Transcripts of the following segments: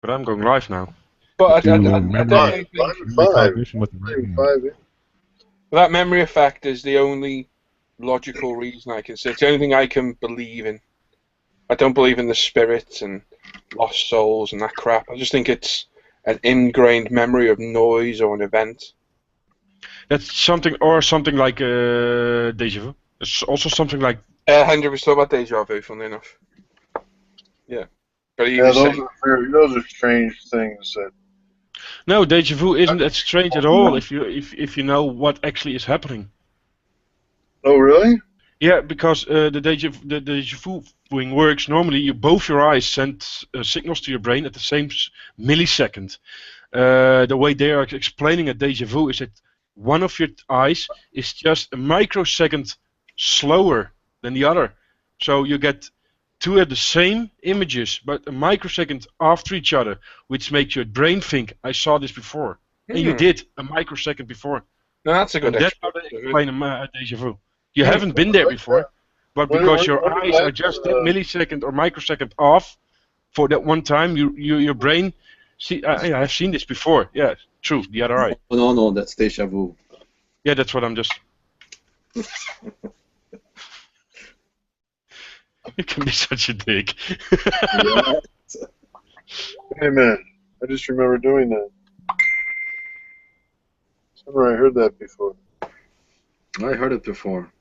But I'm going live now. But I Do definitely memory think calibration with the right one. that memory effect is the only logical reason I can say. It's the only thing I can believe in. I don't believe in the spirits and lost souls and that crap. I just think it's an ingrained memory of noise or an event. That's something, or something like deja vu. It's also something like. Henry was talking about deja vu, funnily enough. Yeah. But he was saying, those are strange things that. No, deja vu isn't that strange at all if you know what actually is happening. Oh really? Yeah, because the deja vu thing works normally. Both your eyes send signals to your brain at the same millisecond. The way they are explaining a deja vu is that one of your eyes is just a microsecond slower than the other, so you get two of the same images, but a microsecond after each other, which makes your brain think, I saw this before. And you did a microsecond before. No, that's a good And that's how they explain a deja vu. You haven't been there before, but because your eyes are just that millisecond or microsecond off for that one time, your brain, see, I've seen this before. Yeah, true, the other eye. Oh, no, that's deja vu. Yeah, that's what I'm just... You can be such a dick. Hey man, I just remember doing that. Somewhere I heard that before. I heard it before.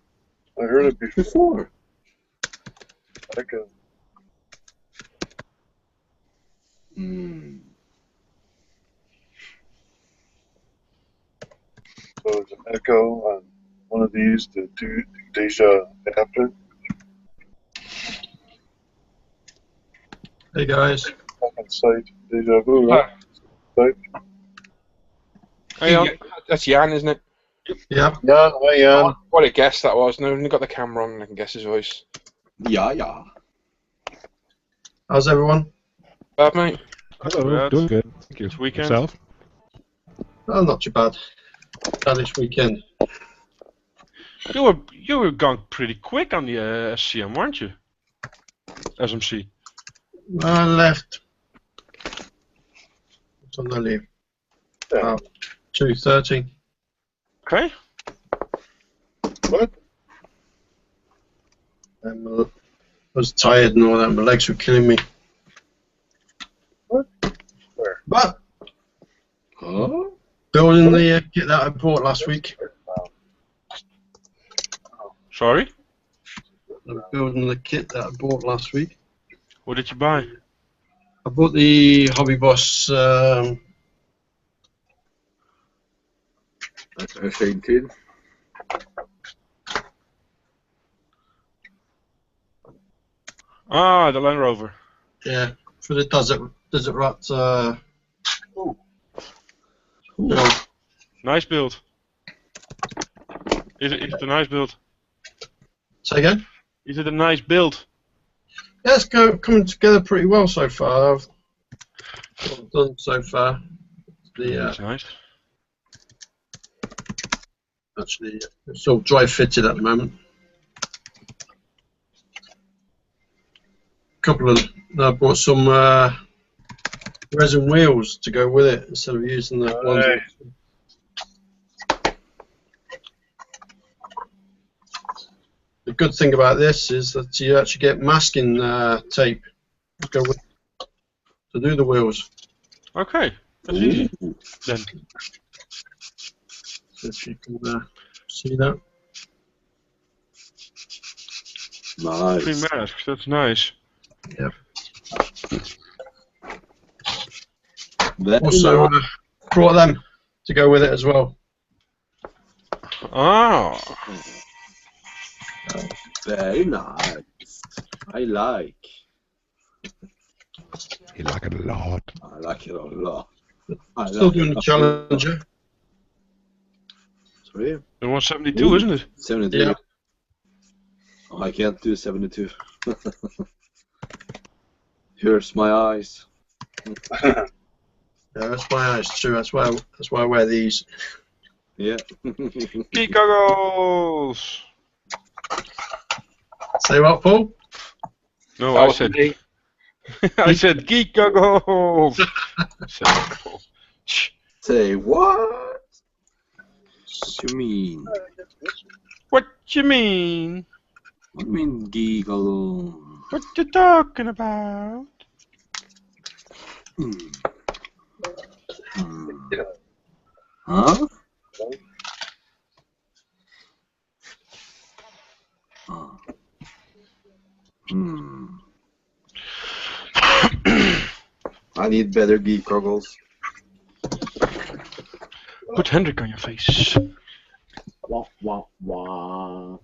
I heard it before. Like a... So there's an echo on one of these to do deja after. Hey guys. Second sight, deja vu, right? Sight. Hey, Jan. That's Jan, isn't it? Yeah. Yeah, hi Jan. What a guess that was. No, only got the camera on and I can guess his voice. Yeah. How's everyone? Bad, mate? Hello, doing good. Thank you. This weekend? Yourself? Oh, not too bad. Done this weekend. You were gone pretty quick on the SCM, weren't you? SMC. I left. What time did I leave? About 2:30. Okay. What? And I was tired and all that. My legs were killing me. What? Where? But Huh? building the kit that I bought last week. Sorry? I'm building the kit that I bought last week. What did you buy? I bought the Hobby Boss. F-18. Ah, the Land Rover. Yeah, for the Desert Rat. Nice build. Is it a nice build? Say again? Is it a nice build? Yeah, it's coming together pretty well so far. What I've done so far. That's nice. Actually, it's all dry fitted at the moment. I bought some resin wheels to go with it instead of using the ones. The good thing about this is that you actually get masking tape to go with to do the wheels. Okay, that's easy. Then. So if you can see that. Nice. 3 masks, that's nice. Yep. Very Also nice. brought them to go with it as well. Ah. Very nice. I like. You like it a lot. I like it a lot. Still doing the Challenger. Sorry? The 172, isn't it? 72. Yeah. Oh, I can't do 72. Here's my eyes. Yeah, that's my eyes too. That's why I wear these. Yeah. Geek goggles! Say what, Paul? No, That I was said me. I said geek goggles. Say what? What you mean? What you mean? What do you mean giggle? What you talking about? Hmm. Hmm. Huh? Huh. Hmm. I need better geek goggles. Put Hendrik on your face. Wah, wah, wah.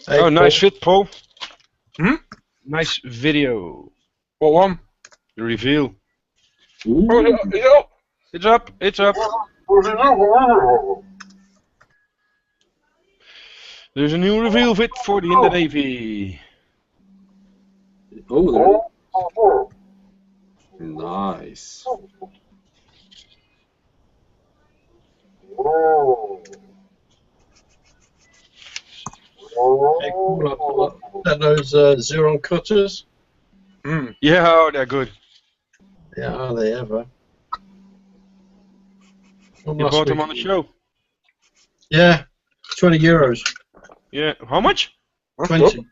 Hey, Oh, nice fit, Paul. Hmm? Nice video. What one? The reveal. Ooh. Oh, is it up? It's up. It's up. There's a new reveal fit for the in the Navy. Oh, there. Nice. Hey, cool. Are those Xeron cutters? Hmm. Yeah, oh, they're good. Yeah, are they ever? From You last bought them week. on the show. Yeah, €20. Yeah. How much? That's 20. good.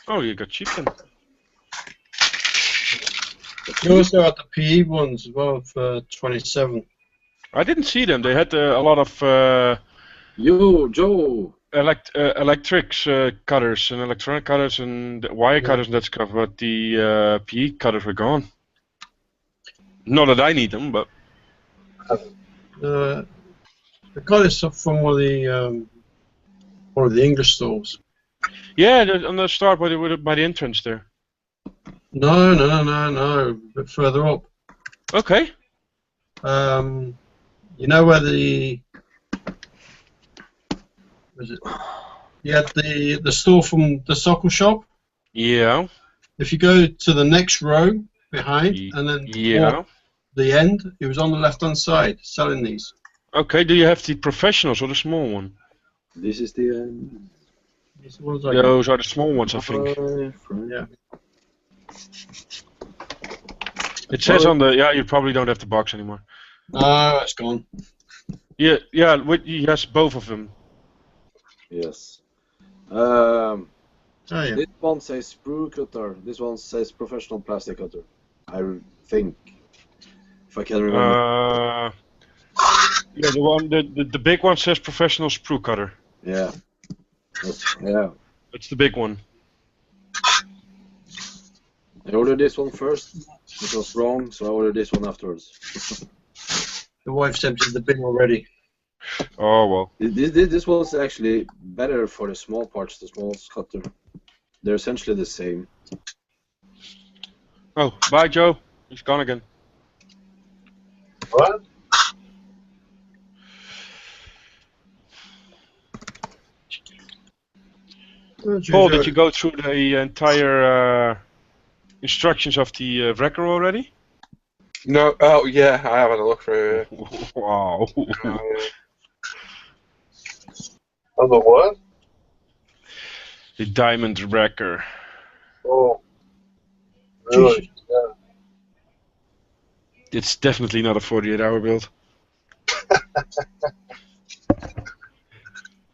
Oh, you got cheap then. You also had the PE ones as well for 27. I didn't see them. They had a lot of Yo, Joe. electrics cutters and electronic cutters and wire cutters and that stuff, but the PE cutters were gone. Not that I need them, but I got this up from one of the English stores. yeah, on the start by the entrance there. No, a bit further up. Okay. You know where the was it? You had the store from the Sokol shop. Yeah. If you go to the next row behind and then Yeah. walk the end, it was on the left-hand side selling these. Okay. Do you have the professionals or the small one? This is the These are the ones I got. Those are the small ones, I think. Yeah. It says on the yeah. You probably don't have the box anymore. No, it's gone. Yeah. He has both of them. Yes. Oh yeah. This one says sprue cutter. This one says professional plastic cutter. I think, if I can remember. Yeah, the big one says professional sprue cutter. Yeah. Yeah. It's the big one. I ordered this one first. It was wrong, so I ordered this one afterwards. The wife's emptied the bin already. Oh well. This one's actually better for the small parts, the small cutter. They're essentially the same. Oh, bye, Joe. He's gone again. What? Paul, did you go through the entire instructions of the wrecker already? No. Oh yeah, I haven't looked through it. Wow. On the what? The diamond wrecker. Oh. Really? Yeah. It's definitely not a 48-hour build.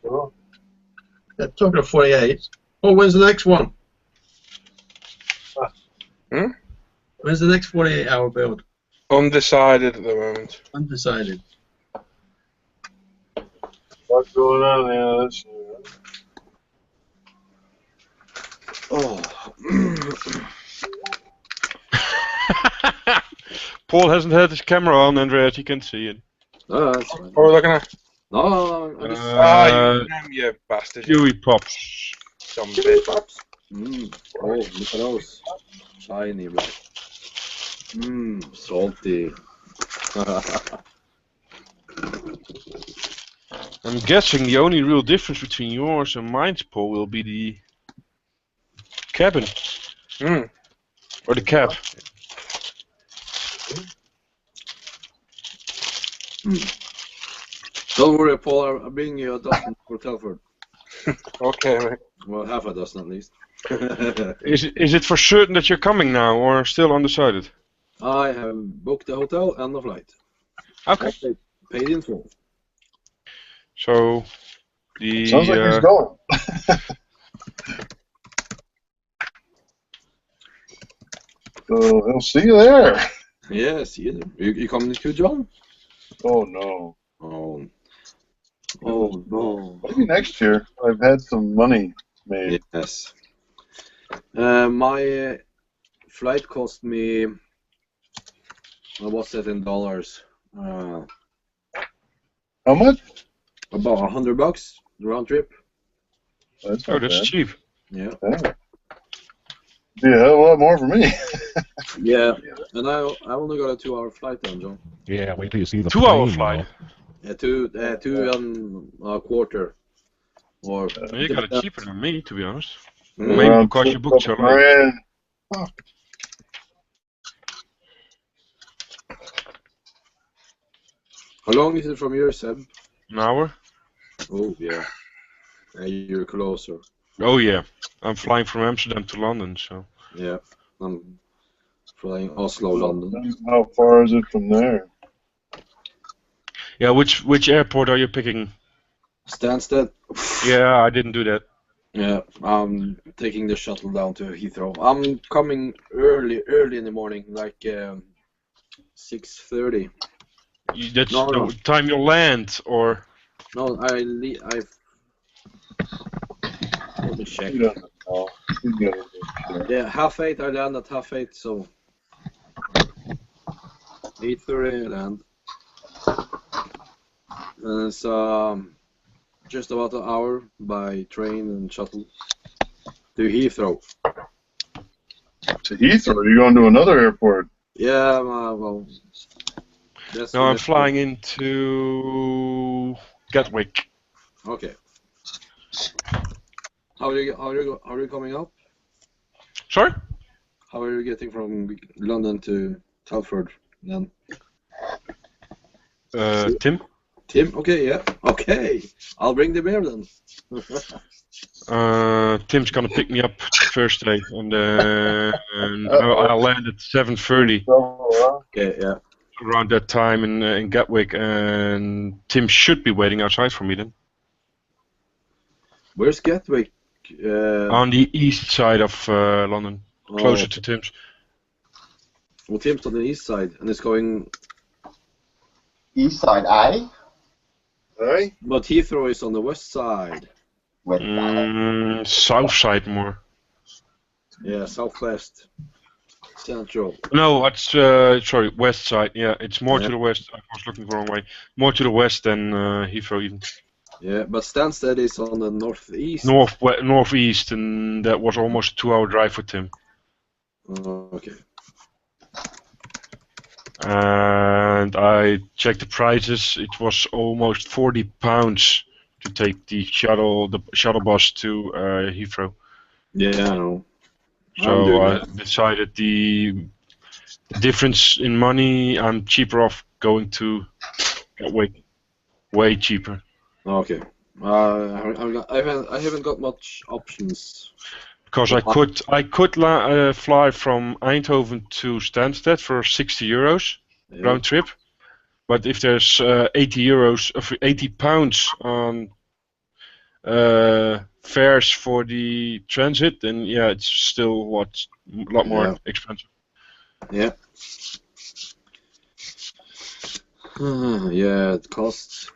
Well, Yeah, talking of 48. Oh, when's the next one? Hmm? When's the next 48-hour build? Undecided at the moment. Undecided. what's going on there? That's, Oh. Paul hasn't had his camera on, Andreas. You can see it. No, that's fine. What are we looking at? No, I just... You bastard. Huey Pops. Some bitch. Oh, look at those. Shiny black. Salty. I'm guessing the only real difference between yours and mine, Paul, will be the cabin. Or the cap. Don't worry, Paul. I'll bring you a dozen for Telford. Okay, mate. Well, half a dozen at least. Is it for certain that you're coming now, or still undecided? I have booked the hotel and the flight. Okay. Paid in full. So the Sounds like he's going. So he'll see you there. Yeah, see you there. You coming too, John? Oh no. Oh. Oh no. Maybe next year. I've had some money made. Yes. My flight cost me. What's that in dollars? How much? About $100 round trip. That's oh, not that's bad. cheap. Yeah. Yeah. Be a hell of a lot more for me. Yeah. And I only got a 2-hour flight then, John. Yeah, wait till you see the 2-hour plane, flight. though. Yeah, two and a quarter. Or You got it cheaper than me, to be honest. Mm. Maybe Around because you booked so late. grand. How long is it from here, Seb? An hour? Oh yeah. You're closer. Oh yeah. I'm flying from Amsterdam to London, so. Yeah. I'm flying Oslo, London. How far is it from there? Yeah, which airport are you picking? Stansted. Yeah, I didn't do that. Yeah, I'm taking the shuttle down to Heathrow. I'm coming early in the morning, like 6:30. That's No, no. the time you land, or No, Let me check. You don't know. You get it. Yeah, 8:30. I land at 8:30, so 8:30 I land. And it's just about an hour by train and shuttle to Heathrow. To Heathrow? You're going to another airport? Yeah, well. That's no, I'm flying into Gatwick. Okay. How are you coming up? Sorry? How are you getting from London to Telford then? Tim? Tim? Okay, yeah. Okay. I'll bring the beer then. Tim's gonna pick me up first day, and I'll land at 7:30 Okay, yeah. around that time in Gatwick, and Tim should be waiting outside for me then. Where's Gatwick? On the east side of London, closer to Tim's. Well, Tim's on the east side, and it's going. East side, aye? Right? But Heathrow is on the west side. West side. South side more. Yeah, southwest. Central. No, it's sorry, west side. Yeah, it's more to the west. I was looking the wrong way. More to the west than Heathrow even. Yeah, but Stansted is on the northeast. Northeast, and that was almost a 2-hour drive for Tim. Okay. And I checked the prices. It was almost £40 to take the shuttle bus to Heathrow. Yeah, I know. So I decided the difference in money, I'm cheaper off going to Gatwick. Way cheaper. Okay. I haven't got much options. Because I could fly from Eindhoven to Stansted for €60 round trip, but if there's £80 on fares for the transit, then yeah, it's still a lot more expensive. Yeah. Yeah, it costs.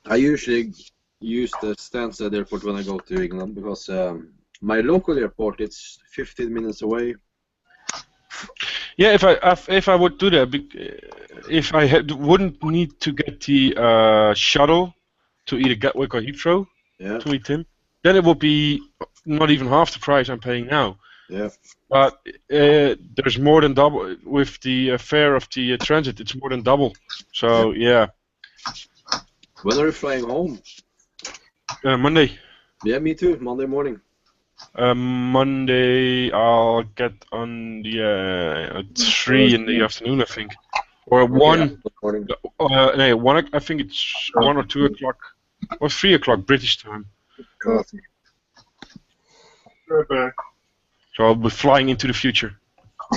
I usually use the Stansted airport when I go to England because my local airport it's 15 minutes away. Yeah, if I would do that, if I wouldn't need to get the shuttle to either Gatwick or Heathrow to meet Tim, then it would be not even half the price I'm paying now. Yeah. But there's more than double with the fare of the transit. It's more than double. So yeah. When are you flying home? Monday. Yeah, me too. Monday morning. Monday I'll get on the at 3 in the afternoon, I think. Or Yeah, 1. morning. No, 1. I think it's 1 or 2 o'clock, or 3 o'clock British time. Coffee. Right back. So I'll be flying into the future.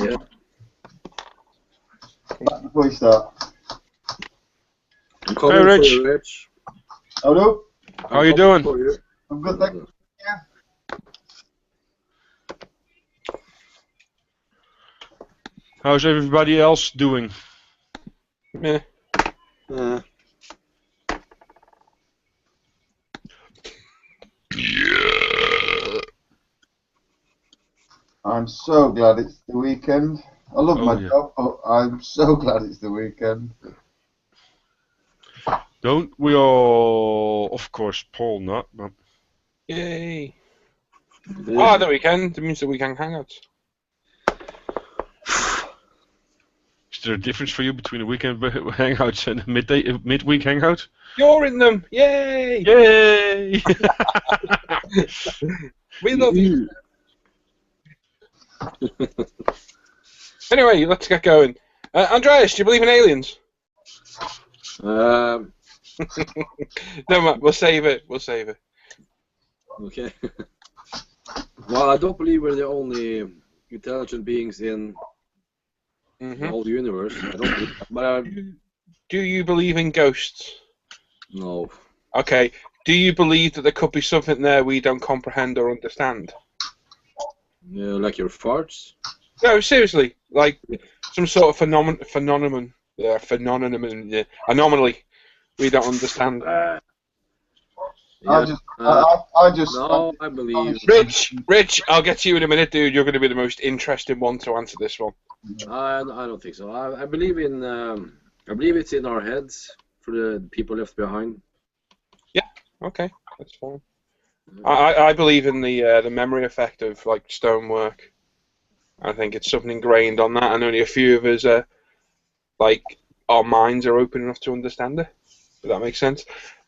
Yeah. Before we start. I'm coming Hey, Rich. for you, Rich. Hello? How you I'm doing? coming for you. I'm good, thank you. How's everybody else doing? Meh. I'm so glad it's the weekend. I love Oh, my yeah. job, but I'm so glad it's the weekend. Don't we all? Of course, Paul not. But Yay. Ah, the weekend. It means the weekend hangouts. is there a difference for you between a weekend hangouts and a midweek hangout? You're in them. Yay. Yay! We love you. Anyway, let's get going. Andreas, do you believe in aliens? Um, No, man, we'll save it. We'll save it. okay. Well, I don't believe we're the only intelligent beings in the whole universe. I don't believe that, but Do you believe in ghosts? no. Okay. Do you believe that there could be something there we don't comprehend or understand? Like your farts? No, seriously. Like some sort of anomaly we don't understand. Yeah. I just. No, I believe. Rich, I'll get to you in a minute, dude. You're going to be the most interesting one to answer this one. I don't think so. I believe in. I believe it's in our heads for the people left behind. Okay, that's fine. I believe in the memory effect of like stonework. I think it's something ingrained on that, and only a few of us like our minds are open enough to understand it. Does that make sense?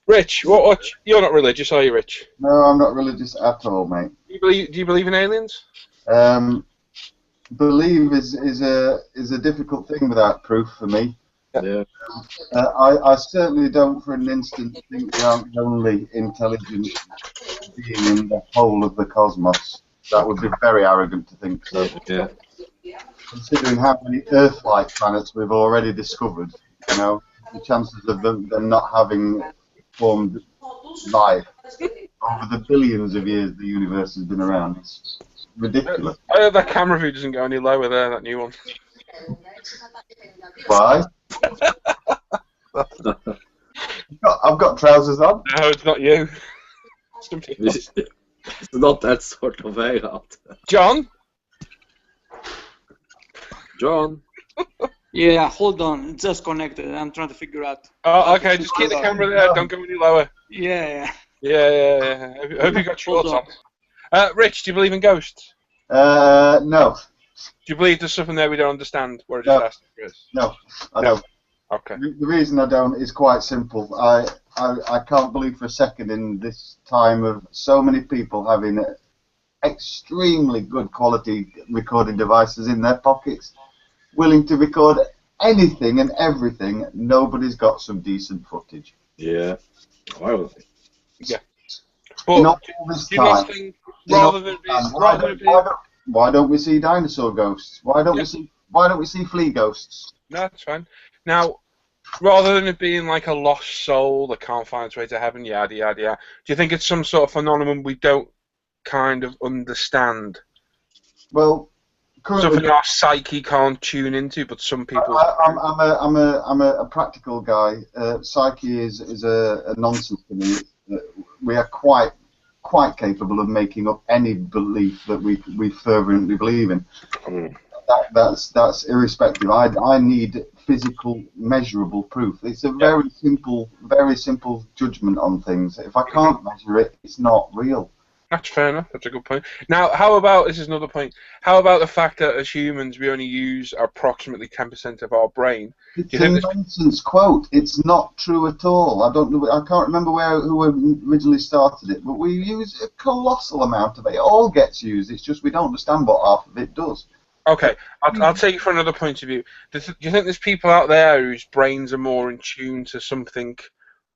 Rich, what you're not religious, are you, Rich? No, I'm not religious at all, mate. Do you believe in aliens? Believe is a difficult thing without proof for me. Yeah. I certainly don't for an instant think we aren't the only intelligent being in the whole of the cosmos. That would be very arrogant to think so. Yeah. Considering how many Earth-like planets we've already discovered, you know, the chances of them not having formed life over the billions of years the universe has been around is ridiculous. I hope that camera view doesn't go any lower there, that new one. Why? I've got trousers on. No, it's not you. Somebody else. It's not that sort of hangout. John? John? Yeah, hold on. It's just connected. I'm trying to figure out. Oh, okay, just keep the camera there. Don't go any lower. Yeah. Yeah. I hope you got shorts on. Rich, do you believe in ghosts? No. Do you believe there's something there we don't understand? What I just asked Chris. No, I don't. Okay. The reason I don't is quite simple. I can't believe for a second in this time of so many people having extremely good quality recording devices in their pockets, willing to record anything and everything. Nobody's got some decent footage. Yeah. I don't think. Yeah. But Not all this do you not time. think rather than Why don't we see dinosaur ghosts? Why don't we see flea ghosts? No, that's fine. Now, rather than it being like a lost soul that can't find its way to heaven, yada yada yada, do you think it's some sort of phenomenon we don't kind of understand? Well, currently, something our psyche can't tune into, but some people. I'm a practical guy. Psyche is a nonsense to me. We are quite capable of making up any belief that we fervently believe in. That's irrespective. I need physical, measurable proof. It's a very simple judgment on things. If I can't measure it, it's not real. That's fair enough. That's a good point. Now, how about, this is another point, how about the fact that as humans we only use approximately 10% of our brain? It's a nonsense quote. It's not true at all. I don't know. I can't remember who originally started it, but we use a colossal amount of it. It all gets used. It's just we don't understand what half of it does. Okay, I'll take it from another point of view. Do you think there's people out there whose brains are more in tune to something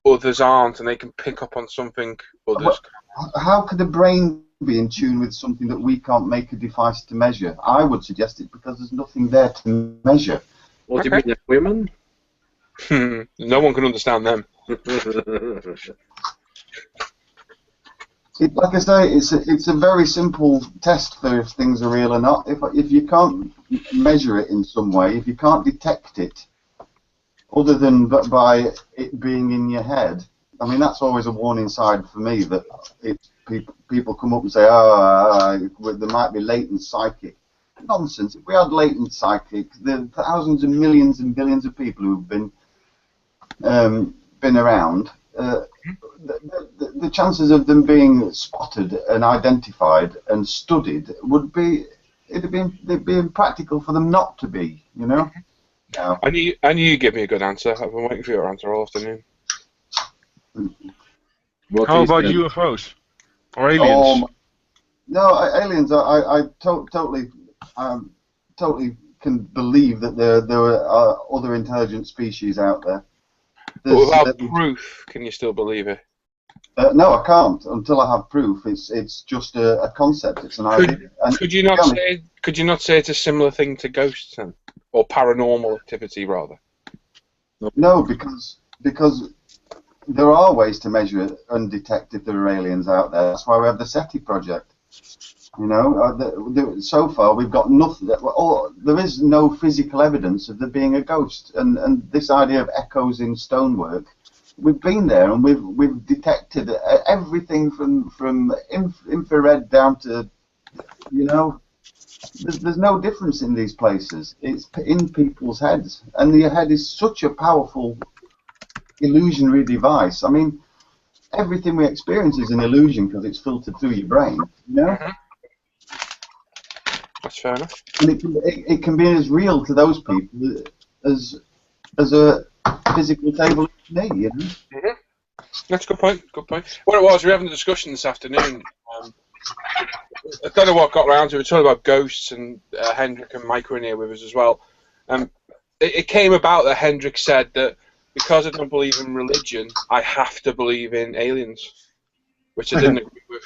others aren't, and they can pick up on something others can't? How could a brain be in tune with something that we can't make a device to measure? I would suggest it because there's nothing there to measure. What do you mean, women? No one can understand them. Like I say, it's a very simple test for if things are real or not. If you can't measure it in some way, if you can't detect it, other than by it being in your head, I mean that's always a warning sign for me that people come up and say, there might be latent psychic. Nonsense. If we had latent psychic, the thousands and millions and billions of people who've been around. The chances of them being spotted and identified and studied would be it'd be impractical for them not to be, you know. Yeah. I knew you'd give me a good answer. I've been waiting for your answer all afternoon. How about UFOs or aliens? No, aliens. I totally can believe that there are other intelligent species out there. But without proof, can you still believe it? No, I can't until I have proof. It's just a concept. It's an idea. Could you not say it's a similar thing to ghosts then, or paranormal activity rather? No, because there are ways to measure and detect if there are aliens out there. That's why we have the SETI project. You know, so far we've got nothing. There is no physical evidence of there being a ghost, and this idea of echoes in stonework. We've been there and we've detected everything from infrared down to, you know, there's no difference in these places. It's in people's heads, and the head is such a powerful illusionary device. I mean, everything we experience is an illusion because it's filtered through your brain, you know. That's fair enough. And it can be as real to those people as a physical table to me, you know. That's a good point. Good point. What it was, we were having a discussion this afternoon. I don't know what got round to it. We were talking about ghosts, and Hendrik and Mike were in here with us as well. It came about that Hendrik said that because I don't believe in religion, I have to believe in aliens, which I didn't agree with.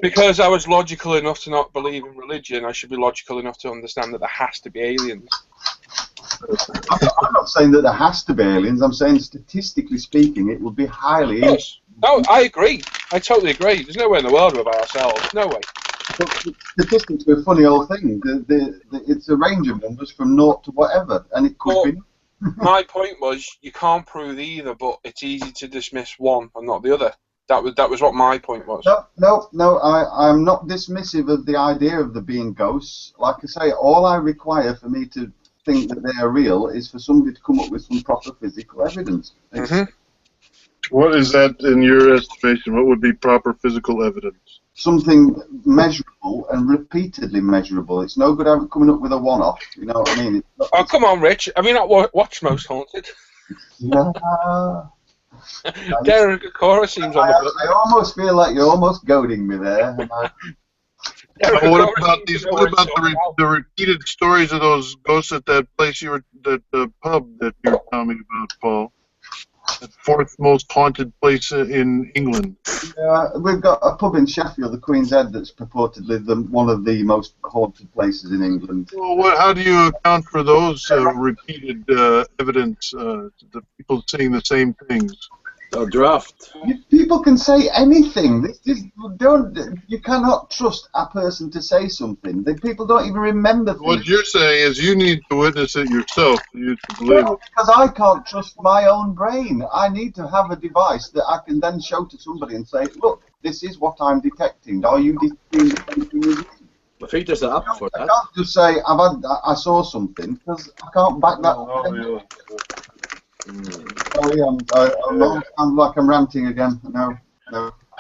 Because I was logical enough to not believe in religion, I should be logical enough to understand that there has to be aliens. I'm not saying that there has to be aliens. I'm saying, statistically speaking, it would be highly. Yes. No, I agree. I totally agree. There's no way in the world we're by ourselves. No way. But statistics are a funny old thing. It's a range of numbers from 0 to whatever, and it could be. My point was, you can't prove either, but it's easy to dismiss one and not the other. That was what my point was. No. I'm not dismissive of the idea of there being ghosts. Like I say, all I require for me to think that they are real is for somebody to come up with some proper physical evidence. What is that in your estimation? What would be proper physical evidence? Something measurable and repeatedly measurable. It's no good coming up with a one-off. You know what I mean? Oh, come on, Rich. Have you not watched Most Haunted? Derek Acora seems on the book. I almost feel like you're almost goading me there. What about the repeated stories of those ghosts at that place the pub that you were telling me about, Paul? The fourth most haunted place in England. Yeah, we've got a pub in Sheffield, the Queen's Head, that's purportedly one of the most haunted places in England. Well, how do you account for those repeated evidence? The people saying the same things. A draft. People can say anything. You cannot trust a person to say something. People don't even remember things. What you're saying is you need to witness it yourself. You to believe it. Because I can't trust my own brain. I need to have a device that I can then show to somebody and say, look, this is what I'm detecting. Are you detecting the same thing as me? I think there's an app for that. I can't just say I saw something because I can't back that up. Sorry, I'm like I'm ranting again. No.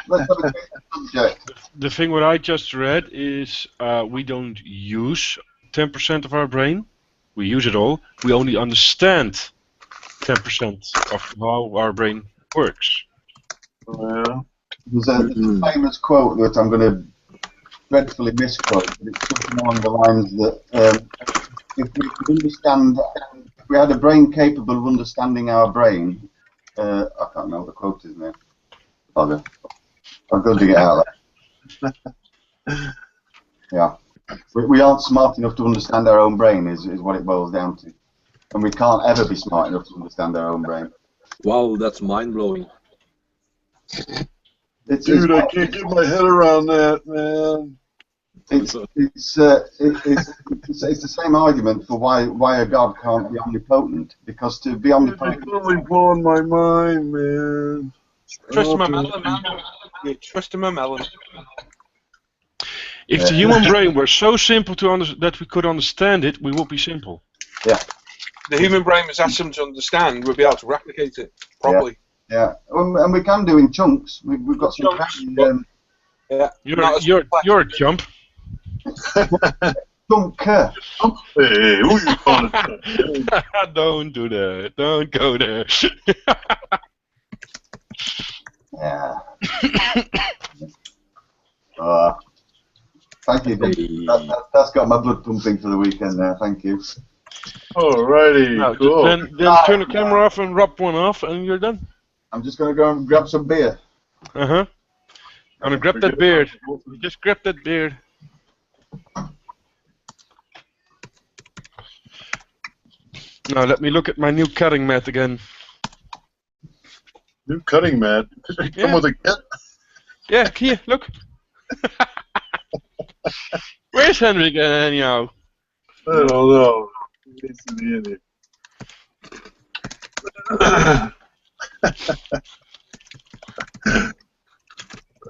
Let's have a subject. The thing what I just read is we don't use 10% of our brain. We use it all. We only understand 10% of how our brain works. There's a famous quote that I'm going to dreadfully misquote, but it's something along the lines that if we could understand, if we had a brain capable of understanding our brain, I can't remember what the quote is now. Bugger. I'm going to get out of there. Yeah. We aren't smart enough to understand our own brain, is what it boils down to. And we can't ever be smart enough to understand our own brain. Wow, that's mind-blowing. Dude, I can't get my head around that, man. It's the same argument for why a god can't be omnipotent, because to be omnipotent... It's totally blowing my mind, man. Trust my melon, man. Yeah, trust my melon. If the human brain were so simple that we could understand it, we would be simple. Yeah. The human brain was that simple to understand, we'd be able to replicate it properly. Yeah, and we can do in chunks. We've got some... Yeah. You're a chump. Chunker. Hey, who you calling it? Don't do that. Don't go there. Yeah. Thank you, Dave. That's got my blood pumping for the weekend there. Thank you. Alrighty, No, cool. Then turn the camera off and rub one off, and you're done. I'm just going to go and grab some beer. I'm gonna grab that beard. Just grab that beard. Now let me look at my new cutting mat again. New cutting mat? Does it come with a kit? Yeah, here, look. Where's Henrik anyhow? I don't know. He needs to be in here.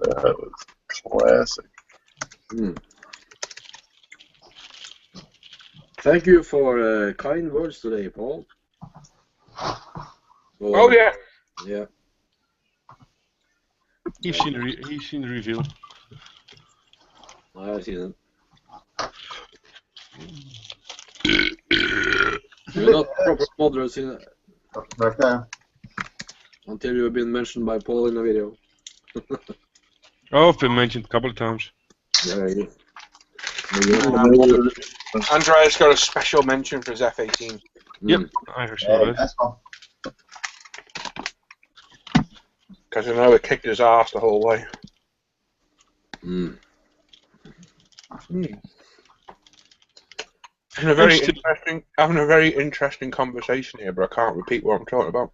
That was classic. Thank you for kind words today, Paul. Oh yeah. Yeah. He's seen the reveal. I've seen it. You're not proper moderators in it. Okay. Until you've been mentioned by Paul in a video. Oh, I've been mentioned a couple of times. Yeah, yeah. Andreas got a special mention for his F-18. Yep, I heard that. That's fine. Because I know it kicked his ass the whole way. Having a very interesting conversation here, but I can't repeat what I'm talking about.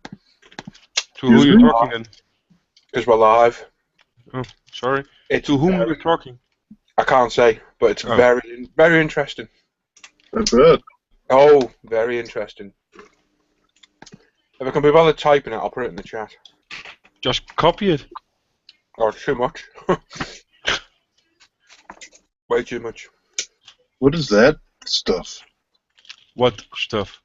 To who you're talking then? Because we're live. Oh, sorry. It's to whom you're talking? I can't say, but it's very, very interesting. That's it. Oh, very interesting. If I can be bothered typing it, I'll put it in the chat. Just copy it. Oh, too much. Way too much. What is that stuff? What stuff?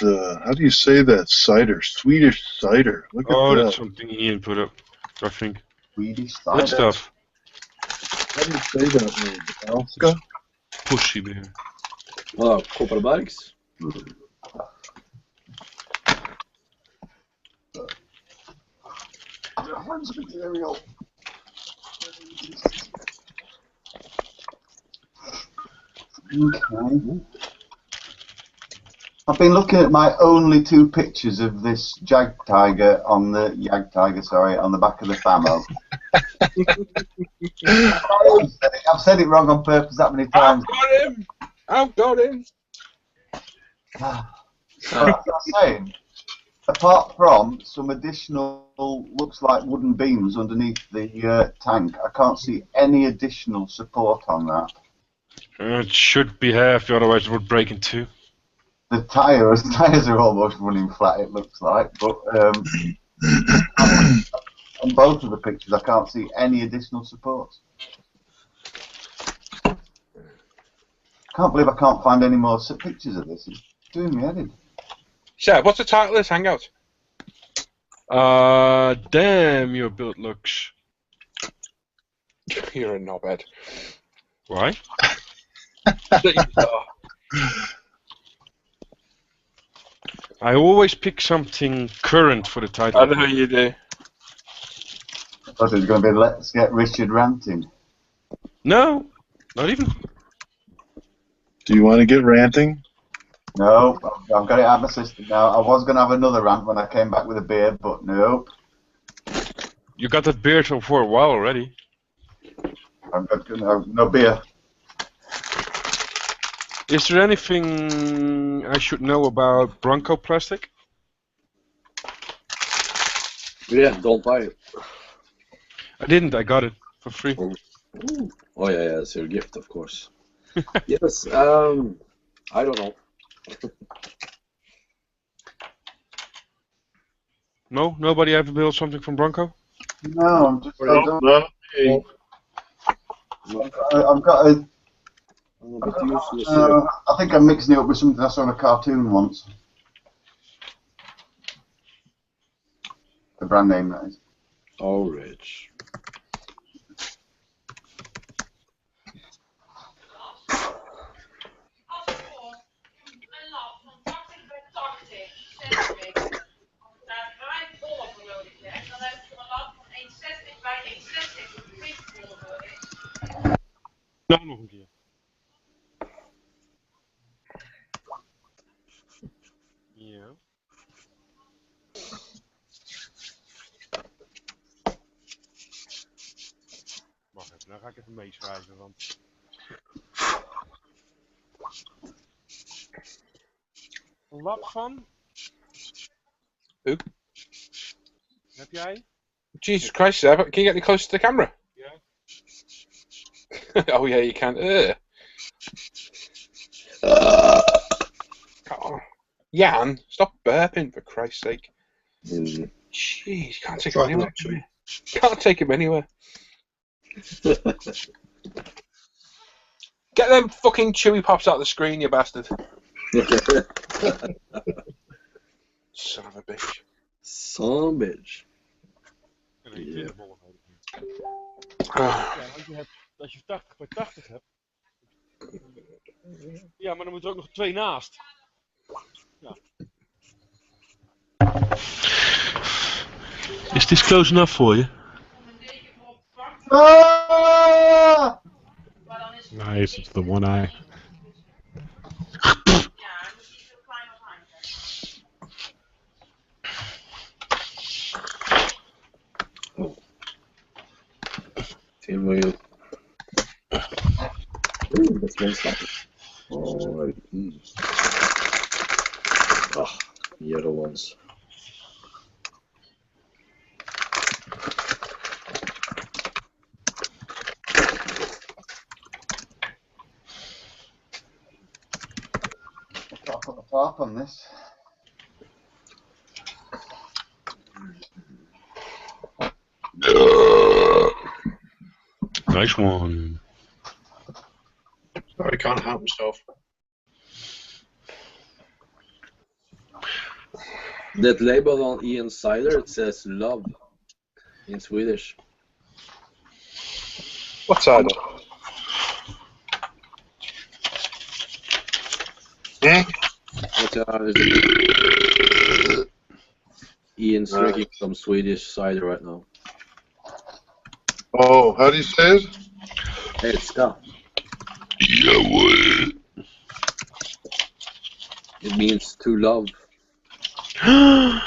How do you say that? Cider. Swedish cider. Look at that. That's something Ian put up, I think. Swedish cider. That stuff. How do you say that name? Alska? Pussy bear. Oh, Kopparbergs. Okay. I've been looking at my only 2 pictures of this Jagdtiger on the on the back of the FAMO. I've said it wrong on purpose that many times. I've got him! So I'm saying, apart from some additional, looks like wooden beams underneath the tank, I can't see any additional support on that. It should be half, otherwise it would break in 2. The tires are almost running flat, it looks like, but on both of the pictures I can't see any additional support. Can't believe I can't find any more pictures of this. It's doing me head in. Seb, what's the title of this hangout? Damn, your build looks. You're a knobhead. Why? I always pick something current for the title. I know you do. I thought it was going to be Let's Get Richard Ranting. No, Not even? Do you want to get ranting? No, I've got it out of my system now. I was going to have another rant when I came back with a beer, but no. You got that beard for a while already. I've got no beer. Is there anything I should know about Bronco plastic? Yeah, don't buy it. I didn't. I got it for free. Oh yeah, it's your gift, of course. Yes. I don't know. No, nobody ever built something from Bronco. No, I'm just. No. Hey. I've got a. But useless. I think I'm mixing it up with something I saw in a cartoon once. The brand name, that is. Oh, rich. Nou, nog een keer. Ja. Wacht even, nou ga ik even meeschrijven, want... Wat van? Who? Heb jij? Jesus Christ, Seb, can you get any closer to the camera? Yeah. Oh yeah, you can. Oh. Jan, stop burping for Christ's sake. Jeez, can't take him anywhere. Can't take him anywhere. Get them fucking chewy pops out of the screen, you bastard. Son of a bitch. Son of a bitch. Ja. Als je 80 bij 80 hebt. Ja, maar dan moet er ook nog 2 naast. Ja. Is this close enough voor je? Ah! Nice, it's the one eye. Team wheel. Ooh, that's one stop. Alright. Ah, the other ones. I've got to put the tarp on this. Nice one. Sorry, can't help myself. That label on Ian cider, it says love in Swedish. What cider? Ian's drinking some Swedish cider right now. Oh, how do you say it? Älska. Yeah, It means to love. I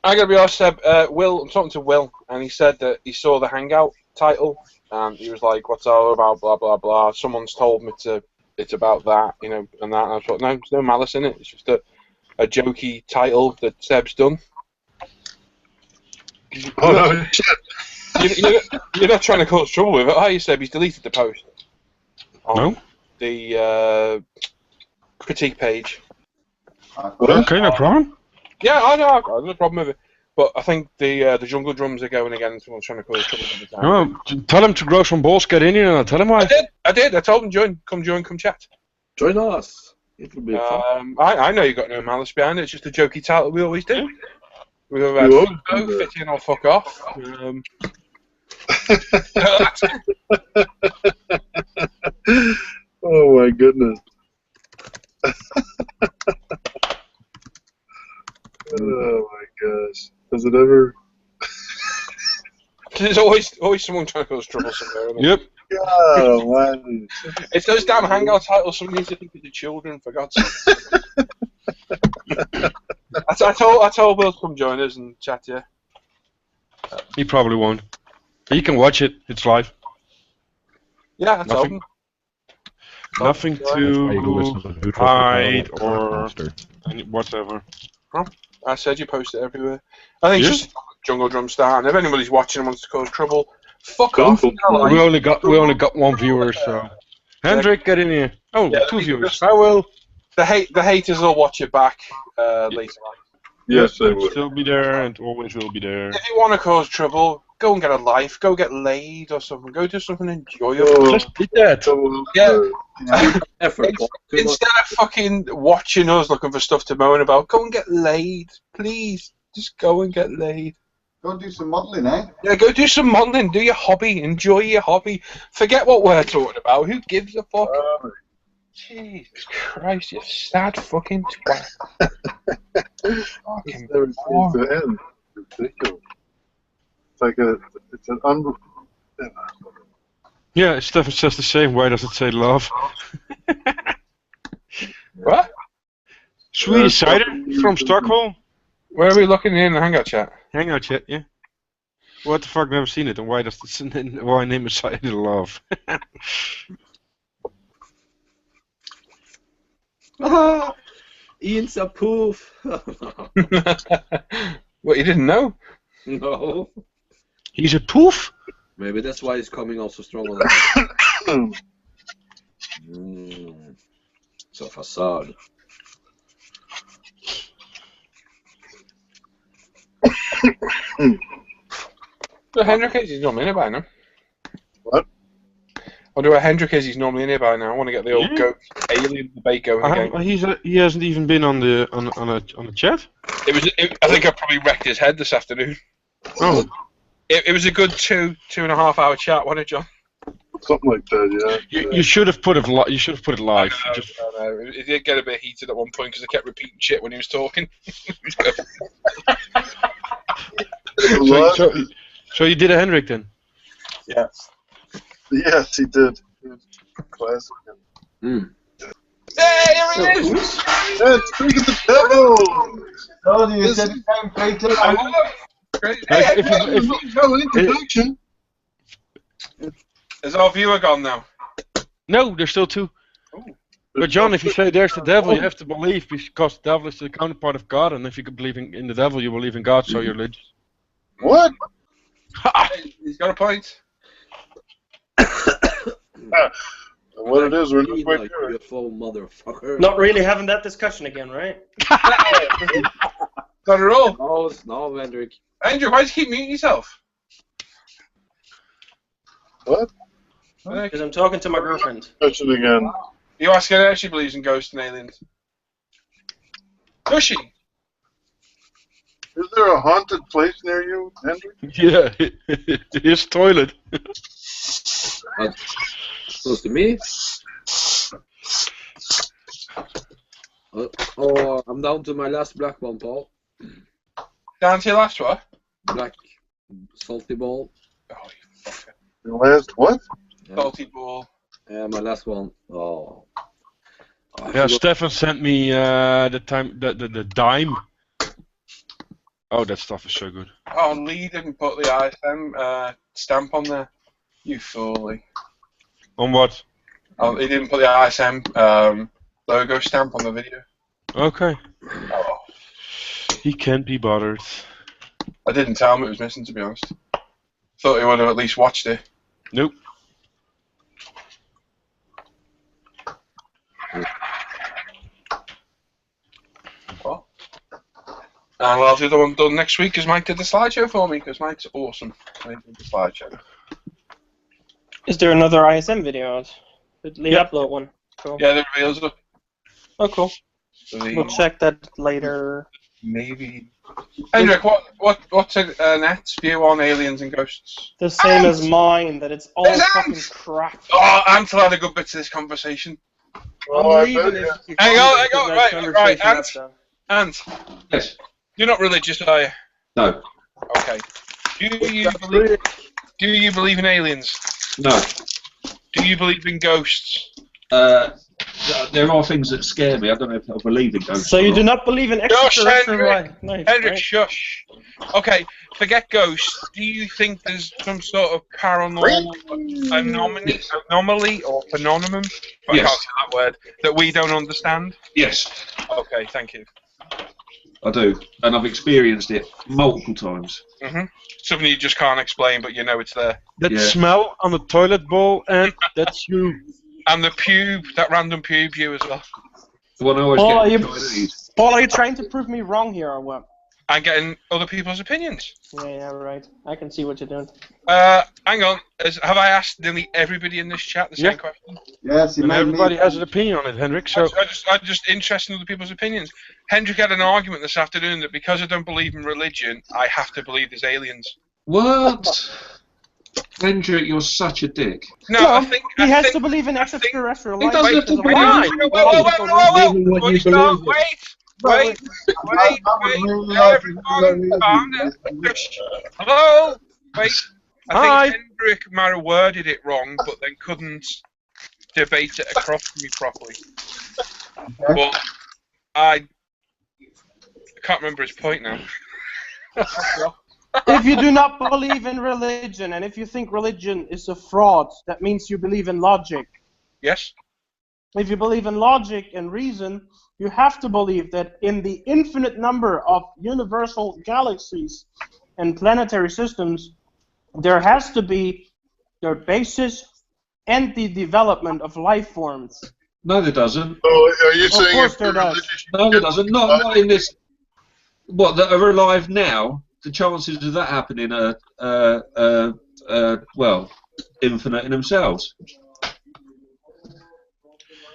gotta be honest, Seb. Will, I'm talking to Will, and he said that he saw the Hangout title, and he was like, "What's all about? Blah blah blah." Someone's told me it's about that, you know, and that. And I thought, no, there's no malice in it. It's just a jokey title that Seb's done. Oh no, shit. You're not trying to cause trouble with it, are you, Seb? He's deleted the post. On the critique page. Okay, no problem. Yeah, I know. I've got no problem with it. But I think the jungle drums are going again, and someone's trying to cause trouble with the time. Well, tell him to grow some balls, get in here, and I'll tell him why. I did. I told him join, come chat. Join us. It will be fun. I know you got no malice behind it. It's just a jokey title we always do. We have had fit in or fuck off. Oh my goodness. Oh my gosh. Has it ever? There's always someone trying to cause trouble somewhere. Isn't Yep. God, man. It's those damn Hangout titles. Someone needs to think of the children, for God's sake. I told Will to come join us and chat to you. He probably won't. But you can watch it. It's live. Yeah, I told him. Nothing Why you go with to someone who hide trusts or whatever. I said you post it everywhere. I think it's just Jungle Drum Star, and if anybody's watching and wants to cause trouble, fuck off. We only got one viewer, so. Hendrik, get in here. Oh, Yeah, 2 viewers. I will. The haters will watch it back later on. Yes, they would. Still be there and always will be there. If you want to cause trouble, go and get a life. Go get laid or something. Go do something enjoyable. Just did that. Yeah. Effort. Instead of fucking watching us looking for stuff to moan about, go and get laid. Please. Just go and get laid. Go do some modelling, eh? Yeah, go do some modelling. Do your hobby. Enjoy your hobby. Forget what we're talking about. Who gives a fuck? Jesus Christ, you sad fucking twat. Fucking Never seems to end. Ridiculous. It's an Yeah, Stefan says the same. Why does it say love? What? Swedish cider from Stockholm. Where are we looking in the Hangout chat? Hangout chat, yeah. What the fuck? Never seen it. And why does it? Why name it cider love? Ian's a poof. What, you didn't know? No. He's a poof? Maybe that's why he's coming out so strong on that. It's a facade. So Hendrik is normally in here by now. What? Or do Hendrik is he's normally in here by now? I want to get the old goat alien debate going again. He hasn't even been on the chat. I think I probably wrecked his head this afternoon. Oh. It was a good 2.5 hour chat, wasn't it, John? Something like that, yeah. You should have put it. You should have put it live. I know. It did get a bit heated at one point because I kept repeating shit when he was talking. So you did a Hendrik then? Yes. Yes, he did. Classic. Hey, here he is! It's Creek of the Devil! Oh, you said the same Introduction. Is our viewer gone now? No, there's still 2. But John, if you say there's the devil, you have to believe because the devil is the counterpart of God, and if you believe in the devil, you believe in God, so you're religious. What? He's got a point. What it is, we're just waiting. UFO motherfucker. Not really having that discussion again, right? Not at all. No, Hendrik. Andrew, why do you keep muting yourself? What? Because I'm talking to my girlfriend. Touch it again. You asking her if she believes in ghosts and aliens? Does she? Is there a haunted place near you, Hendrik? Yeah, his toilet. Close to me? I'm down to my last black one, Paul. Down to your last one? Black salty ball. Oh, you fucker. Your last what? Yeah. Salty ball. Yeah, my last one. Oh. Yeah, Stefan sent me the dime. Oh, that stuff is so good. Oh, Lee didn't put the ISM stamp on there. You fool. On what? Oh, he didn't put the ISM logo stamp on the video. Okay. Oh. He can't be bothered. I didn't tell him it was missing, to be honest. Thought he would have at least watched it. Nope. Well, and I'll do the one done next week because Mike did the slideshow for me because Mike's awesome. Mike did the slideshow. Is there another ISM video out? Did Lee upload one? Cool. Yeah, the reveals up. Oh, cool. So We'll check that later. Maybe. Hendrik, what's Net's view on aliens and ghosts? The same as mine, that it's all fucking crap. Oh, Ansel had a good bit to this conversation. I'm leaving if Hang on, right, conversation Ant. Yes. You're not religious, are you? No. Okay. Do you believe in aliens? No. Do you believe in ghosts? There are things that scare me. I don't know if I believe in ghosts. So or you not. do not believe in Shush, extraterrestrial Hendrik! life, Hendrik, right? shush. Okay, forget ghosts. Do you think there's some sort of paranormal anomaly or phenomenon? I Yes. can't say that word. That we don't understand? Yes, Okay, thank you. I do, and I've experienced it multiple times. Something you just can't explain, but you know it's there. That Yeah. smell on the toilet bowl, and that's you. And the pube, that random pube view as well. The one I always Paul, get are Chinese. Paul, are you trying to prove me wrong here or what? And getting other people's opinions. Yeah, right. I can see what you're doing. Hang on. Have I asked nearly everybody in this chat the same question? Yes, And everybody has an opinion on it, Hendrik. So I'm just interested in other people's opinions. Hendrik had an argument this afternoon that because I don't believe in religion, I have to believe there's aliens. What? Hendrik, you're such a dick. No, I think he has to believe in extraterrestrial life. He doesn't have to because believe. why? Wait. Everyone, calm down. Hello? Wait. I think Hendrik might have worded it wrong, but then couldn't debate it across to me properly. But I can't remember his point now. If you do not believe in religion, and if you think religion is a fraud, that means you believe in logic. Yes? If you believe in logic and reason, you have to believe that in the infinite number of universal galaxies and planetary systems, there has to be their basis and the development of life forms. No, there doesn't. So are you saying course if there you're does. religious, No, there doesn't. Not in this. What, that are alive now? The chances of that happening are, well, infinite in themselves.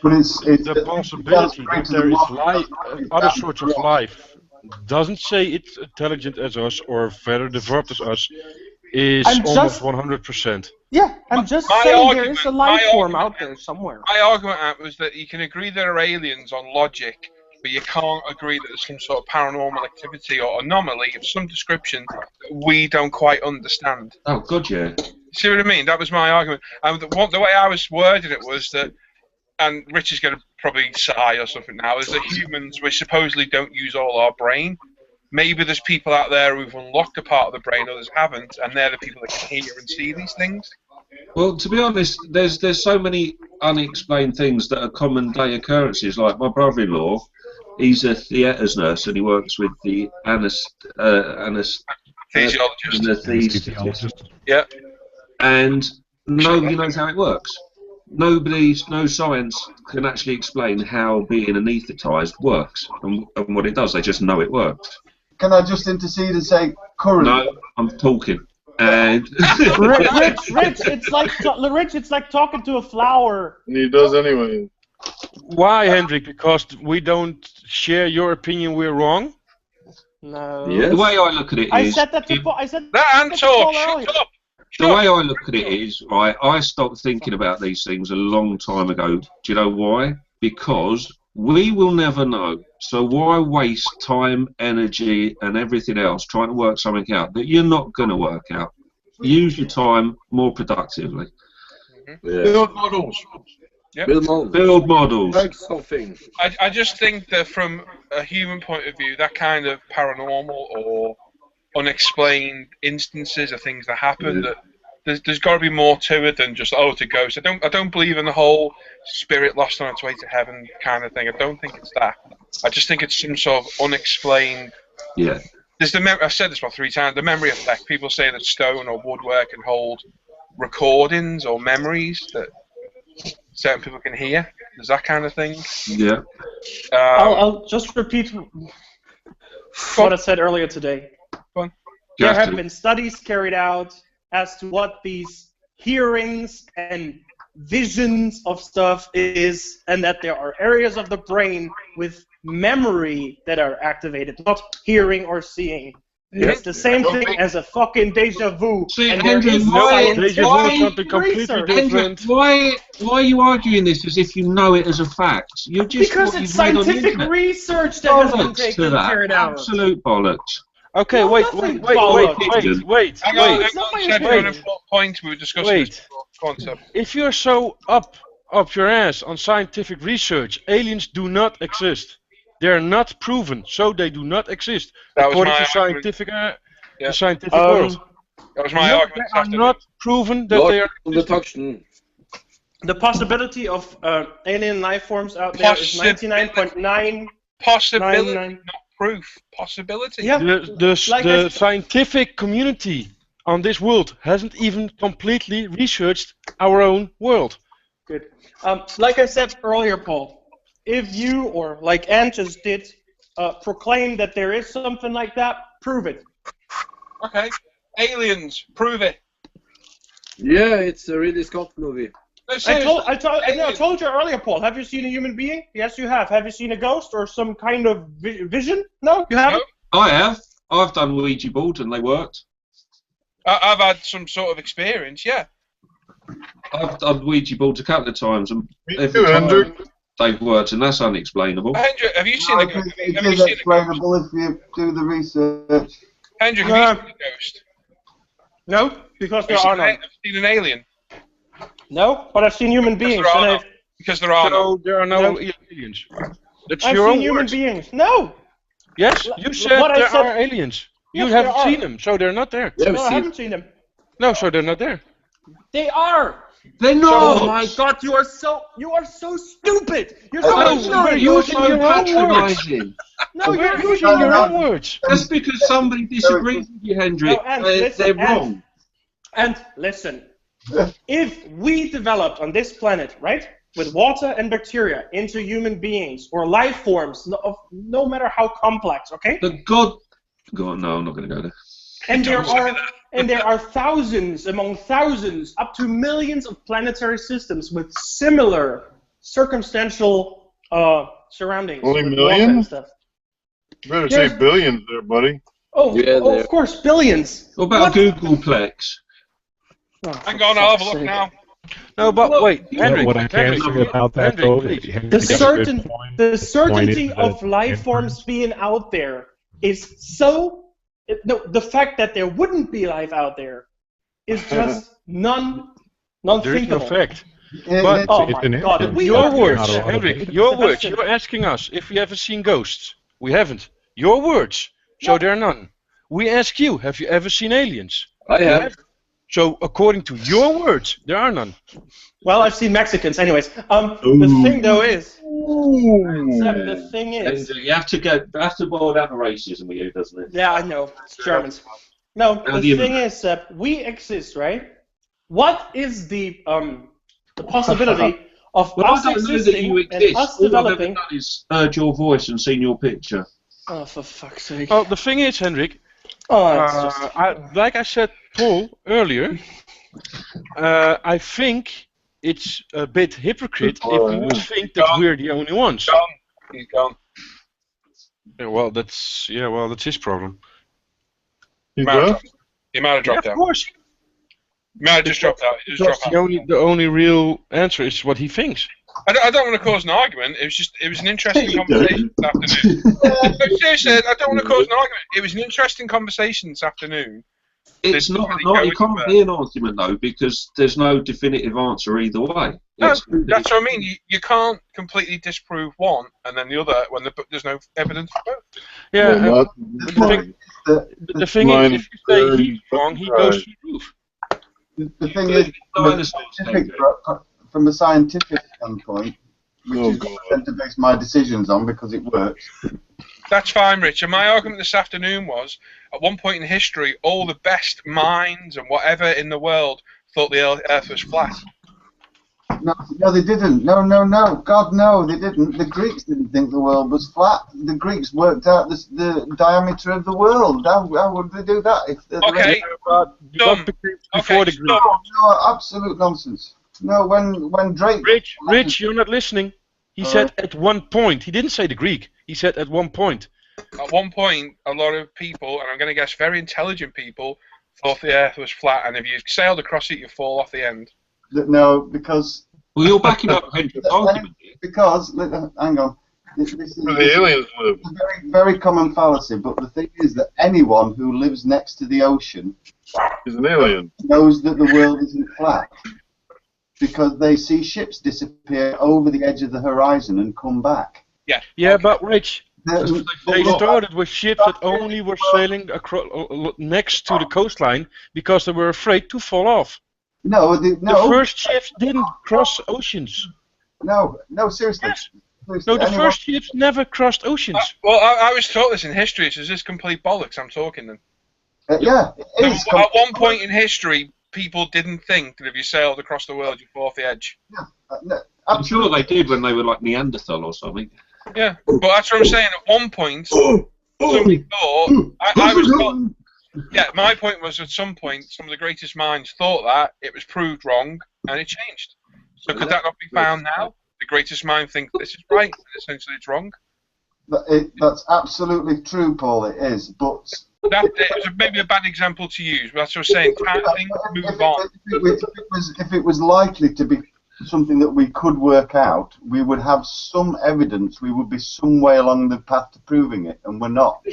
But it's the possibility that there is life, other sorts of life, doesn't say it's intelligent as us or further developed as us, is almost 100%. Yeah, I'm just My saying there argument- is a life my form argument- out there somewhere. My argument was that you can agree there are aliens on logic, but you can't agree that there's some sort of paranormal activity or anomaly of some description that we don't quite understand. Oh, God, yeah. See what I mean? That was my argument. And the way I was wording it was that, and Rich is going to probably sigh or something now, is that humans, we supposedly don't use all our brain. Maybe there's people out there who've unlocked a part of the brain, others haven't, and they're the people that can hear and see these things. Well, to be honest, there's so many unexplained things that are common day occurrences. Like my brother-in-law, he's a theatres nurse and he works with the anesthesiologist. Yeah. And nobody knows how it works. No science can actually explain how being anaesthetised works and what it does. They just know it works. Can I just intercede and say currently? No, I'm talking. And Rich, it's like talking to a flower. and he does anyway. Why, Hendrik? Because we don't share your opinion, we're wrong? No. the way I look at it is, I said that to Paul. Shut up! the way I look at it is, right, I stopped thinking about these things a long time ago. Do you know why? Because we will never know. So why waste time, energy, and everything else trying to work something out that you're not going to work out? Use your time more productively. Build models. Yep. Build models. Make something. I just think that from a human point of view, that kind of paranormal or unexplained instances of things that happen, that there's got to be more to it than just, oh, it's a ghost. I don't believe in the whole spirit lost on its way to heaven kind of thing. I don't think it's that. I just think it's some sort of unexplained. Yeah. There's I've said this about 3 times. The memory effect. People say that stone or woodwork can hold recordings or memories that certain people can hear. There's that kind of thing. Yeah. I'll just repeat what I said earlier today. There have been studies carried out as to what these hearings and visions of stuff is, and that there are areas of the brain with memory that are activated, not hearing or seeing. Yeah. It's the same thing as a fucking deja vu. See, and there Hendrik, is why are you arguing this as if you know it as a fact? You're just because what it's you've read on the scientific internet. research that has been Bollocks to taken that. carried out. Absolute bollocks. Okay, No, wait. nothing Hang on, Hang on, It's not my Chad, you're on an opinion. important point we were discussing. Wait. This before. concept. If you're so up your ass on scientific research, aliens do not exist. They're not proven, so they do not exist That was according my to scientific, Yeah. the scientific world. That was my No, argument. they this are afternoon. not proven that they are. The possibility of alien life forms out there is 99.9. Possibility, 99. not proof. Possibility. Yeah. The scientific community on this world hasn't even completely researched our own world. Good. Like I said earlier, Paul, if you, or like Ant just did, proclaim that there is something like that, prove it. Okay. Aliens, prove it. Yeah, it's a Ridley Scott movie. No, I told you earlier, Paul. Have you seen a human being? Yes, you have. Have you seen a ghost or some kind of vision? No, you haven't. I have. I've done Ouija boards and they worked. I've had some sort of experience, yeah. I've done Ouija boards a couple of times and every too, time Hendrik. they've worked, and that's unexplainable. Hendrik, have you seen a ghost? It is explainable if you do the research. Hendrik, have you seen a ghost? No, because there Have you are none. seen an alien? No, but I've seen human beings. there are and none. Because there are So no. there are no No. aliens. That's I've your seen own human words. beings. No. Yes, you said What I there said- are aliens. You Yes, there haven't are. seen them, so they're not there. No, I haven't seen them. No, so they're not there. They are. They're not! Oh my God, you are so stupid. You're so Oh, ignorant. no, you're so patronising. No, you're Using your own words. Just because somebody disagrees with you, Hendrik, No, and they're listen, wrong. And listen, if we developed on this planet, right, with water and bacteria into human beings or life forms, no matter how complex, okay? The God, no, I'm not going to go there. And there are thousands among thousands, up to millions of planetary systems with similar circumstantial surroundings. Only with water and millions? stuff. You better Yes. say billions there, buddy. Of course, billions. What about Googleplex? Hang on, I'll have a look now. No, but wait, Hendrik. What I can say about that, though, is Hendrik The has a good certain, point. the certainty Point is of that life forms being out there is so. No, the fact that there wouldn't be life out there is just There is no non-thinkable. fact. But But Oh It's my an God! inference. We your are words, Not a lot of Hendrik, evidence. your words. Sebastian. You're asking us if we ever seen ghosts. We haven't. Your words. So there are none. We ask you, have you ever seen aliens? I have. So according to your words, there are none. Well, I've seen Mexicans, anyways. The thing though is, the thing is, You have to boil down the racism with you, doesn't it? yeah, I know, it's Germans. No, Now the the thing is that we exist, right? What is the possibility of Well, us I don't know that existing you and exist. us All I've ever developing? done is heard your voice and seen your picture. Oh, for fuck's sake! Well, the thing is, Hendrik, Oh, it's just. like I said, Paul, earlier, I think it's a bit hypocrite if we would think that we're the only ones. He's gone. Yeah, well, that's his problem. He's Might have what? dropped- He might have dropped Of out. course. He might have just dropped out. He just Because dropped out. the only real answer is what he thinks. I don't want to cause an argument. It was an interesting conversation this afternoon. No, seriously, I don't want to cause an argument. It was an interesting conversation this afternoon. It's not. It can't be an argument though, because there's no definitive answer either way. No, It's- that's what I mean. You can't completely disprove one and then the other when there's no evidence for both. Yeah, Well, not- the thing is, if you say he's wrong, he goes through the roof. The thing is, from a scientific standpoint, which Oh, is what I tend to base my decisions on because it works. That's fine, Richard. My argument this afternoon was, at one point in history, all the best minds and whatever in the world thought the Earth was flat. No, they didn't. No. God, no, they didn't. The Greeks didn't think the world was flat. The Greeks worked out the diameter of the world. How would they do that? If Okay, dumb. Before the Greeks. No, absolute nonsense. No, when Drake. Rich, you're not listening. He said at one point. He didn't say the Greek. He said at one point. At one point, a lot of people, and I'm going to guess very intelligent people, thought the Earth was flat, and if you sailed across it, you fall off the end. No, because. Well, you're backing up Hendrik's argument. Because, hang on. This is Where the aliens live. a very, very common fallacy, but the thing is that anyone who lives next to the ocean He's an alien. knows that the world isn't flat. because they see ships disappear over the edge of the horizon and come back. Yeah. Yeah, but Rich, The- they started with ships that only were sailing next to the coastline because they were afraid to fall off. No, The first ships didn't cross oceans. No, seriously. No, the first ships never crossed oceans. Well, I was taught this in history, so is this complete bollocks I'm talking then? Yeah, it is. At one point in history, people didn't think that if you sailed across the world, you'd fall off the edge. I'm sure they did when they were like Neanderthal or something. Yeah, but that's what I'm saying. At one point, somebody thought. I was told. Yeah, my point was at some point, some of the greatest minds thought that it was proved wrong, and it changed. So could that not be found now? The greatest mind think this is right, and essentially it's wrong. That's absolutely true, Paul. It is, but It was maybe a bad example to use, but that's what I'm saying. Can't things move on? if it was likely to be something that we could work out, we would have some evidence. We would be some way along the path to proving it, and we're not.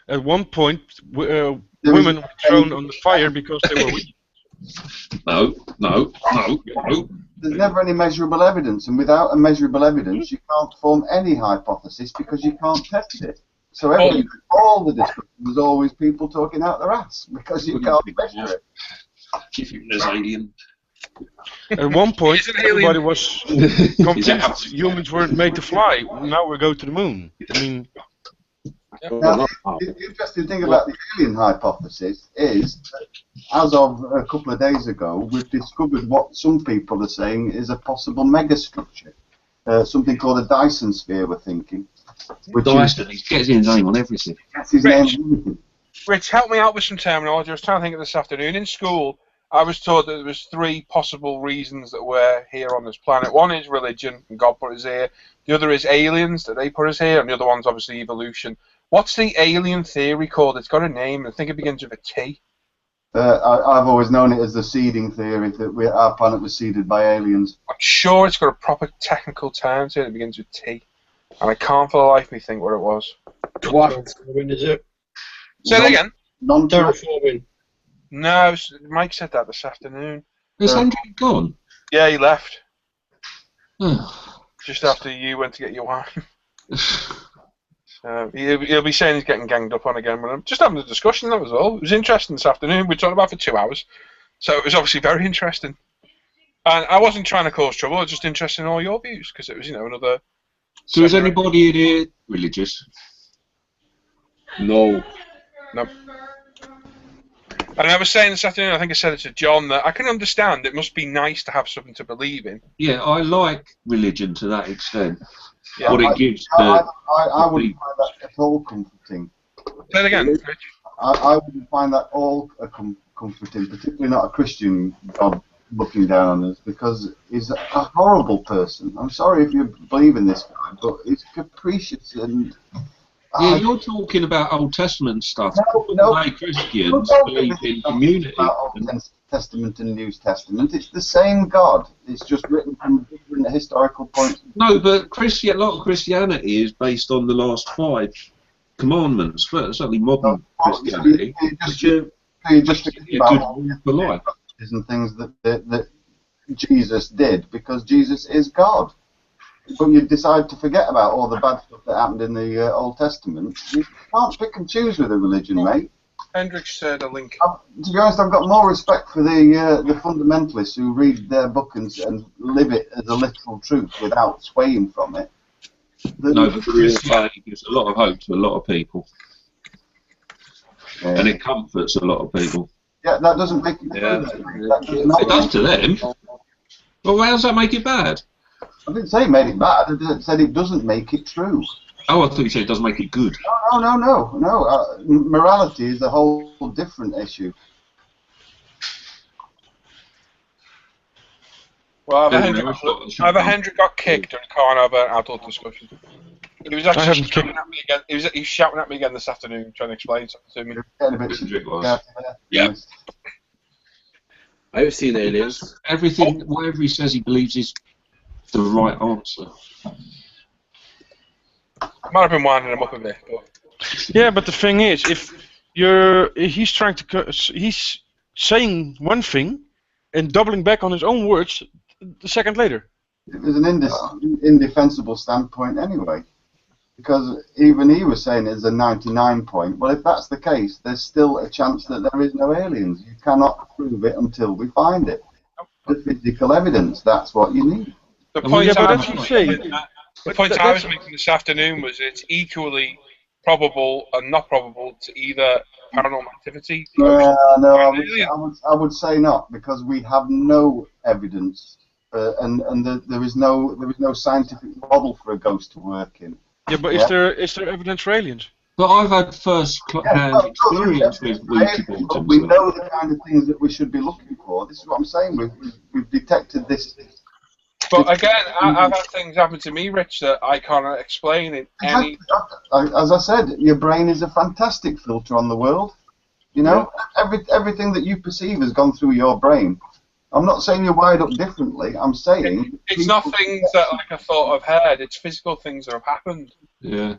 At one point, women were thrown on the fire because they were weak. No. There's never any measurable evidence, and without a measurable evidence, you can't form any hypothesis because you can't test it. So all the discussion was always people talking out their ass because you can't measure it. If it was alien. At one point, everybody was convinced humans weren't made to fly. Now we go to the moon. I mean. Now, the interesting thing about the alien hypothesis is that as of a couple of days ago, we've discovered what some people are saying is a possible megastructure. Something called a Dyson sphere, we're thinking. Dyson, he gets his name on everything. That's his name. Rich, help me out with some terminology. I was trying to think of this afternoon. In school, I was told that there was 3 possible reasons that we're here on this planet. One is religion, and God put us here. The other is aliens, that they put us here. And the other one's obviously evolution. What's the alien theory called? It's got a name. I think it begins with a T. I've always known it as the seeding theory, that our planet was seeded by aliens. I'm sure it's got a proper technical term to it that begins with T. And I can't for the life of me think what it was. What? When is it? Say that again. Non-terraforming. No, Mike said that this afternoon. Is Andrew gone? Yeah, he left. Just after you went to get your wine. He'll be saying he's getting ganged up on again. But I'm just having a discussion, that was all. It was interesting this afternoon. We were talking about it for 2 hours. So it was obviously very interesting. And I wasn't trying to cause trouble. I was just interested in all your views, because it was, another... So is anybody in here religious? No. And I was saying this afternoon, I think I said it to John, that I can understand it must be nice to have something to believe in. Yeah, I like religion to that extent. Yeah, what it gives I wouldn't find that at all comforting. Say it again, Rich. I wouldn't find that all comforting, particularly not a Christian God looking down on us, because he's a horrible person. I'm sorry if you believe in this guy, but he's capricious and... Yeah, you're talking about Old Testament stuff. No, Christians believe in community. Old Testament and New Testament. It's the same God. It's just written from different historical points. No, but a lot of Christianity is based on the last 5 commandments. Certainly modern Christianity. You just forget about all the and things that Jesus did, because Jesus is God. But you decide to forget about all the bad stuff that happened in the Old Testament. You can't pick and choose with a religion, mate. Hendrik said a link. To be honest, I've got more respect for the fundamentalists who read their book and live it as a literal truth without swaying from it. No, but Christianity gives a lot of hope to a lot of people. And it comforts a lot of people. Yeah, that doesn't make it bad. It does to them. Well, how does that make it bad? I didn't say it made it bad. I said it doesn't make it true. Oh, I thought you said it doesn't make it good. No. Morality is a whole different issue. Well, either Hendrik got kicked or he can't have an adult discussion. He was actually shouting at me again. He was shouting at me again this afternoon, trying to explain something to me. Yeah. I've seen aliens. Everything, whatever he says he believes is the right answer. I might have been winding him up a bit, but... Yeah, but the thing is, if he's saying one thing, and doubling back on his own words a second later. It was an indefensible standpoint anyway, because even he was saying it's a 99 point. Well, if that's the case, there's still a chance that there is no aliens. You cannot prove it until we find it. The physical evidence, that's what you need. The point I was That's making this afternoon was it's equally probable and not probable to either paranormal activity. No, I would say not, because we have no evidence, and there is no scientific model for a ghost to work in. Yeah, but is there evidence for aliens? But I've had first-hand experience with Ouija boards. But we know the kind of things that we should be looking for. This is what I'm saying. We've detected this. But again, I've had things happen to me, Rich, that I can't explain in any. As I said, your brain is a fantastic filter on the world. You know, everything that you perceive has gone through your brain. I'm not saying you're wired up differently. I'm saying it's not things that like I thought I've heard. It's physical things that have happened. Yeah.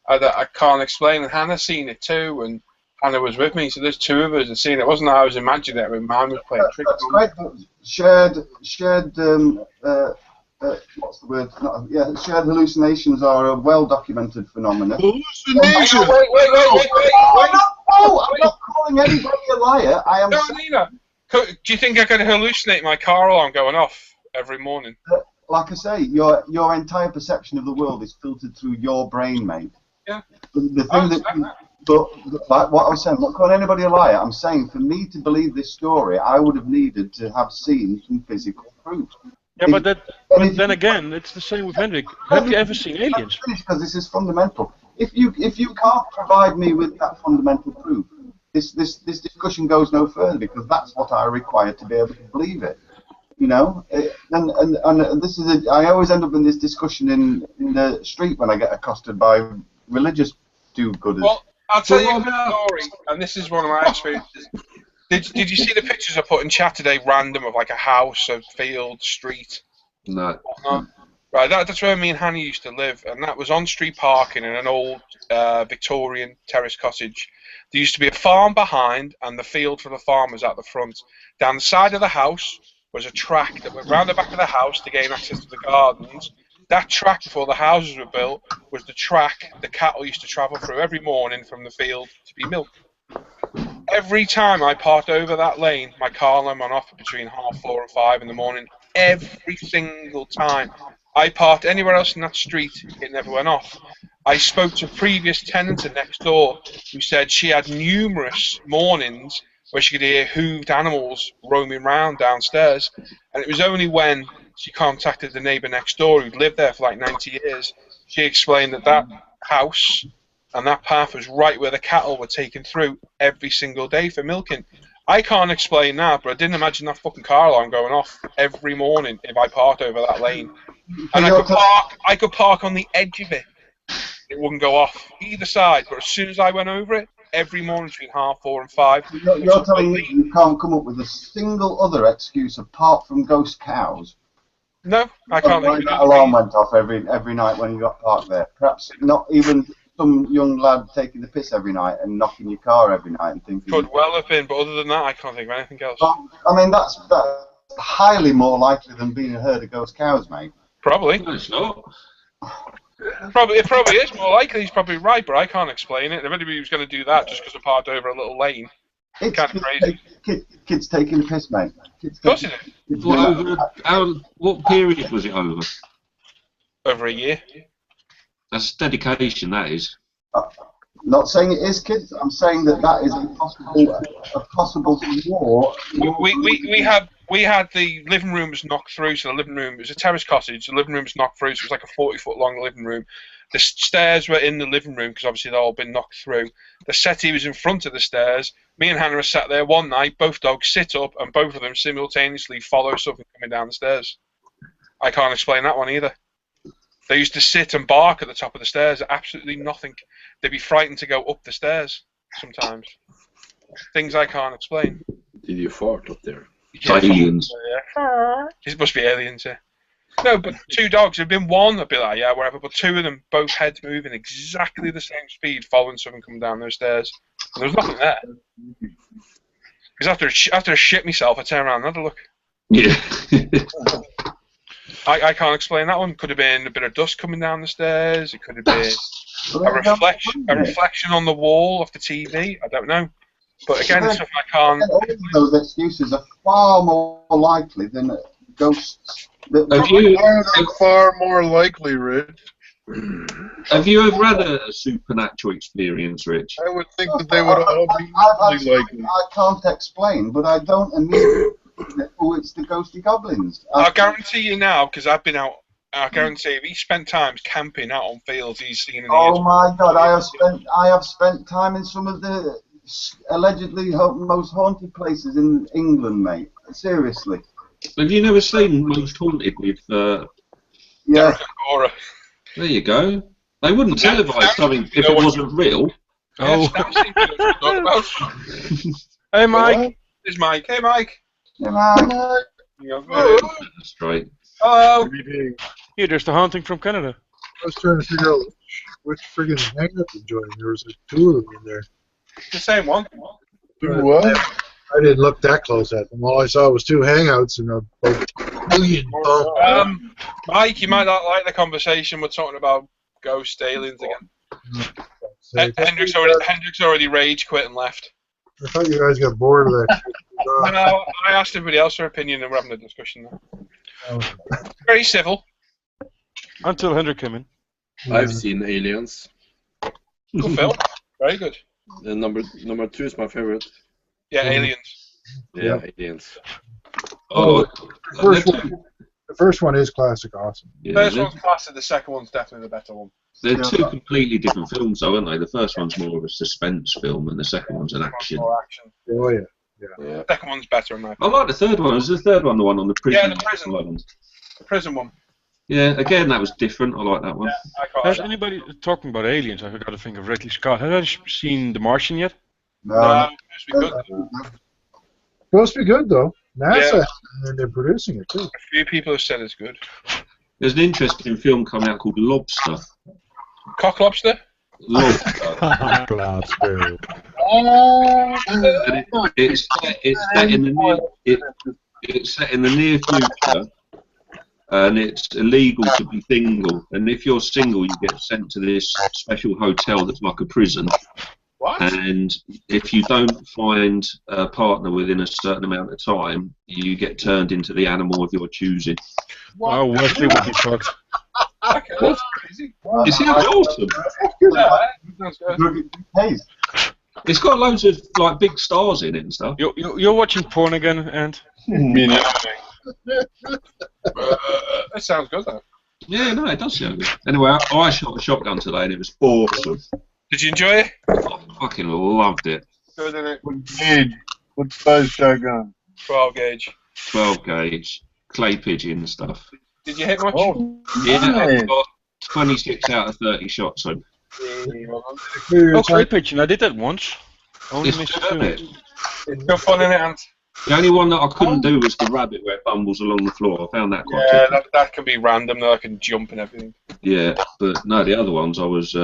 That I can't explain. And Hannah's seen it too, and Hannah was with me. So there's two of us that seen it. It wasn't that I was imagining it. When man was playing tricks. That's great. Shared. What's the word? Shared hallucinations are a well-documented phenomenon. Hallucination. Wait! No, I'm not calling anybody a liar. I am. No, Nina. Do you think I could hallucinate my car alarm going off every morning? Like I say, your entire perception of the world is filtered through your brain, mate. Yeah. The thing that. But like what I was saying, I'm not calling anybody a liar. I'm saying for me to believe this story, I would have needed to have seen some physical proof. Yeah, but then again, it's the same with Hendrik. Have you ever seen aliens? Because this is fundamental. If you can't provide me with that fundamental proof, this discussion goes no further, because that's what I require to be able to believe it. You know, and this is I always end up in this discussion in the street when I get accosted by religious do-gooders. Well, I'll tell you a story, and this is one of my experiences. Did you see the pictures I put in chat today, random, of like a house, a field, street? No. Right, that's where me and Hannah used to live, and that was on-street parking in an old Victorian terrace cottage. There used to be a farm behind, and the field for the farm was at the front. Down the side of the house was a track that went round the back of the house to gain access to the gardens. That track, before the houses were built, was the track the cattle used to travel through every morning from the field to be milked. Every time I parked over that lane, my car alarm went off between 4:30 and 5 in the morning. Every single time. I parked anywhere else in that street, it never went off. I spoke to a previous tenant next door who said she had numerous mornings where she could hear hooved animals roaming around downstairs, and it was only when she contacted the neighbour next door who'd lived there for like 90 years, she explained that house and that path was right where the cattle were taken through every single day for milking. I can't explain that, but I didn't imagine that fucking car alarm going off every morning if I parked over that lane. And I could park on the edge of it. It wouldn't go off either side, but as soon as I went over it, every morning between 4:30 and 5. You're telling me you can't come up with a single other excuse apart from ghost cows? No, I can't. That alarm went off every night when you got parked there. Perhaps not even some young lad taking the piss every night and knocking your car every night and thinking. Could well have been, but other than that, I can't think of anything else. I mean, that's highly more likely than being a herd of ghost cows, mate. Probably. No, it's not. It probably is more likely. He's probably right, but I can't explain it. If anybody was going to do that just because I parked over a little lane, it's kind of crazy. Kids taking the piss, mate. Of course it is. What period was it over? Over a year. That's dedication, that is. Not saying it is, kids. I'm saying that is a possible war. We had the living room was knocked through, so the living room, it was a terrace cottage, the living room was knocked through, so it was like a 40-foot long living room. The stairs were in the living room, because obviously they'd all been knocked through. The settee was in front of the stairs. Me and Hannah were sat there one night, both dogs sit up, and both of them simultaneously follow something coming down the stairs. I can't explain that one either. They used to sit and bark at the top of the stairs, absolutely nothing. They'd be frightened to go up the stairs sometimes. Things I can't explain. Did you fart up there? Yeah, aliens. Yeah. It must be aliens, yeah. No, but two dogs. There'd been one, I'd be like, yeah, whatever. But two of them, both heads moving exactly the same speed, following someone coming down those stairs. And there was nothing there. Because after I shit myself, I turned around and had a look. Yeah. I can't explain that one. Could have been a bit of dust coming down the stairs. It could have been a reflection on the wall of the TV. I don't know. But again, it's stuff I can't. All of those excuses are far more likely than ghosts. Far more likely, Rich. Have you ever had a supernatural experience, Rich? I would think that they would all be equally likely. I can't explain, but I don't immediately. Oh, it's the ghosty goblins. I'll guarantee you now, because I've been out. I guarantee if he spent time camping out on fields, he's seen. Oh my God! I have spent time in some of the allegedly most haunted places in England, mate. Seriously. Have you never seen Most Haunted with? Yeah. Aura. There you go. They wouldn't televise something if it wasn't real. Oh. Hey, Mike. There's Mike. Hey, Mike. Hey, Mike. Straight. Hello. Here, there's the haunting from Canada. I was trying to figure out which friggin' hangout to join. There was like 2 of them in there. The same one. What? I didn't look that close at them. All I saw was 2 hangouts and a billion. Mike, you might not like the conversation. We're talking about ghost aliens again. Hendrick's already rage quit and left. I thought you guys got bored of that. No, I asked everybody else their opinion and we're having a discussion now. Very civil. Until Hendrick came in. I've seen Aliens. Good film. Very good. Number 2 is my favorite. Yeah, Aliens. Yeah, Aliens. The first one is classic awesome. The first one's classic, the second one's definitely the better one. They're 2 completely different films, though, aren't they? The first one's more of a suspense film, and the second one's an action. More action. Oh, yeah. The second one's better, in my I opinion. like the third one. Was the third one the one on the prison? Yeah, the prison one. The prison one. Yeah, again, that was different. I like that one. Has anybody talking about aliens? I got to think of Ridley Scott. Has anybody seen The Martian yet? No, it's supposed to be good. Supposed to be good though. NASA, and they're producing it too. A few people have said it's good. There's an interesting film coming out called Lobster. Cock Lobster? Lobster. Lobster. It's set in the near future, and it's illegal to be single. And if you're single, you get sent to this special hotel that's like a prison. What? And if you don't find a partner within a certain amount of time, you get turned into the animal of your choosing. What? Oh, Wesley would be shocked. Okay, that's crazy. It sounds awesome. It's got loads of like big stars in it and stuff. You're watching porn again, and That sounds good, though. Yeah, no, it does sound good. Anyway, I shot a shotgun today, and it was awesome. Did you enjoy it? I fucking loved it. Good, isn't it? What gauge? What size shotgun? 12 gauge. 12 gauge, clay pigeon stuff. Did you hit much? Oh, Yeah, nice. I got 26 out of 30 shots. So oh, clay pigeon. I did that once. Only it's missed good, 2. isn't it? It's good fun, isn't it, Ant? The only one that I couldn't do was the rabbit where it bumbles along the floor. I found that quite Yeah, tricky. that can be random, though. I can jump and everything. Yeah, but no, the other ones I was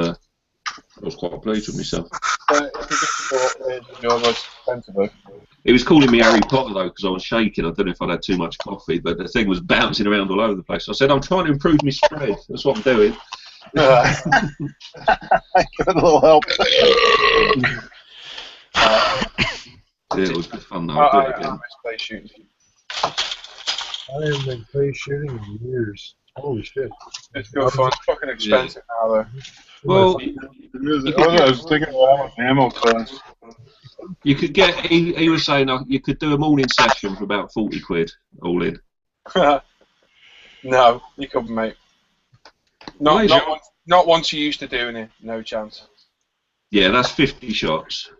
quite pleased with myself. It was calling me Harry Potter though because I was shaking. I don't know if I'd had too much coffee, but the thing was bouncing around all over the place. I said, I'm trying to improve my spread. That's what I'm doing. I got a little help. Yeah, it was good fun though. I'll do it again. Play shooting. I haven't been play shooting in years. Holy shit. It's good fun. It's fucking expensive now, though. Well, I was thinking about how much ammo costs. you could get. He was saying you could do a morning session for about 40 quid all in. No, you couldn't, mate. Not once you're used to doing it. No chance. Yeah, that's 50 shots.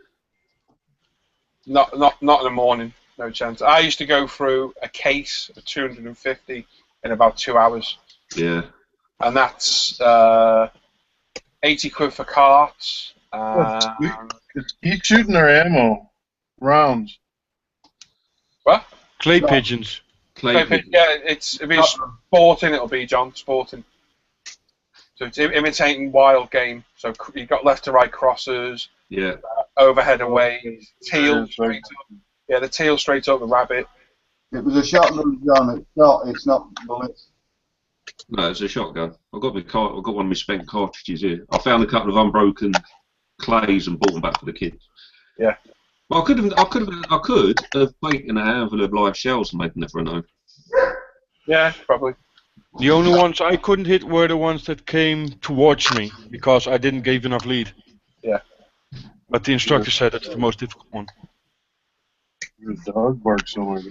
Not in the morning. No chance. I used to go through a case of 250 in about 2 hours. Yeah. And that's 80 quid for carts. Keep shooting their ammo. Rounds. What? Clay pigeons. Clay pigeons. Yeah, if it's sporting, it'll be, John, sporting. So it's imitating wild game. So you've got left to right crosses. Yeah. Overhead away. Teal straight up. Yeah, the teal straight up, the rabbit. It was a shotgun, John. It's not bullets. No, it's a shotgun. I've got one of my spent cartridges here. I found a couple of unbroken clays and bought them back for the kids. Yeah. Well, I could have taken a handful of live shells and made them never know. Yeah, probably. The only ones I couldn't hit were the ones that came towards me because I didn't give enough lead. Yeah. But the instructor said that's the most difficult one. There's a dog bark somewhere.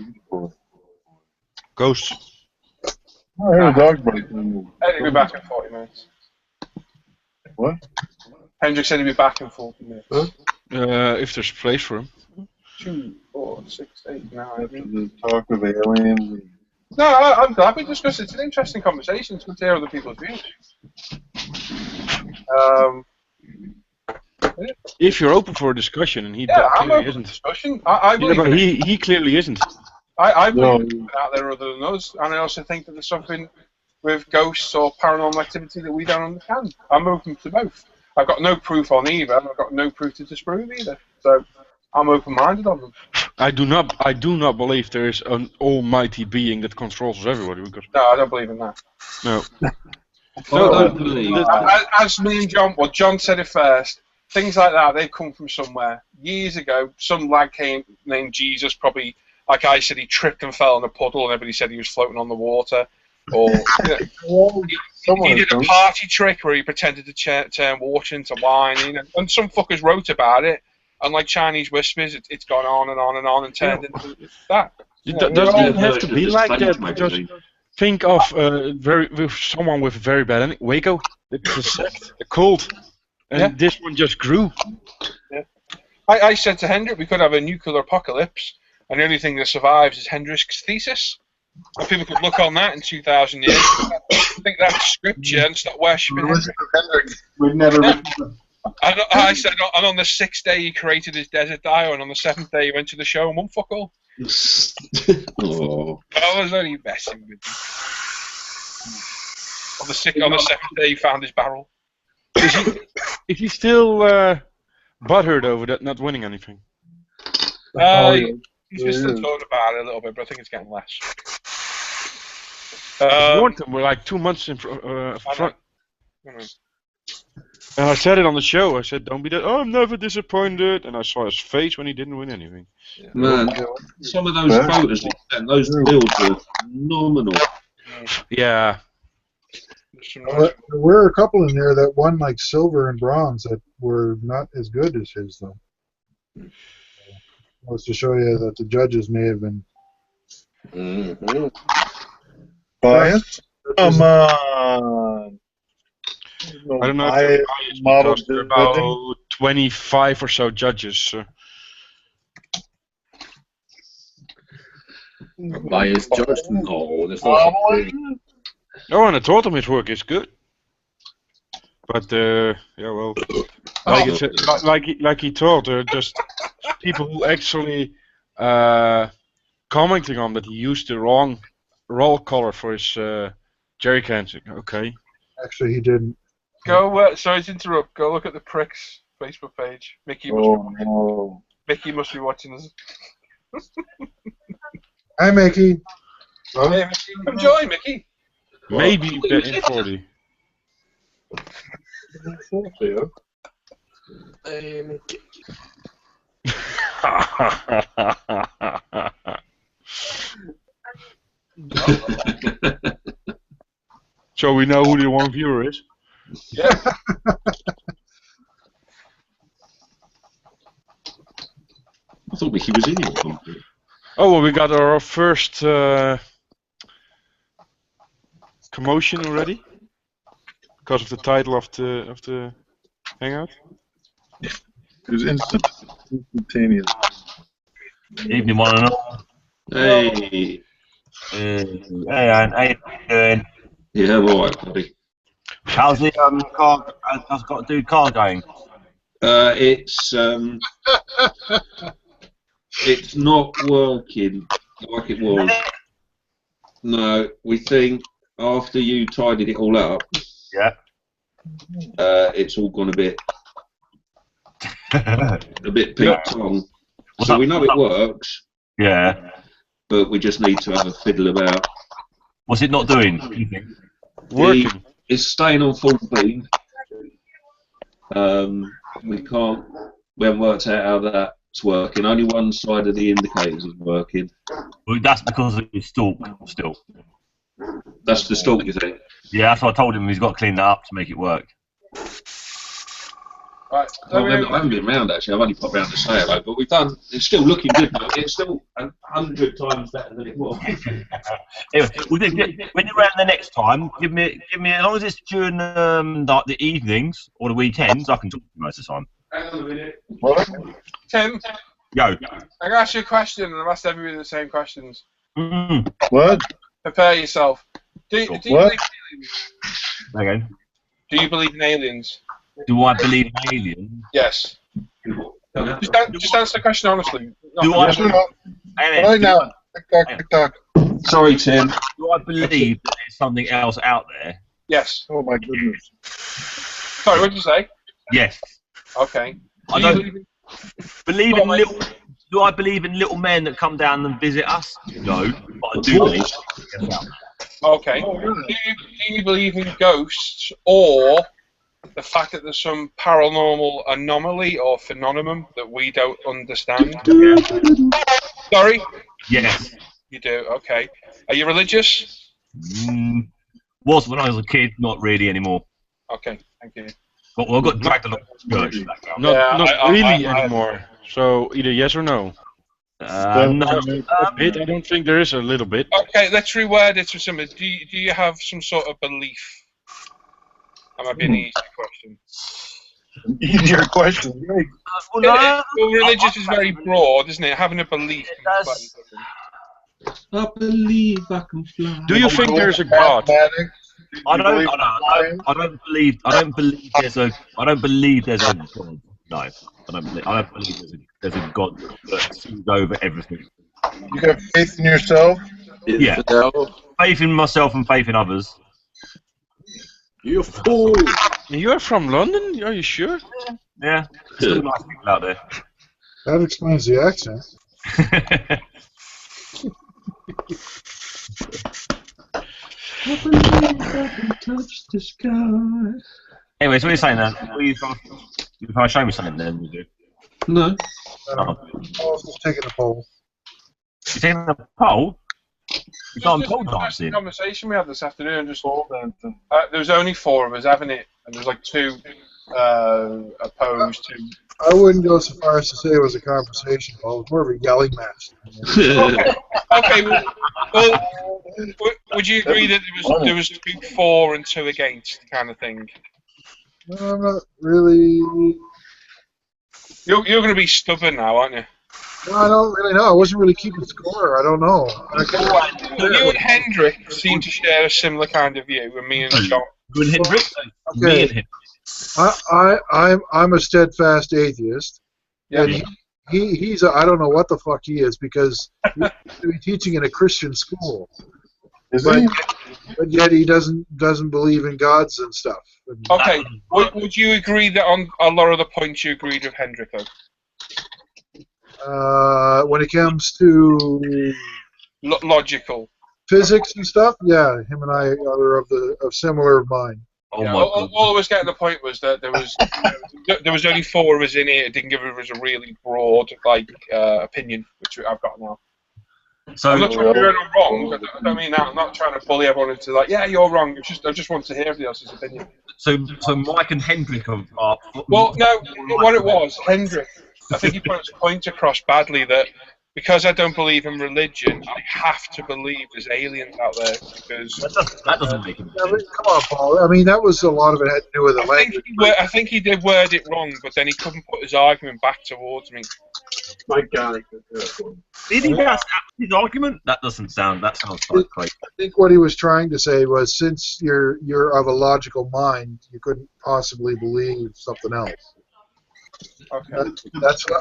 Ghosts. I heard a dog bark. He'll be back in 40 minutes. What? Hendrik said he'll be back in 40 minutes. Huh? If there's place for him. 2, 4, 6, 8, 9. After the talk of aliens. No, I'm glad we discussed it. It's an interesting conversation. It's good to hear other people's views. If you're open for a discussion, and he I'm clearly open isn't. for discussion. I believe but he clearly isn't. I believe there's something out there other than us, and I also think that there's something with ghosts or paranormal activity that we don't understand. I'm open to both. I've got no proof on either, and I've got no proof to disprove either. So I'm open-minded on them. I do not believe there is an almighty being that controls everybody. Because No, I don't believe in that. no. I don't believe. As me and John, well, John said it first. Things like that, they've come from somewhere. Years ago, some lad came named Jesus, probably, like I said, he tripped and fell in a puddle, and everybody said he was floating on the water. Or he did a party trick where he pretended to turn water into wine, you know, and some fuckers wrote about it. And like Chinese whispers, it's gone on and on and on and turned into that. It doesn't even have to be like that. Just think of someone with a very bad ending. Waco, it's a sect, a cult, and this one just grew. Yeah. I said to Hendrik, we could have a nuclear apocalypse, and the only thing that survives is Hendrik's thesis. And people could look on that in 2,000 years, think that's scripture, and start worshipping Hendrik. We'd never. I said, and on the 6th day he created his desert dio, and on the 7th day he went to the show and won fuck all. I was only messing with you. On the 7th day he found his barrel. Is he still butthurt over that not winning anything? He's just still talking about it a little bit, but I think it's getting less. Warned him, we're like 2 months in front. And I said it on the show. I said, "Don't be that. Oh, I'm never disappointed." And I saw his face when he didn't win anything. Yeah. Man, some of those photos and those builds were phenomenal. Yeah. There were a couple in there that won like silver and bronze that were not as good as his though. Was to show you that the judges may have been biased. Come on. I don't know if they're biased because there are about 25 or so judges. Biased judge? No, there's no. Oh, and I told him his work is good. But yeah, well, like he told, there are just people who actually commenting on that he used the wrong roll color for his jerry cans. Okay. Actually, he didn't. Go. Sorry to interrupt. Go look at the Pricks Facebook page. Mickey must be watching us. Hi, Mickey. Hey, Mickey. Come join, Mickey. Maybe in 40. Hey, Mickey. So we know who the one viewer is. Yeah. I thought Mickey was in your company. Oh well, we got our first commotion already because of the title of the hangout. It was instantaneous. Evening, one and all. Hey. Hey, Aaron, how you doing? Yeah, all right, buddy. How's the car? How's got to do car going? It's not working like it was. No, we think after you tidied it all up, yeah, it's all gone a bit pink tongue. So we know it works. Yeah. but we just need to have a fiddle about. What's it not doing? You think? Working. It's staying on full beam. We haven't worked out how that's working. Only one side of the indicators is working. Well, that's because of his stalk still. That's the stalk, you think? Yeah, that's what I told him. He's got to clean that up to make it work. Right. I haven't been round actually. I've only popped round to say hello, but we've done. It's still looking good. Though. It's still 100 times better than it was. Anyway, when you're around the next time, give me. As long as it's during like the evenings or the weekends, I can talk to you most of the time. Hang on a minute. What? Tim, Go. I'm going to ask you a question, and I've asked everybody the same questions. What? Prepare yourself. Do you What? believe in aliens? Okay. Do you believe in aliens? Do I believe in aliens? Yes. Just answer the question honestly. Do I? Yes or no? Right now. Tick tock. Sorry, Tim. Do I believe that there's something else out there? Yes. Oh my goodness. Sorry, what did you say? Yes. Okay. I don't believe in little. Do I believe in little men that come down and visit us? No, but I do believe. Okay. Do you believe in ghosts or the fact that there's some paranormal anomaly or phenomenon that we don't understand? Sorry? Yes. You do, okay. Are you religious? Was when I was a kid, not really anymore. Okay, thank you. Well, I got dragged along to church. Not really anymore. So either yes or no. No. A bit. I don't think there is a little bit. Okay, let's reword it to something. Do you have some sort of belief? That might be an easy question. Easier question. Right. Well, religious is very broad, isn't it? Having a belief. I believe I can fly. Do you think there's a God? I don't believe there's a God. No, I don't believe there's a God that sees over everything. You have faith in yourself? Yeah. Faith in myself and faith in others. You fool! You're from London? Are you sure? Yeah. There's some nice people out there. That explains the accent. I believe I can touch the sky. Anyway, so what are you saying then? If I show me something, then we do. No. Oh. I was just taking a poll. You're taking a poll? You've got pole dancing. Conversation we had this afternoon. Just there was only 4 of us having it, and there's like 2 opposed to. I wouldn't go so far as to say it was a conversation, Paul. It was more of a yelling match. Okay, well, would you agree that there was 2 for and 2 against kind of thing? No, I'm not really. You're going to be stubborn now, aren't you? No, I don't really know. I wasn't really keeping score. I don't know. You and Hendrik seem to share a similar kind of view, and me and John. You and Hendrik? Okay. Me and him. I'm a steadfast atheist. Yeah. And he's I don't know what the fuck he is because he's teaching in a Christian school. But yet he doesn't believe in gods and stuff. Okay. Would you agree that on a lot of the points you agreed with Hendrik though? When it comes to logical physics and stuff, yeah, him and I are of similar mind. Oh yeah, my God. All I was getting the point was that there was only 4 of us in here. It didn't give us a really broad opinion, which I've got now. So I'm not trying to be wrong. I don't mean that. I'm not trying to bully everyone into like, yeah, you're wrong. I just want to hear everybody else's opinion. So Mike and Hendrik are. Well, no, what it was, Hendrik. I think he put his point across badly that because I don't believe in religion, I have to believe there's aliens out there because that doesn't make sense. Yeah, come on, Paul. I mean, that was a lot of it had to do with the language. I think he did word it wrong, but then he couldn't put his argument back towards me. My God. Did he ask his argument? That sounds like crazy. I think what he was trying to say was, since you're of a logical mind, you couldn't possibly believe something else. Okay.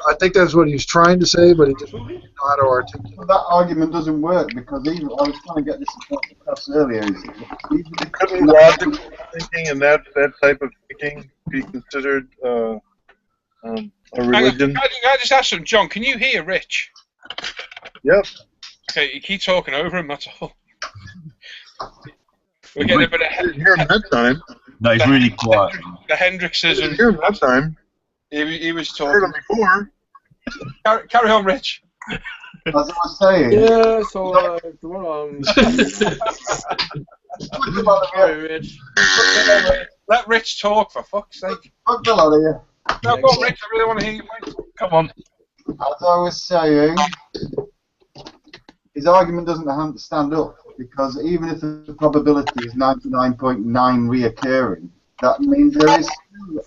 I think that's what he was trying to say, but he just didn't know how to articulate. Well, that argument doesn't work because I was trying to get this across earlier. Couldn't logical thinking and that type of thinking be considered a religion? Can I just ask him, John? Can you hear Rich? Yep. Okay, you keep talking over him, that's all. We're getting a bit of... I didn't hear him that time. No, he's really quiet. The I Hendricksism. didn't hear him that time. He was I heard him talking. before. Carry on, Rich. As I was saying, Yeah, so, come on. Sorry, Rich. Let Rich talk, for fuck's sake. fuck the lot of you. No, go on, Rich, I really want to hear you, mate. Come on. As I was saying, his argument doesn't have to stand up, because even if the probability is 99.9 reoccurring, that means there is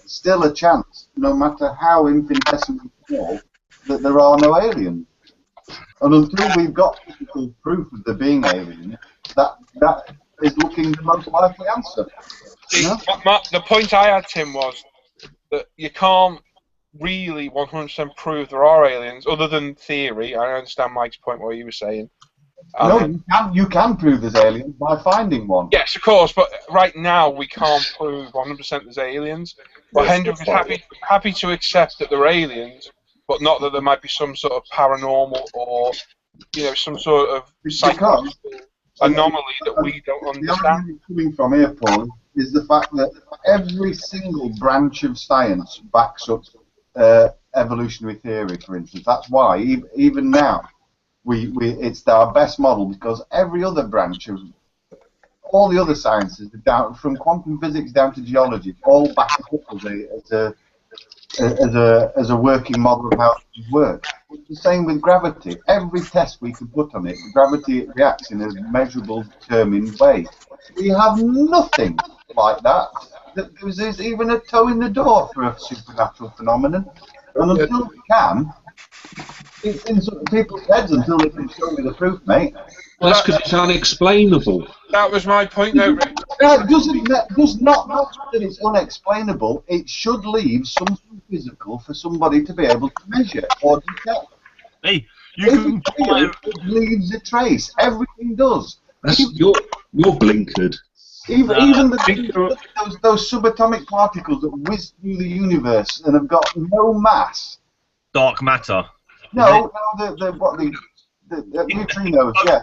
still a chance, no matter how infinitesimally small, that there are no aliens. And until we've got physical proof of there being aliens, that is looking the most likely answer. See, the point I had, Tim, was that you can't really 100% prove there are aliens, other than theory. I understand Mike's point, what he was saying. No, you can prove there's aliens by finding one. Yes, of course, but right now we can't prove 100% there's aliens. But Hendrick is happy to accept that there are aliens, but not that there might be some sort of paranormal or, you know, some sort of psychological anomaly that we don't understand. The argument coming from here, Paul, is the fact that every single branch of science backs up evolutionary theory, for instance. That's why, even now, it's our best model, because every other branch of all the other sciences, down from quantum physics down to geology, all back up as a working model of how things work. It's the same with gravity. Every test we can put on it, gravity reacts in a measurable, determined way. We have nothing like that. There's even a toe in the door for a supernatural phenomenon. And until we can, it's in some people's heads until they can show me the proof, mate. Well, that's because it's unexplainable. That was my point, though, Rick. That does not matter that it's unexplainable. It should leave something physical for somebody to be able to measure or detect. Hey, it leaves a trace. Everything does. You're blinkered. Even those subatomic particles that whiz through the universe and have got no mass. Dark matter. No, the neutrinos, yeah.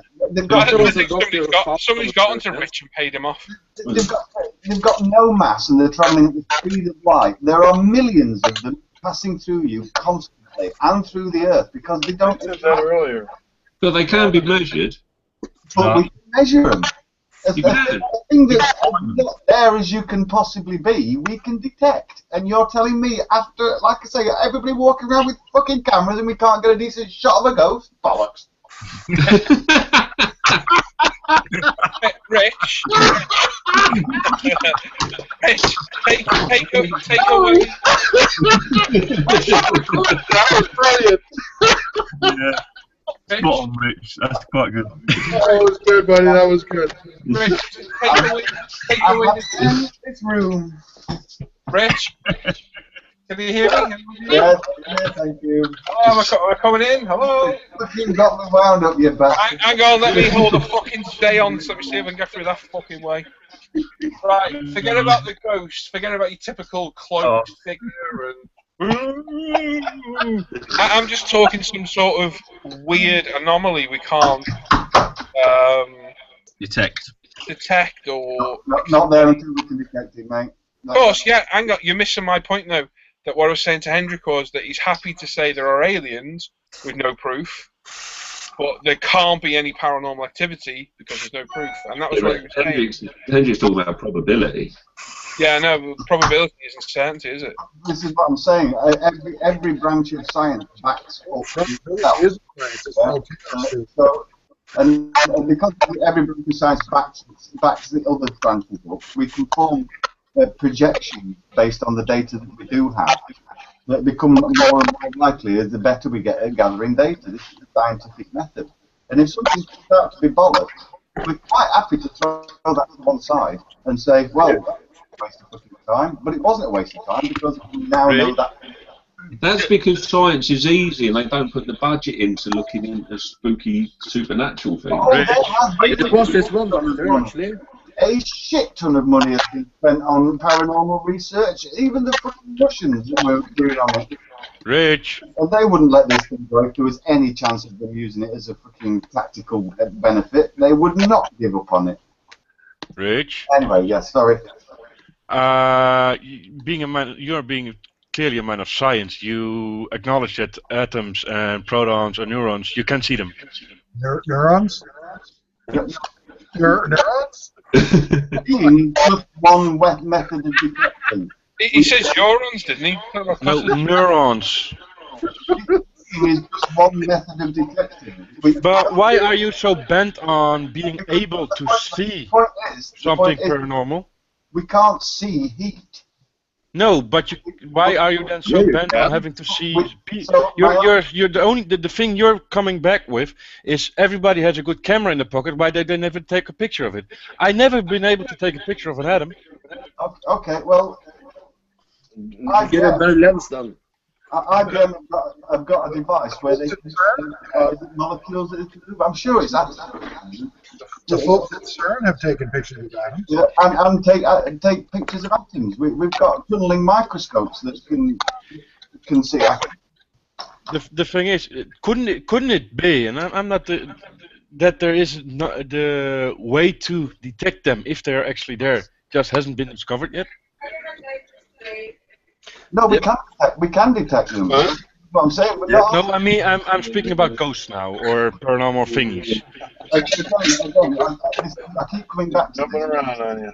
Somebody's got onto Rich and paid him off. They've got no mass and they're travelling at the speed of light. There are millions of them passing through you constantly and through the Earth because they don't. I said that earlier. But they can be measured. But we can measure them. As thing that's not there as you can possibly be, we can detect. And you're telling me after, like I say, everybody walking around with fucking cameras and we can't get a decent shot of a ghost? Bollocks. Rich. Rich, take away. That was brilliant. Yeah. Spot on, Rich. That's quite good. That was good, buddy. That was good. Rich, take away this room. Rich, can you hear me? Yes, thank you. Hello, am I coming in? Hello? You've got me wound up, you bastard. Hang on, let me hold a fucking stay on so let me see if I can get through that fucking way. Right, forget about the ghost, forget about your typical cloaked figure and... I'm just talking some sort of weird anomaly we can't detect or... Not there until we can detect it, mate. Of course, yeah, hang on, you're missing my point though. That what I was saying to Hendrik was that he's happy to say there are aliens with no proof, but there can't be any paranormal activity because there's no proof, and that was what he was saying. Hendrik's talking about probability. Yeah, no, probability isn't certainty, is it? This is what I'm saying. Every branch of science backs up itself. And because every branch of science backs the other branches up, we can form projections based on the data that we do have that become more and more likely as the better we get at gathering data. This is the scientific method. And if something starts to be bollocks, we're quite happy to throw that to one side and say, well, that was a waste of fucking time. But it wasn't a waste of time because we now know that. That's because science is easy and they don't put the budget into looking into spooky supernatural things. Actually. A shit ton of money has been spent on paranormal research. Even the fucking Russians were doing on it. Rich. And they wouldn't let this thing go if there was any chance of them using it as a fucking tactical benefit. They would not give up on it. Rich. Anyway, yes, sorry. Being a man, you're being clearly a man of science. You acknowledge that atoms and protons and neurons, you can see them. Neurons? Neurons? Just one wet method of detecting. He says neurons, didn't he? No, neurons. Is just one method of detecting. But why are you so bent on being able to see something paranormal? We can't see heat. No, but why are you then so bent on having to see? You're the only the thing you're coming back with is everybody has a good camera in the pocket. Why they never take a picture of it? I never been able to take a picture of an atom. Okay, well, Get a better lens then. I've got a device where they molecules. I'm sure it's atoms. The folks at CERN have taken pictures of atoms. Yeah, and take pictures of atoms. We've got tunneling microscopes that can see atoms. The thing is, couldn't it be? And I'm not that there is not the way to detect them if they are actually there. Just hasn't been discovered yet. No, we can detect them. Huh? What I'm saying, No, I mean I'm speaking about ghosts now or paranormal thingies. I keep coming back to Jumping around on you.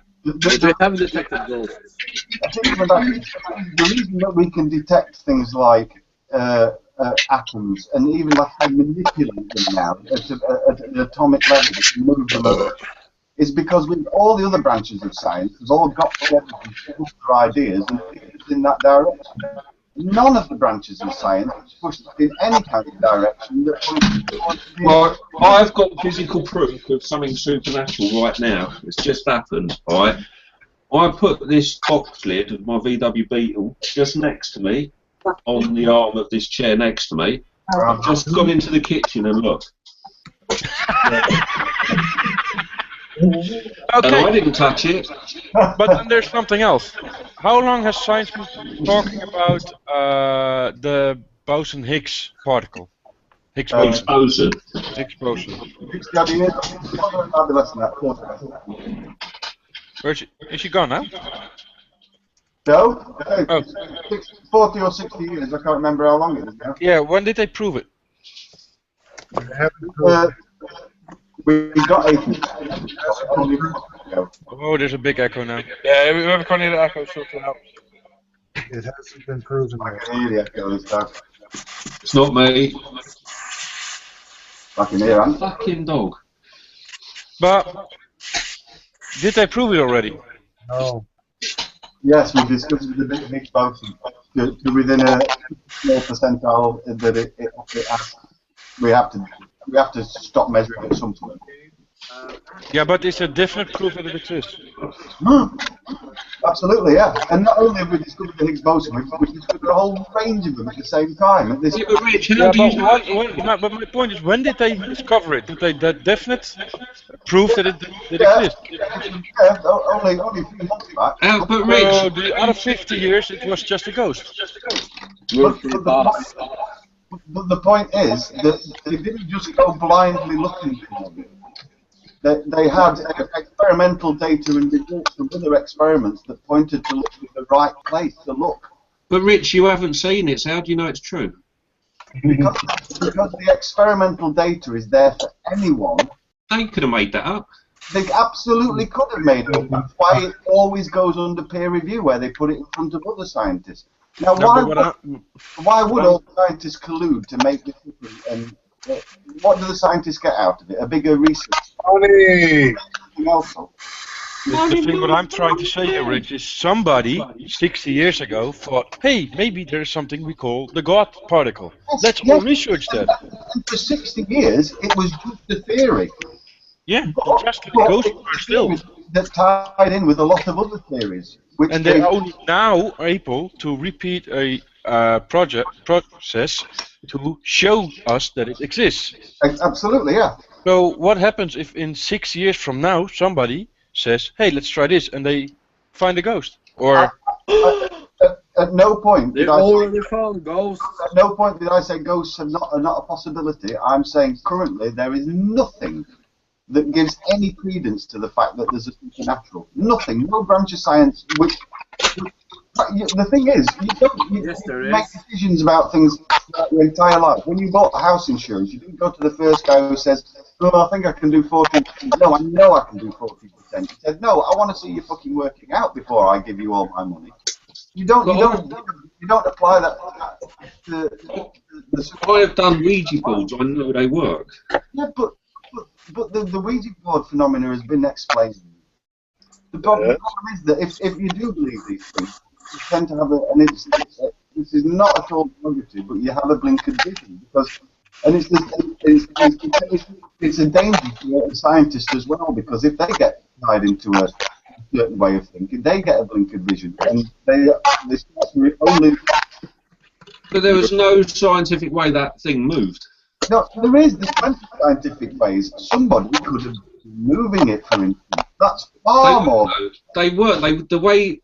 They haven't detected ghosts. I keep coming back. The reason that we can detect things like atoms and even like manipulate them now at an atomic level, to move them over, is because with all the other branches of science, we've all got together and pushed their ideas and pushed in that direction. None of the branches of science pushed in any kind of direction. Well, I've got physical proof of something supernatural right now. It's just happened, right? I put this box lid of my VW Beetle just next to me, on the arm of this chair next to me. I've just gone into the kitchen and looked. Okay. And I didn't touch it. But then there's something else. How long has science been talking about the boson-Higgs particle? Higgs boson. Higgs boson. Is she gone now? No? Oh. 40 or 60 years, I can't remember how long it is now. Yeah, when did they prove it? We got 80. Oh, there's a big echo now. Yeah, whoever can hear the echo, sort it out. It hasn't been proven I yet. can hear the echo and stuff. It's not me. I can hear it. Fucking dog. But did they prove it already? No. Yes, we discovered the Higgs boson to within a small percentile that it has. We have to stop measuring at some point. Yeah, but is there definite proof that it exists? Absolutely, yeah. And not only have we discovered the Higgs boson, we've discovered a whole range of them at the same time. At this but my point is, when did they discover it? Did they that definite proof that it exists? Yeah, only a few months back. But Rich, out of 50 years, it was just a ghost. But the point is that they didn't just go blindly looking for it. They had experimental data and results from other experiments that pointed to look at the right place to look. But Rich, you haven't seen it, so how do you know it's true? Because the experimental data is there for anyone. They could have made that up. They absolutely could have made it up. That's why it always goes under peer review, where they put it in front of other scientists. Now, why would all scientists collude to make this happen? And what do the scientists get out of it? A bigger research? Money! The thing what I'm trying to say here, Rich, is somebody 60 years ago thought, hey, maybe there's something we call the God particle. Let's all research that. And for 60 years, it was just a theory. Yeah, just the ghost still. That tied in with a lot of other theories. And they're only now able to repeat a process to show us that it exists. Absolutely, yeah. So what happens if in 6 years from now somebody says, hey, let's try this, and they find a ghost? Or At no point They did I already found ghosts. At no point did I say ghosts are not a possibility. I'm saying currently there is nothing that gives any credence to the fact that there's a supernatural. Nothing. No branch of science which. The thing is, you make decisions about things throughout your entire life. When you bought house insurance, you didn't go to the first guy who says, "Oh, I think I can do 14%." No, I know I can do 14%. He said, "No, I want to see you fucking working out before I give you all my money." You don't apply that to I have done Ouija boards. I know they work. Yeah, but the Ouija board phenomena has been explained. The problem is that if you do believe these things, you tend to have this is not at all negative, but you have a blinkered vision it's a danger to scientists as well, because if they get tied into a certain way of thinking, they get a blinkered vision, and they only. But there was no scientific way that thing moved. No, there's plenty of scientific ways. Somebody could have been moving it, for instance. That's far more. They weren't. The way.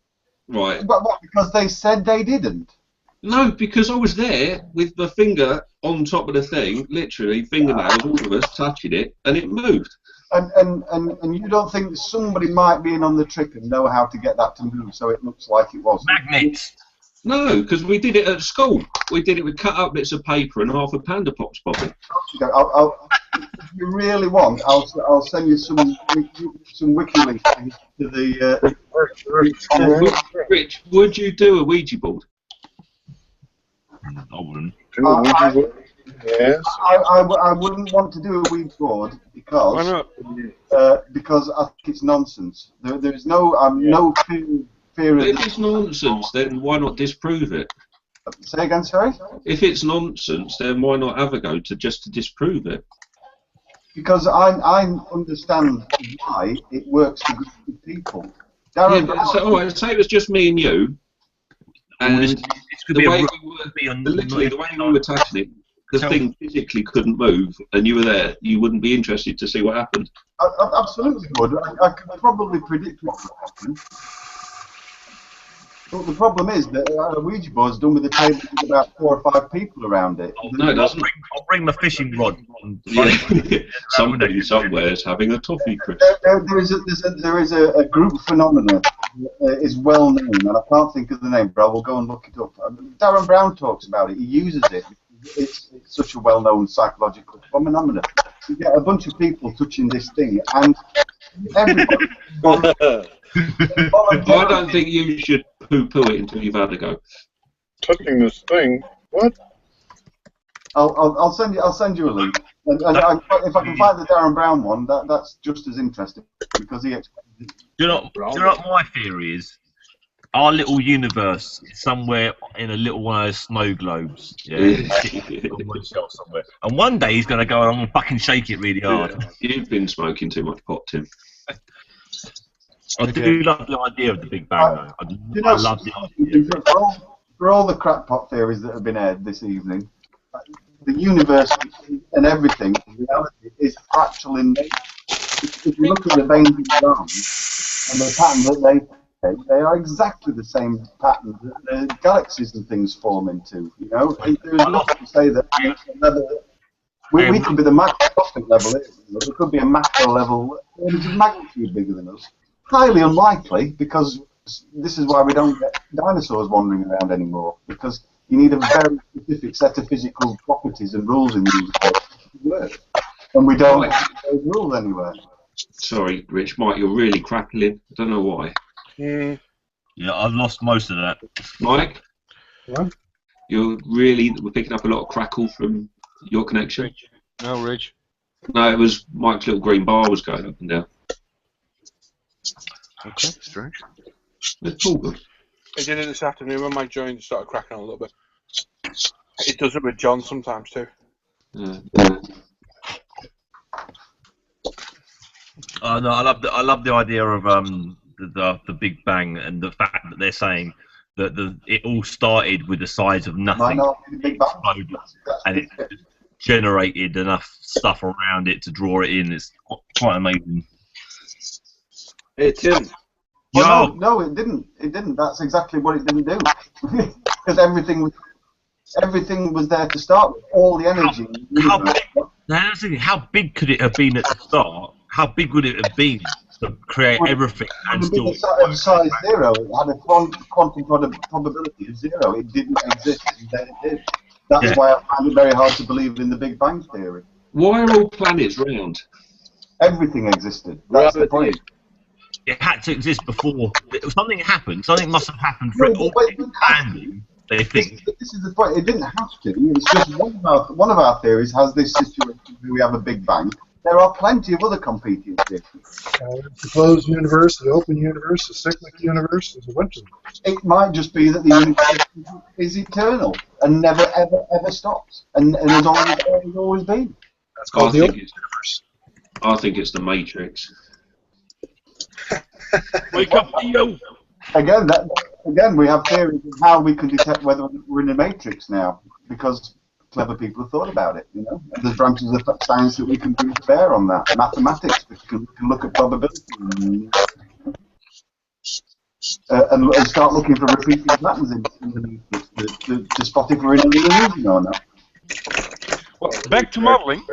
Right. But what? Because they said they didn't. No, because I was there with my finger on top of the thing, literally fingernails, all of us touching it, and it moved. And you don't think somebody might be in on the trick and know how to get that to move so it looks like it was? Magnets. No, because we did it at school. We did it with cut up bits of paper and half a Panda Pops popping. If you really want, I'll send you some wiki links to the. Rich, would you do a Ouija board? I wouldn't. Yes. I wouldn't want to do a Ouija board because. Why not? Because I think it's nonsense. There's no no fear of. If it's nonsense, then why not disprove it? Say again, sorry. If it's nonsense, then why not have a go to disprove it? Because I understand why it works for good people. Darren, yeah, but say it was just me and you, and the way we were touching it, the thing physically couldn't move, and you were there, you wouldn't be interested to see what happened. I absolutely would. I could probably predict what would happen. But the problem is that a Ouija board is done with a table with about 4 or 5 people around it. Oh, no, it doesn't. I'll bring my fishing rod. Yeah. Somebody somewhere is having a toffee crisp. There is a group phenomena that is well known, and I can't think of the name, but I will go and look it up. Darren Brown talks about it. He uses it. It's such a well-known psychological phenomenon. You get a bunch of people touching this thing, and everybody. I don't think you should poo-poo it until you've had a go. Touching this thing? What? I'll send you a link. And if I can find the Darren Brown one, that's just as interesting because he explains it. Do you know what my theory is? Our little universe is somewhere in a little one of those snow globes. Yeah, on one shelf somewhere. And one day he's going to go along and fucking shake it really hard. Yeah. You've been smoking too much pot, Tim. I do love the idea of the Big Bang, though. I love the idea. For all the crackpot theories that have been aired this evening, the universe and everything, in reality, is fractal in nature. If you look at the veins in the arms and the pattern that they are exactly the same pattern that the galaxies and things form into. You know, there is nothing to say that we could be the macroscopic level. There could be a macro level, orders of magnitude bigger than us. Highly unlikely, because this is why we don't get dinosaurs wandering around anymore, because you need a very specific set of physical properties and rules in these to work. And we don't have those rules anywhere. Sorry, Rich, Mike, you're really crackling. I don't know why. Yeah, I've lost most of that. Mike? What? We're picking up a lot of crackle from your connection. No, Rich. No, it was Mike's little green bar was going up and down. Okay, strange. It's all good. I did it this afternoon when my joint started cracking a little bit. It does it with John sometimes too. Yeah. No, I love the idea of the Big Bang and the fact that they're saying that it all started with the size of nothing, exploded, and it generated enough stuff around it to draw it in. It's quite amazing. Hey Tim. Well, no, it didn't. It didn't. That's exactly what it didn't do. Because everything was there to start with. All the energy. How big could it have been at the start? How big would it have been to create everything and still? It had size 0. It had a quantum probability of 0. It didn't exist, and then it did. That's why I find it very hard to believe in the Big Bang Theory. Why are all planets round? Everything existed. That's the point. It had to exist before. Something happened. Something must have happened for it all expanding. They think. This is the point. It didn't have to. It's just one of our theories has this situation where we have a Big Bang. There are plenty of other competing theories. The closed universe, the open universe, the cyclic universe, there's a bunch of them. It might just be that the universe is eternal and never, ever stops, and has always been. That's called the open universe. I think it's the Matrix. Wake up, Neo! Again, we have theories of how we can detect whether we're in a matrix now, because clever people have thought about it. You know, and there's branches of science that we can bring to bear on that. Mathematics, we can look at probability and start looking for repeating patterns in the matrix to spot if we're in an illusion or not. Well, back to modeling.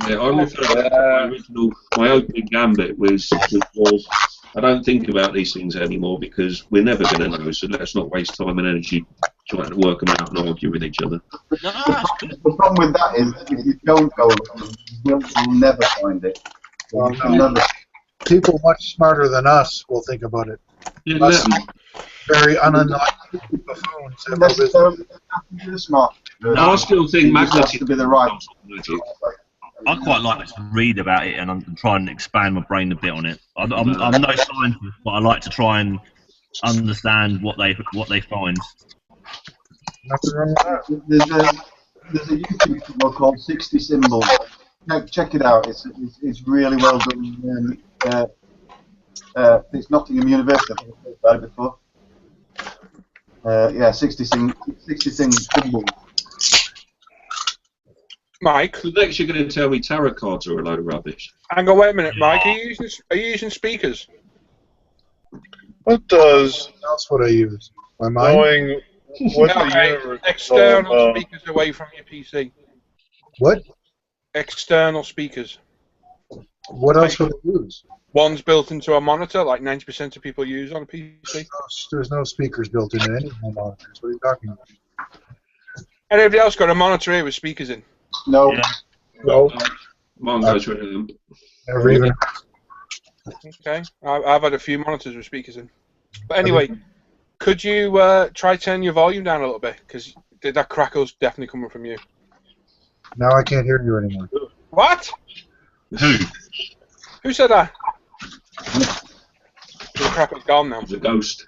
Yeah, I refer to my opening gambit was I don't think about these things anymore because we're never going to know, so let's not waste time and energy trying to work them out and argue with each other. The problem with that is that if you don't go, you'll never find it. Well, no. People much smarter than us will think about it. Yeah, very unenlightened buffoons. I still think magnetism to be the right. I quite like to read about it and try and expand my brain a bit on it. I'm no scientist, but I like to try and understand what they find. Nothing wrong with that. There's a YouTube channel called 60 Symbols. Check it out. It's really well done. It's Nottingham University. I think I've heard about it before. Yeah, 60 Symbols. Mike? So next you're going to tell me tarot cards are a load of rubbish. Hang on, wait a minute, Mike. Are you using speakers? What does that's what I use. My mind. knowing what the universe is external all about? speakers away from your PC. What? External speakers. What else would I use? One's built into a monitor, like 90% of people use on a PC. There's no speakers built into any of my monitors. What are you talking about? Anybody else got a monitor here with speakers in? No. Yeah. No. Mine goes with them. Never even. Okay, I've had a few monitors with speakers in. But anyway, could you try turning your volume down a little bit? Because that crackle's definitely coming from you. Now I can't hear you anymore. What? Who? Who said that? The crackle's gone now. It's a ghost.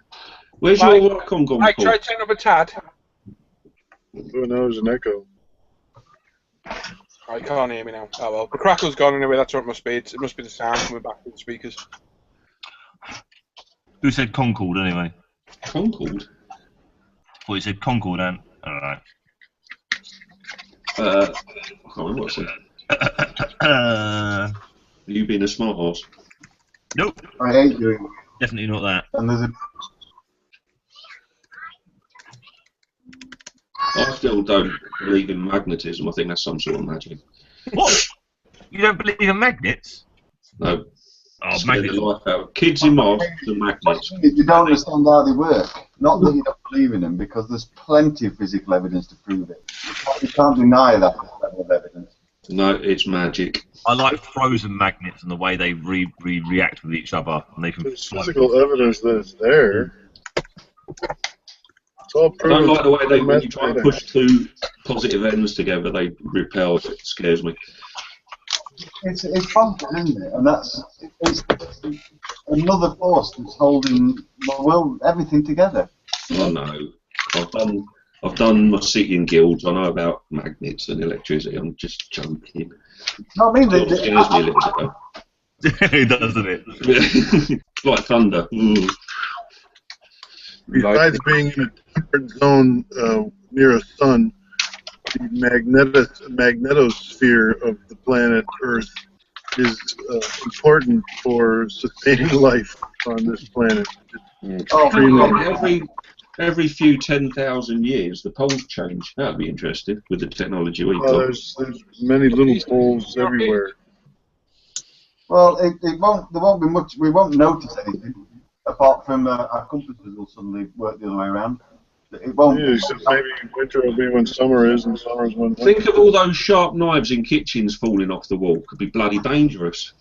Where's Mike, your Wacom gone? Mike, try turning up a tad. Oh, no, there's an echo. I can't hear me now. Oh well, the crackle's gone anyway. That's what it must be. It must be the sound coming back from the speakers. Who said Concord anyway? Concord? Well, you said Concord, and alright. I can't remember what I said. You being a smart horse? Nope. I hate you. Definitely not that. And there's a I still don't believe in magnetism. I think that's some sort of magic. What? You don't believe in magnets? No. Oh, Scare the magnets. life out. Kids in Mars and magnets. You don't understand how they work. Not that you don't believe in them, because there's plenty of physical evidence to prove it. You can't deny that level of evidence. No, it's magic. I like frozen magnets and the way they react with each other, and they can. There's physical evidence that it's there. It's all I don't like the way they, when you proven try and push two positive ends together, they repel. It scares me. It's bonkers, isn't it? And it's another force that's holding the world, everything together. I know. I've done my sitting guilds. I know about magnets and electricity. I'm just joking. No, I mean, It scares me a little bit though. It does, doesn't it? It's like thunder. Mm. Besides being in a temperate zone near a sun, the magnetosphere of the planet Earth is important for sustaining life on this planet. Every few 10,000 years, the poles change. That'd be interesting with the technology we've got. There's many little poles everywhere. Well, it won't. There won't be much. We won't notice anything apart from our compasses will suddenly work the other way around. It won't. Yeah, except maybe winter will be when summer is, and summer's when winter. Think of all those sharp knives in kitchens falling off the wall. Could be bloody dangerous.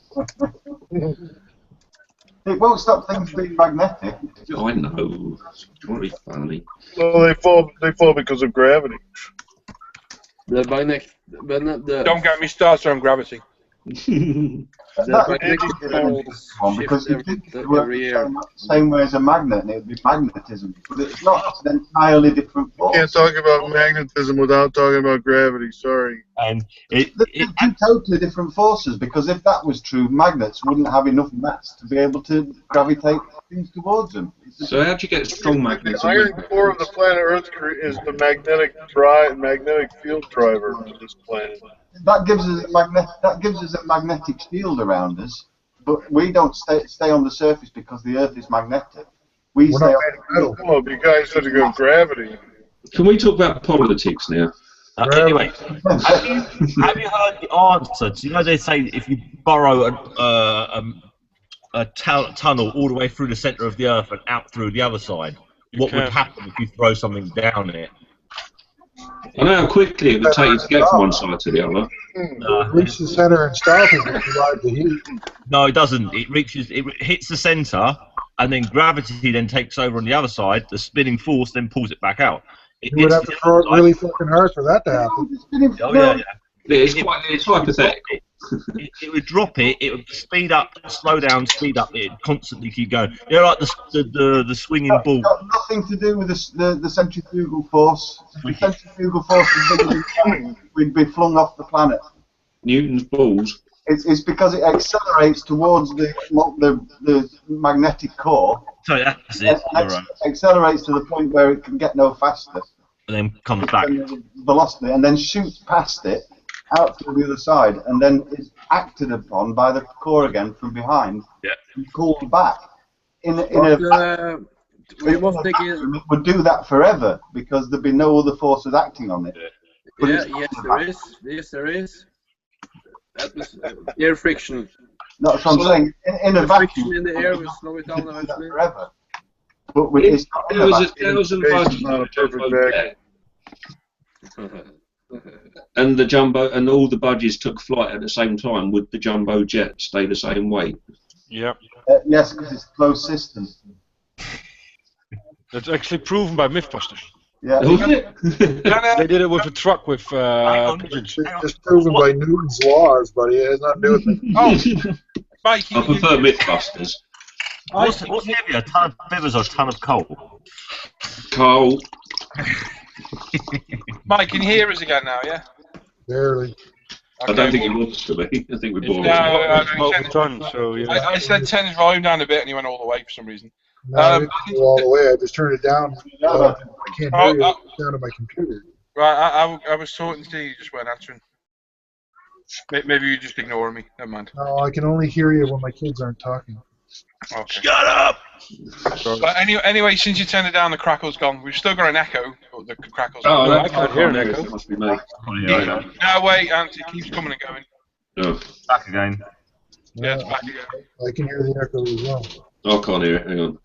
It won't stop things being magnetic. I know. It's very funny. Well, they fall because of gravity. The magnetic. Don't get me started on gravity. Because you think it works the same way as a magnet, and it would be magnetism, but it's not. It's an entirely different force. You can't talk about magnetism without talking about gravity. Sorry. And they're two totally different forces. Because if that was true, magnets wouldn't have enough mass to be able to gravitate things towards them. So how do you get strong magnets? The iron core of the planet Earth is the magnetic field driver of this planet. That gives us a magnetic shield around us, but we don't stay on the surface because the Earth is magnetic. We stay on. Come on, you guys said to go gravity. Can we talk about politics now? Anyway, have you heard the answer? Do you know they say if you burrow a tunnel all the way through the centre of the Earth and out through the other side, what would happen if you throw something down it? I know how quickly it would take you to get from one side to the other. Reach the center and stop and provide the heat. No, it doesn't. It hits the center, and then gravity then takes over on the other side. The spinning force then pulls it back out. You would have to throw it really fucking hard for that to happen. Oh yeah. It's hypothetical. It would drop it. It would speed up, slow down, speed up. It would constantly keep going. They're like the swinging ball. It's got nothing to do with the centrifugal force. If the centrifugal force was bigger than we'd be flung off the planet. Newton's balls. It's because it accelerates towards the magnetic core. Sorry, that's it. Accelerates to the point where it can get no faster. And then comes back. Velocity, and then shoots past it out to the other side, and then is acted upon by the core again from behind. Yeah. And pulled back. We must take it. It would do that forever because there'd be no other forces acting on it. Yeah, yes, there is. Yes, there is. That was air friction. No, that's what I'm saying. In a vacuum, friction in the air will slow it down eventually. Forever. But it's not There was 1,000 budgies not a perfect jet. And the jumbo and all the budgies took flight at the same time. Would the jumbo jet stay the same weight? Yeah. Yes, because it's a closed system. That's actually proven by Mythbusters. Yeah. They did it with a truck with pigeons. It's proven by Newton's laws, but it has nothing to do with it. Mike, I prefer Mythbusters. What's heavier, a ton of feathers or a ton of coal? Coal. Mike, can you hear us again now? Yeah. Barely. I don't think he wants to be. I think we're bored. I said 10's volume down a bit, and he went all the way for some reason. No, I didn't go all the way. I just turned it down. I can't hear you. It's down to my computer. Right, I was talking to you, you just weren't answering. Maybe you're just ignoring me. Never mind. No, I can only hear you when my kids aren't talking. Okay. Shut up! But anyway, since you turned it down, the crackle's gone. We've still got an echo, but the crackle's Oh, gone. I can't hear an echo. It must be me. No, wait, Anthony, it keeps coming and going. No. Back again. Yeah, it's back again. I can hear the echo as well. I can't hear it. Hang on.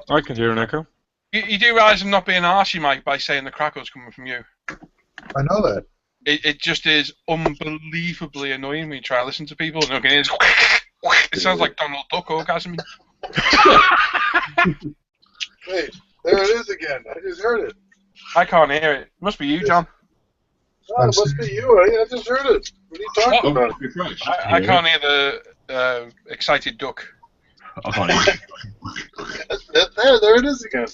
I can hear an echo. You do realise I'm not being arsey, Mike, by saying the crackle's coming from you. I know that. It just is unbelievably annoying when you try to listen to people. And it sounds like Donald Duck orgasm. Hey, there it is again. I just heard it. I can't hear it. It must be you, John. No, it must be you. I just heard it. What are you talking about? I can't hear the excited duck. I can't hear it. There it is again.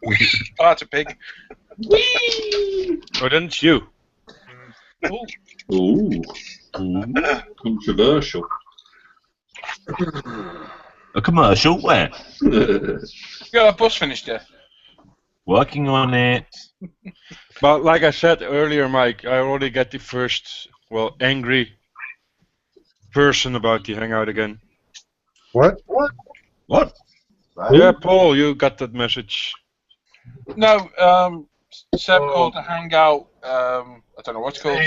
Oh, that's a pig. Whee! Oh, then it's you. Ooh. Controversial. A commercial? Where? You got a bus finished yet? Working on it. But like I said earlier, Mike, I already got the first, angry person about the hangout again. What? What? Yeah, Paul, you got that message. No, Seb called to hang out. I don't know what's called.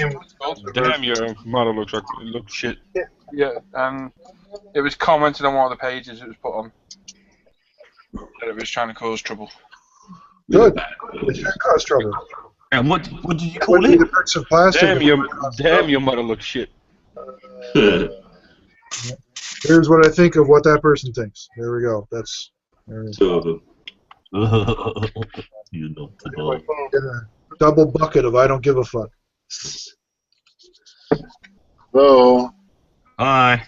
Damn, your mother looks shit. Yeah, and it was commented on one of the pages it was put on that it was trying to cause trouble. Good. It should cause trouble. And what did you call it? The bricks of plastic. Damn, your mother looks shit. Here's what I think of what that person thinks. There we go. That's. Two of them. You know the dog. Get a double bucket of I don't give a fuck. Hello. Hi.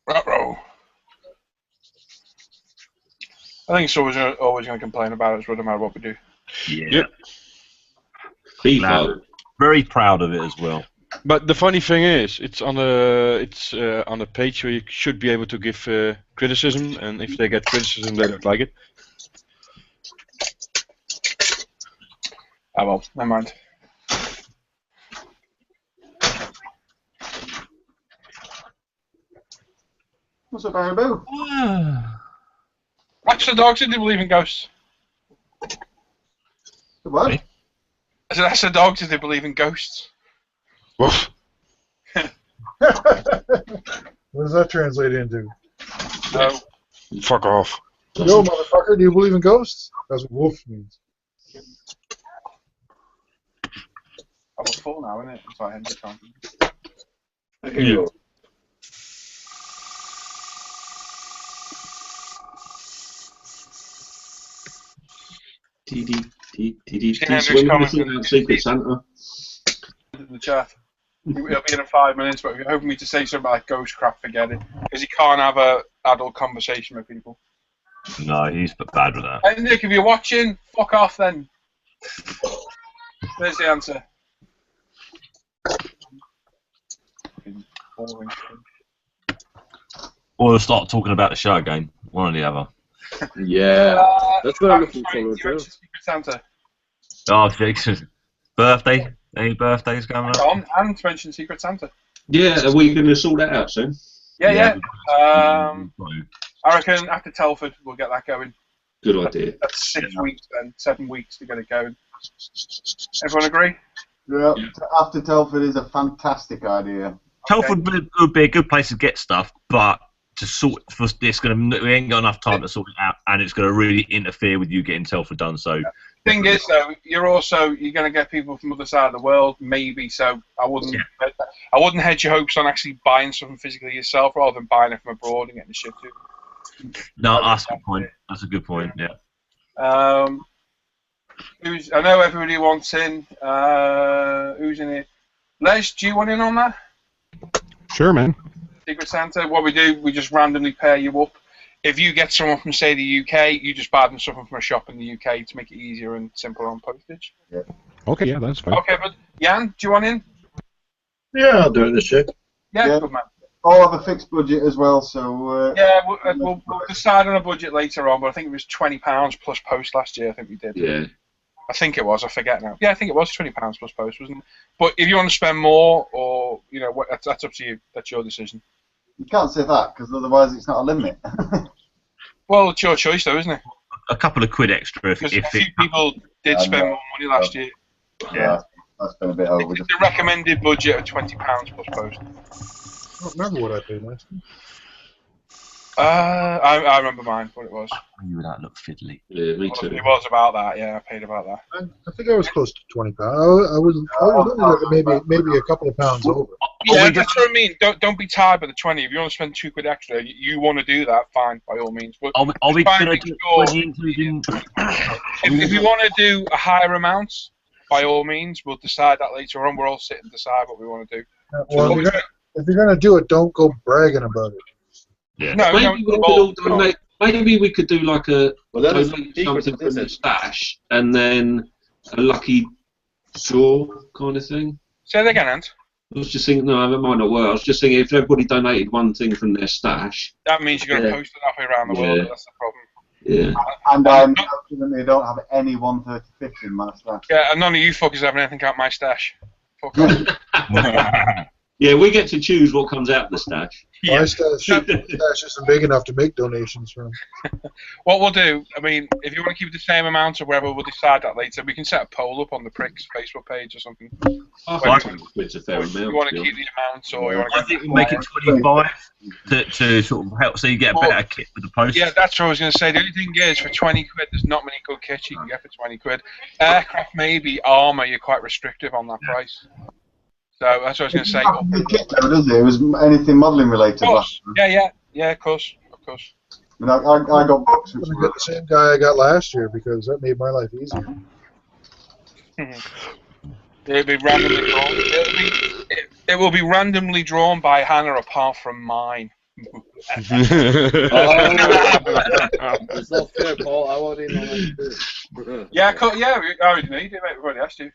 Ruh-roh. I think it's always going to complain about it, no matter what we do. Yeah. FIFA. Very proud of it as well. But the funny thing is, it's on a page where you should be able to give criticism, and if they get criticism, they don't like it. Oh well, never mind. What's up, Baraboo? Watch the dogs did they believe in ghosts? What? I said, that's the dogs did they believe in ghosts? Woof. What does that translate into? No. Fuck off. Yo, motherfucker, do you believe in ghosts? That's what wolf means. I'm full now, isn't it? So I had to count. Yeah. Secret Santa. In the chat. He'll be in 5 minutes, but if you're hoping me to say something like ghost crap, forget it. Because he can't have a adult conversation with people. No, he's bad with that. Hey Nick, if you're watching, fuck off then. There's the answer. Boring. Or we'll start talking about the show again. One or the other. Yeah. That's what I'm looking forward to. Secret Santa. Oh, Jesus. Birthday? Any birthdays coming up? And to mention Secret Santa. Yeah, are we going to sort that out soon? Yeah. I reckon after Telford we'll get that going. Good idea. That's 6 weeks then, 7 weeks to get it going. Everyone agree? Yeah. After Telford is a fantastic idea. Telford would be a good place to get stuff, but to sort for we ain't got enough time to sort it out, and it's going to really interfere with you getting Telford done. So. Thing is, though, you're going to get people from the other side of the world, maybe. So I wouldn't hedge your hopes on actually buying something physically yourself rather than buying it from abroad and getting the shit to. No, that's a good point. That's a good point. Yeah. I know everybody wants in. Who's in here? Les, do you want in on that? Sure, man. Secret Santa. What we do, we just randomly pair you up. If you get someone from, say, the UK, you just buy them something from a shop in the UK to make it easier and simpler on postage. Yeah. Okay, yeah, that's fine. Okay, but Jan, do you want in? Yeah, I'll do it this year. Yeah, good man. I'll have a fixed budget as well, so... yeah, we'll decide on a budget later on, but I think it was £20 plus post last year, I think we did. Yeah. I think it was, I forget now. Yeah, I think it was £20 plus post, wasn't it? But if you want to spend more, or, that's up to you. That's your decision. You can't say that, because otherwise it's not a limit. Well, it's your choice, though, isn't it? A couple of quid extra. Because a few people did spend more money last year. Yeah, that's been a bit over. It's the recommended budget of £20 plus post. I don't remember what I paid last time. I remember mine, what it was. You would that look fiddly. Yeah, me too. It was about that, yeah, I paid about that. I think I was close to £20. I was maybe a couple of pounds over. Yeah, that's what I mean. Don't be tied by the 20. If you want to spend £2 extra, you want to do that, fine, by all means. But are we going to do if you want to do a higher amount, by all means, we'll decide that later on. We'll all sit and decide what we want to do. Well, if you're gonna do it, don't go bragging about it. Yeah. Maybe we could do like something from the stash and then a lucky draw kind of thing. Say that again, Ant. I was just thinking, no, it might not work. I was just thinking if everybody donated one thing from their stash. That means you're going to post it halfway around the world. That's the problem. Yeah. And I absolutely don't have any 135 in my stash. Yeah, and none of you fuckers have anything out my stash. Fuck off. Yeah, we get to choose what comes out of the stash. My stash isn't big enough to make donations from. What we'll do, I mean, if you want to keep it the same amount or whatever, we'll decide that later. We can set a poll up on the Pricks Facebook page or something. I think it's a fair amount. You want to keep the amount, or you want to? I think we make it 25 to sort of help, so you get a better kit with the post. Yeah, that's what I was going to say. The only thing is, for 20 quid, there's not many good kits you can get for 20 quid. Aircraft, maybe. Armour, you're quite restrictive on that price. So that's what I was going to say. The kit though, does it? It was anything modelling related. Of course. Yeah, of course. I mean, I got books. I'm gonna get the same guy I got last year because that made my life easier. It'll be randomly drawn. It will be randomly drawn by Hannah, apart from mine. It's not fair, Paul. I want in on that too. Yeah, we already need it, mate. We've already asked you.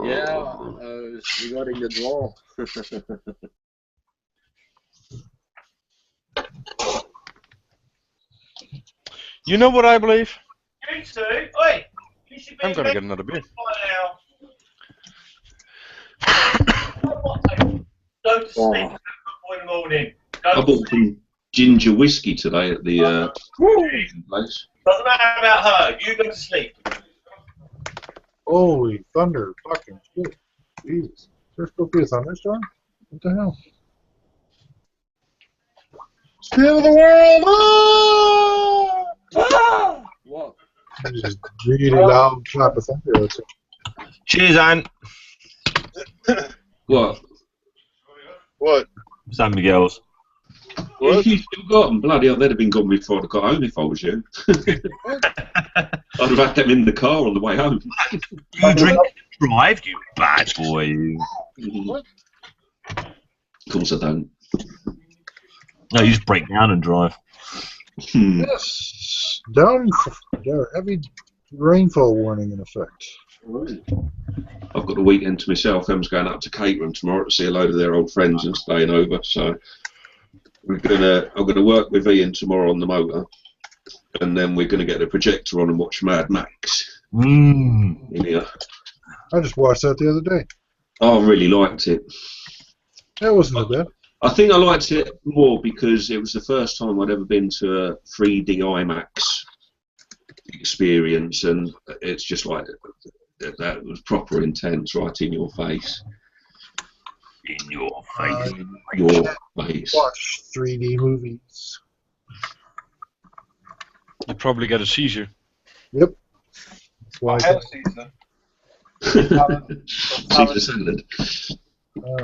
Yeah, regarding the draw. You know what I believe? You two, oi! You should be I'm gonna get another beer. Go to sleep at 4 in the morning. I bought some ginger whiskey today at the place. Doesn't matter about her. You go to sleep. Holy thunder, fucking shit. Jesus. There's supposed to be a thunderstorm? What the hell? Speed of the world! Ah! What? This is really loud clap of thunder. Cheers, Anne. What? What? San Miguel's. What? You still got them? Bloody hell, they'd have been gone before I got home if I was you. I'd have had them in the car on the way home. You drink and drive, you bad boy. What? Of course I don't. No, you just break down and drive. Yes. Down heavy rainfall warning in effect. I've got a weekend to myself. Em's going up to Caterham tomorrow to see a load of their old friends and staying over. So I'm gonna work with Ian tomorrow on the motor, and then we're gonna get the projector on and watch Mad Max. Yeah. I just watched that the other day. I really liked it. That wasn't bad. I think I liked it more because it was the first time I'd ever been to a 3D IMAX experience, and it's just like that was proper intense, right in your face. In your face. Your face. Watch 3D movies. You probably get a seizure. Yep. That's why I had a Caesar. Caesar salad. My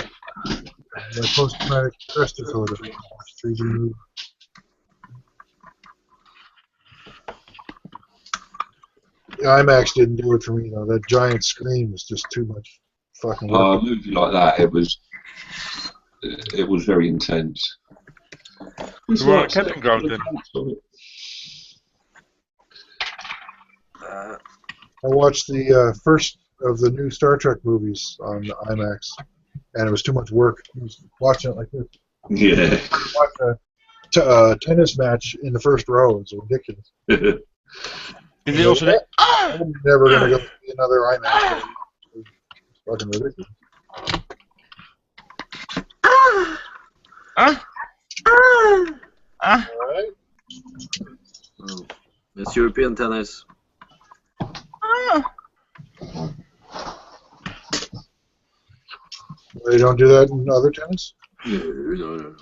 post-traumatic stress disorder. 3D movie. The IMAX didn't do it for me though. That giant screen was just too much fucking work. A movie like that, it was very intense. You were on a camping ground then. I watched the first of the new Star Trek movies on IMAX, and it was too much work. I was watching it like this. Yeah. Watch a tennis match in the first row. It's ridiculous. Did they also? I'm never gonna go see another IMAX. It's fucking ridiculous. Alright. It's European tennis. They don't do that in other tennis? No.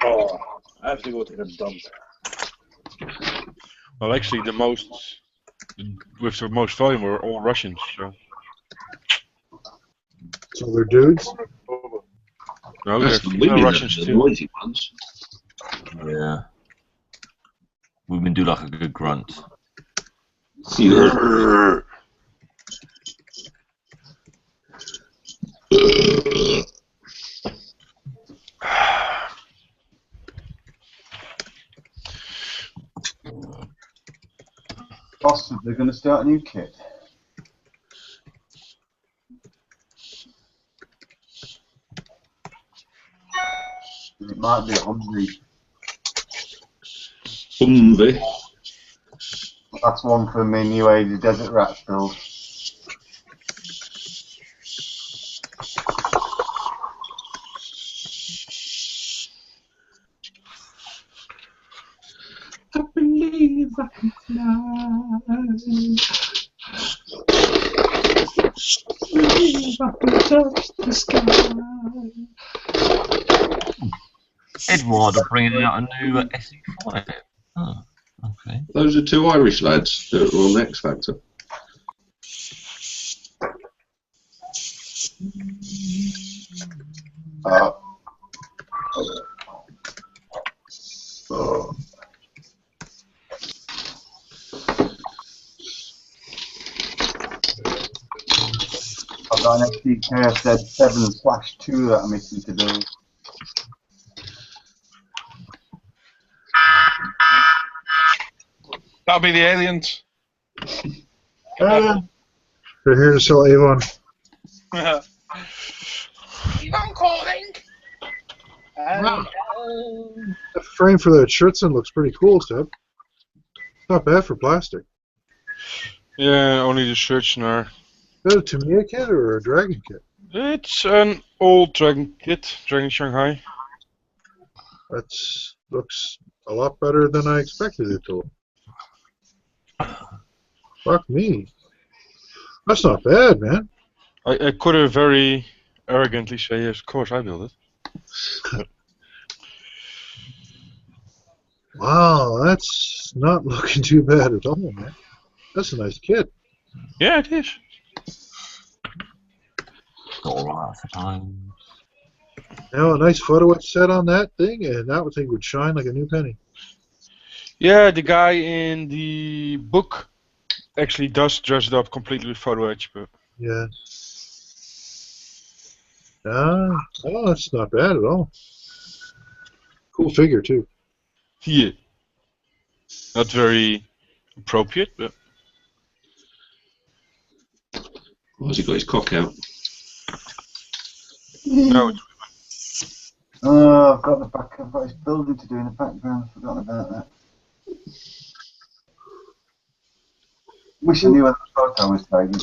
Oh, I have to go to the dump. Well, actually, the most volume were all Russians. So they're dudes? No, That's they're the female women, Russians the too. noisy ones. Yeah. Women do like a good grunt. Possibly going to start a new kit. It might be Humvee. Humvee. That's one for me new age Desert Rats build. I can Edward are bringing out a new SE5. Oh, okay. Those are two Irish lads that are on X Factor. I've got an XDKFZ7/2 that I'm missing to do. That'll be the aliens. They're here to sell Avon. Avon calling. Wow. The frame for that Schutzen looks pretty cool, Seb. Not bad for plastic. Yeah, only the Schutzen are. Is that a Tamiya kit or a Dragon kit? It's an old Dragon kit, Dragon Shanghai. That looks a lot better than I expected it to look. Fuck me. That's not bad, man. I could have very arrogantly say, yes, of course I built it. Wow, that's not looking too bad at all, man. That's a nice kit. Yeah, it is. Alright, sometimes. Now, a nice photo etch set on that thing, and that thing would shine like a new penny. Yeah, the guy in the book actually does dress it up completely with photo etch, but Yeah. Oh, that's not bad at all. Cool figure, too. yeah, not very appropriate, but Why's he got his cock out? no. Oh, I've got the back. I've got his building to do in the background. I've forgotten about that. Wish I knew where the photo was taken.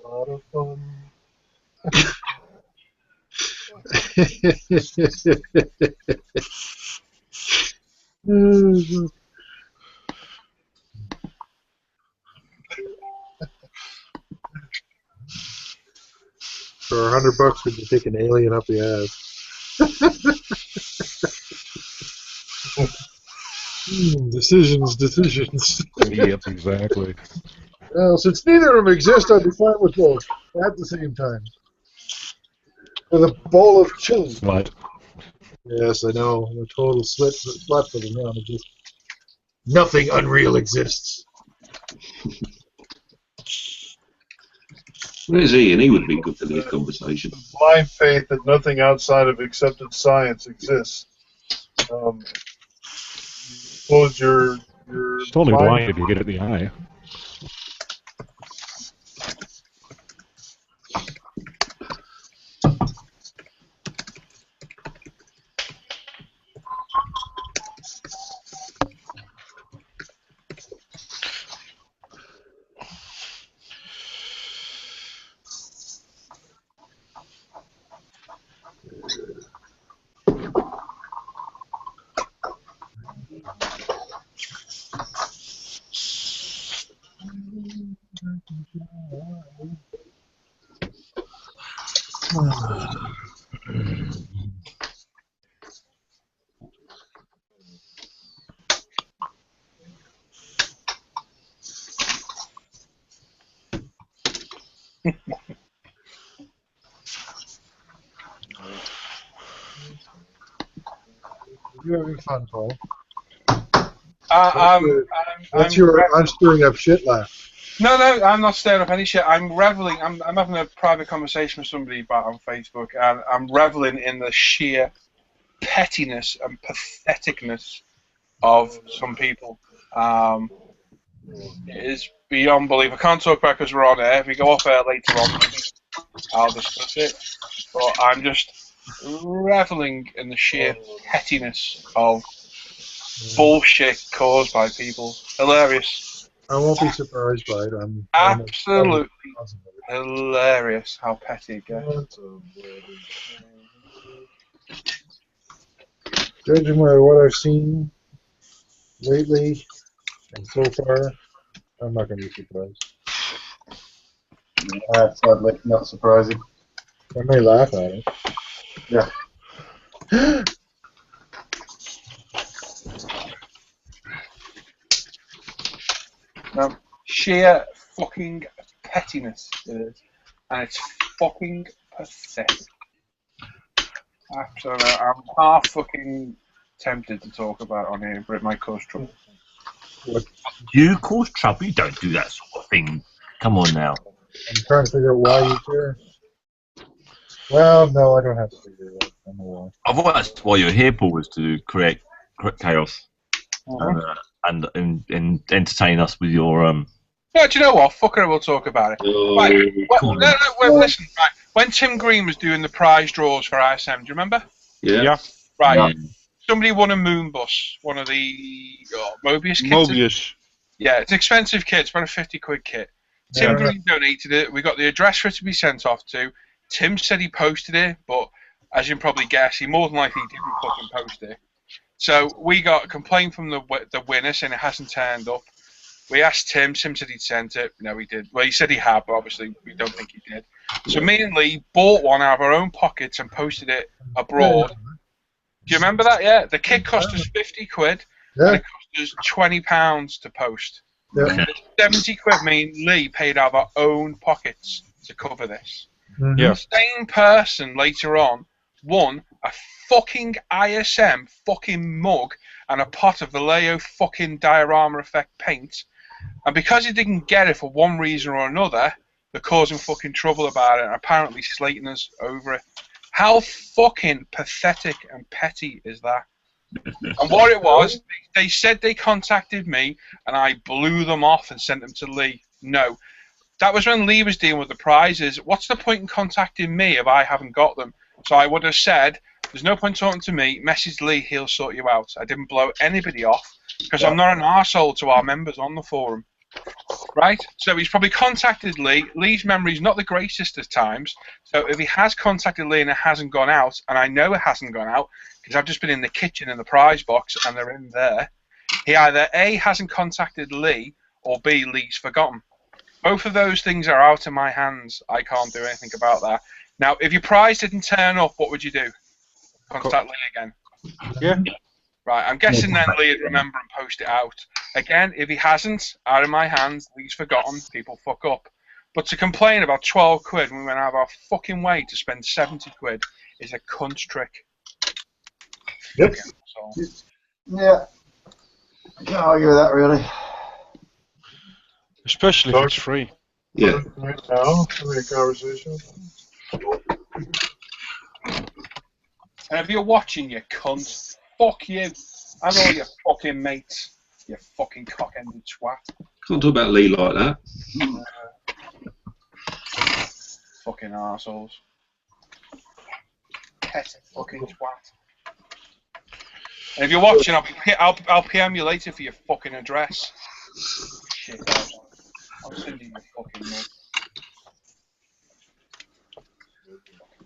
A lot of fun. For $100, we can take an alien up the ass. Decisions. Yep, exactly. Well, since neither of them exist, I'd be fine with both at the same time. With a bowl of chili. Slut. Yes, I know. I'm a total slut for them now. Just nothing unreal exists. Where's Ian? He would be good for this conversation. Blind faith that nothing outside of accepted science exists. Suppose you're It's only blind if you get it in the eye. You're having fun, Paul. I'm stirring up shit laugh. No, I'm not stirring up any shit. I'm reveling. I'm having a private conversation with somebody about on Facebook, and I'm reveling in the sheer pettiness and patheticness of some people. It is beyond belief. I can't talk about because we're on air. If we go off air later on, I'll discuss it. But I'm just reveling in the sheer pettiness of bullshit caused by people. Hilarious. I won't be surprised by it. I'm Absolutely hilarious how petty it gets. Judging by what I've seen lately and so far, I'm not going to be surprised. Sadly, not surprising. I may laugh at it. Yeah. Sheer fucking pettiness it is. And it's fucking pathetic. Absolutely. I'm half fucking tempted to talk about it on here, but it might cause trouble. You cause trouble? You don't do that sort of thing. Come on now. I'm trying to figure out why you care. Well, no, I don't have to figure it out. I know why. I thought that's why you're here, Paul, was to create chaos and entertain us with your No, do you know what? Fuck it, we'll talk about it. Right. Listen, right. When Tim Green was doing the prize draws for ISM, do you remember? Yeah. Right. Yeah. Somebody won a Moonbus, one of the Mobius kits. Mobius. Yeah, it's an expensive kit. It's about a 50 quid kit. Tim Green donated it. We got the address for it to be sent off to. Tim said he posted it, but as you can probably guess, he more than likely didn't fucking post it. So we got a complaint from the winner saying it hasn't turned up. We asked Tim. Tim said he'd sent it. No, he did. Well, he said he had, but obviously we don't think he did. So me and Lee bought one out of our own pockets and posted it abroad. Do you remember that? Yeah. The kit cost us 50 quid. And it cost us £20 to post. Yeah. 70 quid. Me and Lee paid out of our own pockets to cover this. Mm-hmm. Yeah. The same person later on won a fucking ISM fucking mug and a pot of Vallejo fucking diorama effect paint. And because he didn't get it for one reason or another, they're causing fucking trouble about it and apparently slating us over it. How fucking pathetic and petty is that? And what it was, they said they contacted me and I blew them off and sent them to Lee. No. That was when Lee was dealing with the prizes. What's the point in contacting me if I haven't got them? So I would have said, there's no point talking to me, message Lee, he'll sort you out. I didn't blow anybody off because I'm not an arsehole to our members on the forum. Right? So he's probably contacted Lee. Lee's memory's not the greatest at times. So if he has contacted Lee and it hasn't gone out, and I know it hasn't gone out because I've just been in the kitchen in the prize box and they're in there, he either A, hasn't contacted Lee, or B, Lee's forgotten. Both of those things are out of my hands. I can't do anything about that. Now, if your prize didn't turn up, what would you do? Contact Lee again? Yeah. Right, I'm guessing then Lee would remember and post it out. Again, if he hasn't, out of my hands, Lee's forgotten, people fuck up. But to complain about 12 quid when we went out of our fucking way to spend 70 quid is a cunt trick. Yep. Yeah. Can't argue with that, really. Especially if it's free. Yeah. Right now, having a conversation. And if you're watching, you cunt, fuck you and all your fucking mates, you fucking cock-ended twat. Can't talk about Lee like that. Fucking arseholes. Petty fucking twat. And if you're watching, I'll PM you later for your fucking address. Shit, I'll send you your fucking mug.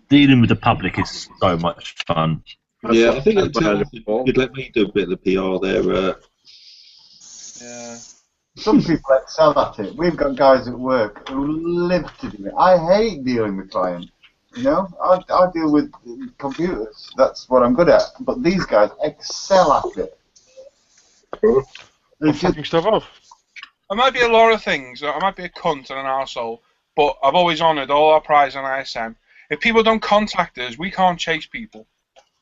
Dealing with the public is so much fun. Yeah, I think you'd let me do a bit of the PR there. Yeah. Some people excel at it. We've got guys at work who live to do it. I hate dealing with clients. You know, I deal with computers. That's what I'm good at. But these guys excel at it. They're fucking stuff off. I might be a lot of things. I might be a cunt and an arsehole, but I've always honoured all our prizes on ISM. If people don't contact us, we can't chase people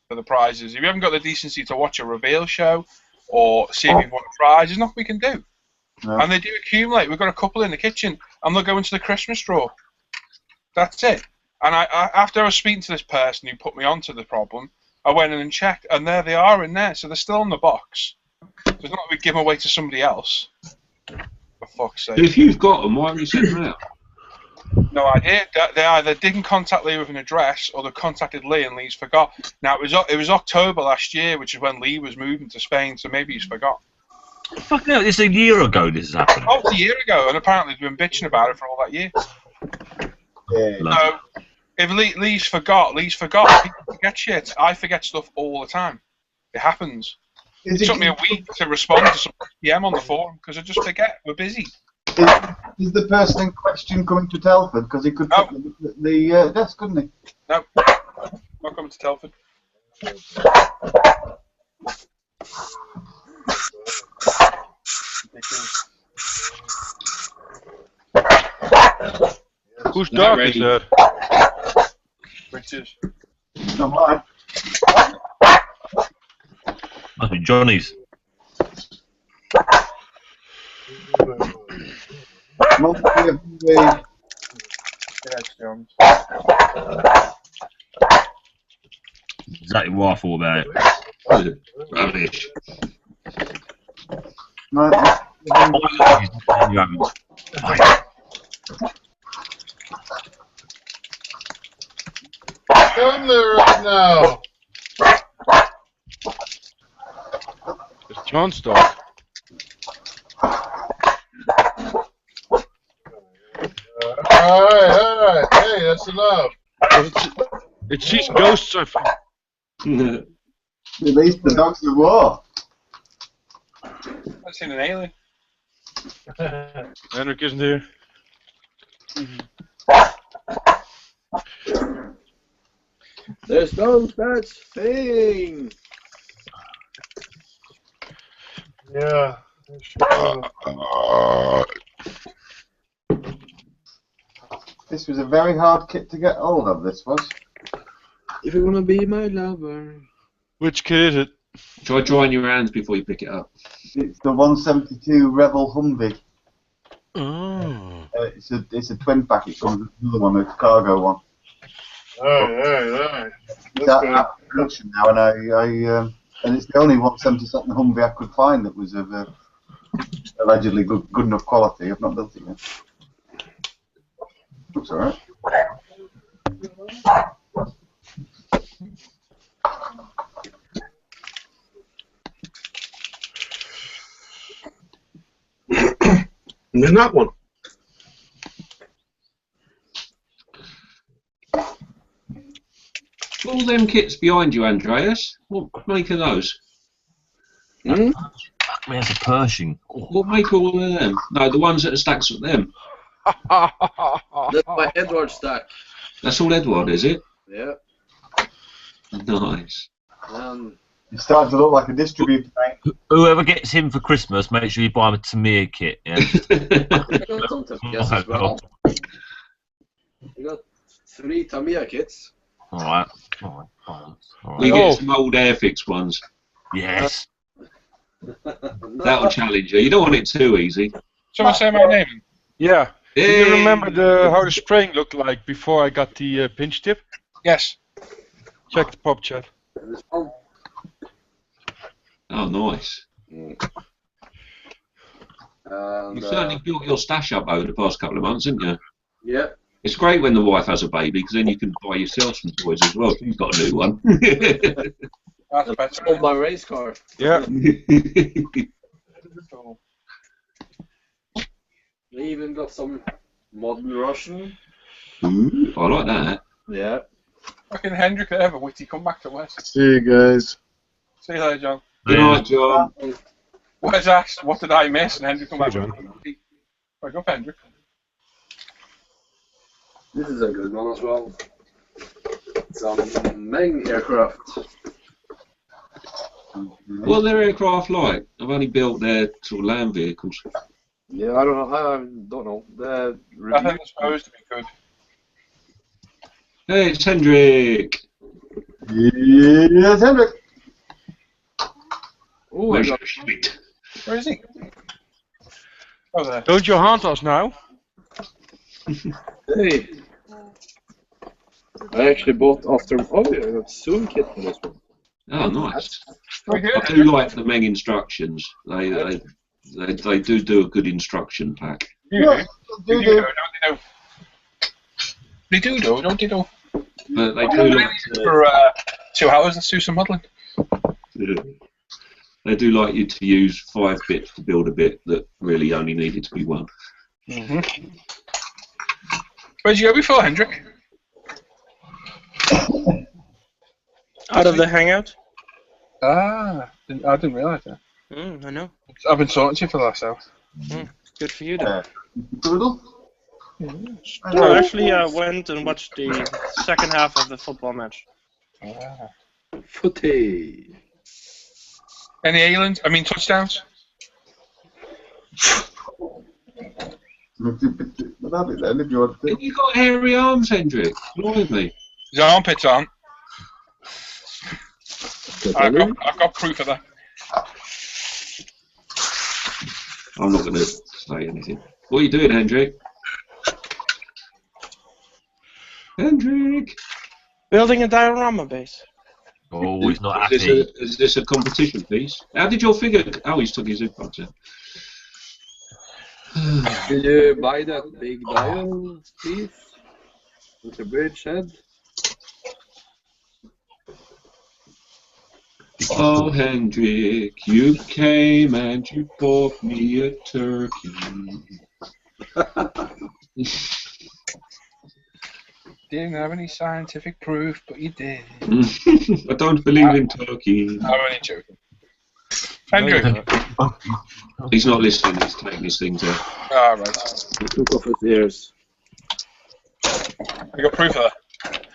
for the prizes. If you haven't got the decency to watch a reveal show or see if you've won a prize, there's nothing we can do. No. And they do accumulate. We've got a couple in the kitchen, and they'll go into the Christmas draw. That's it. And after I was speaking to this person who put me onto the problem, I went in and checked, and there they are in there. So they're still in the box. So it's not like we give them away to somebody else. For fuck's sake. If you've got them, why haven't you sent them out? No idea. They either didn't contact Lee with an address, or they contacted Lee and Lee's forgot. Now it was October last year, which is when Lee was moving to Spain, so maybe he's forgot. Fucking hell, it's a year ago this has happened. Oh, it's a year ago, and apparently they've been bitching about it for all that year. So, if Lee's forgot. People forget shit. I forget stuff all the time. It happens. It took me a week to respond to some PM on the forum because I just forget. We're busy. Is the person in question coming to Telford? Because he could take the desk, couldn't he? No, not coming to Telford. Whose dog is that? Richard. Not mine. Must be Johnny's. Exactly what I thought about it. Rubbish. Come there right now. It's John's dog. Alright. Hey, that's enough. It sees ghosts, I think. Release the dogs of war. I've seen an alien. Hendrik isn't here. There's no such thing. Yeah. This was a very hard kit to get hold of, this was. If you wanna be my lover. Which kid is it? Try drying your hands before you pick it up. It's the 172 Rebel Humvee. Oh. It's a twin pack. It comes with another one, a cargo one. Alright. It's out of production now, and and it's the only 172 Humvee I could find that was of allegedly good enough quality. I've not built it yet. Looks alright. And then that one. All them kits behind you, Andreas. What make of those? Fuck me, that's a Pershing. What make all of them? No, the ones that are stacks with them. That's my Edward stack. That's all Edward, is it? Yeah. Nice. It's starting to look like a distributor, mate. Whoever gets him for Christmas, make sure you buy him a Tamir kit. Yeah. Yes, as well. You got 3 Tamiya kits. Alright. We get some old Airfix ones. Yes. That'll challenge you. You don't want it too easy. Someone say my name. Yeah. Do Hey. you remember how the spraying looked like before I got the pinch tip? Yes. Check the pop chat. Oh, nice. And, You've certainly built your stash up over the past couple of months, haven't you? Yeah. It's great when the wife has a baby because then you can buy yourself some toys as well. She's got a new one. That's better. On my race car. Yeah. We even got some modern Russian. Ooh, I like that. Yeah. Fucking Hendrik would have a witty come back to West. See you guys. See you later, John. Good night, John. Wes asked, what did I miss? And Hendrik come back. John. Right, go, Hendrik. This is a good one as well. Some Meng aircraft. What are their aircraft like? I've only built their sort of land vehicles. Yeah, I don't know. I don't know. The I think it's supposed to be good. Hey, it's Hendrik. Yes, Hendrik. Oh, Where's your shit? Where is he? Oh, there. Don't you haunt us now? Hey. I actually bought after. Oh, yeah, I got Zoom kit for this one. Oh, nice. We good? I do like the Meng instructions. They do a good instruction pack. Yeah, they do, don't they? They do, though, don't they? Though. But they do like for 2 hours. Let's do some modelling. They do like you to use 5 bits to build a bit that really only needed to be 1. Mm-hmm. Where'd you go before, Hendrik? Out of the hangout. Ah, I didn't realise that. I know. I've been talking to you for the last hour. Good for you, then. Doodle? I actually went and watched the second half of the football match. Footy. Any aliens? I mean touchdowns? You got hairy arms, Hendrik. Blimey. His armpits aren't. I've got proof of that. I'm not going to say anything. What are you doing, Hendrik? Hendrik! Building a diorama base. Oh, he's not happy. Is this a competition piece? How did your figure... Oh, he's took his zip box out. Did you buy that big dial piece with the bridge head? Oh, Hendrik, you came and you bought me a turkey. Didn't have any scientific proof, but you did. I don't believe in turkey. I'm only joking. Hendrik. He's not listening, he's taking his things out. Ah, right. He took off his ears. I got proof of that.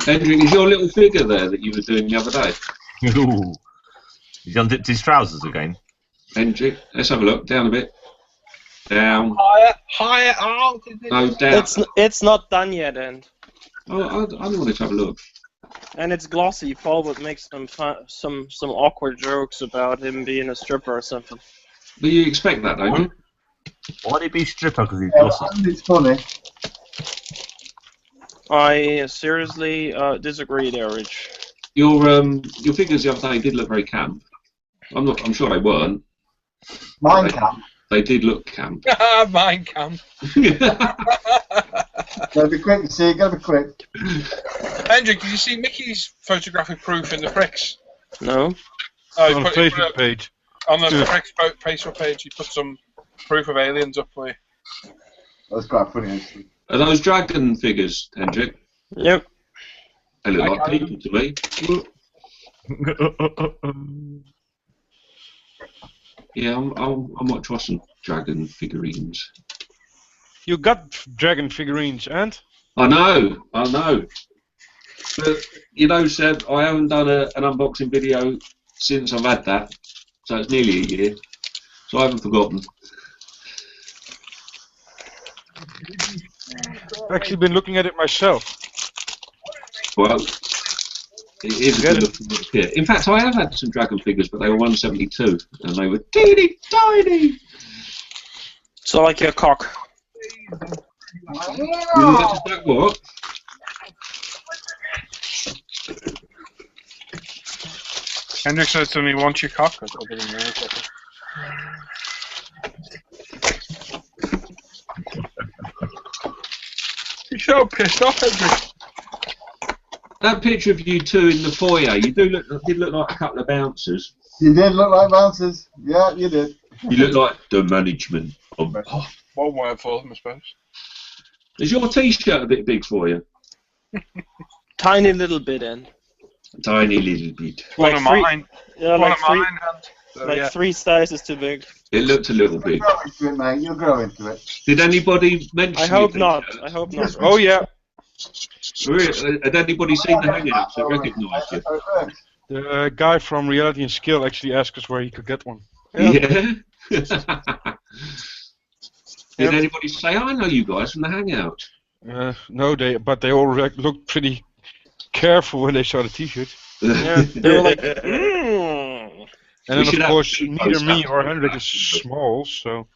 Hendrik, is your little figure there that you were doing the other day? Ooh. He's unzipped his trousers again. Hendrik, let's have a look. Down a bit. Down. Higher out. No, down. It's not done yet, and. Oh, I don't want to have a look. And it's glossy. Paul would make some awkward jokes about him being a stripper or something. But you expect that, don't you? Why'd he be stripper? Because he's glossy. It's funny. I seriously disagree there, Rich. Your figures the other day did look very camp. I'm sure they weren't. Mine camp. They did look camp. Mine camp. Gotta be quick, see, gotta be quick. Hendrik, did you see Mickey's photographic proof in the Pricks? No. Oh, On the Facebook page. On the Pricks Facebook page, he put some proof of aliens up for you. That's quite funny, actually. Are those dragon figures, Hendrik? Yep. They look like people to me. Yeah, I might try some dragon figurines. You got dragon figurines, and? I know. But, you know, Seb, I haven't done an unboxing video since I've had that. So it's nearly a year. So I haven't forgotten. I've actually been looking at it myself. Well, it is a good looking kit. In fact, I have had some dragon figures, but they were 172, and they were teeny tiny. So like your cock. What? Hendrik says to me, "Want your cock?" I didn't know. You're so pissed off, Hendrik. That picture of you two in the foyer, you did look like a couple of bouncers. You did look like bouncers. Yeah, you did. You look like the management. One word for them, I suppose. Is your t-shirt a bit big for you? Tiny little bit, in. Tiny little bit. One of mine. Yeah, One like of mine. like 3 sizes too big. It looked a little big. You'll grow into it, mate. You'll grow into it. Did anybody mention I hope your not. t-shirt? I hope not. Oh yeah. Had anybody seen the hangouts that recognised you? The guy from Reality and Skill actually asked us where he could get one. Yeah. Did anybody say, "I know you guys from the hangout"? No, but they all looked pretty careful when they saw the T-shirt. Yeah, they were like, And then of course neither me or Hendrik is small, so.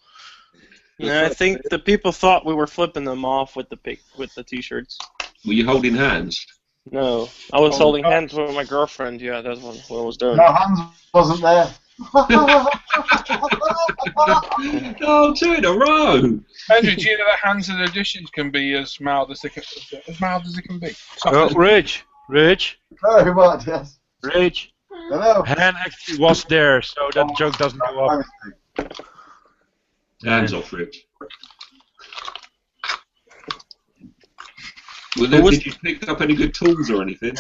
Yeah, I think the people thought we were flipping them off with the T-shirts. Were you holding hands? No, I was holding hands with my girlfriend. Yeah, that's what I was doing. No, Hans wasn't there. Oh, 2 in a row. Andrew, do you know that hands and additions can be as mild as they can be? Rich. Very much, yes. Rich, Hello. Han actually was there, so that joke doesn't go up. Hands off, Rich. Did you pick up any good tools or anything?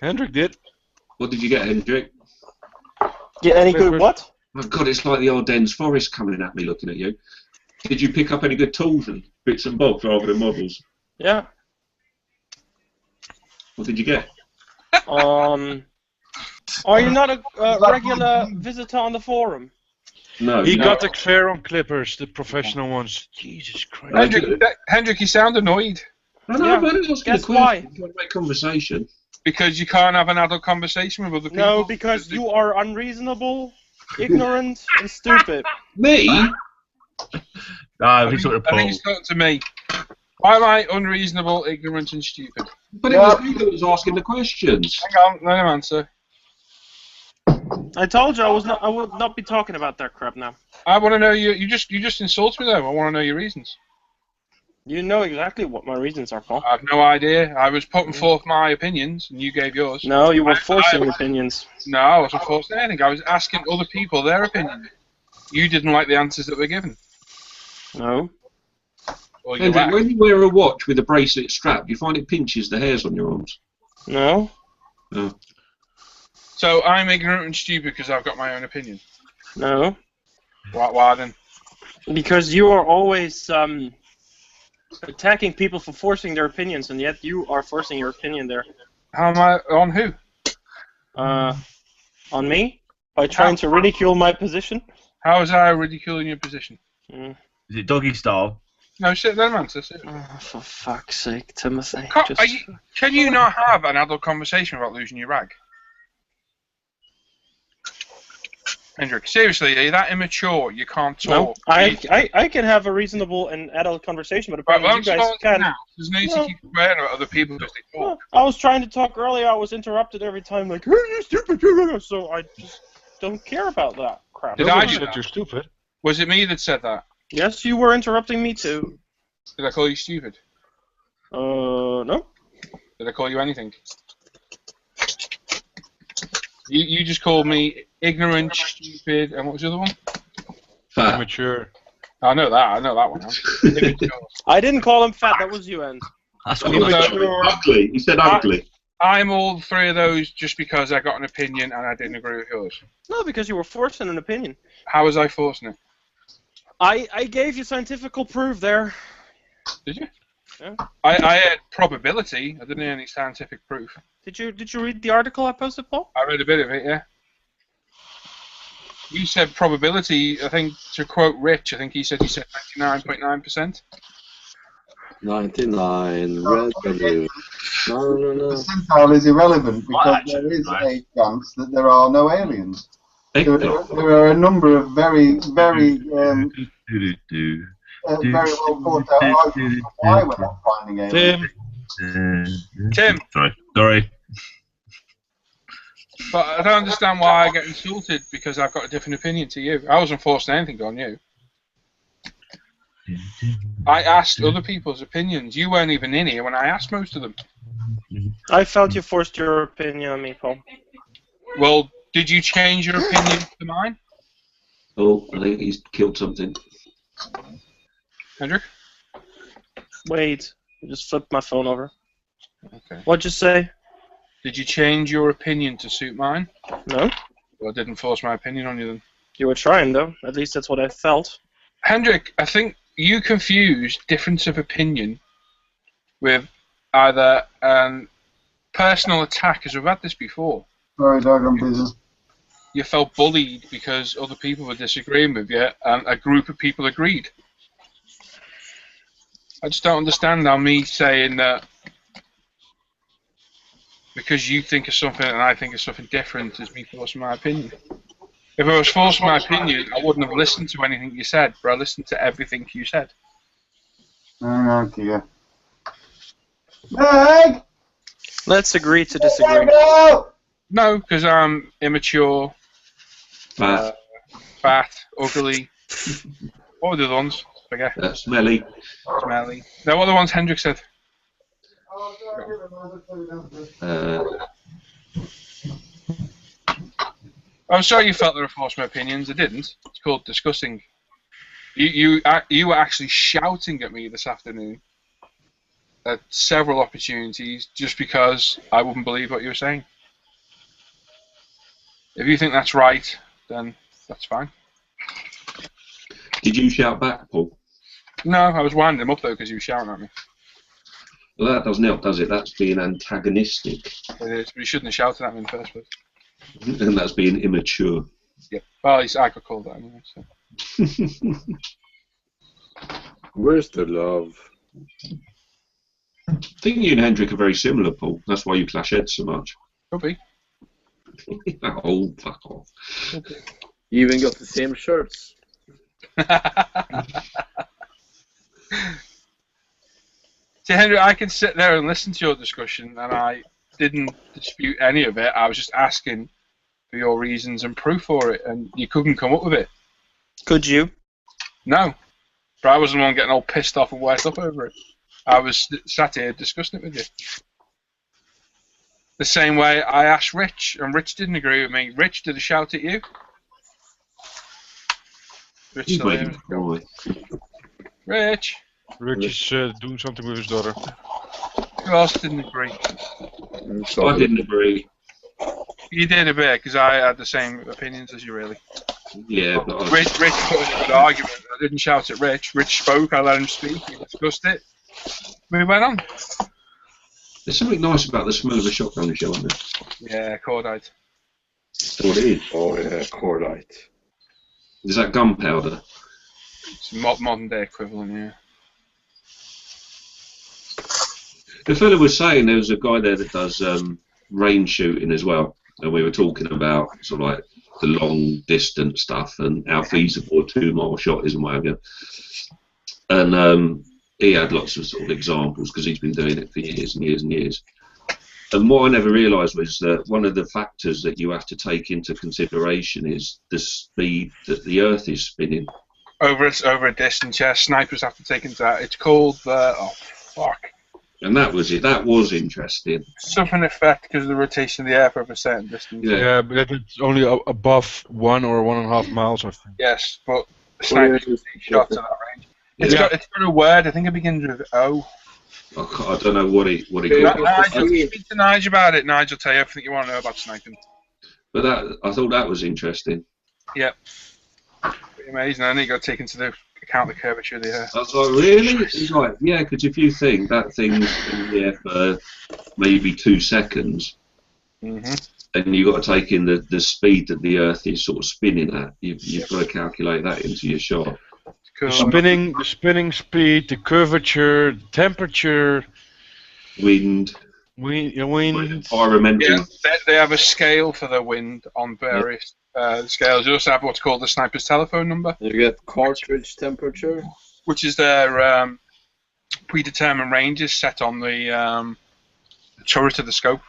Hendrik did. What did you get, Hendrik? Yeah, any good what? Oh God, it's like the old Dens Forest coming at me looking at you. Did you pick up any good tools and bits and bobs rather than models? Yeah. What did you get? Are you not a regular visitor on the forum? No. He got the Xeron clippers, the professional ones. Jesus Christ. Hendrik, you sound annoyed. I know, but it's Guess why? You want to make conversation. Because you can't have an adult conversation with other people. No, because you are unreasonable, ignorant, and stupid. Me? No, he's sort of I think he's talking to me. Why am I unreasonable, ignorant, and stupid? But it was me that was asking the questions. Hang on, let him answer. I told you I would not be talking about that crap now. I want to know you just insulted me though. I want to know your reasons. You know exactly what my reasons are, Paul. I have no idea. I was putting forth my opinions, and you gave yours. No, you were forcing opinions. No, I wasn't forcing anything. I was asking other people their opinion. You didn't like the answers that were given. No. Well, you Hendrik, when you wear a watch with a bracelet strap, do you find it pinches the hairs on your arms? No. No. So I'm ignorant and stupid because I've got my own opinion. No. Why then? Because you are always attacking people for forcing their opinions, and yet you are forcing your opinion there. How am I on who? On me? By trying to ridicule my position? How is I ridiculing your position? Is it doggy style? No, sit there, man. Sit. Oh, for fuck's sake, Timothy. Can you not have an adult conversation without losing your rag? Hendrik, seriously, are you that immature? You can't talk. No, I can have a reasonable and adult conversation, but apparently you guys can't. There's no need to keep complaining about other people because they talk. I was trying to talk earlier, I was interrupted every time, like, hey, you stupid, so I just don't care about that crap. Did I do that? You're stupid. Was it me that said that? Yes, you were interrupting me too. Did I call you stupid? No. Did I call you anything? You just called me ignorant, stupid, and what was the other one? Fat. Immature. I know that one. Immature. I didn't call him fat, that was you, End. That's Ugly. He said ugly. I'm all three of those just because I got an opinion and I didn't agree with yours. No, because you were forcing an opinion. How was I forcing it? I gave you scientific proof there. Did you? Yeah. I had probability. I didn't have any scientific proof. Did you read the article I posted, Paul? I read a bit of it, yeah. You said probability, I think, to quote Rich, I think he said 99.9%. 99, red balloon. No. Percentile is irrelevant because there is a chance that there are no aliens. There are a number of very very well thought out arguments for why we're not finding aliens. Tim. Sorry. But I don't understand why I get insulted because I've got a different opinion to you. I wasn't forcing anything on you. I asked other people's opinions. You weren't even in here when I asked most of them. I felt you forced your opinion on me, Paul. Well, did you change your opinion to mine? Oh, I think he's killed something. Hendrik? Wait, I just flipped my phone over. Okay. What'd you say? Did you change your opinion to suit mine? No. Well, I didn't force my opinion on you then. You were trying, though. At least that's what I felt. Hendrik, I think you confuse difference of opinion with either personal attack, as we've had this before. Sorry, Doug, I'm busy. You felt bullied because other people were disagreeing with you, and a group of people agreed. I just don't understand how me saying that because you think of something and I think of something different is me forcing my opinion. If I was forcing my opinion, I wouldn't have listened to anything you said, but I listened to everything you said. Okay. Meg! Let's agree to disagree. No, because I'm immature, Fat, ugly. What were the other ones? Forget. Smelly. Smelly. No, what are the ones Hendrik said? I'm sorry you felt the forced my opinions. I didn't. It's called discussing. You were actually shouting at me this afternoon at several opportunities just because I wouldn't believe what you were saying. If you think that's right, then that's fine. Did you shout back, Paul? No, I was winding him up though because you were shouting at me. Well, that doesn't help, does it? That's being antagonistic. It is, but you shouldn't have shouted at me in the first place. And that's being immature. Yep. Well, at least I could call that anyway. So. Where's the love? I think you and Hendrik are very similar, Paul. That's why you clash heads so much. Could be. Oh, fuck off. You even got the same shirts. See, Henry, I can sit there and listen to your discussion, and I didn't dispute any of it. I was just asking for your reasons and proof for it, and you couldn't come up with it. Could you? No. But I wasn't the one getting all pissed off and worked up over it. I was sat here discussing it with you. The same way I asked Rich, and Rich didn't agree with me. Rich, did I shout at you? Rich, He's still waiting here. for me. Rich. Rich is doing something with his daughter. Who else didn't agree? I didn't agree. You did a bit, because I had the same opinions as you, really. Yeah, but Rich put in a good argument. I didn't shout at Rich. Rich spoke, I let him speak, we discussed it. We went on. There's something nice about the smell of a shotgun shell, isn't there? Yeah, cordite. Oh, it is. Oh yeah, cordite. Is that gunpowder? It's modern day equivalent, yeah. The fella was saying there was a guy there that does range shooting as well, and we were talking about sort of like the long distance stuff and how feasible a 2 mile shot is and what have you. And he had lots of sort of examples because he's been doing it for years and years and years. And what I never realised was that one of the factors that you have to take into consideration is the speed that the Earth is spinning. Over a distance, yeah. Snipers have to take into that. It's called oh fuck. And that was it. That was interesting. Something effect because of the rotation of the Earth over a certain distance. Yeah, but it's only above 1 or 1.5 miles, I think. Yes, but snipers take shots at that range. It's got a word. I think it begins with O. I don't know what he called Nigel, speak to Nigel about it. Nigel, tell you everything you want to know about sniping. But I thought that was interesting. Yep. Pretty amazing. I think you got to take into account the curvature of the Earth. I was like, really? He's like, yeah, because if you think that thing's in the air for maybe 2 seconds, and you've got to take in the speed that the Earth is sort of spinning at, you've got to calculate that into your shot. The spinning speed, the curvature, the temperature, wind, environmental. Yeah, they have a scale for the wind on various scales. You also have what's called the sniper's telephone number. You get cartridge temperature, which is their predetermined ranges set on the turret of the scope.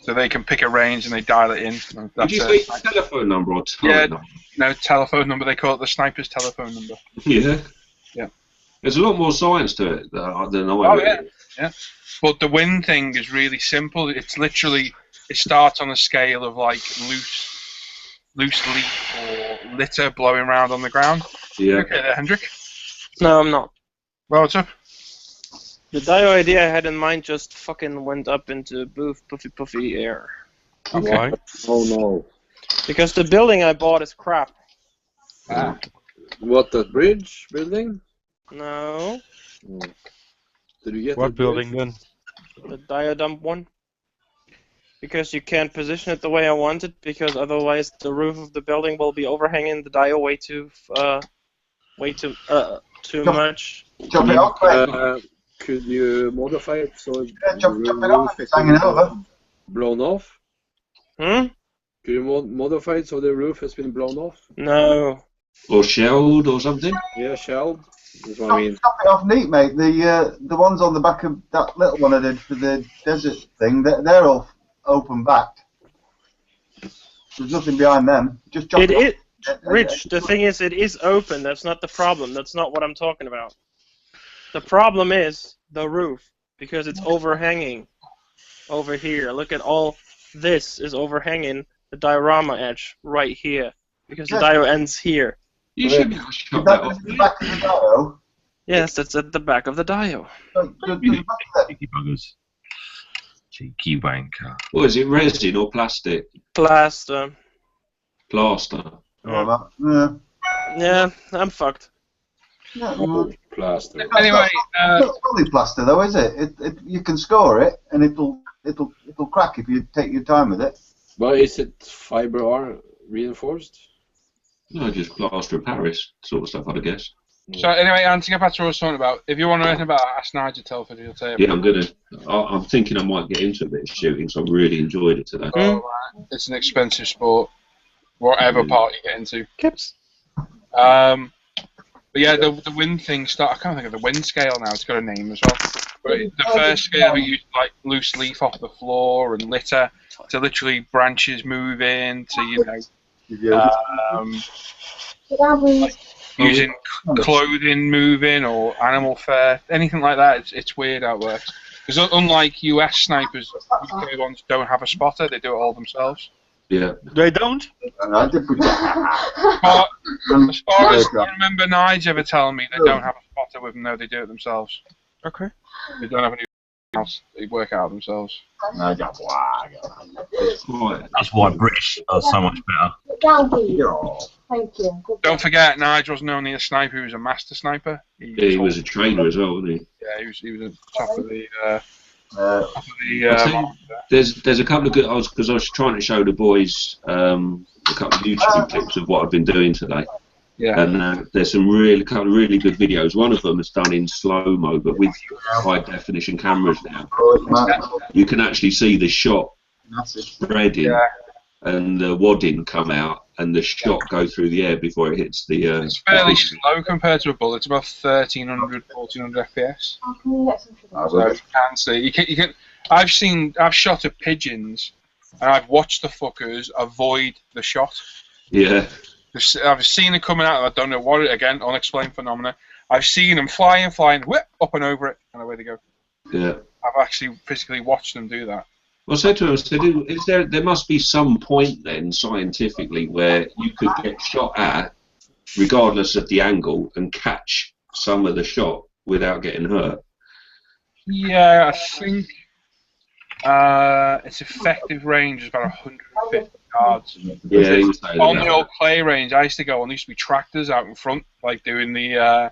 So they can pick a range and they dial it in. Did you say telephone number or turret number? No, telephone number. They call it the sniper's telephone number. Yeah. Yeah. There's a lot more science to it than I Oh, yeah. But the wind thing is really simple. It's literally, it starts on a scale of like loose leaf or litter blowing around on the ground. Yeah. Okay there, Hendrik? No, I'm not. Well, what's up? The Dio idea I had in mind just fucking went up into puffy air. Okay. Oh no. Because the building I bought is crap. What, the bridge building? No. Did you get what building then? The Diodump one. Because you can't position it the way I want it, because otherwise the roof of the building will be overhanging the Dio way too much. Chop it off, could you modify it so chop it off, it's hanging over. Blown off? Hmm? Could you modify it so the roof has been blown off? No. Or shelled or something? Yeah, shelled. That's what I mean. Chop it off neat, mate. The ones on the back of that little one I did for the desert thing, they're all open backed. There's nothing behind them. Just chop it off. Rich, the thing is, it is open. That's not the problem. That's not what I'm talking about. The problem is the roof, because it's overhanging over here. Look at all this is overhanging the diorama edge right here, because the Yes. dio ends here. You should be able to Is shut that that off. the back of the dio? Yes, that's at the back of the dio. Cheeky buggers. Cheeky wanker. What is it, resin or plastic? Plaster. Plaster. Yeah, I'm fucked. Plaster. Anyway, It's not fully plaster though, is it? You can score it, and it'll crack if you take your time with it. But is it fiber or reinforced? No, just plaster of Paris sort of stuff, I'd guess. so anyway, Anthony, get back to what I was talking about. If you want to know anything about it, ask Nigel Telford, he'll tell you. Yeah, I'm thinking I might get into a bit of shooting, so I really enjoyed it today. Oh, right. It's an expensive sport, whatever part you get into. Kips. But yeah, the wind thing I can't think of the wind scale now. It's got a name as well. But the first scale we used like loose leaf off the floor and litter to literally branches moving to like using clothing moving or animal fur, anything like that. It's weird how it works. Because unlike US snipers, UK ones don't have a spotter. They do it all themselves. Yeah. They don't? I did But as far as I remember Nige ever telling me they don't have a spotter with them, no, they do it themselves. Okay. They don't have any else, they work it out themselves. That's why British are so much better. Thank you. Don't forget, Nige wasn't only a sniper, he was a master sniper. He was a trainer as well, wasn't he? Yeah, he was at the top of the... I'll tell you, there's a couple of good, because I was trying to show the boys a couple of YouTube clips of what I've been doing today. Yeah. And there's some couple of really good videos. One of them is done in slow-mo, but with high-definition cameras now. You can actually see the shot spreading and the wadding come out and the shot go through the air before it hits the... It's fairly slow compared to a bullet. It's about 1300, 1400 FPS. So you can see. You can. I've shot at pigeons, and I've watched the fuckers avoid the shot. Yeah. I've seen it coming out. I don't know what. Again, unexplained phenomena. I've seen them flying, whip up and over it, and away they go. Yeah. I've actually physically watched them do that. Well, I said to him, there must be some point then, scientifically, where you could get shot at, regardless of the angle, and catch some of the shot without getting hurt. Yeah, I think its effective range is about 150 yards. Yeah, he was saying on that. the old clay range I used to go on, there used to be tractors out in front, like doing the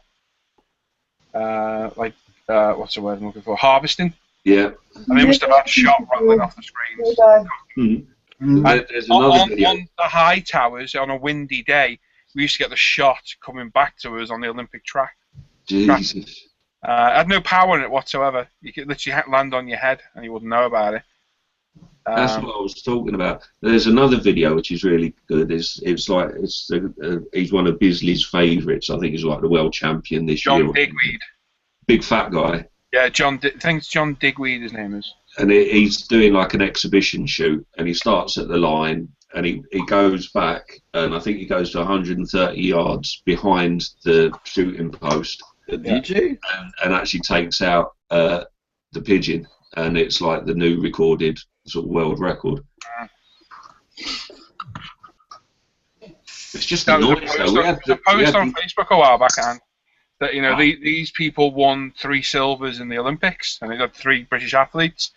what's the word I'm looking for? Harvesting. Yeah. And they must have had shot rattling off the screens. There's another video. On the high towers, on a windy day, we used to get the shot coming back to us on the Olympic track. Jesus. It had no power in it whatsoever. You could literally land on your head and you wouldn't know about it. That's what I was talking about. There's another video which is really good. He's one of Bisley's favourites. I think he's like the world champion this year. John Digweed. Big fat guy. Yeah, I think it's John Digweed, his name is. And he's doing like an exhibition shoot, and he starts at the line, and he goes back, and I think he goes to 130 yards behind the shooting post. The DJ? And actually takes out the pigeon, and it's like the new recorded sort of world record. It's just There was annoying. a post on Facebook a while back, and that these people won 3 silvers in the Olympics, and they got 3 British athletes.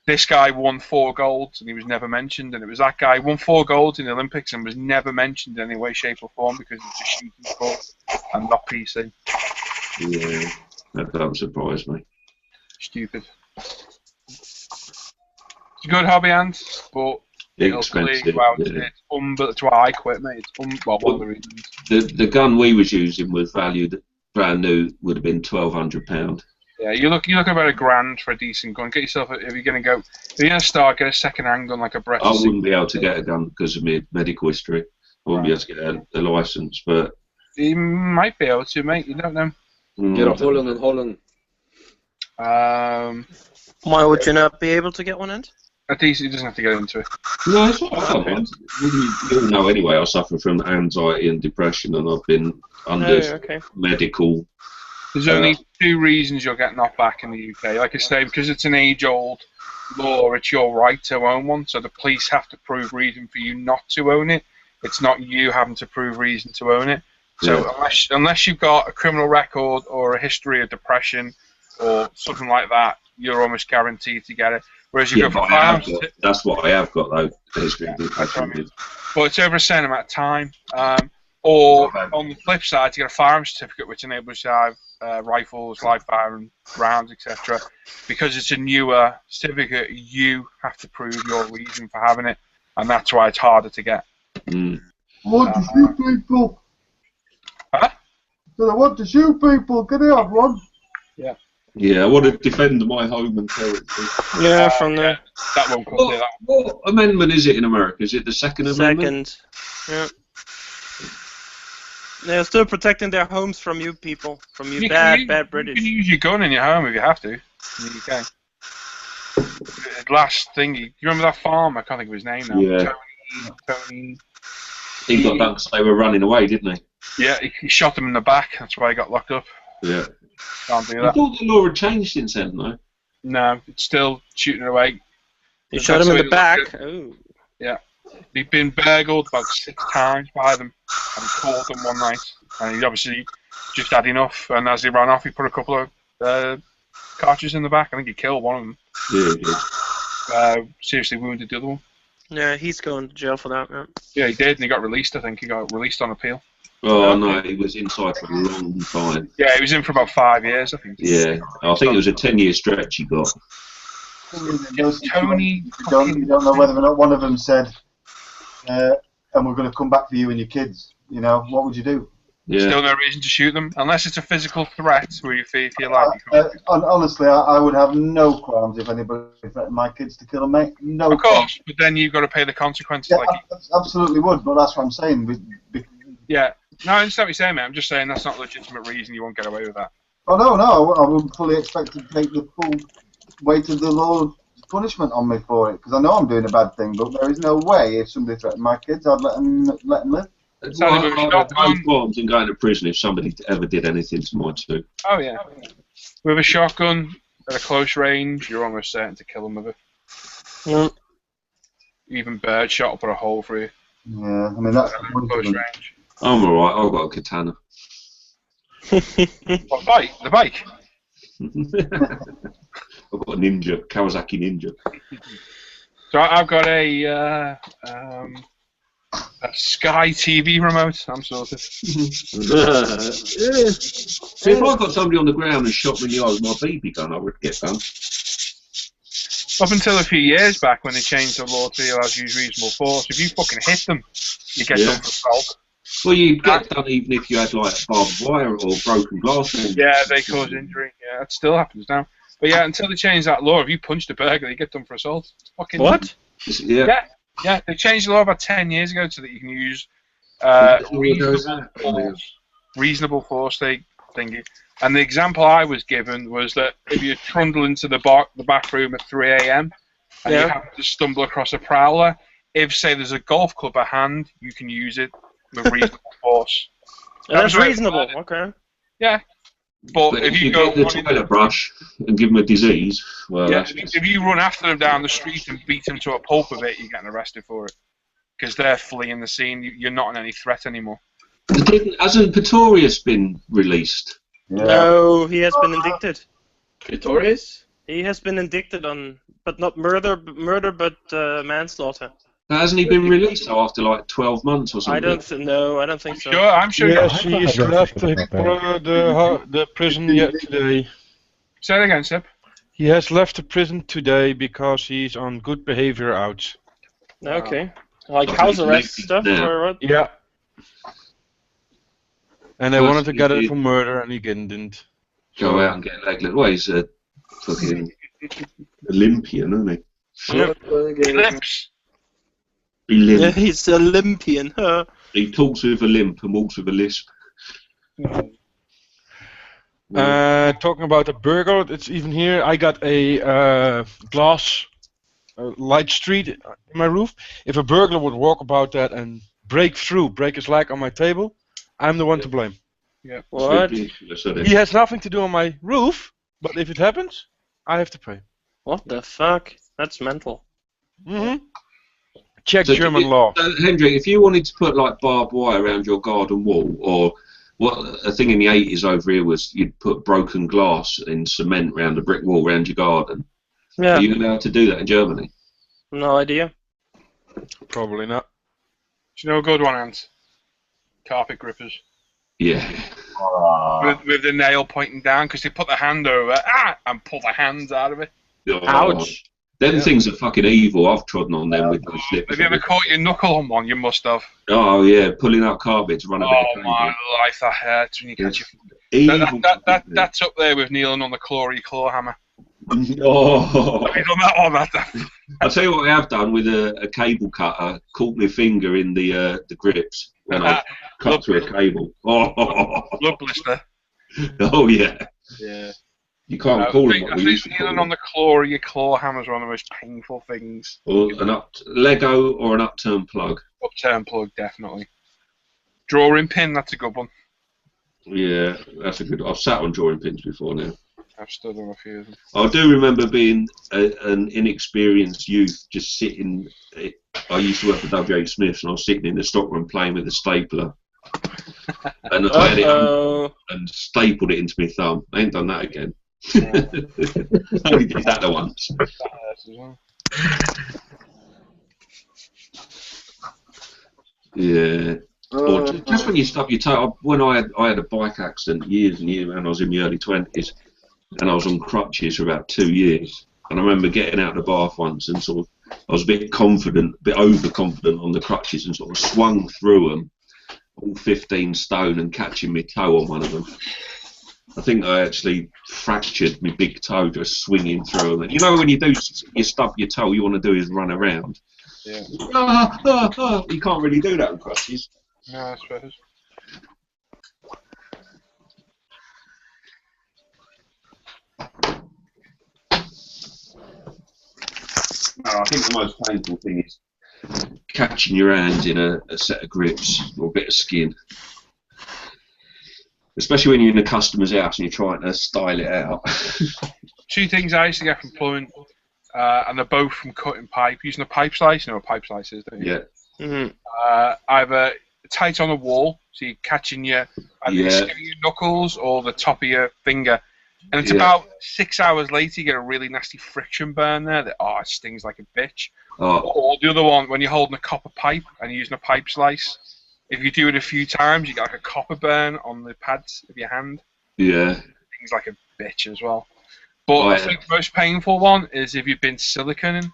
This guy won 4 golds, and he was never mentioned. And it was that guy who won 4 golds in the Olympics and was never mentioned in any way, shape, or form because it's a shooting sport and not PC. Yeah, that don't surprise me. Stupid. It's a good hobby, Ant, but Expensive. Wow, Yeah. It's why I quit, mate. It's one of the reasons. The gun we was using was valued brand new, would have been £1,200. Yeah, you're looking about $1,000 for a decent gun. Get yourself if you're gonna start, get a second-hand gun like a Brett. I wouldn't be able to get a gun because of my medical history. I wouldn't be able to get a license, but you might be able to, mate. You don't know. Get a Holland. Why would you not be able to get one, Ant? At least he doesn't have to get into it. No, it's not. I don't mind. You know anyway, I suffer from anxiety and depression, and I've been under medical. There's only 2 reasons you'll get knocked back in the UK. Like I say, because it's an age-old law, it's your right to own one. So the police have to prove reason for you not to own it. It's not you having to prove reason to own it. So unless you've got a criminal record or a history of depression or something like that, you're almost guaranteed to get it. Whereas you go for firearms, that's what I have got though. The history of depression. But it's over a certain amount of time. Or on the flip side, you get a firearms certificate which enables you to have rifles, live firing rounds, etc. Because it's a newer certificate, you have to prove your reason for having it, and that's why it's harder to get. I want to shoot people. Huh? So I want to shoot people. Can I have one? Yeah. Yeah, I want to defend my home and territory. Yeah, from there. That won't come that. What amendment is it in America? Is it the Second Amendment? Yeah. They're still protecting their homes from you people, from you bad British. You can use your gun in your home if you have to. In the UK. The last thing, you remember that farmer? I can't think of his name now. Yeah. Tony. He got done because they were running away, didn't he? Yeah, he shot them in the back. That's why he got locked up. Yeah. Can't do I that. thought the law had changed since then, though. No, it's still shooting away. You shot him in the back. Oh. Yeah. He'd been burgled about 6 times by them and caught them one night. And he obviously just had enough. And as he ran off, he put a couple of cartridges in the back. I think he killed one of them. Yeah, he did. Seriously wounded the other one. Yeah, he's going to jail for that, man. Yeah, he did, and he got released, I think. He got released on appeal. Oh, no, he was inside for a long time. Yeah, he was in for about 5 years, I think. Yeah, I think it was a 10-year stretch he got. Tony. You don't know whether or not one of them said, and we're going to come back for you and your kids. You know, what would you do? Yeah. Still no reason to shoot them, unless it's a physical threat where you feel like honestly, I would have no qualms if anybody threatened my kids to kill them, mate. No. Of course, but then you've got to pay the consequences. Yeah, like absolutely would, but that's what I'm saying. Yeah. No, I understand what you're saying, mate. I'm just saying that's not a legitimate reason you won't get away with that. Oh, no, I wouldn't fully expect to take the full weight of the law's punishment on me for it, because I know I'm doing a bad thing, but there is no way if somebody threatened my kids, I'd let them live. I'd bombs and going to prison if somebody ever did anything to my two. Oh, yeah. With a shotgun at a close range, you're almost certain to kill them with it. Mm. Even birdshot will put a hole through you. Yeah, I mean, that's close range. I'm alright, I've got a katana. What, bike? The bike? I've got a ninja, Kawasaki Ninja. So I've got a Sky TV remote. I'm sorted. See, if I got somebody on the ground and shot me in the eye with my BB gun, I would get done. Up until a few years back when they changed the law to allow you to use reasonable force, if you fucking hit them, you get done for assault. Well, you get done even if you had like barbed wire or broken glass. Yeah, they cause injury. Yeah, it still happens now. But yeah, until they changed that law, if you punched a burglar, you get done for assault. It's fucking what? Yeah, they changed the law about 10 years ago so that you can use reasonable force thingy. And the example I was given was that if you trundle into the bathroom at 3 a.m. and you happen to stumble across a prowler, if, say, there's a golf club at hand, you can use it with reasonable force. That's reasonable, okay. Yeah. But if you go get the toilet brush and give them a disease, well, yeah, if you run after them down the street and beat them to a pulp of it, you're getting arrested for it. Because they're fleeing the scene, you're not in any threat anymore. Hasn't Pretorius been released? Yeah. No, he has been indicted. Pretorius? He has been indicted on, but not murder, but manslaughter. Hasn't he been released after like 12 months or something? I don't think so. I'm sure. Yes, he's left the prison yet today. Say that again, Sip. He has left the prison today because he's on good behavior out. Okay. Like house arrest stuff or what? Yeah. And they wanted to get it for murder and he didn't. Go out and get leg lift. Well, he's a fucking Olympian, isn't he? Yep. Yeah, he's Olympian. He talks with a limp and walks with a lisp. Talking about a burglar, it's even here. I got a glass light street in my roof. If a burglar would walk about that and break his leg on my table, I'm the one to blame. Yeah. What? He has nothing to do on my roof, but if it happens, I have to pay. What the fuck? That's mental. Mm-hmm. Check So German law. Hendrik, if you wanted to put like barbed wire around your garden wall, or what a thing in the 80s over here was you'd put broken glass in cement around a brick wall around your garden. Yeah. Are you allowed to do that in Germany? No idea. Probably not. Do you know a good one, Ant? Carpet grippers. Yeah. With the nail pointing down, because they put the hand over and pull the hands out of it. Ouch. Them things are fucking evil. I've trodden on them with those slippers. Have you ever caught your knuckle on one? You must have. Oh yeah, pulling out carpet to run a bit of Oh my life, that hurts when you catch your. Evil. That's up there with kneeling on the claw hammer. Oh. Have you done that one? I'll tell you what I have done with a cable cutter. Caught my finger in the grips when I cut through a cable. Oh. Blood blister. Oh yeah. Yeah. You can't call them what I we think used to call kneeling them. on the claw or your claw hammer is one of the most painful things. Or an Lego or an upturned plug. Upturn plug, definitely. Drawing pin, that's a good one. Yeah, that's a good. I've sat on drawing pins before now. I've stood on a few of them. I do remember being an inexperienced youth, just sitting. I used to work for W.H. Smith's, and I was sitting in the stockroom playing with a stapler, and I had it and stapled it into my thumb. I ain't done that again. I only did that once. Yeah. Or just when you stub your toe. When I had a bike accident years and years when I was in my early 20s, and I was on crutches for about 2 years. And I remember getting out of the bath once and sort of, I was a bit confident, a bit overconfident on the crutches, and sort of swung through them, all 15 stone, and catching my toe on one of them. I think I actually fractured my big toe just swinging through them. You know when you stub your toe, all you want to do is run around. Yeah. You can't really do that with crutches. No, I suppose. No, I think the most painful thing is catching your hand in a set of grips or a bit of skin. Especially when you're in a customer's house and you're trying to style it out. Two things I used to get from plumbing, and they're both from cutting pipe. Using a pipe slice, you know what a pipe slice is, don't you? Yeah. Mm-hmm. Either tight on a wall, so you're catching either the skin of your knuckles or the top of your finger. And it's about 6 hours later, you get a really nasty friction burn there that, it stings like a bitch. Oh. Or the other one, when you're holding a copper pipe and you're using a pipe slice, if you do it a few times, you get like a copper burn on the pads of your hand. Yeah. Things like a bitch as well. But I think the most painful one is if you've been siliconing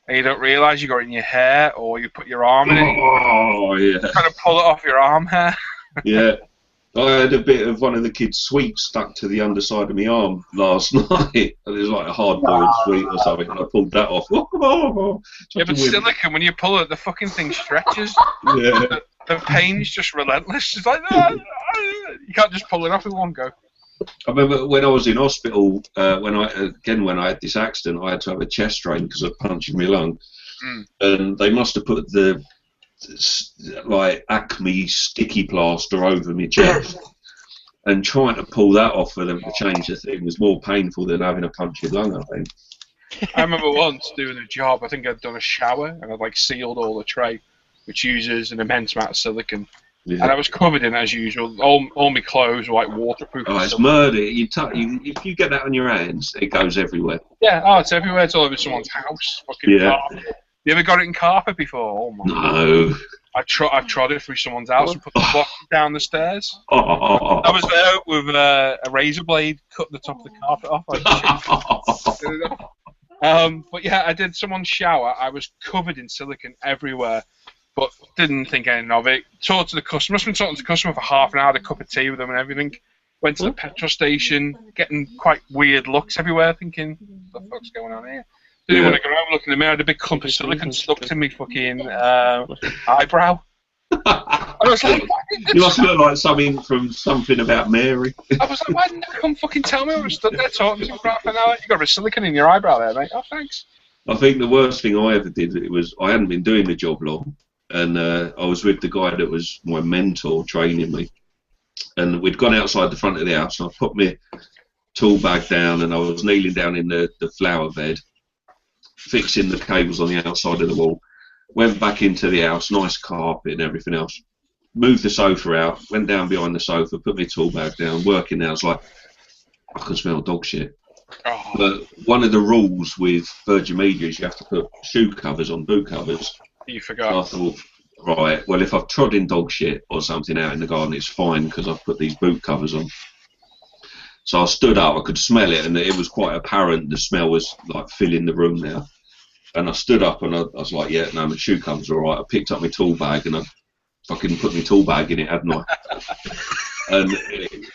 and you don't realise you got it in your hair, or you put your arm in it. Oh, yeah. Trying to pull it off your arm hair. Yeah. I had a bit of one of the kids' sweets stuck to the underside of my arm last night. It was like a hard-boiled sweet or something, and I pulled that off. Yeah, but silicone, when you pull it, the fucking thing stretches. Yeah. The pain's just relentless. It's like, you can't just pull it off in one go. I remember when I was in hospital, when I had this accident, I had to have a chest drain because I punctured my lung. And they must have put the Acme sticky plaster over my chest, and trying to pull that off for them to change the thing was more painful than having a punctured lung, I think. I remember once doing a job, I think I'd done a shower, and I'd sealed all the tray, which uses an immense amount of silicone. Yeah. And I was covered in it as usual. All my clothes were waterproof. Oh, it's murder. If you get that on your hands, it goes everywhere. Yeah, it's everywhere. It's all over someone's house. Fucking carpet. You ever got it in carpet before? Oh my No. God. I trod it through someone's house and put the block down the stairs. Oh. I was there with a razor blade cutting the top of the carpet off. But yeah, I did someone's shower. I was covered in silicone everywhere, but didn't think anything of it. Talked to the customer. Must have been talking to the customer for half an hour. Had a cup of tea with them and everything. Went to the petrol station, getting quite weird looks everywhere, thinking, what the fuck's going on here? Didn't want to go around, look in the mirror, I had a big clump of silicone stuck to me fucking eyebrow. I was like, you must look like something about Mary. I was like, why didn't you come fucking tell me? I was stood there talking to him for half an hour. You got a silicone in your eyebrow there, mate. Oh, thanks. I think the worst thing I ever did, I hadn't been doing the job long, and I was with the guy that was my mentor training me, and we'd gone outside the front of the house, and I put my tool bag down, and I was kneeling down in the flower bed, fixing the cables on the outside of the wall. Went back into the house, nice carpet and everything else. Moved the sofa out, went down behind the sofa, put my tool bag down, working there. I was like, I can smell dog shit. Oh. But one of the rules with Virgin Media is you have to put shoe covers on boot covers. You So forgot. I thought, right, well, if I've trod in dog shit or something out in the garden, it's fine because I've put these boot covers on. So I stood up, I could smell it, and it was quite apparent the smell was like filling the room now. And I stood up and I was like, yeah, no, my shoe covers are alright. I picked up my tool bag and I fucking put my tool bag in it, hadn't I? and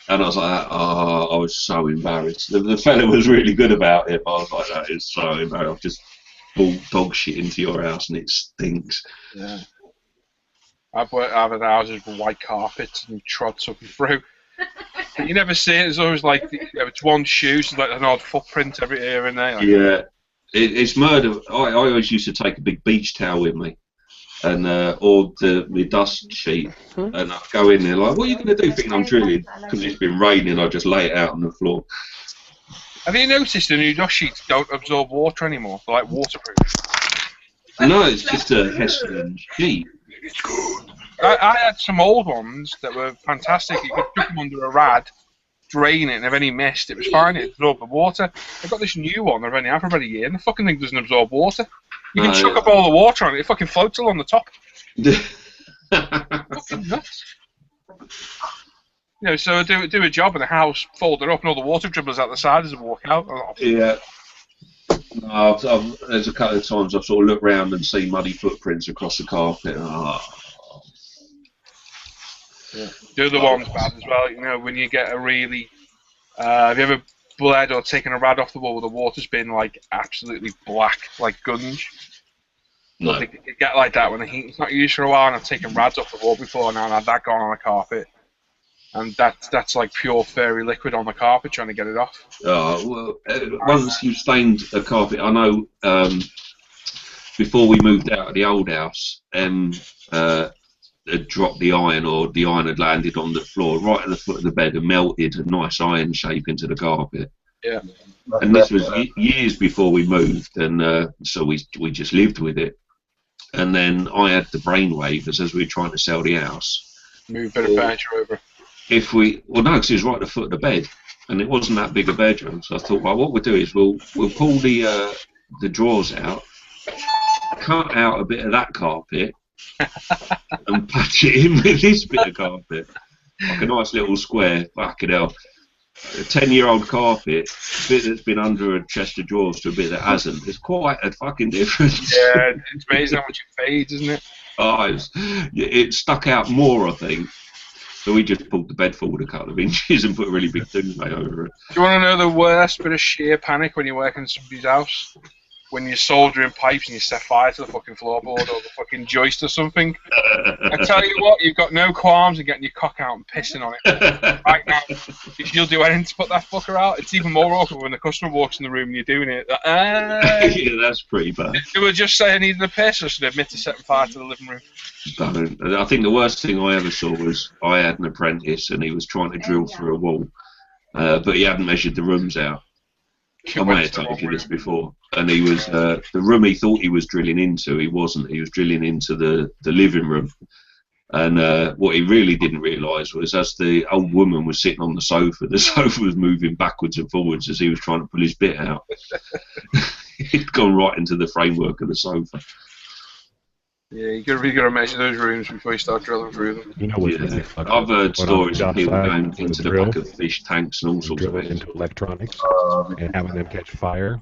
I was like, oh, I was so embarrassed. The fella was really good about it, but I was like, that is so embarrassing. I've just brought dog shit into your house and it stinks. Yeah. I've had houses with white carpets and trod something through. But you never see it. It's always like it's one shoe, so it's like an odd footprint every here and there. Like, Yeah, it's murder. I always used to take a big beach towel with me, and or the dust sheet, and I'd go in there like, what are you going to do? Thinking I'm drilling because it's been raining. I just lay it out on the floor. Have you noticed the new dust sheets don't absorb water anymore? They're like waterproof. No, it's just a Hessian sheet. I had some old ones that were fantastic. You could chuck them under a rad, drain it, and if any mist, it was fine. It absorbed the water. I got this new one I've only had for about a year, and the fucking thing doesn't absorb water. You can chuck up all the water on it. It fucking floats along the top. Fucking nuts. You know, so I do a job in the house, fold it up, and all the water dribbles out the side as I walk out. Yeah. No, there's a couple of times I've sort of looked round and seen muddy footprints across the carpet. Oh. Yeah. The other one's bad as well. You know, when you get a really, have you ever bled or taken a rad off the wall where the water's been like absolutely black, like gunge? No. They get like that when the heat's not used for a while, and I've taken rads off the wall before now and had that gone on the carpet. And that's like pure fairy liquid on the carpet trying to get it off. Oh, well, once you've stained a carpet, I know before we moved out of the old house, had dropped the iron, or the iron had landed on the floor right at the foot of the bed and melted a nice iron shape into the carpet. Yeah. And this was years before we moved, and so we just lived with it. And then I had the brainwave as we were trying to sell the house. Move a bit of furniture over. Well, no, because it was right at the foot of the bed, and it wasn't that big a bedroom. So I thought, well, what we'll do is we'll pull the drawers out, cut out a bit of that carpet, and patch it in with this bit of carpet, like a nice little square. Fucking hell, a 10-year-old carpet, a bit that's been under a chest of drawers to a bit that hasn't. There's quite a fucking difference. Yeah, it's amazing how much it fades, isn't it? Oh, it stuck out more, I think. So we just pulled the bed forward a couple of inches and put a really big duvet over it. Do you want to know the worst bit of sheer panic when you work in somebody's house? When you're soldering pipes and you set fire to the fucking floorboard or the fucking joist or something. I tell you what, you've got no qualms in getting your cock out and pissing on it. Right now, if you'll do anything to put that fucker out, it's even more awkward when the customer walks in the room and you're doing it. Yeah, that's pretty bad. They would just say I needed a piss, or should I admit to setting fire to the living room? I think the worst thing I ever saw was I had an apprentice and he was trying to drill through a wall, but he hadn't measured the rooms out. I may have told you this before. And he was the room he thought he was drilling into, he wasn't. He was drilling into the living room. And what he really didn't realise was, as the old woman was sitting on the sofa was moving backwards and forwards as he was trying to pull his bit out. He'd gone right into the framework of the sofa. Yeah, you got to measure those rooms before you start drilling through them. You know what? Yeah. I've heard stories of people going into the back of fish tanks and all sorts of into electronics and having them catch fire.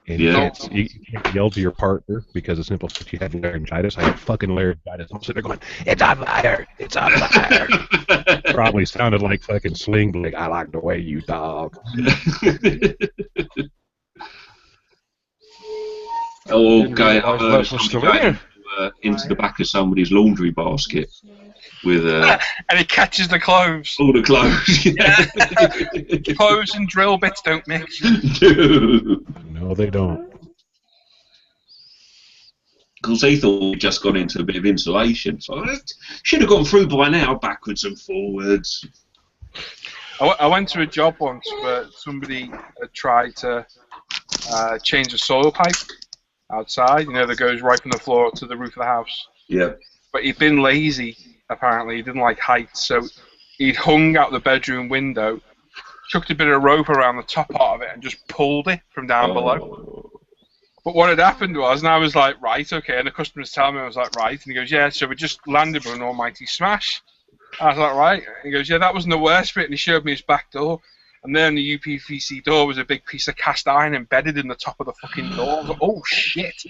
And Yeah. you can't yell to your partner because it's simple that you have laryngitis. I have fucking laryngitis. I'm sitting there going, "It's on fire! It's on fire!" Probably sounded like fucking Sling Blade. I like the way you talk. Oh, okay. I've heard somebody going into the back of somebody's laundry basket with and he catches the clothes. all the clothes. Yeah. Clothes and drill bits don't mix. No, they don't. Because he thought we'd just gone into a bit of insulation. So I should have gone through by now, backwards and forwards. I went to a job once where somebody had tried to change a soil pipe, outside, that goes right from the floor to the roof of the house. Yeah. But he'd been lazy, apparently. He didn't like heights, so he'd hung out the bedroom window, chucked a bit of rope around the top part of it, and just pulled it from down below. But what had happened was, and I was like, right, okay, and the customer's telling me, I was like, right, and he goes, yeah, so we just landed with an almighty smash. I was like, right, and he goes, yeah, that wasn't the worst bit, and he showed me his back door, and then the UPVC door was a big piece of cast iron embedded in the top of the fucking door. I was like, oh, shit.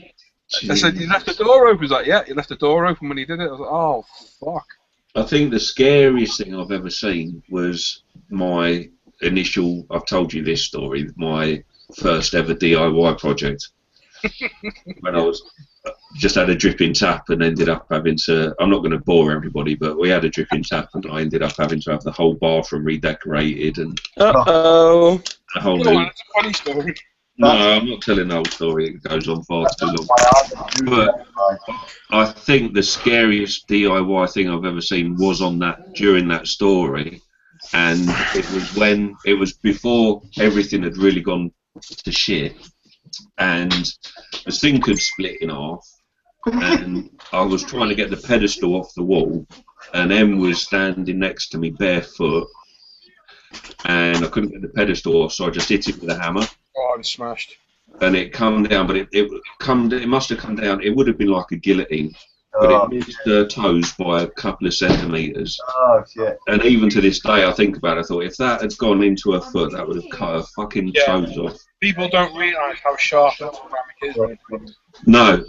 I said, you left the door open? He was like, yeah, you left the door open when he did it. I was like, oh, fuck. I think the scariest thing I've ever seen was my initial, I've told you this story, my first ever DIY project. When I was just had a dripping tap and ended up having to, I'm not going to bore everybody, but we had a dripping tap and I ended up having to have the whole bathroom redecorated and Uh-oh. a whole Oh, new... that's a funny story. No, I'm not telling the whole story, it goes on far too long. But I think the scariest DIY thing I've ever seen was during that story, and it was before everything had really gone to shit, and the sink had split in half, and I was trying to get the pedestal off the wall, and Em was standing next to me barefoot, and I couldn't get the pedestal off, so I just hit it with a hammer. Oh, I'm smashed. And it come down, but it must have come down. It would have been like a guillotine, but it missed her toes by a couple of centimetres. Oh shit! And even to this day, I think about it. I thought if that had gone into her foot, that would have cut her fucking toes off. People don't realise how sharp that ceramic is. No,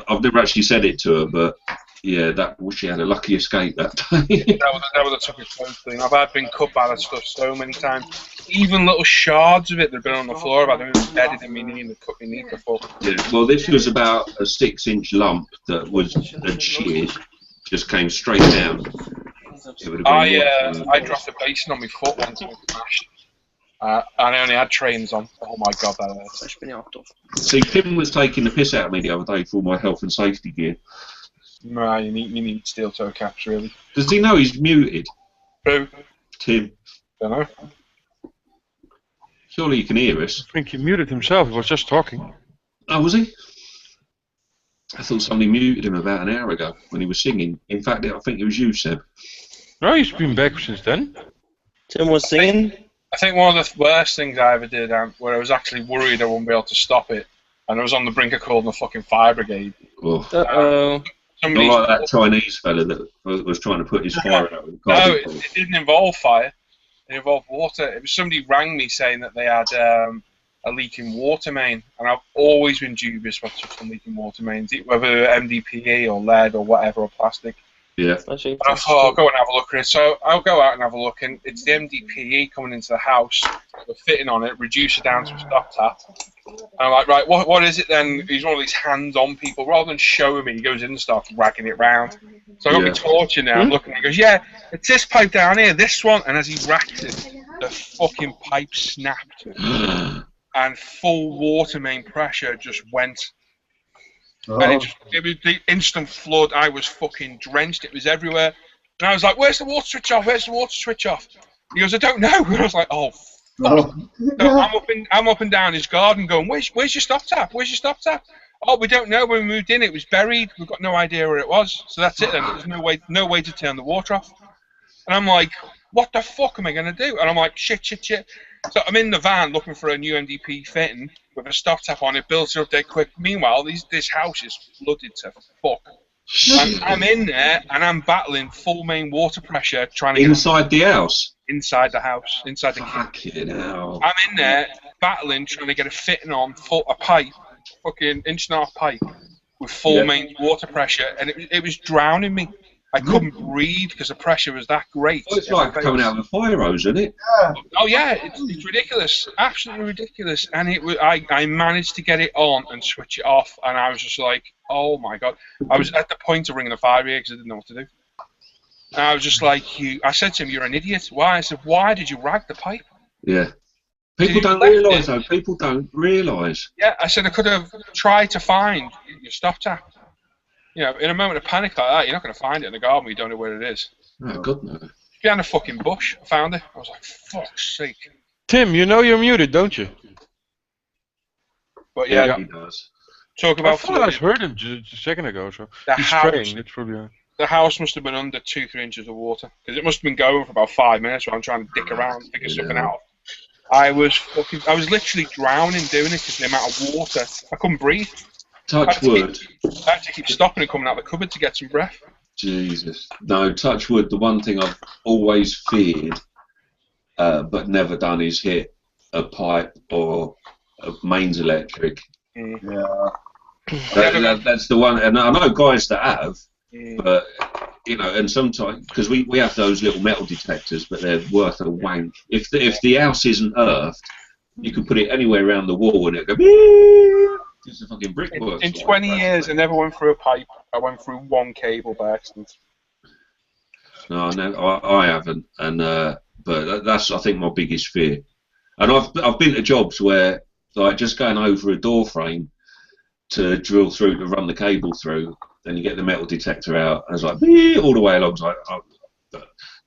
I've never actually said it to her, but yeah, she had a lucky escape that day. that was a toughest clothes thing. I've been cut by that stuff so many times. Even little shards of it that have been on the floor, I've had them embedded in my knee and cut my knee before. Yeah, well, this was about a 6-inch lump that had sheared, just came straight down. I dropped a basin on my foot once and it smashed. And I only had trains on. Oh my god, that hurts. See, Tim was taking the piss out of me the other day for all my health and safety gear. No, you need steel toe caps, really. Does he know he's muted? Who? Tim. Don't know. Surely you can hear us. I think he muted himself. He was just talking. Oh, was he? I thought somebody muted him about an hour ago when he was singing. In fact, I think it was you, Seb. No, he's been back since then. Tim was singing? I think one of the worst things I ever did, where I was actually worried I wouldn't be able to stop it, and I was on the brink of calling the fucking fire brigade. Oh. Uh-oh. Not like that Chinese fella that was trying to put his fire out. No, it didn't involve fire. It involved water. It was somebody rang me saying that they had a leaking water main, and I've always been dubious about touching leaking water mains, whether MDPE or lead or whatever or plastic. Yeah. And I thought, I'll go and have a look at it. So I'll go out and have a look, and it's the MDPE coming into the house. We're fitting on it, reduce it down to a stop tap. And I'm like, right, what is it then? He's one of these hands-on people. Rather than showing me, he goes in and starts ragging it round. So I got my torch in there, I'm looking, he goes, yeah, it's this pipe down here, this one. And as he racked it, the fucking pipe snapped. And full water main pressure just went. And it was the instant flood. I was fucking drenched. It was everywhere. And I was like, where's the water switch off? Where's the water switch off? He goes, I don't know. And I was like, oh, fuck. So I'm up and down his garden going, where's your stop tap? Where's your stop tap? Oh, we don't know. When we moved in, it was buried. We've got no idea where it was. So that's it then. There's no way to turn the water off. And I'm like, what the fuck am I going to do? And I'm like, shit. So I'm in the van looking for a new MDP fitting with a stop tap on it, built it up there quick. Meanwhile, this house is flooded to fuck. And I'm in there and I'm battling full main water pressure trying to inside the house? Inside the house. Inside the kitchen. I'm in there battling, trying to get a fitting on, a pipe, fucking 1.5-inch pipe, with full main water pressure, and it was drowning me. I couldn't breathe because the pressure was that great. Well, it's like coming out of a fire hose, isn't it? Oh yeah, it's ridiculous, absolutely ridiculous. And I managed to get it on and switch it off, and I was just like, oh my god. I was at the point of ringing the fire brigade because I didn't know what to do. And I was just like, I said to him, you're an idiot. Why? I said, why did you rag the pipe? Yeah. People don't realise though. People don't realise. Yeah, I said I could have tried to find your stop tap. You know, in a moment of panic like that, you're not going to find it in the garden. You don't know where it is. Oh, God, no. Behind a fucking bush, I found it. I was like, fuck's sake. Tim, you know you're muted, don't you? But yeah, he does. talk I about thought I heard him just a second ago. So The he's house- spraying. It's probably. the house must have been under 2-3 inches of water because it must have been going for about 5 minutes while I'm trying to dick around, figure something out. I was literally drowning doing it because the amount of water. I couldn't breathe. Touch wood. I had to keep stopping and coming out of the cupboard to get some breath. Jesus. No, touch wood. The one thing I've always feared, but never done, is hit a pipe or a mains electric. Yeah. That's the one. And I know guys that have, but you know, and sometimes because we have those little metal detectors, but they're worth a wank. If the house isn't earthed, you can put it anywhere around the wall and it'll go. It's a fucking brickwork. In 20 years, I never went through a pipe. I went through one cable by accident. No, I haven't, and but that's I think my biggest fear. And I've been to jobs where like just going over a door frame to drill through to run the cable through, then you get the metal detector out, and it's like all the way along. It's like,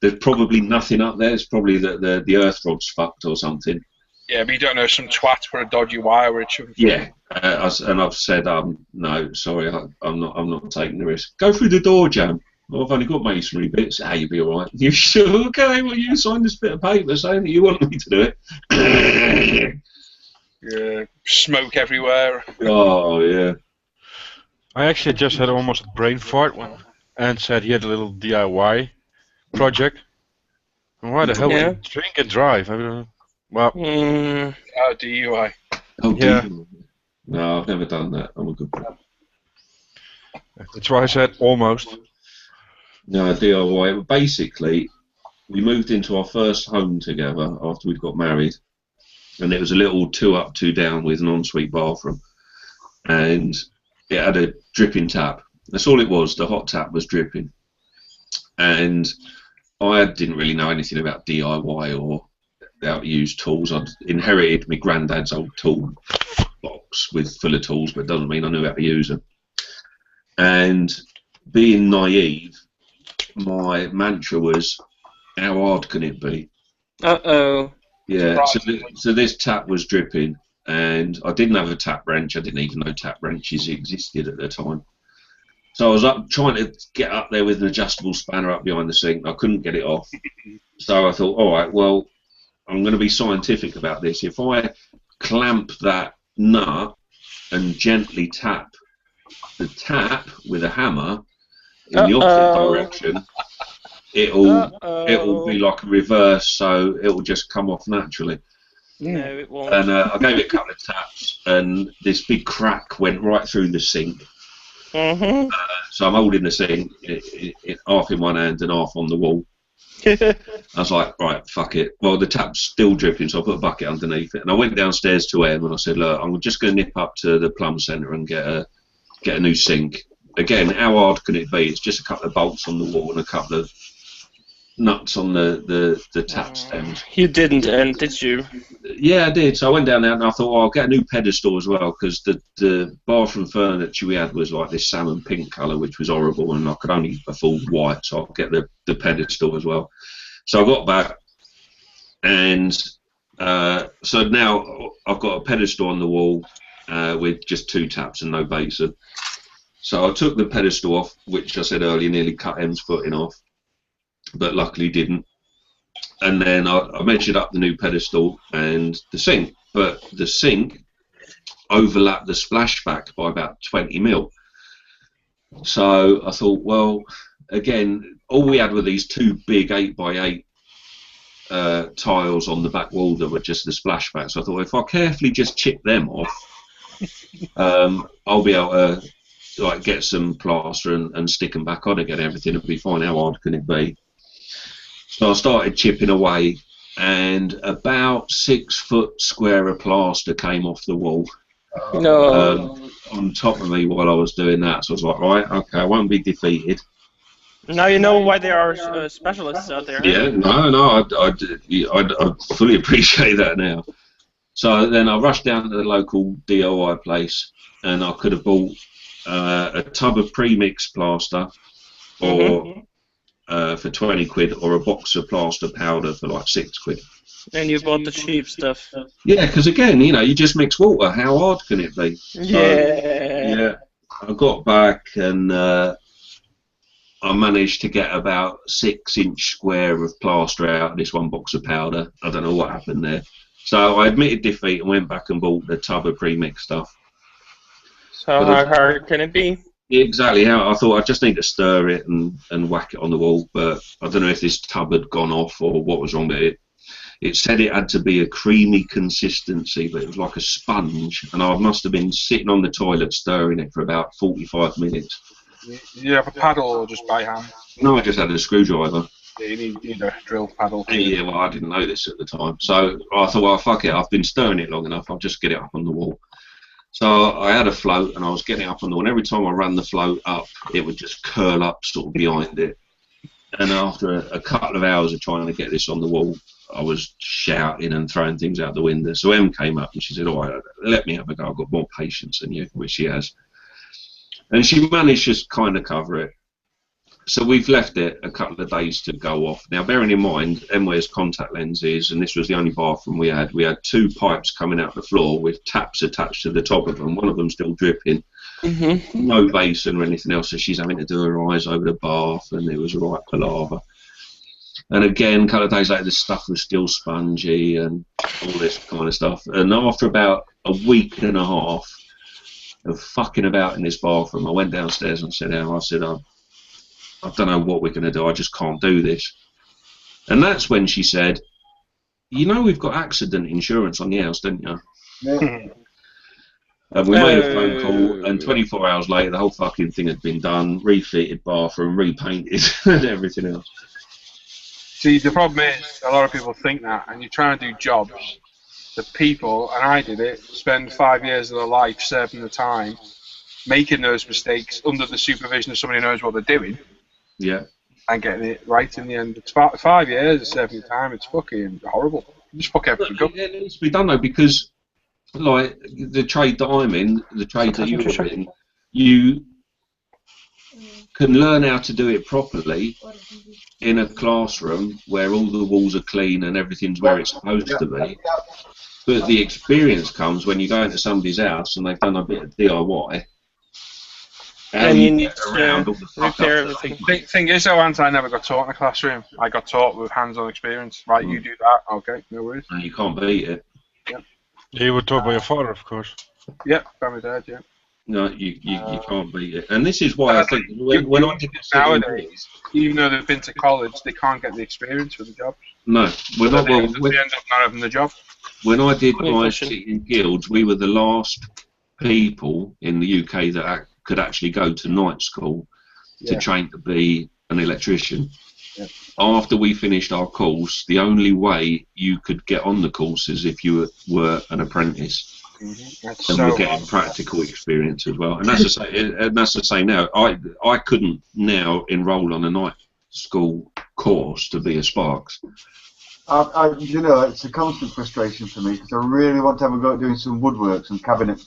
there's probably nothing up there. It's probably that the earth rod's fucked or something. Yeah, but you don't know, some twat put a dodgy wire where it shouldn't. Yeah, and I've said no, sorry, I'm not taking the risk. Go through the door, Jam. Well, I've only got masonry bits. You'll be all right. You sure? Okay, well, you signed this bit of paper saying that you want me to do it. Yeah, smoke everywhere. Oh yeah. I actually just had almost a brain fart when Ant said he had a little DIY project. And why the hell would you drink and drive? I mean, well. Oh, DUI. Oh, yeah. DUI. No, I've never done that. I'm a good boy. That's why I said almost. No, DIY. Basically, we moved into our first home together after we'd got married, and it was a little 2 up, 2 down with an ensuite bathroom, and it had a dripping tap. That's all it was. The hot tap was dripping, and I didn't really know anything about DIY or how to use tools. I'd inherited my granddad's old tool box full of tools, but it doesn't mean I knew how to use them. And being naive, my mantra was, how hard can it be? Uh-oh. Yeah, so this tap was dripping, and I didn't have a tap wrench. I didn't even know tap wrenches existed at the time. So I was trying to get up there with an adjustable spanner up behind the sink. I couldn't get it off. So I thought, all right, well, I'm going to be scientific about this. If I clamp that nut and gently tap the tap with a hammer in the opposite direction, it'll be like a reverse, so it'll just come off naturally. No, it won't. And I gave it a couple of taps, and this big crack went right through the sink. Mm-hmm. So I'm holding the sink, half in one hand and half on the wall. I was like, right, fuck it. Well, the tap's still dripping, so I put a bucket underneath it. And I went downstairs to Em and I said, look, I'm just going to nip up to the plumb centre and get a new sink. Again, how hard can it be? It's just a couple of bolts on the wall and a couple of nuts on the tap stems. You didn't, and did you? Yeah, I did. So I went down there and I thought, well, I'll get a new pedestal as well, because the bathroom furniture we had was like this salmon pink colour, which was horrible, and I could only afford white, so I'll get the pedestal as well. So I got back, and so now I've got a pedestal on the wall with just 2 taps and no basin. So I took the pedestal off, which I said earlier nearly cut Em's footing off, but luckily didn't. And then I measured up the new pedestal and the sink, but the sink overlapped the splashback by about 20 mil. So I thought, well, again, all we had were these 2 big 8x8 tiles on the back wall that were just the splashback. So I thought, if I carefully just chip them off, I'll be able to like get some plaster and stick them back on again. Everything will be fine. How hard can it be? So I started chipping away, and about 6 foot square of plaster came off the wall. No. On top of me while I was doing that. So I was like, right, okay, I won't be defeated. Now you know why there are specialists out there. Yeah, no, I fully appreciate that now. So then I rushed down to the local DIY place, and I could have bought a tub of pre-mixed plaster, or for 20 quid, or a box of plaster powder for like 6 quid. And you bought the cheap stuff. Yeah, because again, you just mix water. How hard can it be? Yeah. I got back and I managed to get about 6-inch square of plaster out of this one box of powder. I don't know what happened there. So I admitted defeat and went back and bought the tub of pre-mixed stuff. So how hard can it be? Exactly how I thought. I just need to stir it and whack it on the wall, but I don't know if this tub had gone off or what was wrong with it. It said it had to be a creamy consistency, but it was like a sponge, and I must have been sitting on the toilet stirring it for about 45 minutes. You have a paddle or just by hand? No, I just had a screwdriver. Yeah, you need a drill paddle. Yeah, well, I didn't know this at the time, so I thought, well, fuck it, I've been stirring it long enough, I'll just get it up on the wall. So I had a float, and I was getting it up on the wall, and every time I ran the float up, it would just curl up sort of behind it. And after a couple of hours of trying to get this on the wall, I was shouting and throwing things out the window. So Em came up and she said, all right, let me have a go. I've got more patience than you, which she has. And she managed to kind of cover it. So we've left it a couple of days to go off. Now, bearing in mind, Em wears contact lenses, and this was the only bathroom we had. We had 2 pipes coming out the floor with taps attached to the top of them. One of them still dripping. Mm-hmm. No basin or anything else, so she's having to do her eyes over the bath, and it was a right palaver. And again, a couple of days later, the stuff was still spongy and all this kind of stuff. And after about a week and a half of fucking about in this bathroom, I went downstairs and said, I don't know what we're going to do. I just can't do this. And that's when she said, we've got accident insurance on the house, don't you? Yeah. And we made a phone call, and 24 hours later, the whole fucking thing had been done, refitted bathroom, repainted, and everything else. See, the problem is, a lot of people think that, and you try and do jobs. The people, and I did it, spend 5 years of their life serving the time, making those mistakes under the supervision of somebody who knows what they're doing. Yeah. And getting it right in the end. It's 5 years of serving the time. It's fucking horrible. You just fuck everything up. It needs to be done though, because like the trade that I'm in, the trade that you're in, you can learn how to do it properly in a classroom where all the walls are clean and everything's where it's supposed to be. But the experience comes when you go into somebody's house and they've done a bit of DIY. And you need to repair everything. Thing is, though, Ant, I never got taught in a classroom. I got taught with hands-on experience. Right, you do that. Okay, no worries. And you can't beat it. Yeah. You were taught by your father, of course. Yeah, by my dad, yeah. No, you can't beat it. And this is why I think when I did this nowadays, even though they've been to college, they can't get the experience for the job. No, we're not. They end up not having the job. When I did my sitting guilds, we were the last people in the UK that could actually go to night school to train to be an electrician. Yeah. After we finished our course, the only way you could get on the course is if you were an apprentice. Mm-hmm. And we're getting practical experience as well. And that's the same now. I couldn't now enrol on a night school course to be a Sparks. It's a constant frustration for me because I really want to have a go at doing some woodwork, some cabinet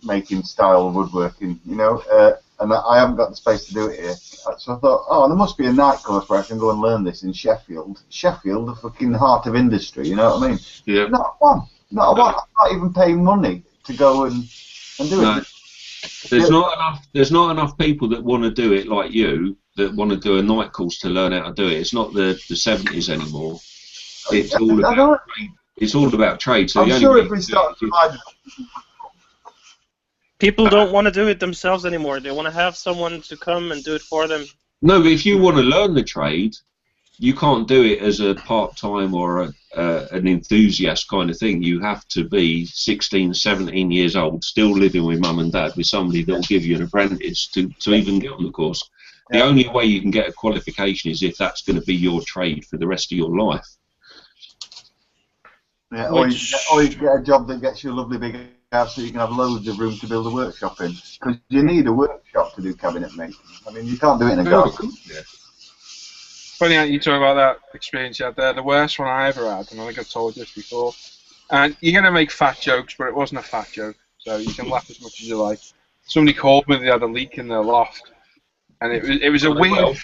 making style woodworking, and I haven't got the space to do it here. So I thought, there must be a night course where I can go and learn this in Sheffield. Sheffield, the fucking heart of industry, you know what I mean? Yeah. Not one. I'm not even paying money to go and do it. There's not enough people that want to do it like you, that want to do a night course to learn how to do it. It's not the 70s anymore. It's all about trade. It's all about trade. So I'm sure if we start people don't want to do it themselves anymore. They want to have someone to come and do it for them. No, but if you want to learn the trade, you can't do it as a part-time or an enthusiast kind of thing. You have to be 16, 17 years old, still living with mum and dad, with somebody that will give you an apprentice to even get on the course. The only way you can get a qualification is if that's going to be your trade for the rest of your life. Yeah, or you get a job that gets you a lovely big house so you can have loads of room to build a workshop in. Because you need a workshop to do cabinet making. I mean, you can't do it in a garden. Yeah. Funny how you talk about that experience you had there. The worst one I ever had, and I think I've told you this before. And you're going to make fat jokes, but it wasn't a fat joke, so you can laugh as much as you like. Somebody called me, they had a leak in their loft. And it was a weird...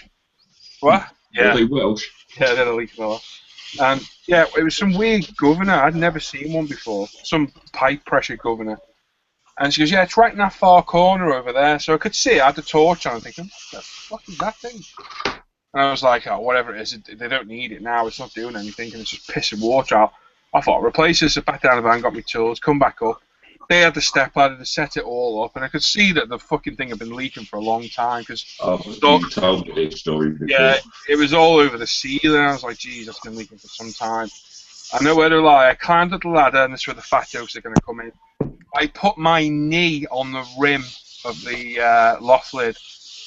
What? Yeah. Are they Welsh? Yeah, they had a leak in their loft. And yeah, it was some weird governor. I'd never seen one before. Some pipe pressure governor. And she goes, yeah, it's right in that far corner over there. So I could see it. I had the torch on. I'm thinking, what the fuck is that thing? And I was like, oh, whatever it is, they don't need it now. It's not doing anything, and it's just pissing water out. I thought, replace this. I back down the van, got my tools, come back up. They had the step ladder to set it all up, and I could see that the fucking thing had been leaking for a long time. Cause you told me this story before. yeah, it was all over the ceiling. I was like, geez, that's been leaking for some time. I know where to lie. I climbed up the ladder, and this is where the fat jokes are going to come in. I put my knee on the rim of the loft lid,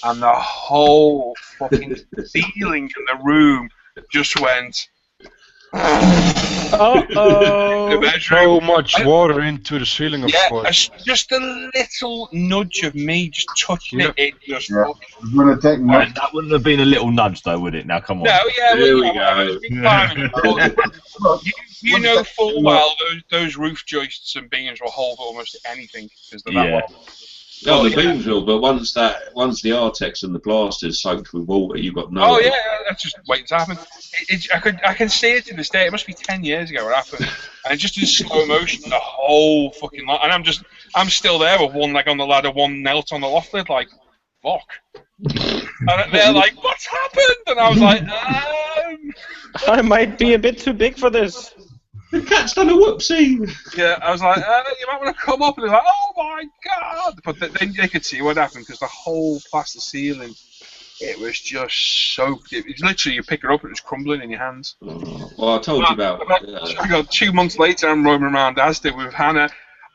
and the whole fucking ceiling in the room just went. Uh-oh. So much water into the ceiling, of course. Just a little nudge of me just touching it just I'm gonna take my... That wouldn't have been a little nudge, though, would it? Now, come on. No, yeah, There we go. You know full well those roof joists and beams will hold almost anything because they're that well. No, the beams will, but once the Artex and the plaster is soaked with water, you've got no. Oh yeah, that's just waiting to happen. I can see it to this day. It must be 10 years ago it happened, and just in slow motion, the whole fucking lot. And I'm still there with one leg on the ladder, one knelt on the loft lid, like, fuck. And they're like, what's happened? And I was like, I might be a bit too big for this. The cat's done a whoopsie. Yeah, I was like, you might want to come up, and they're like, oh my god! But they could see what happened because the whole plaster ceiling, it was just soaked. It was literally, you pick it up, it was crumbling in your hands. Well, I told you about. I got 2 months later, I'm roaming around Asda with Hannah.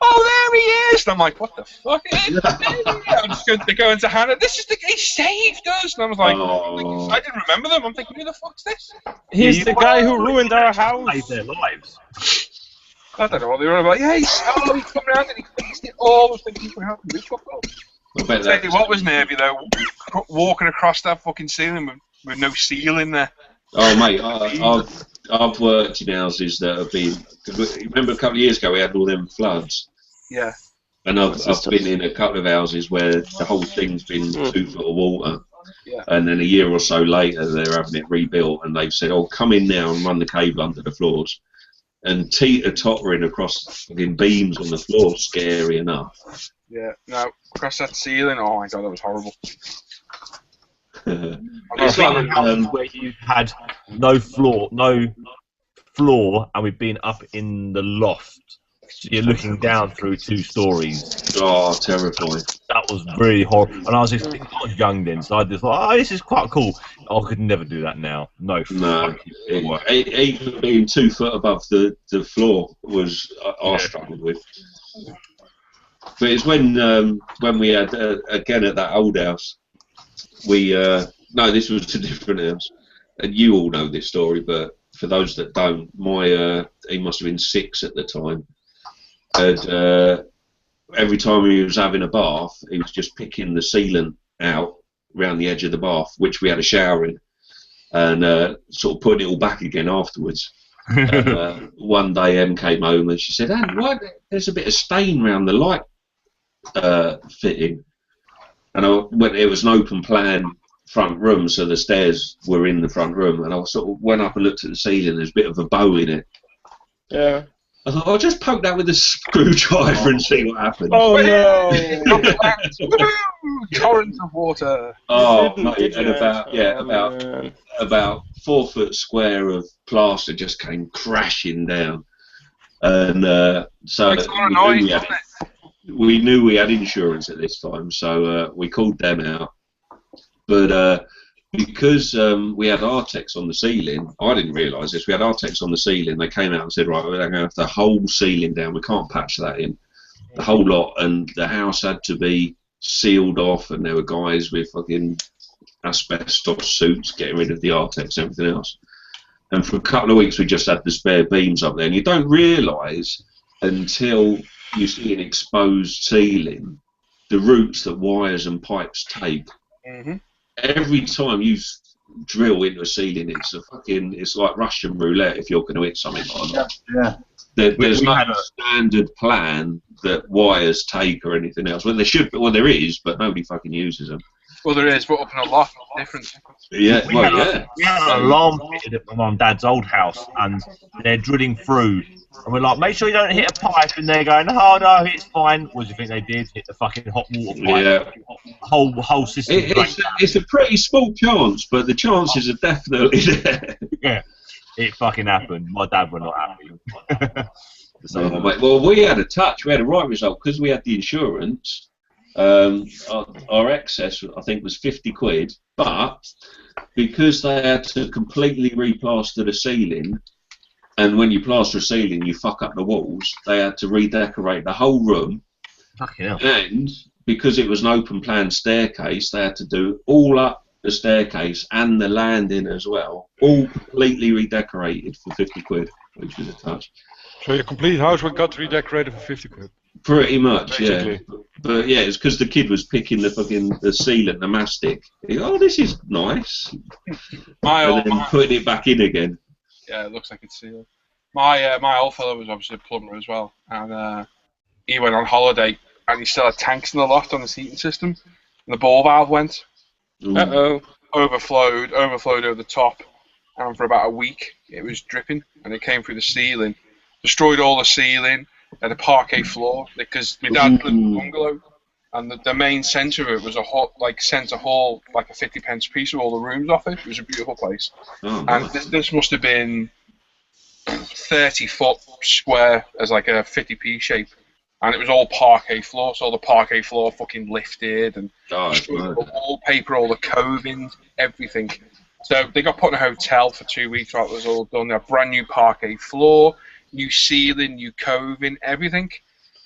Oh, there he is! And I'm like, what the fuck? I'm just going to go into Hannah. This is the guy who saved us. And I was like, I didn't remember them. I'm thinking, who the fuck's this? He's the guy who ruined our house. Saved their lives. I don't know what they were about. Yeah, he come around and he fixed it all. I was thinking, how can we fuck up? I'll tell you what was nervy though, walking across that fucking ceiling with no ceiling there. Oh mate, I've worked in houses that have been. Remember a couple of years ago we had all them floods. Yeah. And I've been in a couple of houses where the whole thing's been 2 foot of water. Yeah. And then a year or so later they're having it rebuilt and they've said, oh, come in now and run the cable under the floors. And teeter-tottering across fucking beams on the floor, scary enough. Yeah, no, across that ceiling, oh my god, that was horrible. It's like where you had no floor, and we've been up in the loft. So you're looking down through 2 stories. Oh, terrifying. That was really horrible. And I was young then, so I just thought, oh, this is quite cool. I could never do that now. No. Even being 2 foot above the floor was I struggled with. But it's when we had again at that old house. No, this was a different house, and you all know this story. But for those that don't, he must have been 6 at the time. And every time he was having a bath, he was just picking the sealant out around the edge of the bath, which we had a shower in, and sort of putting it all back again afterwards. And, one day Em came home and she said, "Anne, why there's a bit of stain around the light fitting?" And it was an open plan front room, so the stairs were in the front room, and I sort of went up and looked at the ceiling. There's a bit of a bow in it. Yeah. I thought, I'll just poke that with a screwdriver and see what happens. Oh no! Torrent of water. Oh, mate, and about 4 foot square of plaster just came crashing down, and so we knew we had insurance at this time, so we called them out. But because we had Artex on the ceiling, I didn't realise this. We had Artex on the ceiling. They came out and said, right, we're going to have the whole ceiling down. We can't patch that in, the whole lot. And the house had to be sealed off, and there were guys with fucking asbestos suits getting rid of the Artex and everything else. And for a couple of weeks, we just had the spare beams up there. And you don't realise until you see an exposed ceiling the routes that wires and pipes take. Mm-hmm. Every time you drill into a ceiling, it's like Russian roulette if you're going to hit something like that. Yeah. There's no standard plan that wires take or anything else. Well, there should be. Well, there is, but nobody fucking uses them. Well, there is, but up in a loft, different. Yeah, We had an alarm fitted at my mum and dad's old house, and they're drilling through. And we're like, make sure you don't hit a pipe. And they're going, oh no, it's fine. What do you think they did? Hit the fucking hot water pipe. Yeah. Whole system. It's a pretty small chance, but the chances are definitely there. Yeah, it fucking happened. My dad were not happy. Oh, mate. Well, we had a touch. We had a right result because we had the insurance. Our excess, I think, was 50 quid, but because they had to completely replaster the ceiling, and when you plaster a ceiling, you fuck up the walls, they had to redecorate the whole room. Fucking hell. And because it was an open plan staircase, they had to do all up the staircase and the landing as well, all completely redecorated for 50 quid, which was a touch. So your complete house got redecorated for 50 quid? Pretty much, basically. yeah. But yeah, it's because the kid was picking the fucking the sealant, the mastic. He goes, oh, this is nice. And then putting it back in again. Yeah, it looks like it's sealed. My old fellow was obviously a plumber as well, and he went on holiday, and he still had tanks in the loft on his heating system, and the ball valve went. Uh-oh. Overflowed over the top, and for about a week it was dripping, and it came through the ceiling, destroyed all the ceiling, and the parquet floor, because my dad lived in a bungalow, and the main centre of it was a hall, like centre hall, like a 50p piece with all the rooms off it. It was a beautiful place. Oh, and this must have been 30 foot square as like a 50p shape, and it was all parquet floor, so all the parquet floor fucking lifted, and the wallpaper, all the covings, everything. So they got put in a hotel for 2 weeks while it was all done. They had brand new parquet floor, new ceiling, new coving, everything.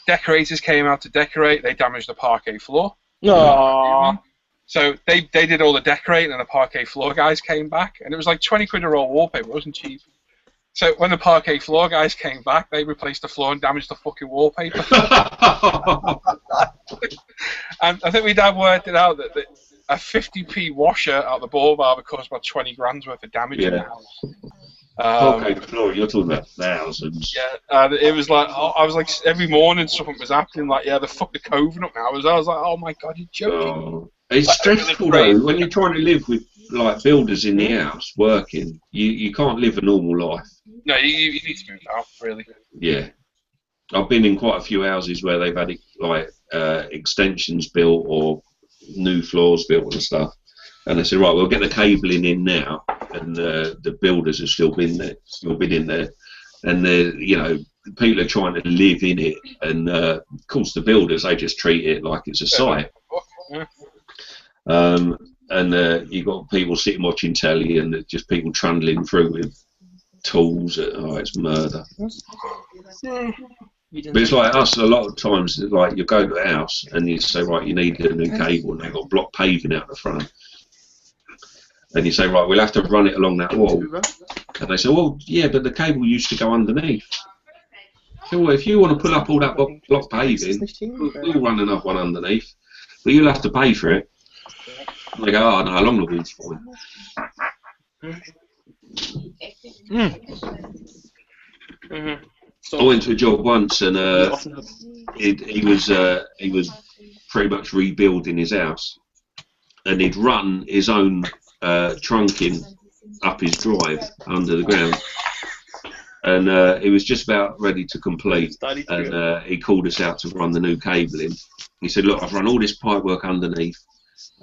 Decorators came out to decorate. They damaged the parquet floor. Aww. So they did all the decorating, and the parquet floor guys came back, and it was like 20 quid a roll wallpaper. It wasn't cheap. So when the parquet floor guys came back, they replaced the floor and damaged the fucking wallpaper. And I think my dad worked it out that a 50p washer out the ball valve cost about 20 grand's worth of damage in the house. Okay, floor, you're talking about thousands. Yeah, and it was like, I was like, every morning something was happening, like, yeah, the fuck the coving up now. I was like, oh my god, you're joking. Oh. It's stressful though, when you're trying to live with like builders in the house working, you can't live a normal life. No, you need to move out, really. Yeah. I've been in quite a few houses where they've had like extensions built or new floors built and stuff. And they said, right, we'll get the cabling in now, and the builders have still been in there, and people are trying to live in it, and of course the builders, they just treat it like it's a site. And you've got people sitting watching telly, and just people trundling through with tools. It's murder. But it's like us, a lot of times, like you go to a house and you say, right, you need a new cable, and they've got block paving out the front. And you say, right, we'll have to run it along that wall. And they say, well, yeah, but the cable used to go underneath. So, well, if you want to pull up all that block paving, we'll run another one underneath. But you'll have to pay for it. And they go, oh, no, along the wall's fine. I went to a job once, and he was pretty much rebuilding his house, and he'd run his own trunking up his drive under the ground, and he was just about ready to complete, and he called us out to run the new cabling. He said, look, I've run all this pipe work underneath,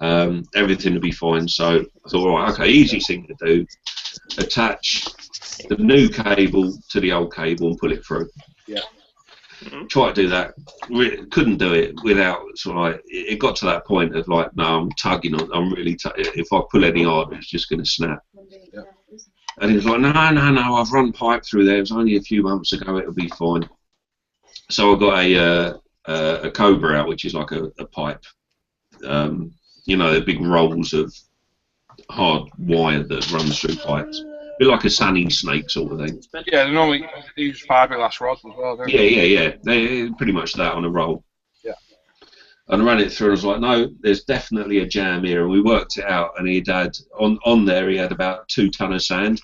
everything will be fine. So I thought, all right, okay, easiest thing to do, attach the new cable to the old cable and pull it through. Yeah. Try to do that. Couldn't do it without sort of like, it got to that point of like, no, I'm tugging on. I'm really if I pull any harder, it's just going to snap. Yeah. And he was like, no, I've run pipe through there. It was only a few months ago. It'll be fine. So I got a Cobra out, which is like a pipe. The big rolls of hard wire that runs through pipes. A bit like a sunny snake sort of thing. Yeah, they normally use fiberglass rods as well, don't they? Yeah. They're pretty much that on a roll. Yeah. And I ran it through, and I was like, no, there's definitely a jam here. And we worked it out, and he'd had, on there, he had about 2 ton of sand.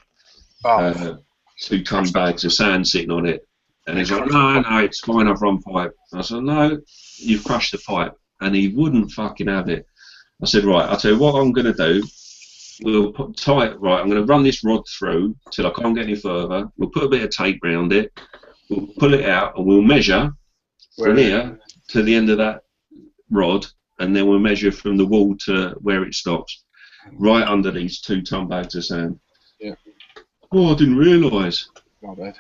2 ton bags of sand sitting on it. And he's like, no, it's fine, I've run pipe. And I said, no, you've crushed the pipe. And he wouldn't fucking have it. I said, right, I'll tell you what I'm going to do. We'll tie it right. I'm going to run this rod through till I can't get any further. We'll put a bit of tape round it. We'll pull it out and we'll measure from here to the end of that rod, and then we'll measure from the wall to where it stops, right under these 2 ton bags of sand. Yeah. Oh, I didn't realise. My bad.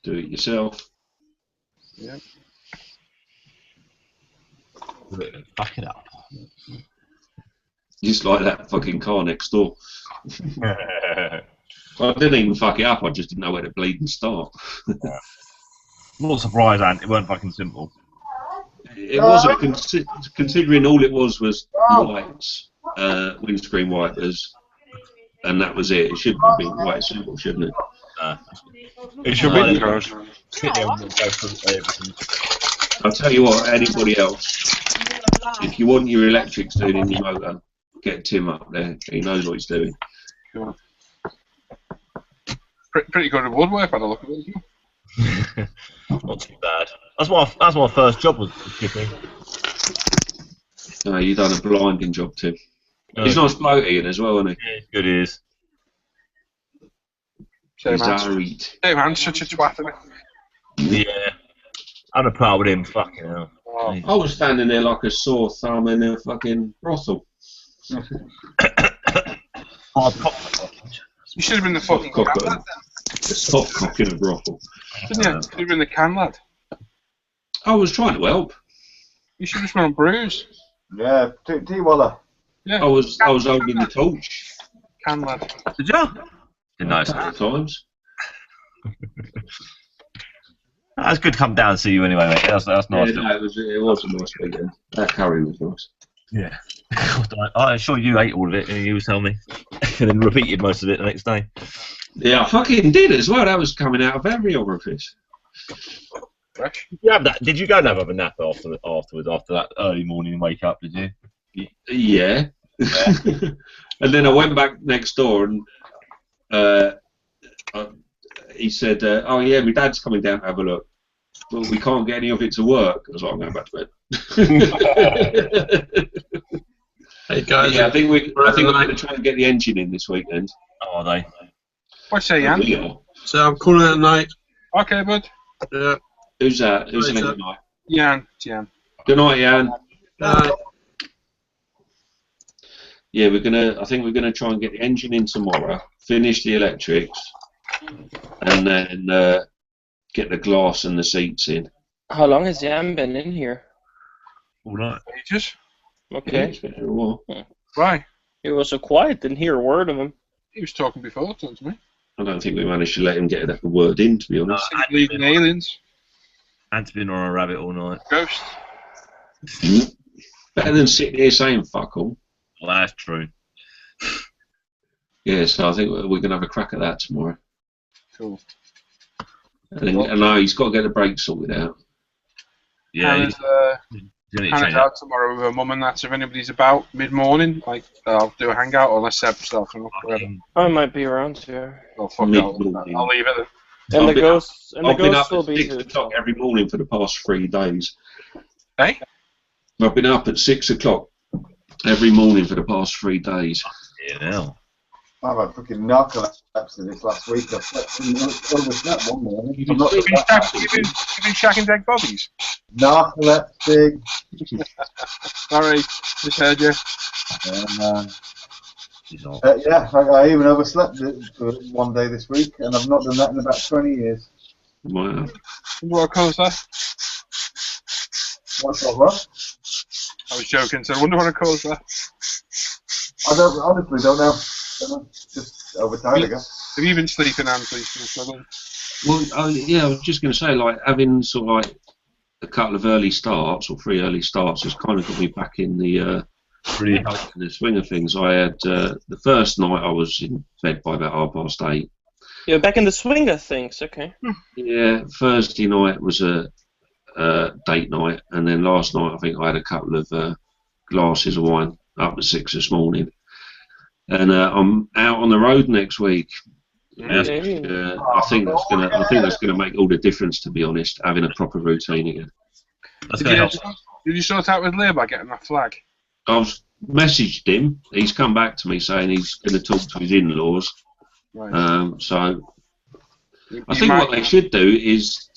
Do it yourself. Yeah. Fuck it up. Just like that fucking car next door. I didn't even fuck it up, I just didn't know where to bleed and start. I'm not surprised, Ant. It weren't fucking simple. It wasn't, considering all it was lights, windscreen wipers, and that was it. It should have been quite simple, shouldn't it? It should be, guys. I'll tell you what, anybody else, if you want your electrics doing in your motor, get Tim up there. He knows what he's doing. Sure. Pretty good at woodwork by the look of it. Not too bad. That's my first job was skipping. No, you've done a blinding job, Tim. He's nice bloke, Ian, as well, isn't he? Yeah, good he is. Same man's such a twat, isn't he? Yeah. I'm a part with him, fucking hell. Oh. I was standing there like a sore thumb in a fucking brothel. You should have been the fucking can lad then. The soft cock in a brothel. Shouldn't you? Should have been the can lad. I was trying to help. You should have just been on Bruce. Yeah, T-Waller. Yeah. I was holding the torch. Can lad. Did you? Didn't know. Times. That's good to come down and see you anyway, mate. That's nice. Yeah, no, it was a nice weekend. That curry was nice. Yeah. I'm sure you ate all of it, and you tell me. And then repeated most of it the next day. Yeah, I fucking did as well. That was coming out of every orifice. Fresh. Did you have that? Did you go and have a nap afterwards, after that early morning wake up, did you? Yeah. And then I went back next door and he said, oh yeah, my dad's coming down to have a look. Well, we can't get any of it to work. I was like, I'm going back to bed. Hey guys, yeah, I think we're going to try and get the engine in this weekend. Oh, are they? What's that, Jan? So I'm calling it a night. Okay, bud. Yeah. Who's that? Who's saying good night? Jan. Good night, Jan. Night. Yeah, I think we're gonna try and get the engine in tomorrow, finish the electrics, and then get the glass and the seats in. How long has Jan been in here? All night. Ages. Okay. Yeah, it's been a while. Right. He was so quiet, didn't hear a word of him. He was talking before, to me. I don't think we managed to let him get a word in, to be honest. Leading aliens. Ant's been on a rabbit all night. Ghost. Better than sitting here saying fuck all. Well, that's true. Yeah, so I think we're going to have a crack at that tomorrow. Cool. And now he's got to get the brakes sorted out. Yeah. Hannah's out tomorrow with her mum and that, so if anybody's about mid-morning, like, I'll do a hangout, or unless Seb stuff and whatever. I might be around here. Oh, fuck it, I'll leave it then. And the ghosts will I've been up be at 6 o'clock every morning for the past 3 days. Hey? I've been up at 6 o'clock every morning for the past 3 days. Yeah, now. I've had fucking narcolepsy this last week. I've overslept one morning. You've been shacking dead bodies? Narcolepsy. Sorry, just heard you. Yeah, I even overslept for one day this week, and I've not done that in about 20 years. Wow. What colour's that? What's that, what? I was joking, so I wonder what colour's that. I honestly don't know. Just overtime, I guess. Have you been sleeping, Anthony? Well, yeah, I was just going to say, like, having sort of like a couple of early starts, or 3 early starts, has kind of got me back in the swing of things. I had the first night I was in bed by about 8:30. You're back in the swing of things, okay. Yeah, Thursday night was a date night, and then last night I think I had a couple of glasses of wine up at 6 this morning. And I'm out on the road next week. I think that's gonna make all the difference, to be honest, having a proper routine again. Did you sort out with Lear by getting that flag? I've messaged him. He's come back to me saying he's going to talk to his in-laws. Right. So I think what they should do is,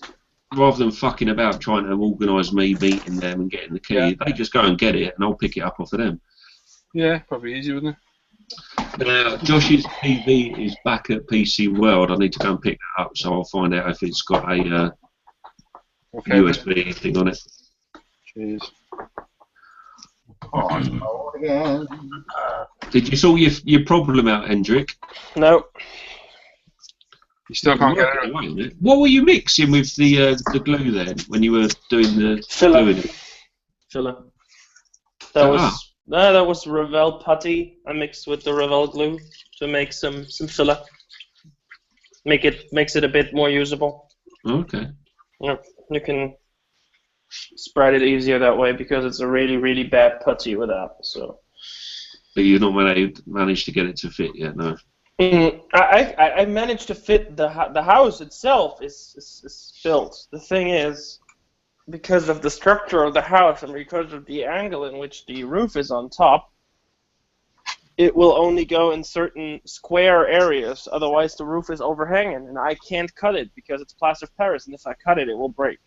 rather than fucking about trying to organise me meeting them and getting the key, they just go and get it, and I'll pick it up off of them. Yeah, probably easy, wouldn't it? Josh's TV is back at PC World. I need to go and pick that up, so I'll find out if it's got a USB thing on it. Cheers. Did you sort your problem out, Hendrik? No. You still can't get it away. What were you mixing with the glue then when you were doing the gluing it? Filler. That was Revell putty I mixed with the Revell glue to make some filler. Makes it a bit more usable. Okay. Yeah, you can spread it easier that way because it's a really, really bad putty without. So. But you've not managed to get it to fit yet, no. I managed to fit the house itself is built. The thing is, because of the structure of the house and because of the angle in which the roof is on top, it will only go in certain square areas. Otherwise, the roof is overhanging, and I can't cut it because it's plaster of Paris. And if I cut it, it will break.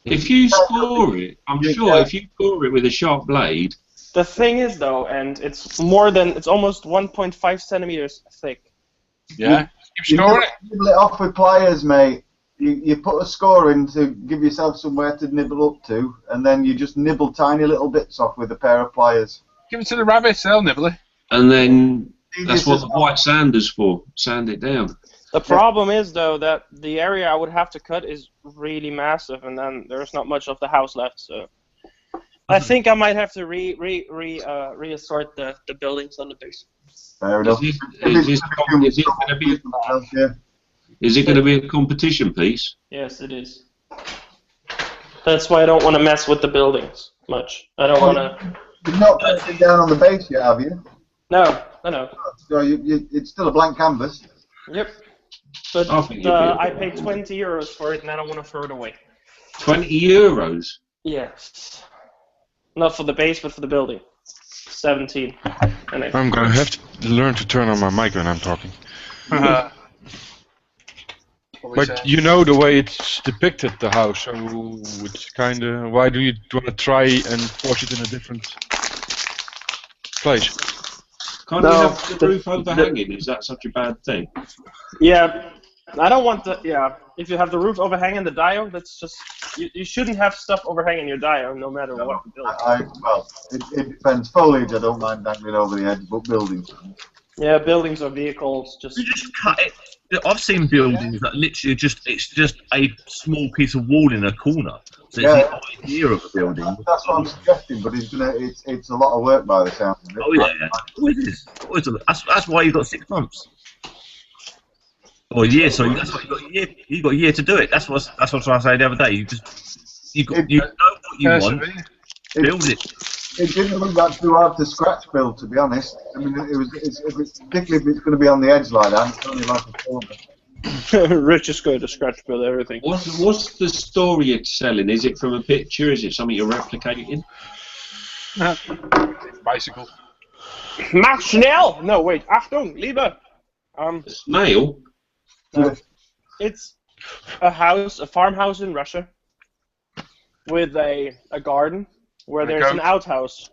If you score it, I'm sure if you score it with a sharp blade. The thing is, though, and it's almost 1.5 centimeters thick. Yeah, keep scoring it. Nibble it off with pliers, mate. You put a score in to give yourself somewhere to nibble up to, and then you just nibble tiny little bits off with a pair of pliers. Give it to the rabbits, they'll nibble it. And then that's what the white sand is for. Sand it down. The problem is, though, that the area I would have to cut is really massive, and then there's not much of the house left. So I think I might have to reassort the buildings on the base. Fair enough. Is it going to be a competition piece? Yes, it is. That's why I don't want to mess with the buildings much. I don't want to. You've not put it down on the base yet, have you? No. So it's still a blank canvas. Yep. But I paid 20 euros for it, and I don't want to throw it away. 20 euros? Yes. Not for the base, but for the building. 17. I'm going to have to learn to turn on my mic when I'm talking. But you know the way it's depicted, the house, so it's kind of... Why do you want to try and force it in a different place? Can't you have the roof overhanging? Is that such a bad thing? Yeah, I don't want the... Yeah, if you have the roof overhanging the diode, that's just... You shouldn't have stuff overhanging your diode, no matter what you build. Well, it depends. Foliage, I don't mind dangling over the edge, but buildings... Yeah, buildings or vehicles, just... You just cut it. I've seen buildings that literally it's just a small piece of wall in a corner. So it's the idea of a building. That's what I'm suggesting, but it's a lot of work by the sound of it. Oh yeah. Oh, it is. That's why you've got 6 months. Or a year, sorry. That's why you got a year to do it. That's what I was trying to say the other day. You know what you want. Build it. It didn't look that too hard to scratch build, to be honest. I mean, particularly if it's going to be on the edge like that, it's only like a corner. Rich is going to scratch build everything. What's the story it's selling? Is it from a picture? Is it something you're replicating? Bicycle. Mach schnell! No, wait. Achtung, Liebe. Snail? It's a farmhouse in Russia with a garden. Where there's an outhouse.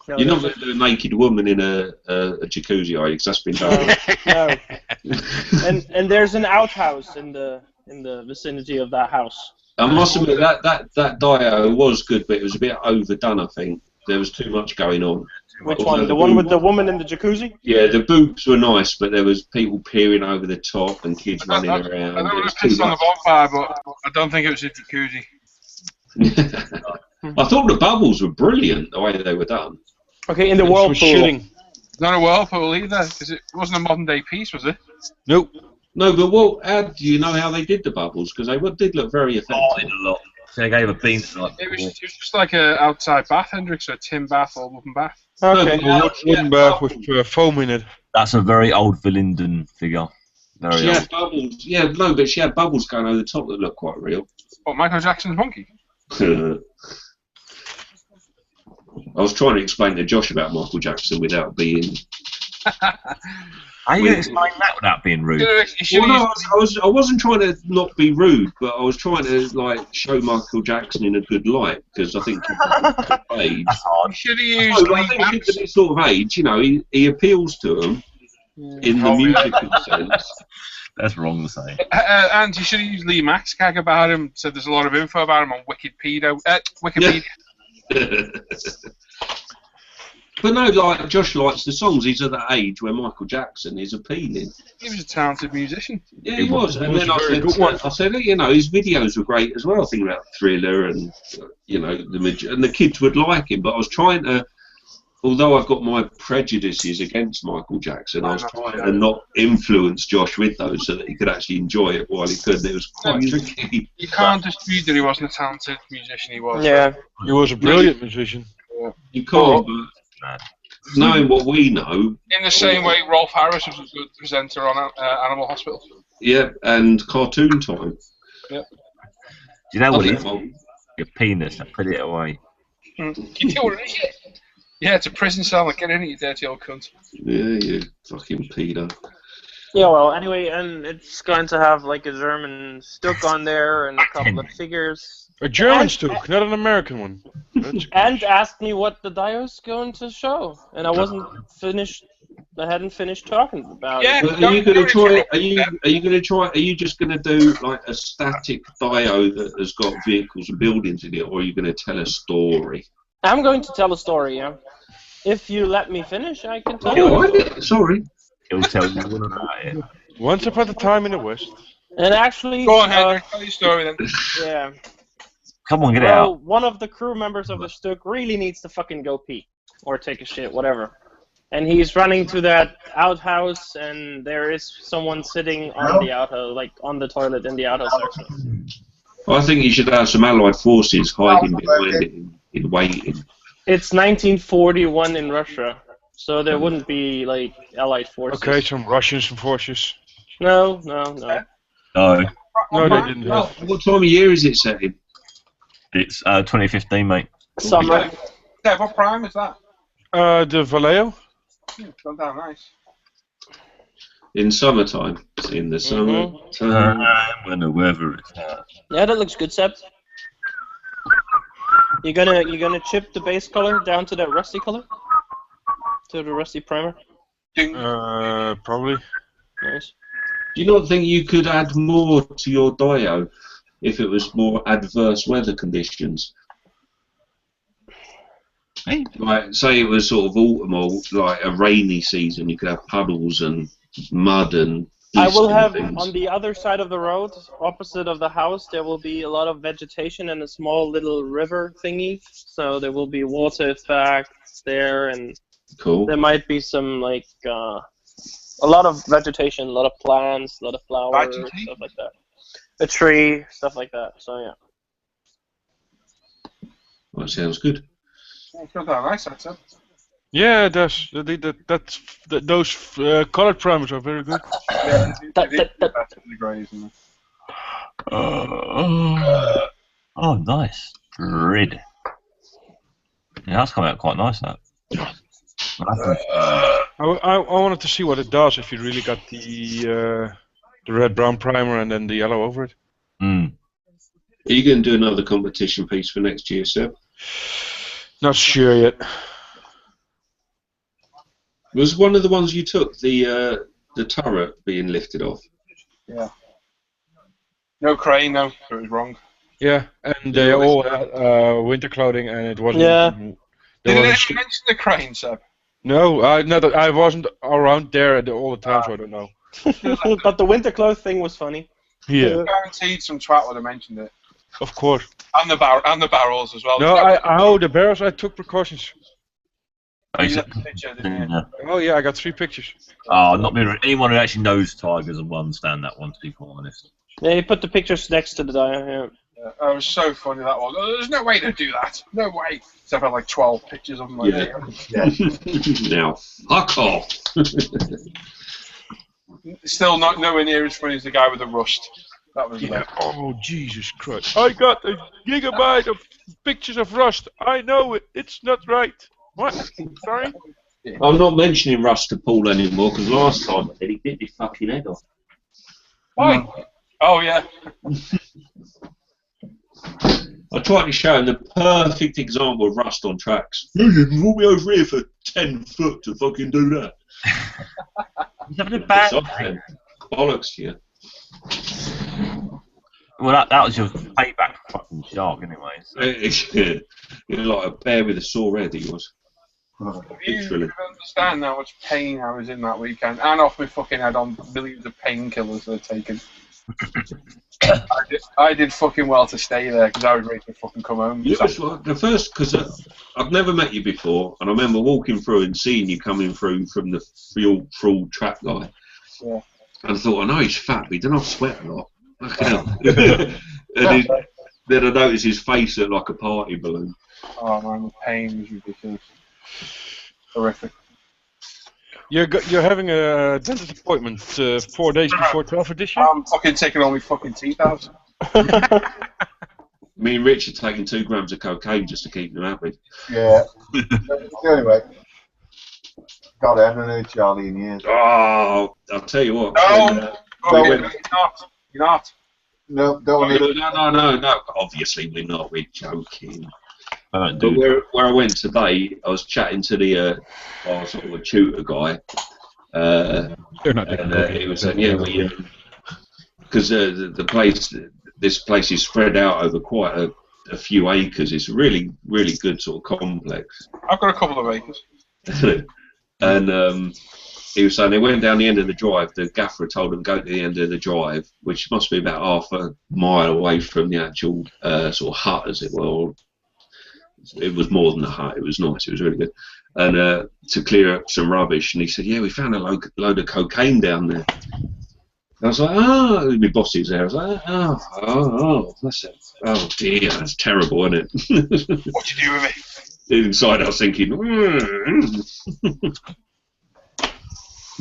You're not going to do a naked woman in a jacuzzi, are you? Because that's been done. No. And there's an outhouse in the vicinity of that house. I must admit that dio was good, but it was a bit overdone. I think there was too much going on. Which one? The one with the woman in the jacuzzi? Yeah, the boobs were nice, but there was people peering over the top and kids running around. I don't know if it's on the bonfire, but I don't think it was a jacuzzi. I thought the bubbles were brilliant, the way they were done. Okay, in the whirlpool. It's not a whirlpool either, because it wasn't a modern day piece, was it? Nope. No, but how do you know how they did the bubbles? Because they did look very effective. Oh, they did a lot. So they gave a beam tonight. It was just like an outside bath, Hendrik, so a tin bath or wooden bath. Okay. No, wooden bath with foam in it. That's a very old Verlinden figure. She had bubbles. Yeah, no, but she had bubbles going over the top that looked quite real. What, Michael Jackson's monkey? I was trying to explain to Josh about Michael Jackson without being. How are you going to explain that without being rude? Well, no, I wasn't trying to not be rude, but I was trying to show Michael Jackson in a good light because I think at age. Should he use I think at this sort of age, he appeals to them in the musical sense. That's wrong to say. And you should have used Lee Maxcag about him. Said there's a lot of info about him on Wikipedia. But no, Josh likes the songs. He's at that age where Michael Jackson is appealing. He was a talented musician. Yeah, he was. And then I said, his videos were great as well. Thinking about Thriller and the kids would like him. But I was trying to, although I've got my prejudices against Michael Jackson, I was trying to not influence Josh with those so that he could actually enjoy it while he could. It was quite tricky. You can't dispute that he wasn't a talented musician. He was. Yeah, he was a brilliant musician. You can't. But knowing what we know. In the same way, Rolf Harris was a good presenter on Animal Hospital. Yeah, and Cartoon Time. Yeah. Do you know what it is? Your penis. I put it away. You know what it is? Yeah, it's a prison cell. Get in it, you dirty old cunt. Yeah, you fucking pedo. Yeah, well, anyway, and it's going to have like a German Stuck on there and a couple of figures. A German Stuck, not an American one. And asked me what the dio's going to show, and I wasn't finished. I hadn't finished talking about it. But are you going to try? Are you going to try? Are you just going to do like a static dio that has got vehicles and buildings in it, or are you going to tell a story? I'm going to tell a story. Yeah. If you let me finish, I can tell you. Sorry. He'll tell you all about it. Once upon a time in the West. And actually, go on, Henry. Tell your story then. Yeah. Come on, get it out. One of the crew members of the Stuck really needs to fucking go pee or take a shit, whatever. And he's running to that outhouse, and there is someone sitting on the outhouse, like on the toilet in the outhouse section. I think you should have some Allied forces hiding behind it in waiting. It's 1941 in Russia, so there wouldn't be like Allied forces. Okay, some Russian forces. No. No, they didn't have. What time of year is it set in? It's 2015, mate. Summer. Yeah, what prime is that? The Vallejo. Not that nice. In summertime. In the summertime. When the weather is hot. Yeah, that looks good, Seb. You gonna chip the base color down to that rusty color? To the rusty primer? Probably. Nice. Do you not think you could add more to your dio if it was more adverse weather conditions? Hey. Like, say it was sort of autumn or like a rainy season, you could have puddles and mud and. I will have on the other side of the road, opposite of the house, there will be a lot of vegetation and a small little river thingy. So there will be water effects there, and there might be some like a lot of vegetation, a lot of plants, a lot of flowers, stuff like that. A tree, stuff like that. So yeah. That sounds good. It's not that nice, that's it. Yeah, those colored primers are very good. Yeah, the greys and oh, nice. Red. Yeah, that's come out quite nice, that. I wanted to see what it does if you really got the red-brown primer and then the yellow over it. Are you going to do another competition piece for next year, Seb? Not sure yet. Was one of the ones you took the turret being lifted off? Yeah. No crane, no. It was wrong. Yeah, and they all had winter clothing, and it wasn't. Yeah. Did it mention the crane, Seb? No, I wasn't around there all the time, so I don't know. But the winter clothes thing was funny. Yeah. Guaranteed some twat would have mentioned it. Of course. And the barrels as well. No, the barrels I took precautions. Oh, yeah, I got 3 pictures. Oh, not me. Anyone who actually knows tigers will understand that one, to be quite honest. Yeah, you put the pictures next to the dio, yeah. It was so funny, that was. There's no way to do that. No way. So I've had like 12 pictures of them. Like Now, fuck off. Still not nowhere near as funny as the guy with the rust. That was Yeah. Oh, Jesus Christ. I got a gigabyte of pictures of Rust. I know it. It's not right. What? Sorry? I'm not mentioning Rust to Paul anymore because last time I did, he bit his fucking head off. Why? Oh, yeah. I tried to show him the perfect example of Rust on tracks. You brought me over here for 10 foot to fucking do that. He's having a bad day. Bollocks to you. Well, that was your payback fucking shark anyway. So. You're like a bear with a sore head, he was. You understand how much pain I was in that weekend, and off my fucking head on millions of painkillers they'd taken. I did fucking well to stay there because I was ready to fucking come home. You was the first, because I've never met you before, and I remember walking through and seeing you coming through from the full track guy. Yeah. And I thought, I know he's fat, but he doesn't sweat a lot. Fucking hell. And then I noticed his face looked like a party balloon. Oh man, the pain was ridiculous. Horrific. You're having a dentist appointment 4 days before 12th edition? I'm fucking taking all my fucking teeth out. Me and Rich are taking 2 grams of cocaine just to keep them happy. Yeah. Anyway. God, I haven't heard Charlie in years. Oh, I'll tell you what. No, you're not. No, don't want No. Obviously, we're not. We're joking. But where I went today, I was chatting to the sort of a tutor guy. They're not. And he was saying, yeah, we because this place is spread out over quite a few acres. It's a really, really good sort of complex. I've got a couple of acres. And he was saying they went down the end of the drive. The gaffer told them go to the end of the drive, which must be about half a mile away from the actual sort of hut, as it were. It was more than a hut. It was nice. It was really good. And to clear up some rubbish. And he said, yeah, we found a load of cocaine down there. And I was like, oh, my boss was there. I was like, oh, that's it. Oh dear, that's terrible, isn't it? What you do with it? Inside I was thinking,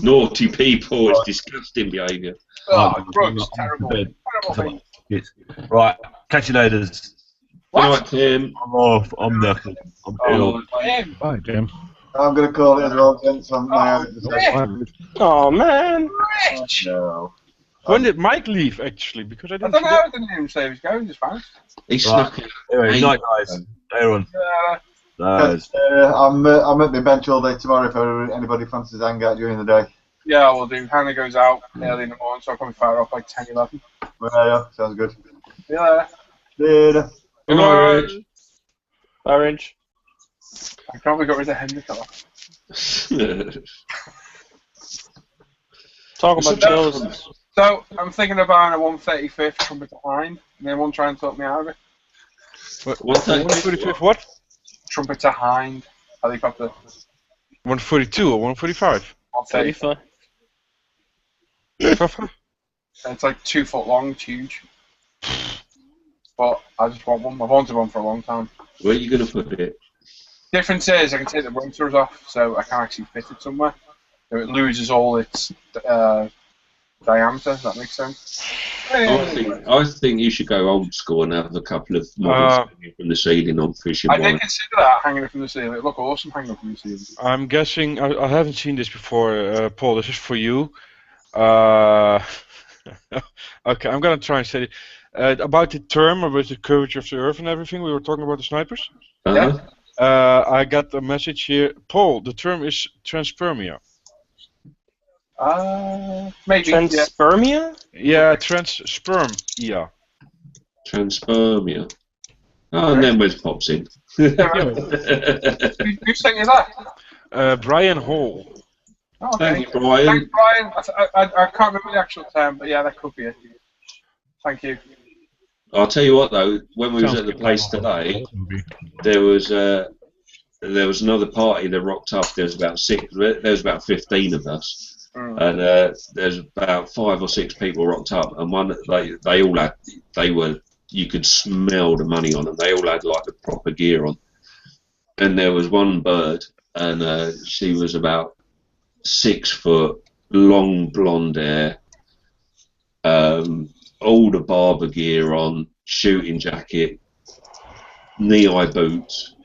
naughty people, it's disgusting behaviour. Oh, gross, terrible. Right, catch you later. All right, Tim. I'm off. I'm knackered. I'm ill. Bye, Tim. I'm going to call it as well, gents. Oh, man. Rich! No. When did Mike leave, actually? Because I I didn't don't see know, that. I didn't hear him say he was going, just fine. He snuck it. Anyway, night, guys. Everyone. I'm at my bench all day tomorrow if anybody fancies hang out during the day. Yeah, we'll do. Hannah goes out early in the morning, so I'll probably fire off like 10, 11. Yeah, sounds good. Yeah. Later. Good night, Rich. Bye, Rich. I probably got rid of Henry Keller. Talk about chosen. So, I'm thinking of buying a 135th trumpet behind, and then one try and talk me out of it. What? 145 what? Trumpet to hind. Helicopter. 142 or 145? 135. And it's like 2 foot long, it's huge. But I just want one. I've wanted one for a long time. Where are you going to put it? Difference is I can take the rotors off, so I can actually fit it somewhere. So it loses all its diameter. Does that make sense? I think you should go old school and have a couple of models hanging from the ceiling on fishing I wire. did consider that hanging from the ceiling. It looked awesome hanging from the ceiling. I'm guessing, I haven't seen this before, Paul, this is for you. Okay, I'm going to try and say it. About the term, about the curvature of the Earth and everything, we were talking about the snipers. Uh-huh. I got a message here. Paul, the term is transpermia. Maybe. Transpermia? Yeah, transpermia. Transpermia. Oh, and then Wes pops in. Who sent you that? Brian Hall. Oh, okay. Thank you, Brian. Thanks, Brian. I can't remember the actual term, but yeah, that could be it. Thank you. I'll tell you what though, when we was at the place today, there was another party that rocked up. There was about 15 of us, and there's about 5 or 6 people rocked up, and you could smell the money on them. They all had like the proper gear on, and there was one bird, and she was about 6 foot, long blonde hair. all the barber gear on, shooting jacket, knee-high boots,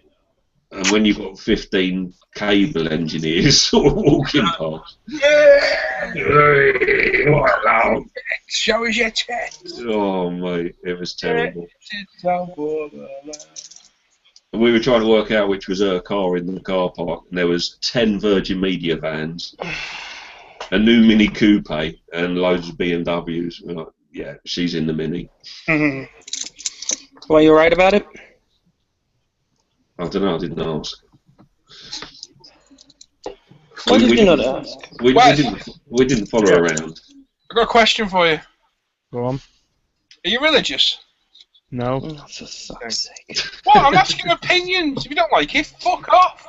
and when you've got 15 cable engineers sort of walking past. Show us your chest. Oh mate, it was terrible. And we were trying to work out which was her car in the car park, and there was 10 Virgin Media vans, a new Mini Coupe, and loads of BMWs. We're like, yeah, she's in the Mini. Well, you right about it? I don't know, I didn't ask. Why did you not ask? We didn't follow her around. I've got a question for you. Go on. Are you religious? No. Oh, for fuck's sake. What? I'm asking opinions. If you don't like it, fuck off.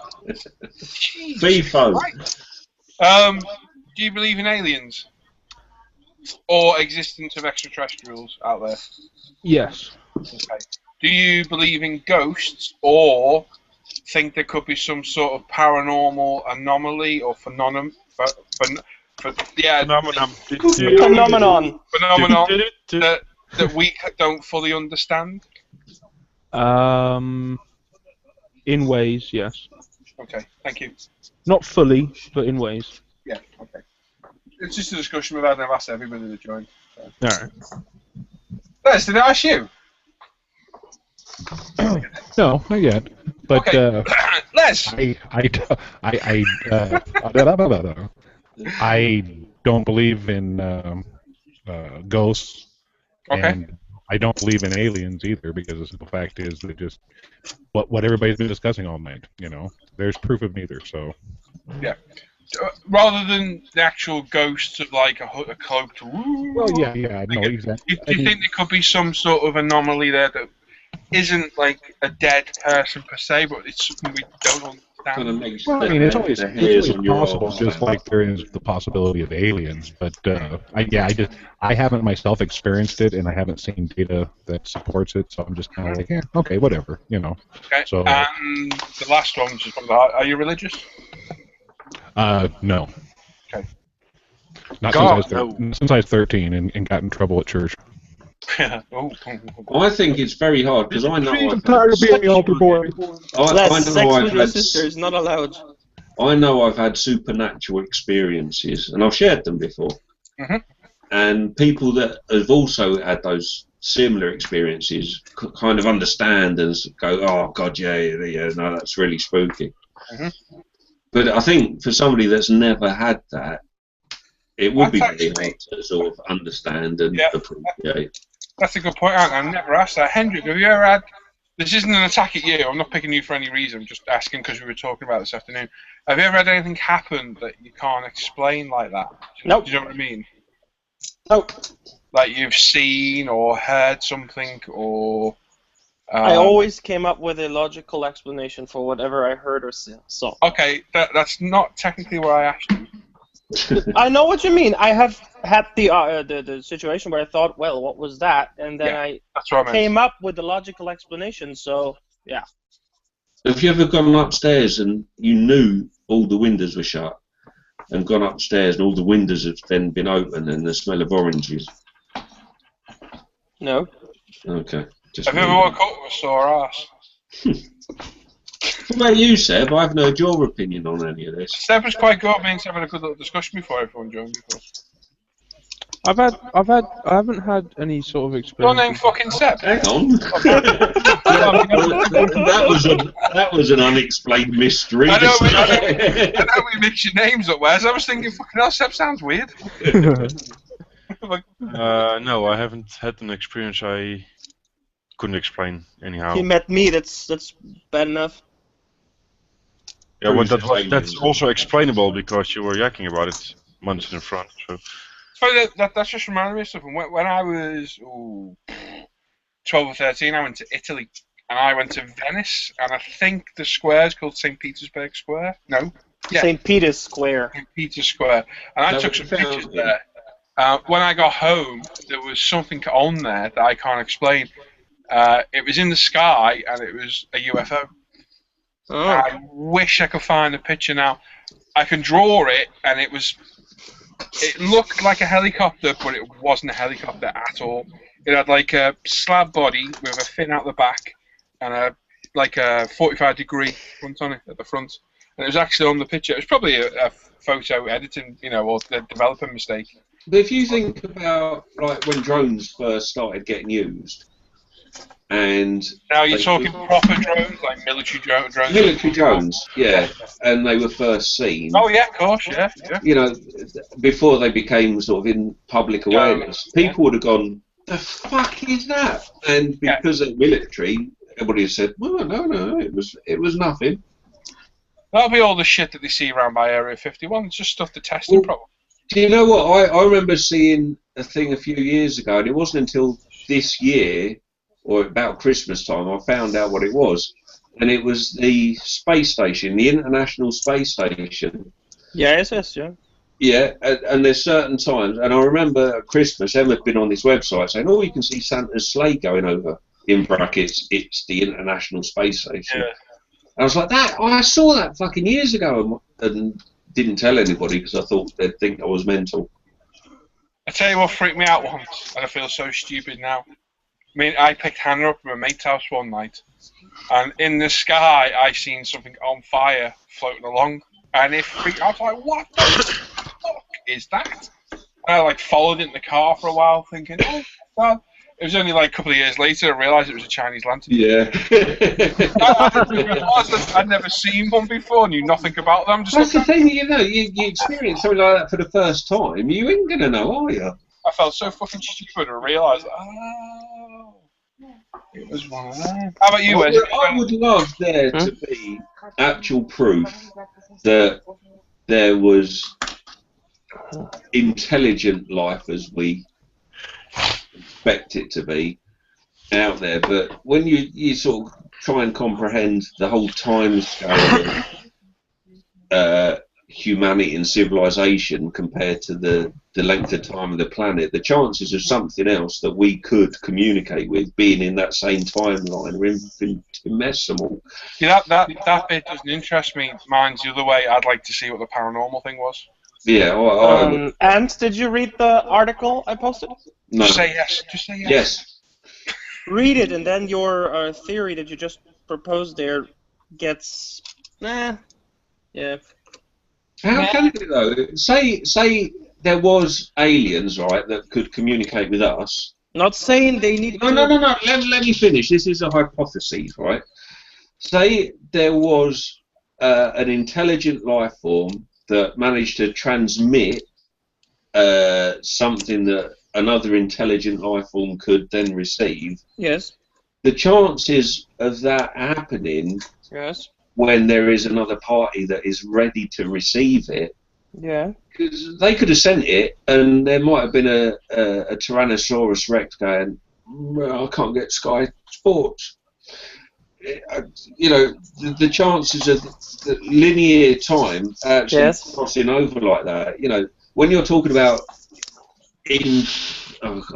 FIFO. Do you believe in aliens? Or existence of extraterrestrials out there? Yes. Okay. Do you believe in ghosts, or think there could be some sort of paranormal anomaly or phenomenon that we don't fully understand? In ways, yes. Okay, thank you. Not fully, but in ways. Yeah, okay. It's just a discussion we've had, and I've asked everybody to join. So. Alright. Les, did I ask you? No, not yet. But okay. Les! I don't believe in ghosts. Okay. And I don't believe in aliens either, because the simple fact is that just what everybody's been discussing all night. You know, there's proof of neither. So. Yeah. Rather than the actual ghosts of like a cloaked. Well, yeah, no, exactly. Do you think there could be some sort of anomaly there that isn't like a dead person per se, but it's something we don't understand? Well, I mean, it's always possible, just like there is the possibility of aliens. But I haven't myself experienced it, and I haven't seen data that supports it. So I'm just kind of like, yeah, okay, whatever, you know. Okay. So. And the last one, which is probably are you religious? No. Okay. Not since I was 13 and got in trouble at church. Well, I think it's very hard because I know I'm tired of being the altar boy. Sex with your sister is not allowed. I know I've had supernatural experiences, and I've shared them before. And people that have also had those similar experiences kind of understand and go, "Oh God, yeah, no, that's really spooky." But I think for somebody that's never had that, it would be very hard to sort of understand and appreciate. That's a good point. I never asked that. Hendrik, have you ever had... This isn't an attack at you. I'm not picking you for any reason. I'm just asking because we were talking about it this afternoon. Have you ever had anything happen that you can't explain like that? Nope. Do you know what I mean? Nope. Like you've seen or heard something or... I always came up with a logical explanation for whatever I heard or saw. Okay, that's not technically what I asked you. I know what you mean. I have had the situation where I thought, well, what was that? And then I came up with the logical explanation, so, yeah. Have you ever gone upstairs and you knew all the windows were shut and gone upstairs and all the windows have then been open and the smell of oranges? No. Okay. Have you ever woke up with a sore ass? What about you, Seb? I haven't heard your opinion on any of this. Seb was quite good. Me and Seb had a good little discussion before everyone joined before. I haven't had any sort of experience. Your name fucking Seb. Hang on. that was an unexplained mystery. I know we mix your names up, Wes. I was thinking, fucking hell, Seb sounds weird. No, I haven't had an experience I couldn't explain anyhow. He met me. That's bad enough. Yeah, well, that's also explainable because you were yakking about it months in front. So that's just reminded me of something. When I was 12 or 13, I went to Italy and I went to Venice, and I think the square is called St. Petersburg Square. No, yeah. St. Peter's Square. St. Peter's Square, and I took some pictures there. When I got home, there was something on there that I can't explain. It was in the sky, and it was a UFO. I wish I could find the picture now. I can draw it, and it was it looked like a helicopter, but it wasn't a helicopter at all. It had like a slab body with a fin out the back and a 45-degree front on it at the front. And it was actually on the picture. It was probably a photo editing, or the developer mistake. But if you think about like when drones first started getting used, and now you're talking proper drones, like military drones. Military drones, yeah, and they were first seen. Oh yeah, of course, yeah. Before they became sort of in public awareness, people would have gone, "The fuck is that?" And because of military, everybody said, "Well, no, it was nothing." That'll be all the shit that they see around by Area 51. It's just stuff to test and probably. Do you know what? I remember seeing a thing a few years ago, and it wasn't until this year, or about Christmas time, I found out what it was. And it was the space station, the International Space Station. Yeah, ISS, yeah. Yeah, and there's certain times, and I remember at Christmas, Emma had been on this website saying, "Oh, you can see Santa's sleigh going over," in brackets, it's the International Space Station. Yeah. I was like, I saw that fucking years ago, and didn't tell anybody because I thought they'd think I was mental. I tell you what freaked me out once, and I feel so stupid now. I picked Hannah up from a mate's house one night, and in the sky I seen something on fire floating along, and I was like, "What the fuck is that?" And I followed it in the car for a while, thinking, "Oh God." It was only a couple of years later I realised it was a Chinese lantern. Yeah. I'd never seen one before, knew nothing about them. That's the thing, you experience something like that for the first time, you ain't going to know, are you? I felt so fucking stupid to realise, oh, it was one of them. How about you, Wes? I would love there to be actual proof that there was intelligent life as we expect it to be out there, but when you sort of try and comprehend the whole time scale of humanity and civilization compared to the length of time of the planet, the chances of something else that we could communicate with being in that same timeline are infinitesimal. Yeah, that bit doesn't interest me. Mine's the other way. I'd like to see what the paranormal thing was. Yeah. And did you read the article I posted? No. Just say yes. Just say yes. Yes. Read it, and then your theory that you just proposed there gets... Yeah. How can it, though? Say there was aliens, right, that could communicate with us. Not saying they need No. Let me finish. This is a hypothesis, right? Say there was an intelligent life form that managed to transmit something that another intelligent life form could then receive. Yes. The chances of that happening when there is another party that is ready to receive it, because they could have sent it and there might have been a Tyrannosaurus Rex going, "I can't get Sky Sports." The chances of the linear time actually crossing over like that, when you're talking about I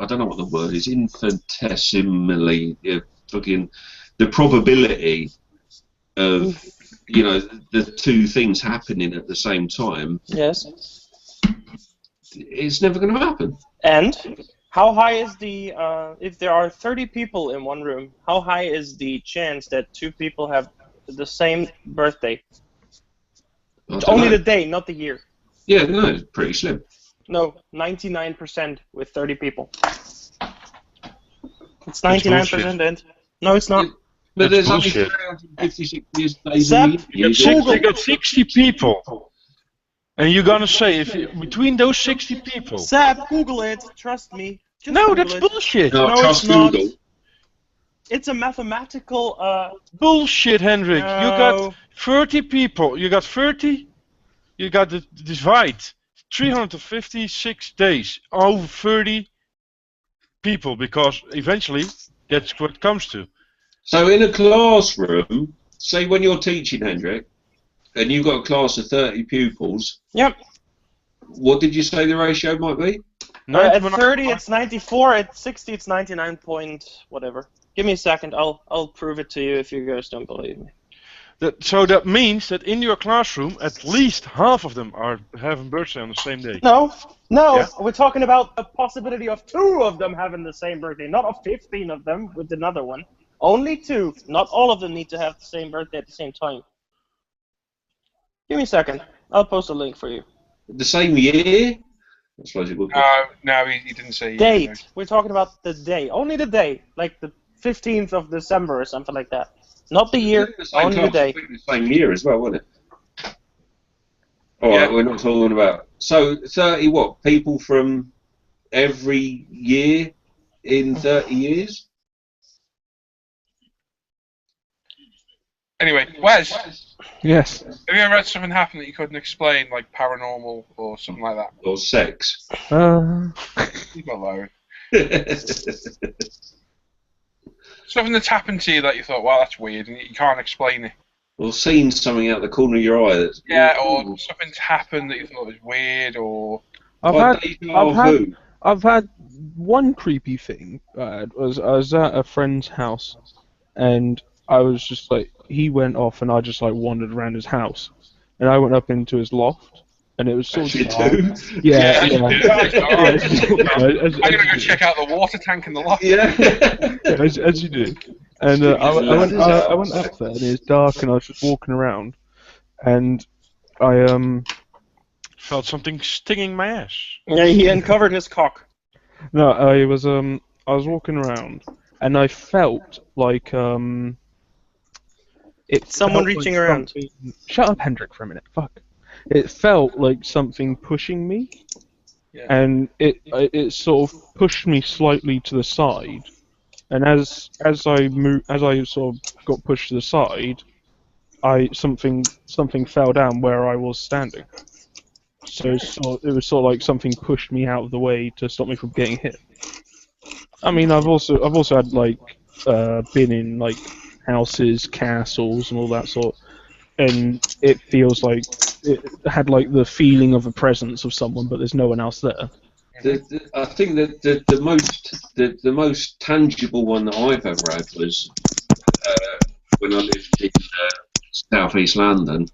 don't know what the word is, infinitesimally, the probability of, the two things happening at the same time. Yes. It's never going to happen. And how high is the, if there are 30 people in one room, how high is the chance that two people have the same birthday? Only the day, not the year. Yeah, no, it's pretty slim. No, 99% with 30 people. It's 99% and... No, it's not. But there's only 356 days you got 60 people. And you're gonna say, between those 60 people... Seb, Google it, trust me. No, that's bullshit. No, it's not. Google. It's a mathematical... Bullshit, Hendrik. No. You got 30 people. You got 30. You got the divide. 356 days. Over 30 people, because eventually that's what it comes to. So in a classroom, say when you're teaching, Hendrik, and you've got a class of 30 pupils. Yep. What did you say the ratio might be? At 30 it's 94, at 60 it's 99 point whatever. Give me a second, I'll prove it to you if you guys don't believe me. So that means that in your classroom, at least half of them are having birthday on the same day. No, Yeah? we're talking about the possibility of 2 of them having the same birthday, not of 15 of them with another one. Only 2. Not all of them need to have the same birthday at the same time. Give me a second. I'll post a link for you. The same year? I suppose it would be. No, he didn't say. Date. We're talking about the day. Only the day. Like the 15th of December or something like that. Not the year, only the day. The same year as well, wasn't it? Alright, we're not talking about... So, 30 what? People from every year in 30 years? Anyway, Wes. Yes. Have you ever had something happen that you couldn't explain, like paranormal or something like that? Or sex? Leave it alone. Something that's happened to you that you thought, wow, that's weird, and you can't explain it. Or seen something out the corner of your eye that's... Yeah, or something's happened that you thought was weird, or... I've had one creepy thing. I was at a friend's house, and I was just like, he went off, and I just like wandered around his house, and I went up into his loft, and it was sort of dark. Yeah. I'm gonna go check out the water tank in the loft. As you do. And I went up there, and it was dark, and I was just walking around, and I felt something stinging my ass. Yeah, he uncovered his cock. No, I was walking around, and I felt like Someone felt reaching like around. Shut up, Hendrik, for a minute. Fuck. It felt like something pushing me, and it sort of pushed me slightly to the side. And as I sort of got pushed to the side, something fell down where I was standing. So it was sort of like something pushed me out of the way to stop me from getting hit. I mean, I've also had like been in like houses, castles, and all that sort, and it feels like it had like the feeling of a presence of someone, but there's no one else there. I think that the most tangible one that I've ever had was when I lived in South East London,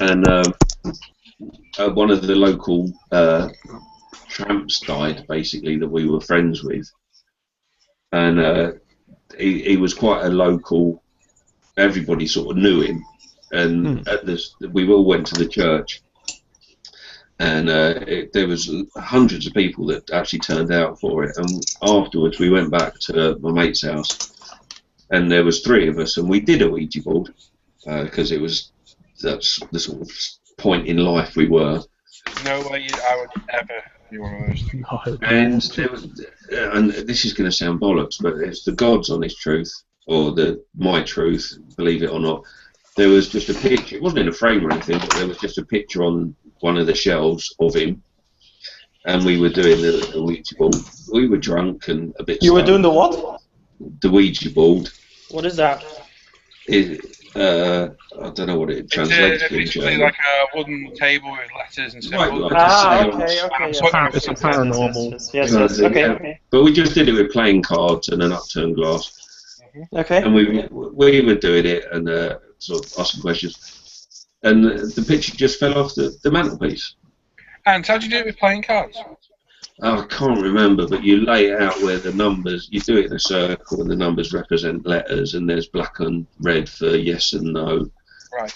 and one of the local tramps died, basically, that we were friends with, and he was quite a local. Everybody sort of knew him, and we all went to the church. And there was hundreds of people that actually turned out for it. And afterwards, we went back to my mate's house, and there was 3 of us, and we did a Ouija board because that's the sort of point in life we were. No way I would ever be one of those. And there was, and this is going to sound bollocks, but it's the God's honest truth, or my truth, believe it or not. There was just a picture. It wasn't in a frame or anything, but there was just a picture on one of the shelves of him, and we were doing the Ouija board. We were drunk and a bit. You were doing the what? The Ouija board. What is that? I don't know what it translates to. It's like a wooden table with letters and stuff. Okay. It's a paranormal. Yes. Okay. But we just did it with playing cards and an upturned glass. Okay. And we were doing it and sort of asking questions. And the picture just fell off the mantelpiece. And how'd you do it with playing cards? I can't remember, but you lay it out where the numbers, you do it in a circle and the numbers represent letters, and there's black and red for yes and no. Right.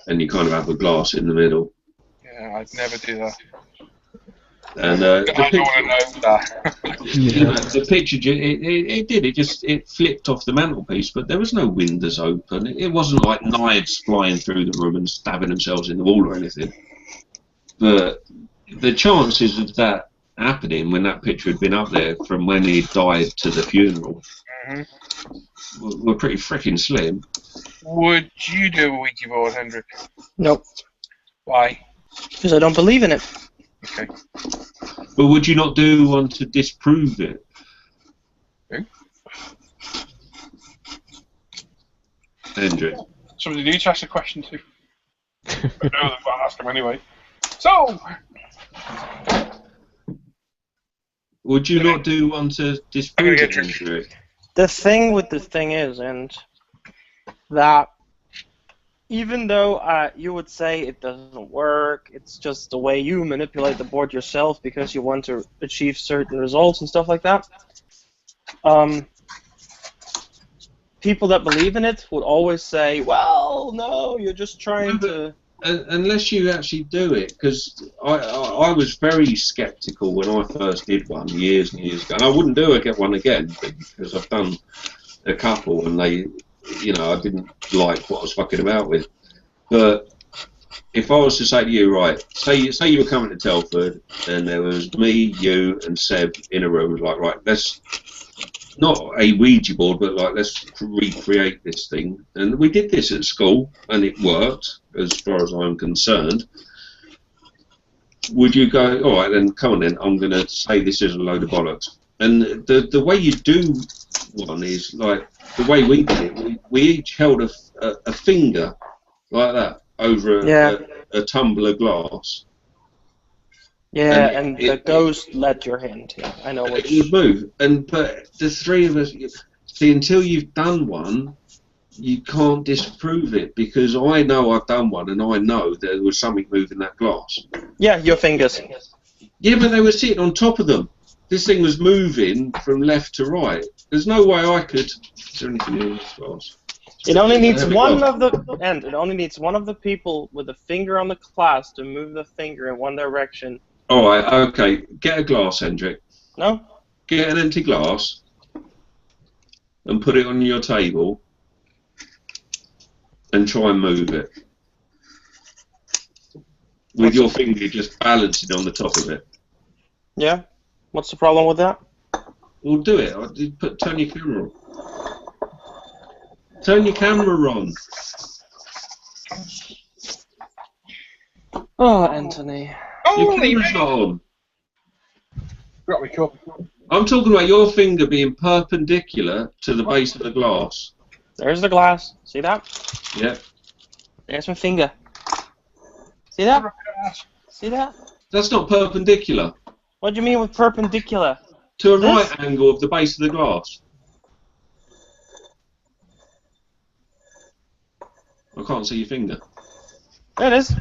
And you kind of have a glass in the middle. Yeah, I'd never do that. And I don't want to know that. You know, the picture, it flipped off the mantelpiece, but there was no windows open. It wasn't like knives flying through the room and stabbing themselves in the wall or anything. But the chances of that happening when that picture had been up there from when he died to the funeral were pretty freaking slim. Would you do a Ouija board, Hendrik? Nope. Why? Because I don't believe in it. Okay. But would you not do one to disprove it? Who? Hendrik. Somebody needs to ask a question too. I know they've got to ask them anyway. So! Would you not do one to disprove it, Hendrik? The thing with the thing is, and that even though you would say it doesn't work, it's just the way you manipulate the board yourself because you want to achieve certain results and stuff like that. People that believe in it would always say, well, no, you're just trying to... Unless you actually do it, because I was very sceptical when I first did one years and years ago, and I wouldn't get one again because I've done a couple and they, you know, I didn't like what I was fucking about with. But if I was to say to you, right, say you were coming to Telford and there was me, you, and Seb in a room, like, right, let's not a Ouija board, but like let's recreate this thing. And we did this at school, and it worked as far as I'm concerned. Would you go, all right, then come on, then I'm going to say this is a load of bollocks? And the way you do one is like the way we did it. We each held a finger like that over a tumbler glass. Yeah, and the ghost led your hand. Yeah, I know what it would move. But the three of us, see, until you've done one, you can't disprove it because I know I've done one and I know there was something moving that glass. Yeah, your fingers. Yeah, but they were sitting on top of them. This thing was moving from left to right. There's no way I could. Is there anything in this glass? It only needs one of the people with a finger on the glass to move the finger in one direction. All right, okay. Get a glass, Hendrik. No? Get an empty glass and put it on your table and try and move it. With your finger just balancing on the top of it. Yeah? What's the problem with that? Well, do it. Turn your camera on. Turn your camera on. Oh, Anthony. Your camera's not on. Got me cool. I'm talking about your finger being perpendicular to the base of the glass. There's the glass. See that? Yeah. There's my finger. See that? See that? That's not perpendicular. What do you mean with perpendicular? To a right angle of the base of the glass. I can't see your finger. There it is.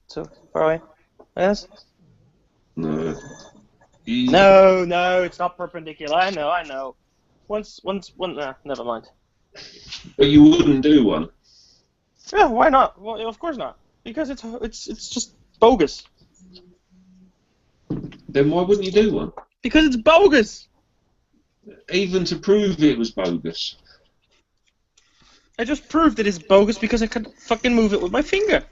Too far away. Yes? No. No, it's not perpendicular. I know. Never mind. But you wouldn't do one. Yeah, why not? Well, of course not. Because it's just bogus. Then why wouldn't you do one? Because it's bogus. Even to prove it was bogus. I just proved it is bogus because I could fucking move it with my finger.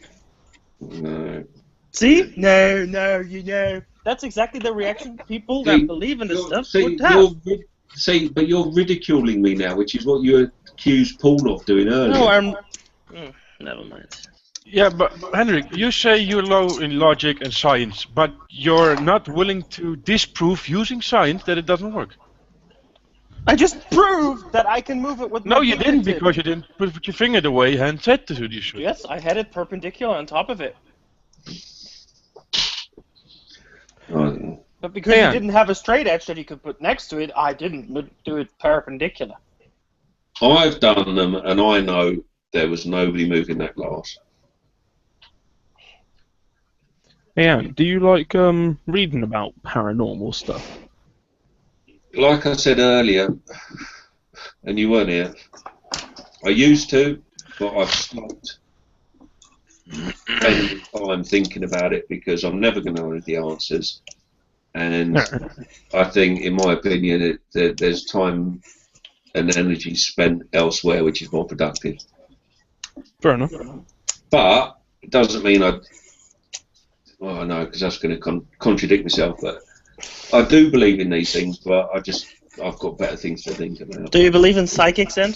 No. See? No, you know. That's exactly the reaction people that believe in this stuff would have. But you're ridiculing me now, which is what you accused Paul of doing earlier. No, never mind. Yeah, but Henrik, you say you're low in logic and science, but you're not willing to disprove using science that it doesn't work. I just proved that I can move it with my No, you didn't, fingertip. because you didn't put your finger the way Hans said to you should. Yes, I had it perpendicular on top of it. But because you didn't have a straight edge that you could put next to it, I didn't do it perpendicular. I've done them, and I know there was nobody moving that glass. Yeah, do you like reading about paranormal stuff? Like I said earlier, and you weren't here, I used to, but I've stopped spending time thinking about it because I'm never going to know the answers. And I think, in my opinion, there's time and energy spent elsewhere which is more productive. Fair enough. But it doesn't mean I know, because that's going to contradict myself, but I do believe in these things, but I've got better things to think about. Do you believe in psychics, then?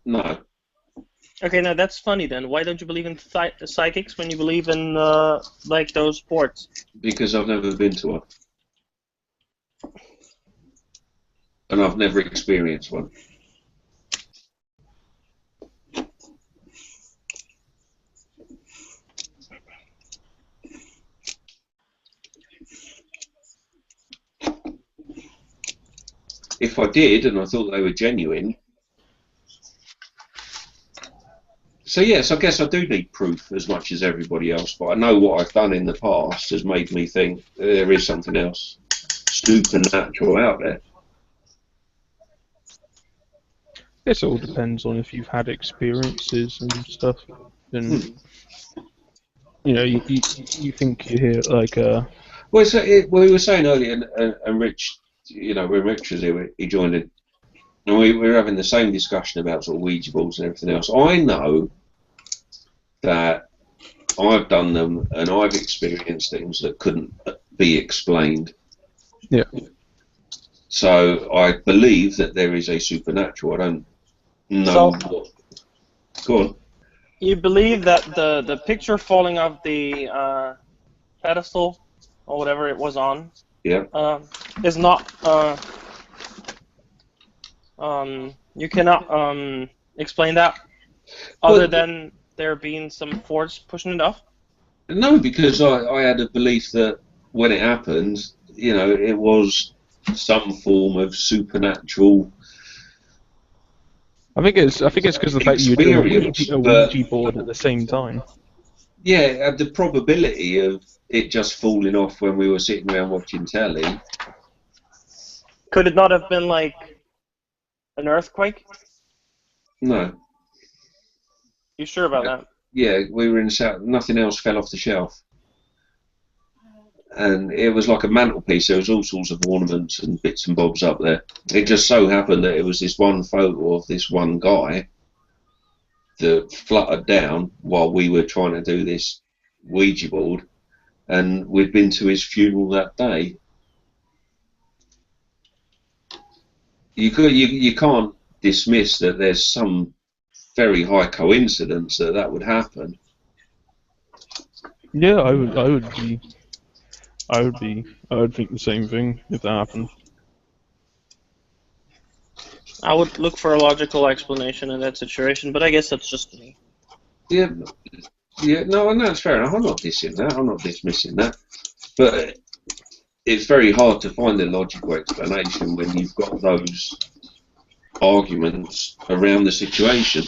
No. Okay, now that's funny then. Why don't you believe in psychics when you believe in, like, those sports? Because I've never been to one. And I've never experienced one. If I did, and I thought they were genuine, So yes, I guess I do need proof as much as everybody else, but I know what I've done in the past has made me think there is something else supernatural out there. It all depends on if you've had experiences and stuff. And you know, you think you hear like Well, we were saying earlier, and Rich, you know, when Rich was here, he joined in, and we were having the same discussion about sort of Ouija boards and everything else. I know that I've done them and I've experienced things that couldn't be explained. Yeah. So I believe that there is a supernatural. I don't know what. Go on. You believe that the picture falling off the pedestal or whatever it was on, is not you cannot explain that other than there being some force pushing it off? No, because I had a belief that when it happened, you know, it was some form of supernatural. I think it's because of the fact that you're doing a Ouija board at the same time. Yeah, the probability of it just falling off when we were sitting around watching telly. Could it not have been like an earthquake? No. You sure about that? Yeah, we were in South. Nothing else fell off the shelf, and it was like a mantelpiece. There was all sorts of ornaments and bits and bobs up there. It just so happened that it was this one photo of this one guy that fluttered down while we were trying to do this Ouija board, and we'd been to his funeral that day. You can't dismiss that there's some very high coincidence that would happen. Yeah, I would think the same thing if that happened. I would look for a logical explanation in that situation, but I guess that's just me. Yeah, no, that's fair enough. I'm not dissing that. I'm not dismissing that. But it's very hard to find a logical explanation when you've got those arguments around the situation.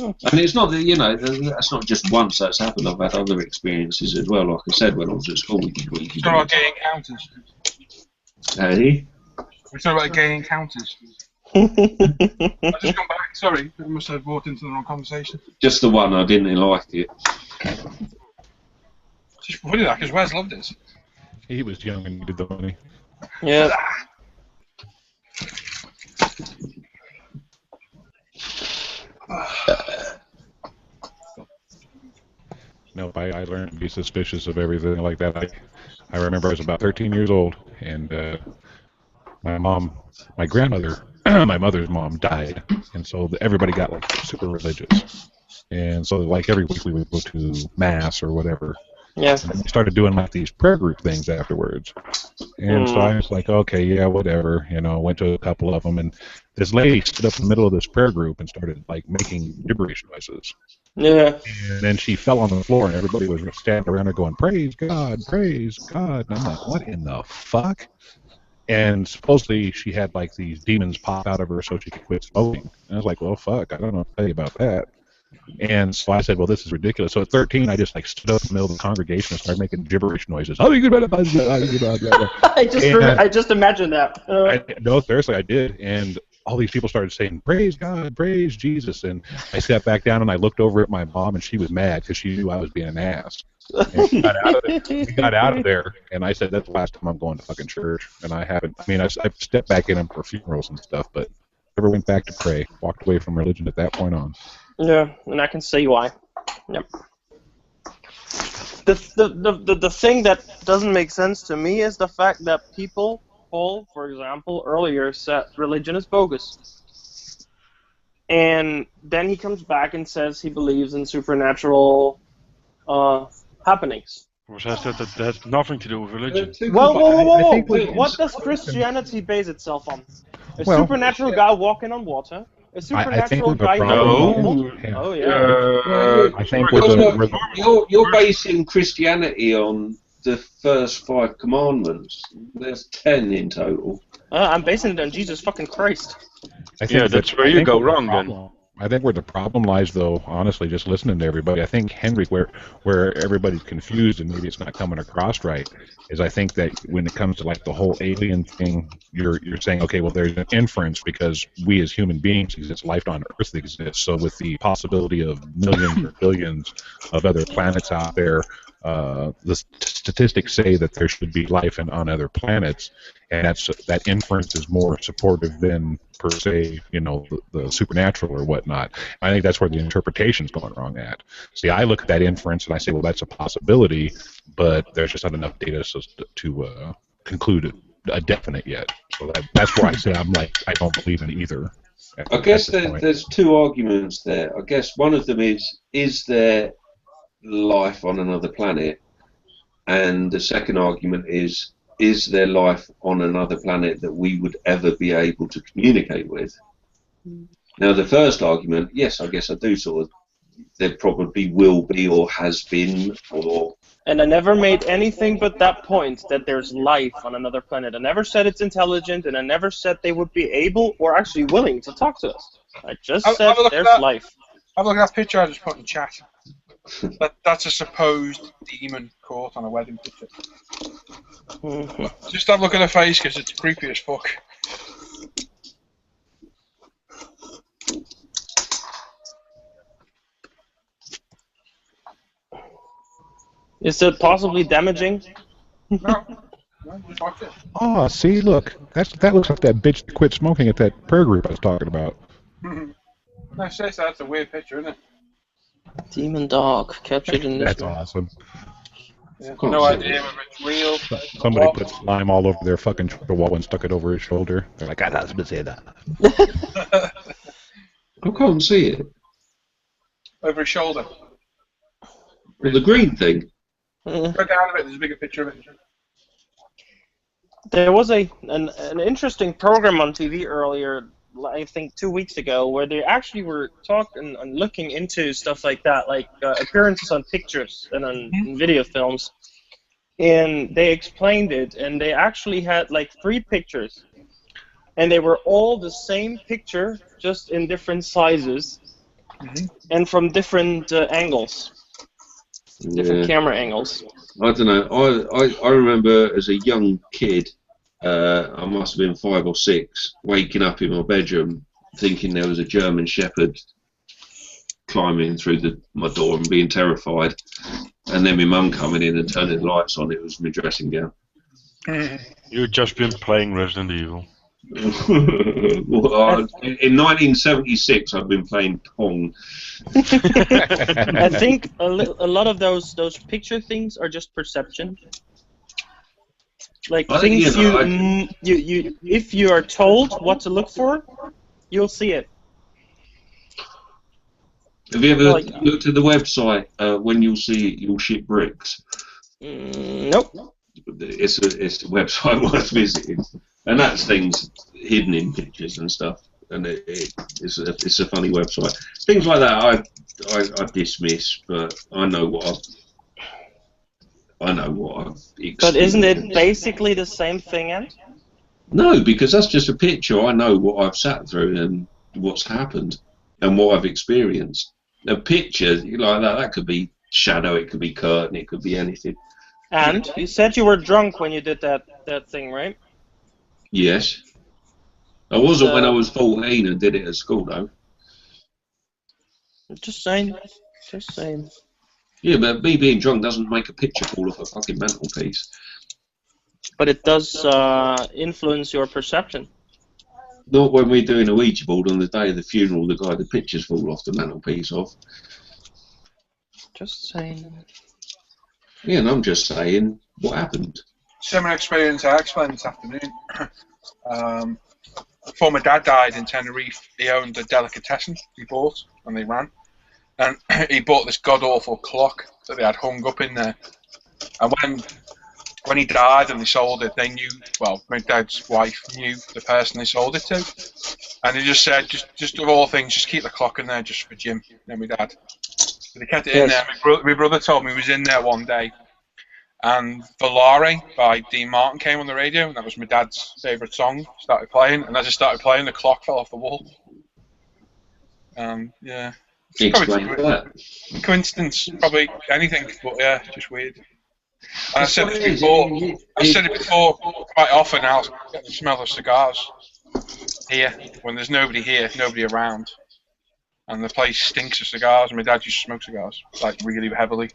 And it's not that, you know, that's not just once that's happened. I've had other experiences as well. Like I said, when I was at school, we did Ouija We're talking about gay encounters. Hey? We're talking about gay encounters. I just come back. Sorry, I must have walked into the wrong conversation. Just the one, I didn't like it. It's just funny that, because Wes loved it. He was young and needed the money. Yeah. No, I learned to be suspicious of everything like that. I remember I was about 13 years old, and my grandmother, my mother's mom died, and so everybody got like super religious, and so like every week we would go to mass or whatever. Yeah. And we started doing like these prayer group things afterwards, and so I was like, okay, yeah, whatever, you know. Went to a couple of them, and this lady stood up in the middle of this prayer group and started like making gibberish noises. Yeah. And then she fell on the floor, and everybody was standing around her going, praise God, praise God. And I'm like, what in the fuck? And supposedly she had like these demons pop out of her so she could quit smoking. And I was like, well, fuck, I don't know what to tell you about that. And so I said, well, this is ridiculous. So at 13, I just like stood up in the middle of the congregation and started making gibberish noises. I just imagined that. No, seriously, I did. And all these people started saying, praise God, praise Jesus. And I sat back down and I looked over at my mom, and she was mad because she knew I was being an ass. And we got out of there, and I said, that's the last time I'm going to fucking church. And I haven't, I mean, I've stepped back in them for funerals and stuff, but never went back to pray. Walked away from religion at that point on. Yeah, and I can see why. Yep. The thing that doesn't make sense to me is the fact that Paul, for example, earlier said religion is bogus. And then he comes back and says he believes in supernatural happenings. That has nothing to do with religion. Whoa. What does Christianity base itself on? A supernatural guy walking on water? A supernatural guy? No. Oh, yeah. I think you're basing Christianity on the first 5 commandments. There's 10 in total. I'm basing it on Jesus fucking Christ. Yeah, that's where you go wrong then. I think where the problem lies, though, honestly, just listening to everybody, I think, Henry, where everybody's confused and maybe it's not coming across right, is I think that when it comes to like the whole alien thing, you're saying, okay, well, there's an inference because we as human beings exist, life on Earth exists. So with the possibility of millions or billions of other planets out there, the statistics say that there should be life on other planets, and that inference is more supportive than per se, the supernatural or whatnot. I think that's where the interpretation's going wrong at. See, I look at that inference and I say, well, that's a possibility, but there's just not enough data to conclude a definite yet. So that's where I say I don't believe in either. I guess there's two arguments there. I guess one of them is there life on another planet? And the second argument is there life on another planet that we would ever be able to communicate with? Now, the first argument, yes, I guess I do sort of, there probably will be or has been or... And I never made anything but that point, that there's life on another planet. I never said it's intelligent, and I never said they would be able or actually willing to talk to us. I just said there's life. Have a look at that picture I just put in chat. That's a supposed demon caught on a wedding picture. Just have a look at her face because it's creepy as fuck. Is it possibly damaging? No, just watch it. Oh, see, look, that looks like that bitch that quit smoking at that prayer group I was talking about. No, seriously, that's a weird picture, isn't it? Demon dog captured in this. That's awesome. Yeah, no idea whether it's real. Somebody put slime all over their fucking wall and stuck it over his shoulder. They're like, I was say that. I can't see it. Over his shoulder. Well, the green thing. Go down a bit, there's a bigger picture of it. There was an interesting program on TV earlier, I think 2 weeks ago, where they actually were talking and looking into stuff like that, like appearances on pictures and on video films. And they explained it, and they actually had like 3 pictures. And they were all the same picture, just in different sizes, and from different angles. Different camera angles. I don't know. I remember as a young kid, I must have been 5 or 6, waking up in my bedroom thinking there was a German Shepherd climbing through my door and being terrified, and then my mum coming in and turning the lights on. It was my dressing gown. You've just been playing Resident Evil. Well, in 1976, I've been playing Pong. I think a lot of those picture things are just perception. Like things you if you are told what to look for, you'll see it. Have you ever looked at the website when you'll see it, you'll ship bricks? Nope. It's a website worth visiting, and that's things hidden in pictures and stuff. And it's a funny website. Things like that I dismiss, but I know what I've experienced. But isn't it basically the same thing, Ant? No, because that's just a picture. I know what I've sat through and what's happened and what I've experienced. A picture like that could be shadow, it could be curtain, it could be anything. And you said you were drunk when you did that thing, right? Yes. I wasn't when I was 14 and did it at school, though. Just saying. Just saying. Yeah, but me being drunk doesn't make a picture fall off a fucking mantelpiece. But it does influence your perception. Not when we're doing a Ouija board on the day of the funeral, the guy the pictures fall off the mantelpiece off. Just saying. Yeah, and I'm just saying what happened. Similar experience I explained this afternoon. Before my dad died in Tenerife, he owned a delicatessen he bought when they ran. And he bought this god-awful clock that they had hung up in there. And when he died and they sold it, they knew, well, my dad's wife knew the person they sold it to. And he just said, just of all things, just keep the clock in there just for Jim, and my dad. So they kept it in there. My brother told me he was in there one day, and Volare by Dean Martin came on the radio, and that was my dad's favourite song. Started playing, and as it started playing, the clock fell off the wall. Yeah. Explain that. Coincidence, probably anything, but yeah, just weird. And I said it before quite often. I'll get the smell of cigars here when there's nobody here, nobody around, and the place stinks of cigars. My dad used to smoke cigars, like really heavily.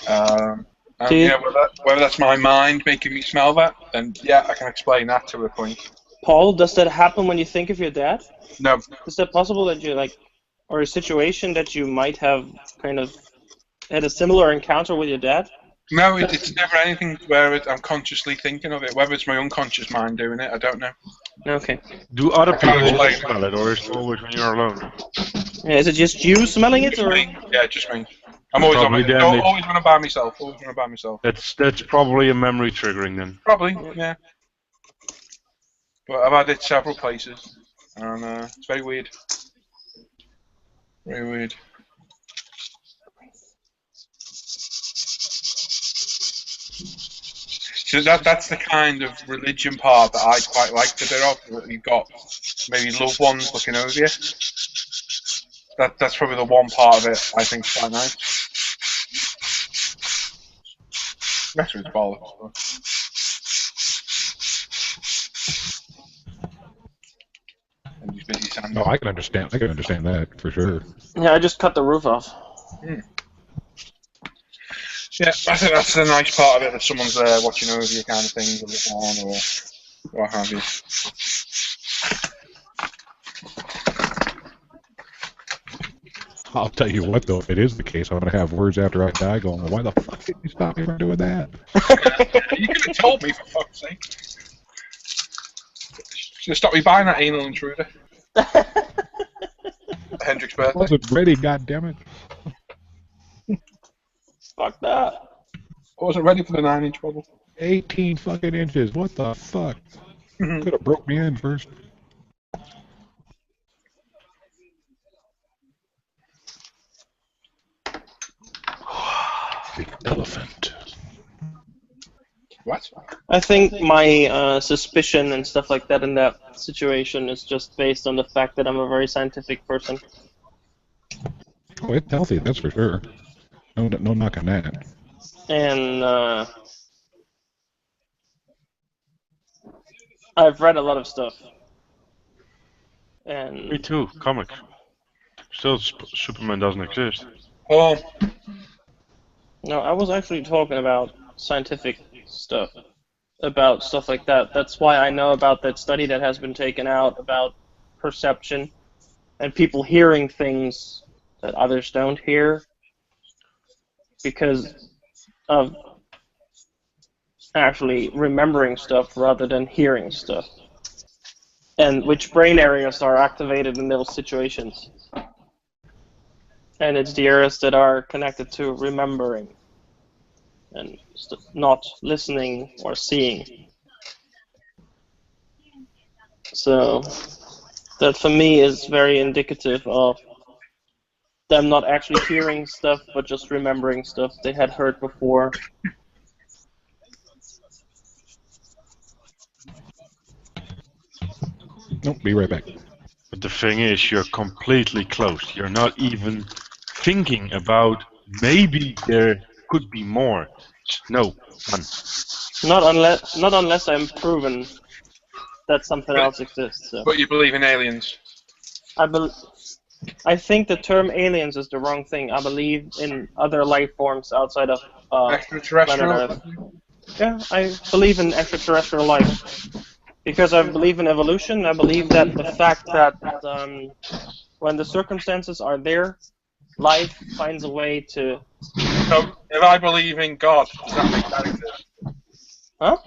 And yeah, whether that's my mind making me smell that, then yeah, I can explain that to a point. Paul, does that happen when you think of your dad? No. Is that possible that you or a situation that you might have kind of had a similar encounter with your dad? No, it's never anything where I'm consciously thinking of it. Whether it's my unconscious mind doing it, I don't know. Okay. Do other people smell it, or is it always when you're alone? Yeah, is it just you smelling it, or? Yeah, just me. I'm always always when I'm by myself. Always when I'm by myself. That's probably a memory triggering then. Probably, yeah. But I've had it several places, and it's very weird. Very weird. So that's the kind of religion part that I quite like the bit of. That you've got maybe loved ones looking over you. That's probably the one part of it I think is quite nice. The rest of it's bollocks. No, I can understand. I can understand that for sure. Yeah, I just cut the roof off. Yeah, I think that's the nice part of it, that someone's there watching over you kind of thing, or the phone, or what have you. I'll tell you what, though, if it is the case, I'm going to have words after I die going, why the fuck did you stop me from doing that? You could have told me, for fuck's sake. Should have stopped me buying that anal intruder. Hendrick's birthday. I wasn't ready, goddammit. Fuck that. I wasn't ready for the 9-inch bottle. 18 fucking inches, what the fuck? Could have broke me in first. The elephant. What? I think my suspicion and stuff like that in that situation is just based on the fact that I'm a very scientific person. Oh, it's healthy, that's for sure. No knock on that. And I've read a lot of stuff. And me too, comics. Still, Superman doesn't exist. Oh. No, I was actually talking about scientific stuff, about stuff like that. That's why I know about that study that has been taken out about perception and people hearing things that others don't hear because of actually remembering stuff rather than hearing stuff, and which brain areas are activated in those situations. And it's the areas that are connected to remembering and not listening or seeing. So that for me is very indicative of them not actually hearing stuff but just remembering stuff they had heard before. Nope, be right back. But the thing is, you're completely closed. You're not even thinking about maybe there could be more. No, none. Not unless I'm proven that something else exists. So. But you believe in aliens? I think the term aliens is the wrong thing. I believe in other life forms outside of extraterrestrial. Planet Earth. Yeah, I believe in extraterrestrial life. Because I believe in evolution, I believe that the fact that when the circumstances are there, life finds a way to... So, if I believe in God, does that mean that exists? Huh?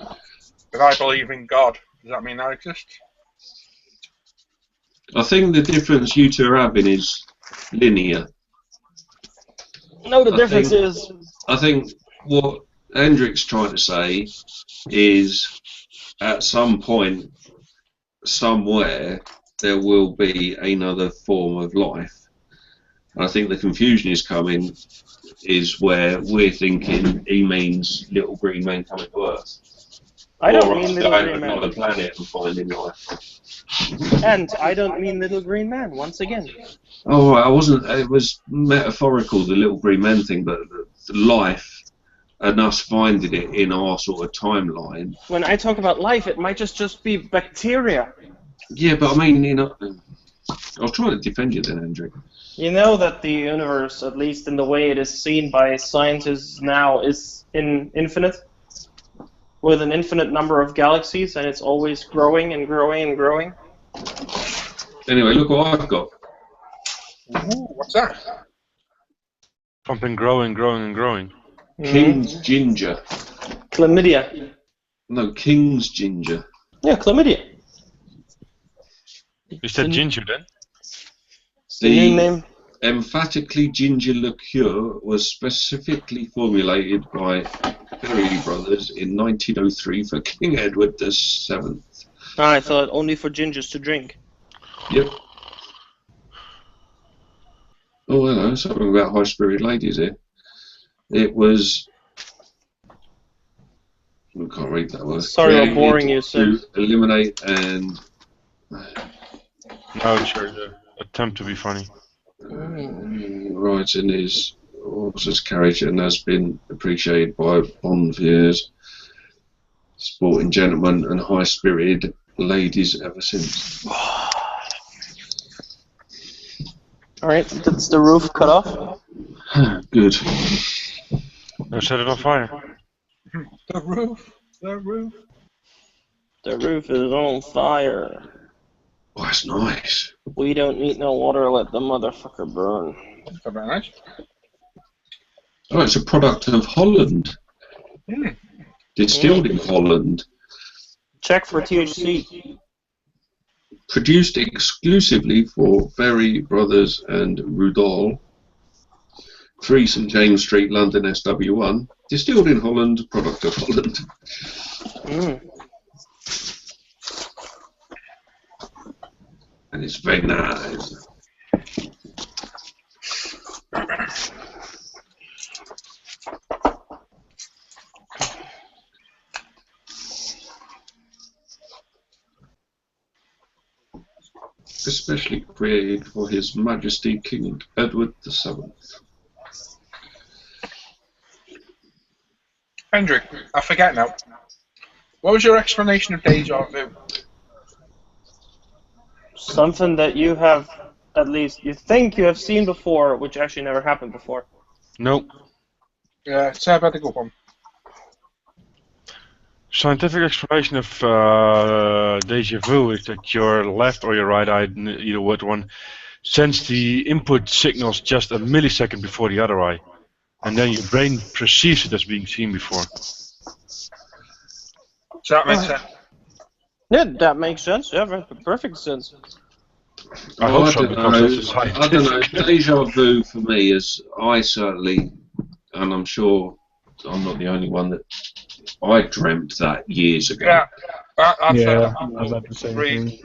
If I believe in God, does that mean that exists? I think the difference you two are having is linear. No, the difference is... I think what Hendrick's trying to say is at some point, somewhere, there will be another form of life. And I think the confusion is coming is where we're thinking he means little green men coming to Earth. I don't or mean us little going green to man. another planet and finding life. And I don't mean little green man, once again. Oh, I wasn't. It was metaphorical, the little green man thing, but the life and us finding it in our sort of timeline. When I talk about life, it might just be bacteria. Yeah, but I mean, you know, I was trying to defend you then, Andrew. You know that the universe, at least in the way it is seen by scientists now, is infinite, with an infinite number of galaxies, and it's always growing and growing and growing. Anyway, look what I've got. Ooh, what's that? Something growing, growing, and growing. King's ginger. Chlamydia. No, King's ginger. Yeah, chlamydia. You said ginger then? The name. emphatically ginger liqueur was specifically formulated by Perry Brothers in 1903 for King Edward VII. I thought only for gingers to drink. Yep. Oh, hello, something about high-spirited ladies here. It was... I can't read that word. Sorry about boring you, sir. To eliminate and... No, sure. The attempt to be funny. Rides in his horse's carriage and has been appreciated by bonfires, sporting gentlemen and high-spirited ladies ever since. Alright, that's the roof cut off. Good. No, set it on fire. The roof. The roof. The roof is on fire. Oh, that's nice. We don't need no water, let the motherfucker burn. That's very nice. Oh, it's a product of Holland. Distilled in Holland. Check for THC. Produced exclusively for Berry Brothers and Rudol. 3 St James Street, London, SW1. Distilled in Holland, product of Holland. And it's very nice. Especially created for His Majesty King Edward VII. Hendrik, I forget now. What was your explanation of deja vu? Something that you have, at least, you think you have seen before, which actually never happened before. Nope. Yeah, say about the good one. Scientific explanation of deja vu is that your left or your right eye, either one, sends the input signals just a millisecond before the other eye, and then your brain perceives it as being seen before. Does that make sense? Yeah, that makes sense. Yeah, perfect sense. I hope so, because that's I don't know. Deja vu for me is, I certainly, and I'm sure I'm not the only one, that I dreamt that years ago. Yeah, I've had the same thing.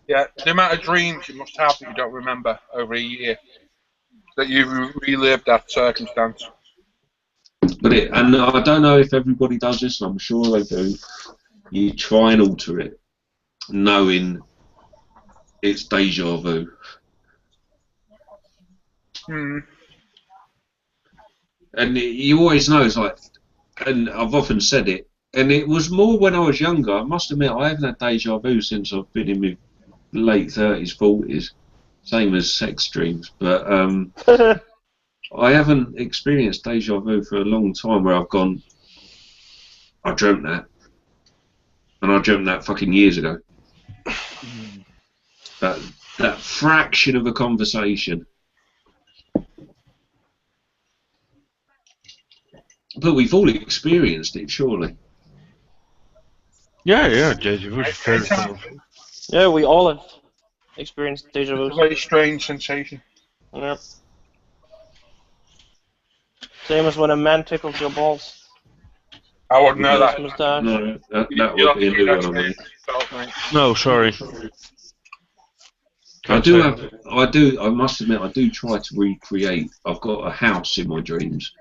Yeah, the amount of dreams you must have that you don't remember over a year, that you've relived that circumstance. But and I don't know if everybody does this, and I'm sure they do. You try and alter it, knowing it's deja vu. And you always know, it's like, and I've often said it, and it was more when I was younger. I must admit, I haven't had deja vu since I've been in my late 30s, 40s, same as sex dreams. But I haven't experienced deja vu for a long time where I've gone, I dreamt that. And I dreamt that fucking years ago. That fraction of a conversation. But we've all experienced it, surely. Yeah, deja vu is very powerful. Yeah, we all have experienced deja vu. It's a very strange sensation. Yeah. Same as when a man tickles your balls. I wouldn't know that. No, that would be a new one on me. No, sorry. I must admit, I do try to recreate. I've got a house in my dreams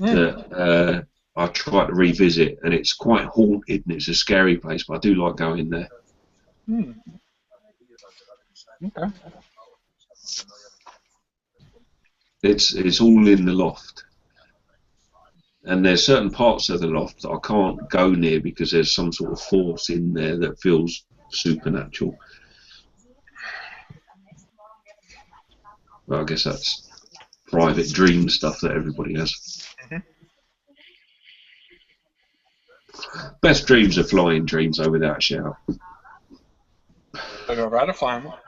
that I try to revisit, and it's quite haunted and it's a scary place, but I do like going there. Hmm. Okay. It's all in the loft, and there's certain parts of the loft that I can't go near because there's some sort of force in there that feels supernatural. Well, I guess that's private dream stuff that everybody has. Best dreams are flying dreams, though, without a shout. I've never had a flying one.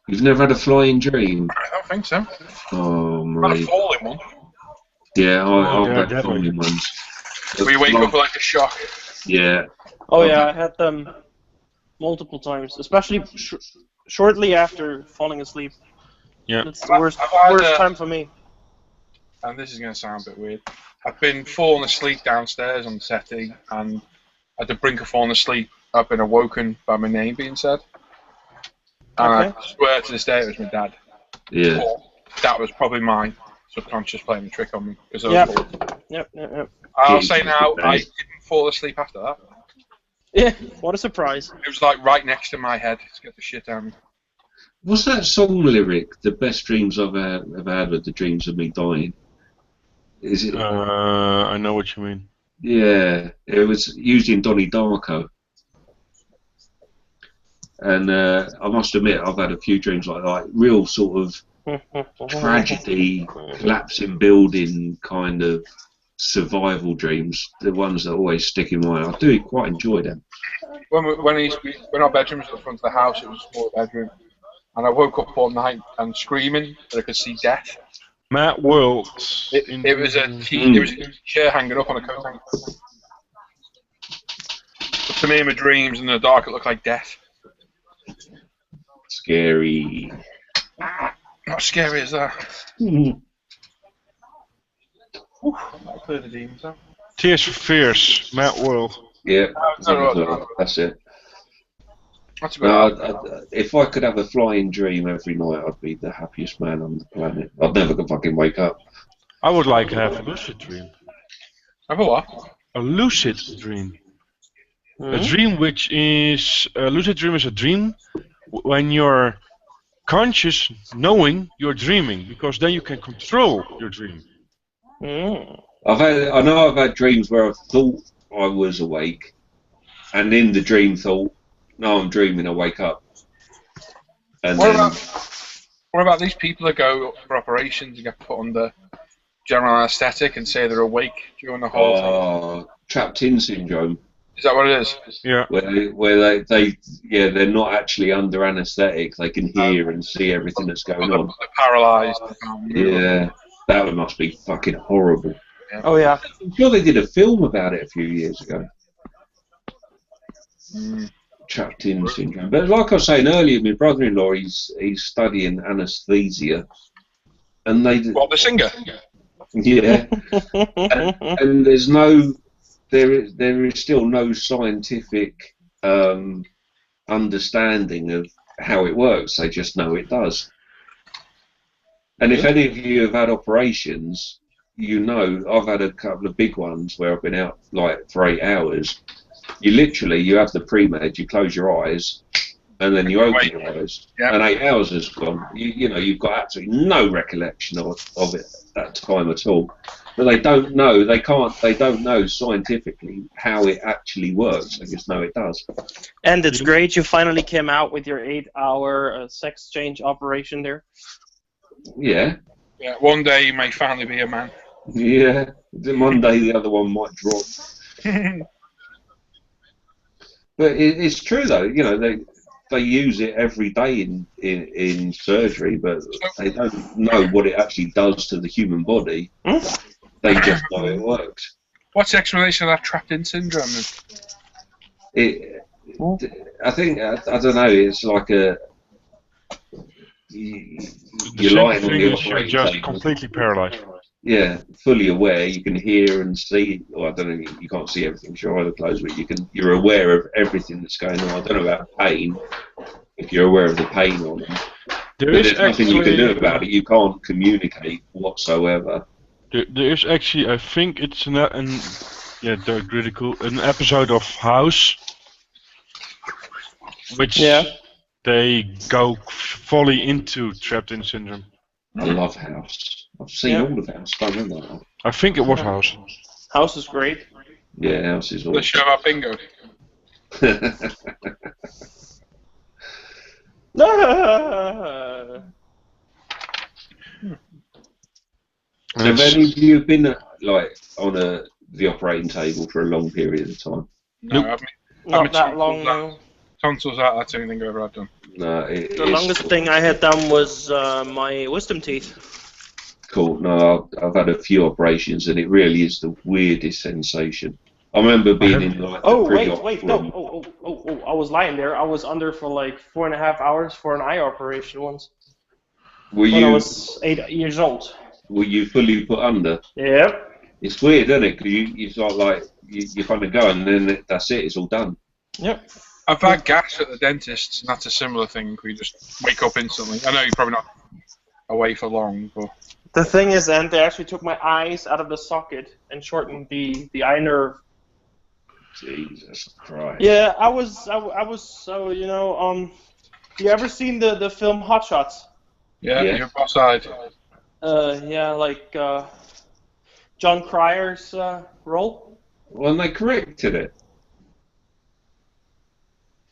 You've never had a flying dream? I don't think so. Oh, I've had a mate. falling one. Yeah, I've yeah, had definitely. falling ones. Where you wake up with like a shock. Yeah. Oh yeah, I had them multiple times, especially shortly after falling asleep. Yeah. It's the worst, I've had, worst time for me. And this is going to sound a bit weird. I've been falling asleep downstairs on the settee, and at the brink of falling asleep, I've been awoken by my name being said. And Okay. I swear to this day it was my dad. Yeah. Or that was probably my subconscious playing a trick on me. Because Yep. I'll say now, I didn't fall asleep after that. Yeah, what a surprise. It was like right next to my head to get the shit out of me. What's that song lyric? The best dreams I've ever had were the dreams of me dying. Is it? I know what you mean. Yeah, it was used in Donnie Darko. And I must admit, I've had a few dreams like that, like real sort of tragedy, collapsing building kind of survival dreams. The ones that always stick in mind. I do quite enjoy them. When our bedroom was at the front of the house, it was a small bedroom. And I woke up all night and screaming that I could see death. Matt World. It was a chair hanging up on a coat hanger. But to me, in my dreams in the dark, it looked like death. Scary. Not scary as that. Mm. I'll clear the demons out. Tears for Fears. Matt World. Yeah, no. that's it. That's if I could have a flying dream every night, I'd be the happiest man on the planet. I'd never fucking wake up. I would like to have a lucid dream. Have a what? A lucid dream. A dream which is... A lucid dream is a dream when you're conscious knowing you're dreaming, because then you can control your dream. I know I've had dreams where I thought I was awake, and in the dream thought, no, I'm dreaming, I wake up. And what about these people that go for operations and get put under general anaesthetic and say they're awake during the whole thing? Trapped in syndrome. Is that what it is? Yeah. Where they're not actually under anaesthetic. They can hear and see everything that's going on. They're paralysed. Yeah, that must be fucking horrible. Yeah. Oh yeah. I'm sure they did a film about it a few years ago. Trapped in syndrome. But like I was saying earlier, my brother-in-law, he's studying anaesthesia, and they. What, the singer? Yeah. and there's no. There is still no scientific understanding of how it works. They just know it does. And if any of you have had operations, you know I've had a couple of big ones where I've been out like for 8 hours. You have the pre-med, you close your eyes, and then you open your eyes, and 8 hours has gone. You've got absolutely no recollection of it at that time at all. But they don't know, they don't know scientifically how it actually works. They just know it does. And it's great you finally came out with your 8-hour sex change operation there. Yeah. Yeah, one day you may finally be a man. Yeah. One day the other one might drop. But it's true though, they use it every day in surgery, but they don't know what it actually does to the human body. They just know it works. What's the explanation of that trapped-in syndrome? I think, I don't know, it's like you're lying on the operating just table. completely paralyzed. Yeah, fully aware. You can hear and see. Well, I don't know. You can't see everything. Your eyes are closed, but you're aware of everything that's going on. I don't know about pain. If you're aware of the pain on them, there's nothing you can do about it. You can't communicate whatsoever. There is actually, I think it's an Yeah, they're really cool. An episode of House, which they go fully into Trapped in Syndrome. I love House. I've seen all of House. I don't remember that one. I think it was House. House is great. Yeah, House is The show about bingo. So have any of you been like on the operating table for a long period of time? No, Not that long, no. Tonsils out, that's the only thing I've ever done. No, The longest thing I had done was my wisdom teeth. Cool. No, I've had a few operations, and it really is the weirdest sensation. I remember being in like. Oh, the wait, pre-op no. room. Oh, I was lying there. I was under for like 4.5 hours for an eye operation once. When I was 8 years old. Were you fully put under? Yep. It's weird, isn't it? Because you sort of like you kind of go, and then that's it. It's all done. Yep. I've had gas at the dentist, and that's a similar thing. We just wake up instantly. I know you're probably not away for long, but The thing is, then they actually took my eyes out of the socket and shortened the eye nerve. Jesus Christ. Yeah, I was so you ever seen the film Hot Shots? yeah, you're cross-eyed. Yeah, like John Cryer's role. Well, and they corrected it.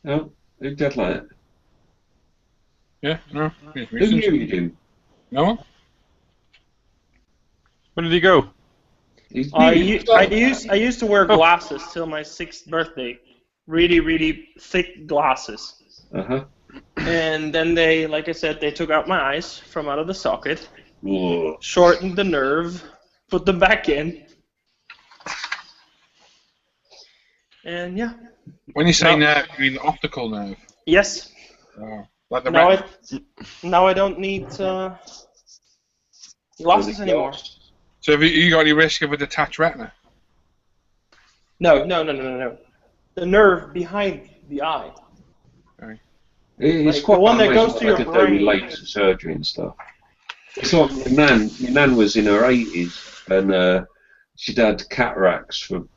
No, who did like it? Yeah, no. Who knew you do? No one? Where did he go? I used to wear glasses till my 6th birthday. Really, really thick glasses. Uh-huh. And then they, like I said, they took out my eyes from out of the socket, Whoa. shortened the nerve, put them back in. And yeah. When you say nerve, you mean the optical nerve? Yes. Oh, like the Now retina. I don't need glasses anymore. So have you got any risk of a detached retina? No. The nerve behind the eye. It's Like, quite the one that amazing goes to what your they could do with brain. laser surgery and stuff. It's like my nan was in her 80s, and she'd had cataracts for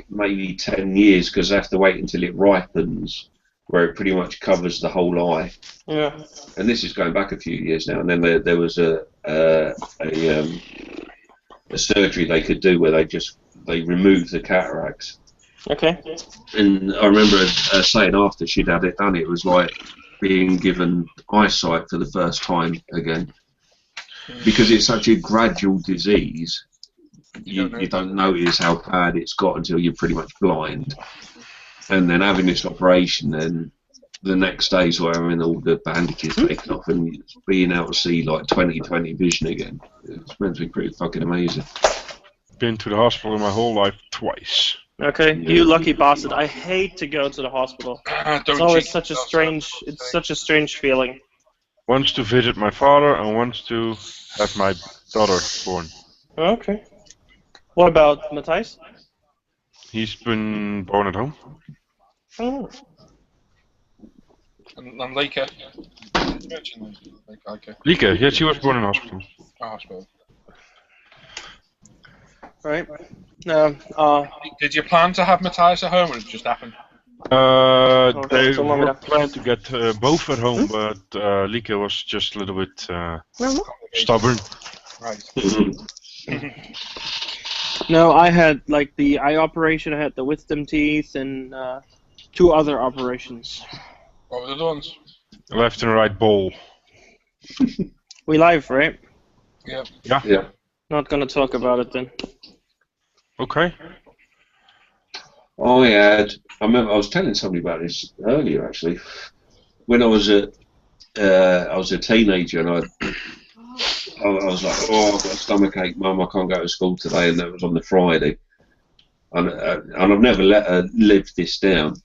maybe 10 years because they have to wait until it ripens, where it pretty much covers the whole eye. Yeah. And this is going back a few years now. And then there was a surgery they could do where they removed the cataracts. Okay. And I remember her saying after she'd had it done, it was like being given eyesight for the first time again. Because it's such a gradual disease, you don't notice how bad it's got until you're pretty much blind. And then having this operation, then the next day's where having all the bandages taken off and being able to see like 20/20 vision again. It's meant to be pretty fucking amazing. Been to the hospital my whole life twice. Okay, you lucky bastard. I hate to go to the hospital. It's always such a strange feeling. Once to visit my father and once to have my daughter born. Okay. What about Matthijs? He's been born at home. Oh. And Leica. Lieke, yeah, she was born in hospital. Oh, hospital. Right. Did you plan to have Matthijs at home, or did it just happen? They were planned to get both at home, but Lieke was just a little bit stubborn. Right. No, I had like the eye operation. I had the wisdom teeth and 2 other operations. What were the other ones? Left and right bowl. We live, right? Yeah. Yeah. Not gonna talk about it then. Okay. I remember I was telling somebody about this earlier actually. When I was a teenager and I was like, oh, I've got a stomachache, Mum, I can't go to school today, and that was on the Friday. And I've never let her live this down.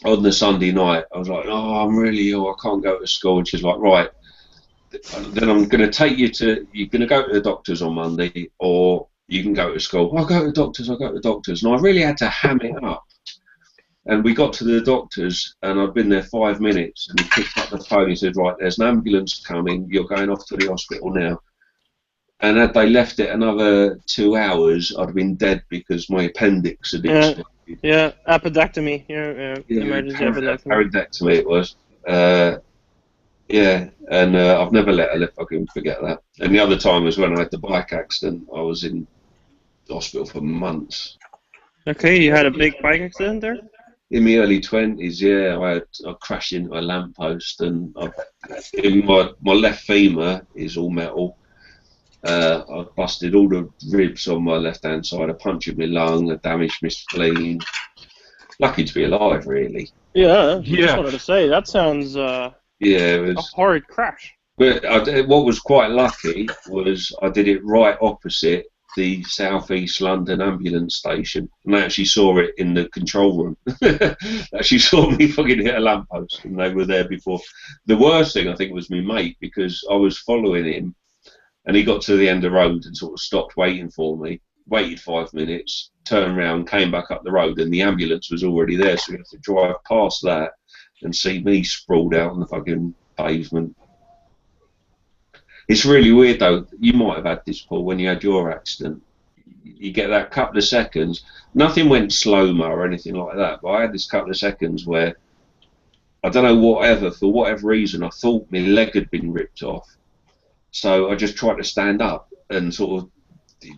On the Sunday night, I was like, oh, I'm really ill, I can't go to school. And she's like, right, then I'm going to take you to, you're going to go to the doctors on Monday, or you can go to school. I'll go to the doctors, And I really had to ham it up. And we got to the doctors, and I'd been there 5 minutes, and he picked up the phone and said, right, there's an ambulance coming, you're going off to the hospital now. And had they left it another 2 hours, I'd have been dead because my appendix had exploded. Yeah, appendectomy. Emergency appendectomy. Appendectomy it was. And I've never let her fucking forget that. And the other time was when I had the bike accident. I was in hospital for months. Okay, you had a big bike accident there? In my early 20s, yeah, I crashed into a lamppost, and my left femur is all metal. I busted all the ribs on my left-hand side. I punctured my lung. I damaged my spleen. Lucky to be alive, really. Yeah, I just wanted to say, that sounds it was a horrid crash. But what was quite lucky was I did it right opposite the South East London ambulance station, and they actually saw it in the control room. Actually saw me fucking hit a lamppost, and they were there before. The worst thing, I think, was my mate, because I was following him, and he got to the end of the road and sort of stopped waiting for me, waited 5 minutes, turned around, came back up the road, and the ambulance was already there, so we had to drive past that and see me sprawled out on the fucking pavement. It's really weird though. You might have had this, Paul, when you had your accident. You get that couple of seconds. Nothing went slow-mo or anything like that, but I had this couple of seconds where, I don't know, for whatever reason, I thought my leg had been ripped off. So I just tried to stand up and sort of,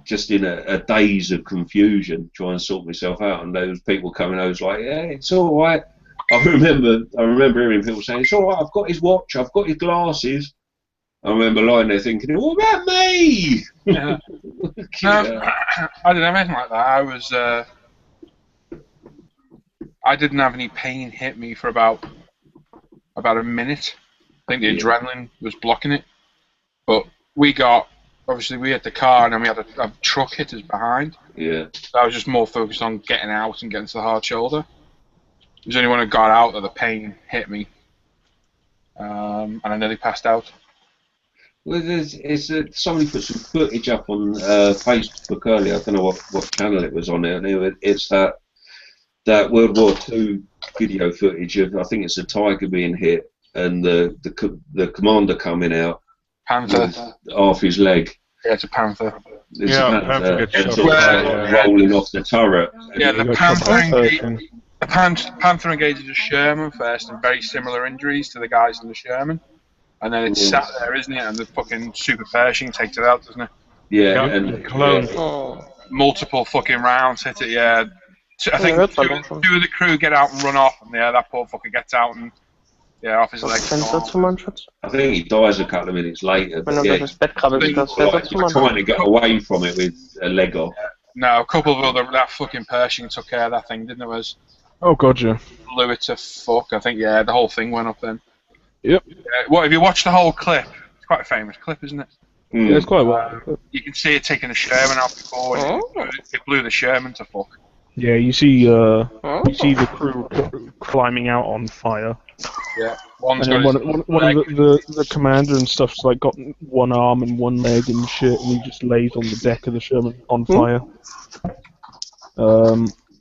just in a daze of confusion, try and sort myself out. And those people coming over was like, yeah, it's all right. I remember hearing people saying, it's all right, I've got his watch, I've got his glasses. I remember lying there thinking, what about me? Yeah. No, I didn't have anything like that. I didn't have any pain hit me for about a minute. I think the adrenaline was blocking it. But obviously we had the car, and then we had a truck hit us behind. Yeah. So I was just more focused on getting out and getting to the hard shoulder. It was only when I got out that the pain hit me. And I nearly passed out. Well, somebody put some footage up on Facebook earlier. I don't know what channel it was on. It's that World War II video footage of, I think it's a tiger being hit, and the commander coming out. Panther. Off his leg. Yeah, it's a panther. It's a panther and sort of rolling off the turret. Yeah, the panther engages a Sherman first, and very similar injuries to the guys in the Sherman. And then it's sat there, isn't it? And the fucking Super Pershing takes it out, doesn't it? Yeah, and Cologne. Multiple fucking rounds hit it, yeah. I think two of the crew get out and run off, and that poor fucker gets out and off his legs. I think he dies a couple of minutes later. But trying to get away from it with a leg off. No, a couple of that fucking Pershing took care of that thing, didn't it? Oh god, yeah. Blew it to fuck. I think the whole thing went up then. Yep. What have you watched the whole clip? It's quite a famous clip, isn't it? Yeah, it's quite well. You can see it taking the Sherman out before, and it blew the Sherman to fuck. Yeah, you see the crew climbing out on fire. Yeah. And then one of the commander and stuff's like got one arm and one leg and shit, and he just lays on the deck of the Sherman on fire.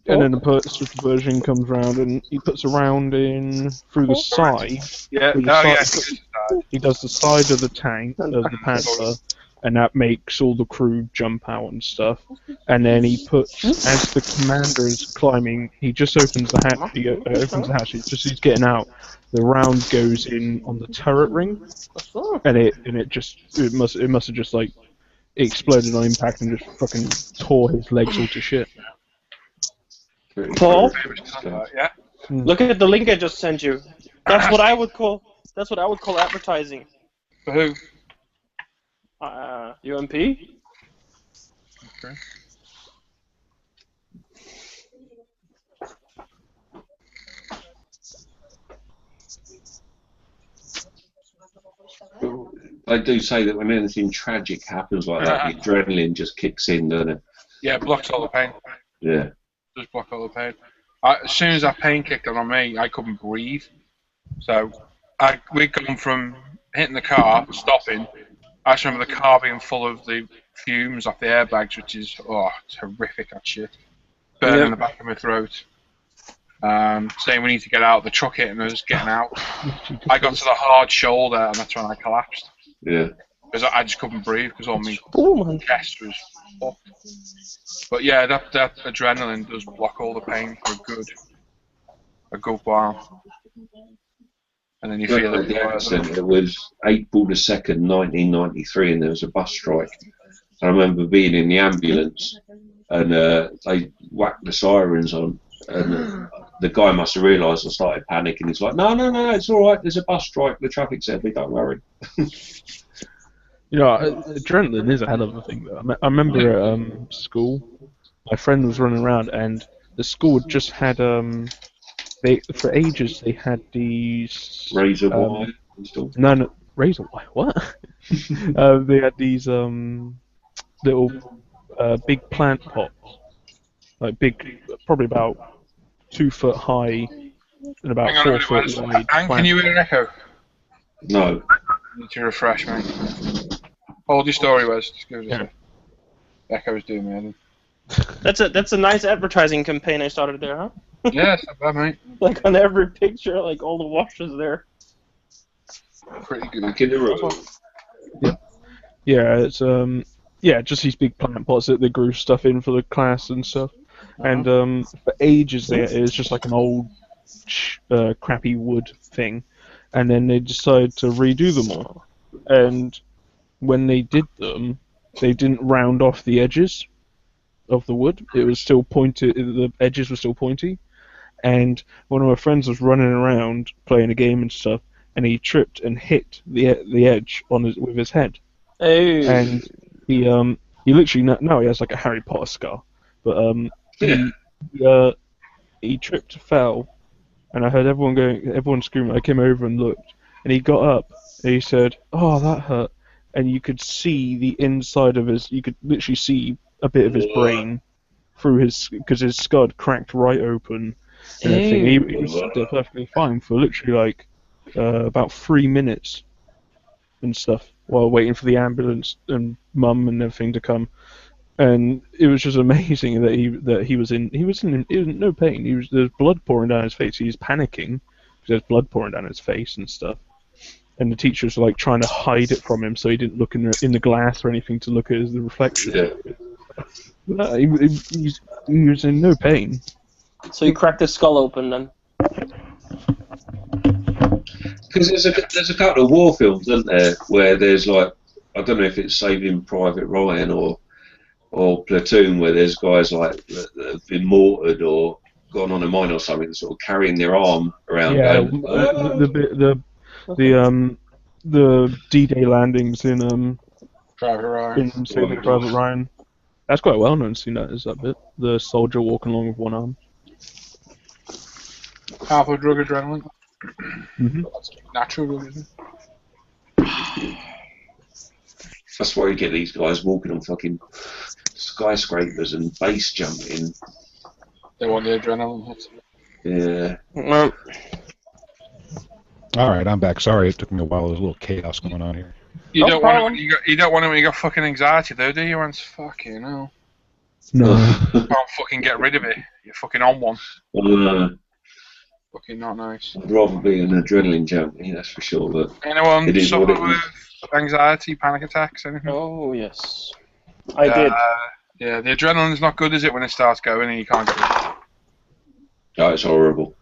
And then the Super Pershing comes round and he puts a round in through the side. Yeah, he does the side of the tank, does the Panther, and that makes all the crew jump out and stuff. And then he puts, as the commander is climbing, he just opens the hatch. He opens the hatch. He's getting out. The round goes in on the turret ring, and it must have just like exploded on impact and just fucking tore his legs all to shit. Paul? Yeah. Look at the link I just sent you. That's what I would call advertising. For who? UMP. Okay. I do say that when anything tragic happens like that, the adrenaline just kicks in, doesn't it? Yeah, it blocks all the pain. Yeah. Just block all the pain. As soon as that pain kicked in on me, I couldn't breathe. So we'd gone from hitting the car, stopping. I just remember the car being full of the fumes off the airbags, which is it's horrific, that shit. Burning the back of my throat. Saying we need to get out. The truck hitting us, getting out. I got to the hard shoulder, and that's when I collapsed. Yeah. because I just couldn't breathe because all my Oh, chest was fucked. But yeah, that adrenaline does block all the pain for a good while. And then you feel it. The accident, it was April the 2nd, 1993, and there was a bus strike. I remember being in the ambulance, and they whacked the sirens on, and the guy must have realised I started panicking. He's like, no, it's all right, there's a bus strike, the traffic's heavy, don't worry. You know, adrenaline is a hell of a thing, though. I remember at school, my friend was running around, and the school just had, for ages, they had these... Razor wire. No, razor wire, what? They had these little big plant pots, like big, probably about 2 foot high and about 4 foot wide. And can you hear echo? No. Need to refresh, mate. Hold your story, Wes. Just give us a echo's doing me in. That's a nice advertising campaign I started there, huh? Yeah, it's not bad, mate. Like on every picture, like all the washes there. Pretty good. Yeah, it's just these big plant pots that they grew stuff in for the class and stuff. And for ages there, it was just like an old crappy wood thing, and then they decided to redo them all. And when they did them, they didn't round off the edges of the wood. It was still pointed. The edges were still pointy. And one of my friends was running around playing a game and stuff, and he tripped and hit the edge with his head. Hey. And he literally now he has like a Harry Potter scar, but he tripped, fell, and I heard everyone screaming. I came over and looked, and he got up and he said, "Oh, that hurt," and you could see the inside of you could literally see a bit of his brain through because his skull cracked right open and everything. He was still perfectly fine for literally like about 3 minutes and stuff while waiting for the ambulance and mum and everything to come. And it was just amazing that he was in no pain. There's blood pouring down his face. He's panicking because there's blood pouring down his face and stuff. And the teachers were like trying to hide it from him so he didn't look in the glass or anything to look at the reflection. Yeah. No, he was in no pain. So he cracked his skull open then. Because there's a couple of war films, isn't there, where there's like, I don't know if it's Saving Private Ryan or Platoon, where there's guys like that have been mortared or gone on a mine or something, sort of carrying their arm around. Yeah, going, the D-Day landings in Private Ryan. in Saving Private Ryan. That's quite well known. Seen that, is that bit? The soldier walking along with one arm. Alpha drug adrenaline. Mm-hmm. Natural drug, isn't it? That's why you get these guys walking on fucking skyscrapers and base jumping. They want the adrenaline hits. Yeah. Well, all right, I'm back. Sorry, it took me a while. There's a little chaos going on here. You don't want it when you don't want it when you got fucking anxiety, though, do you? Once fucking hell. No. You can't fucking get rid of it. You're fucking on one. Fucking not nice. I'd rather be an adrenaline junkie, that's for sure. But anyone suffer with anxiety, panic attacks, anything? Oh yes, I did. Yeah, the adrenaline's not good, is it, when it starts going and you can't get it? Oh, it's horrible.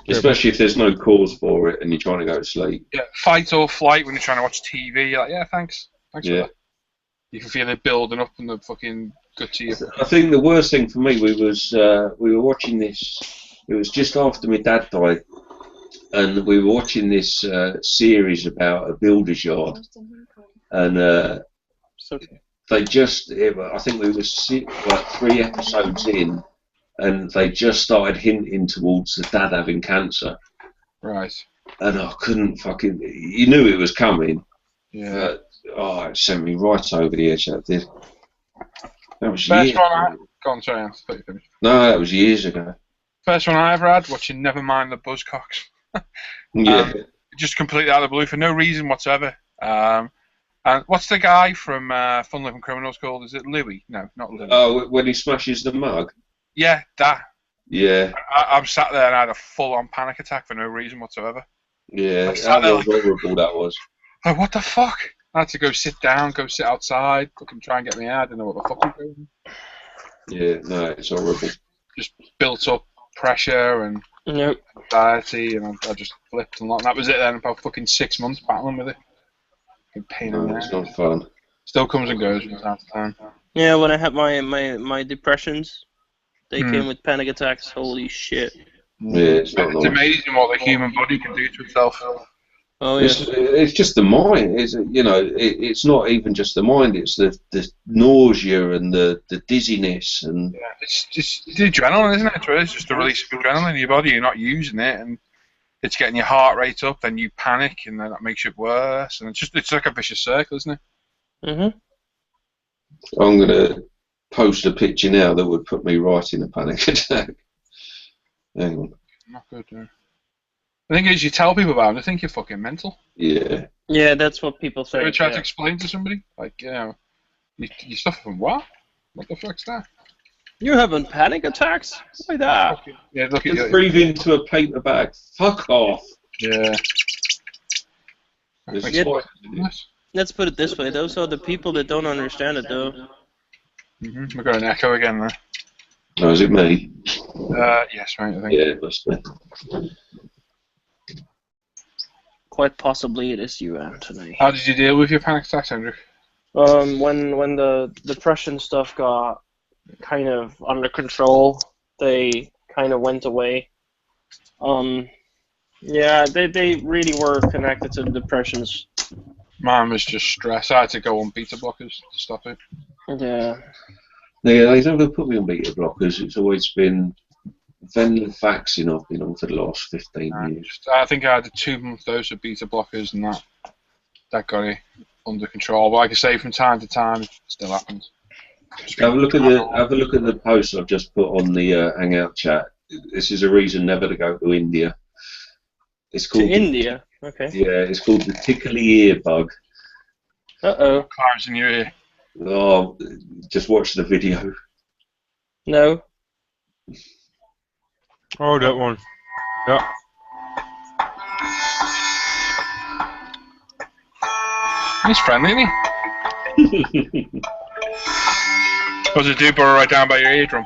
Especially if there's no cause for it and you're trying to go to sleep. Yeah, fight or flight when you're trying to watch TV. You're like, yeah, thanks for that. You can feel it building up in the fucking gut to you. I think the worst thing for me, we were watching this. It was just after my dad died, and we were watching this series about a builder's yard, and they just. I think we were like 3 episodes in, and they just started hinting towards the dad having cancer. Right. And I couldn't fucking. You knew it was coming. Yeah. But, it sent me right over the edge. That did. That was First years. one I... Go on, sorry, I'll let you finish. No, that was years ago. First one I ever had, watching Nevermind the Buzzcocks. Yeah. Just completely out of the blue for no reason whatsoever. And what's the guy from Fun Living Criminals called? Is it Louis? No, not Louis. Oh, when he smashes the mug? Yeah, that. Yeah. I'm sat there and I had a full-on panic attack for no reason whatsoever. Yeah, that was horrible, that was. Like, what the fuck? I had to go sit down, go sit outside, fucking try and get me out. I didn't know what the fuck was going on. Yeah, no, it's horrible. Just built up pressure and anxiety, and I just flipped and that was it then. About fucking 6 months battling with it. Fucking pain in the ass. It's not fun. Still comes and goes from time to time. Yeah, when I had my depressions, they came with panic attacks. Holy shit. Yeah, it's not It's nice. amazing what the human body can do to itself. Oh yeah. It's just the mind. It's not even just the mind. It's the nausea and the dizziness and. Yeah, it's just the adrenaline, isn't it? It's just a release of adrenaline in your body. You're not using it, and it's getting your heart rate up. Then you panic, and then that makes it worse. And it's like a vicious circle, isn't it? Mhm. I'm gonna post a picture now that would put me right in a panic attack. Hang on. Not good. No. The thing is, you tell people about it, they think you're fucking mental. Yeah. Yeah, that's what people say. You ever try to explain to somebody, like, you suffer from what? What the fuck's that? You having panic attacks? Why that? Yeah, look at Just breathe into a paper bag. Fuck off. Yeah. Let's put it this way. Those are the people that don't understand it, though. We've got an echo again there. Oh, is it me? Yes, mate, I think. Yeah, it must be. Quite possibly it is you, Anthony. How did you deal with your panic attacks, Andrew? When the depression stuff got kind of under control, they kind of went away. Yeah, they really were connected to the depressions. Mine was just stress. I had to go on beta blockers to stop it. Yeah. Yeah, they never put me on beta blockers. It's always been venlafaxine I've been on for the last 15 years. I think I had a 2-month dose of beta blockers, and that got it under control. But like I say, from time to time, it still happens. Have a look at the post I've just put on the Hangout chat. This is a reason never to go to India. It's called India. Okay. Yeah, it's called the tickly ear bug. Uh-oh. Climbs in your ear. Oh, just watch the video. No. Oh, that one. Yeah. He's friendly, isn't he? What's it do? Burrow right down by your eardrum.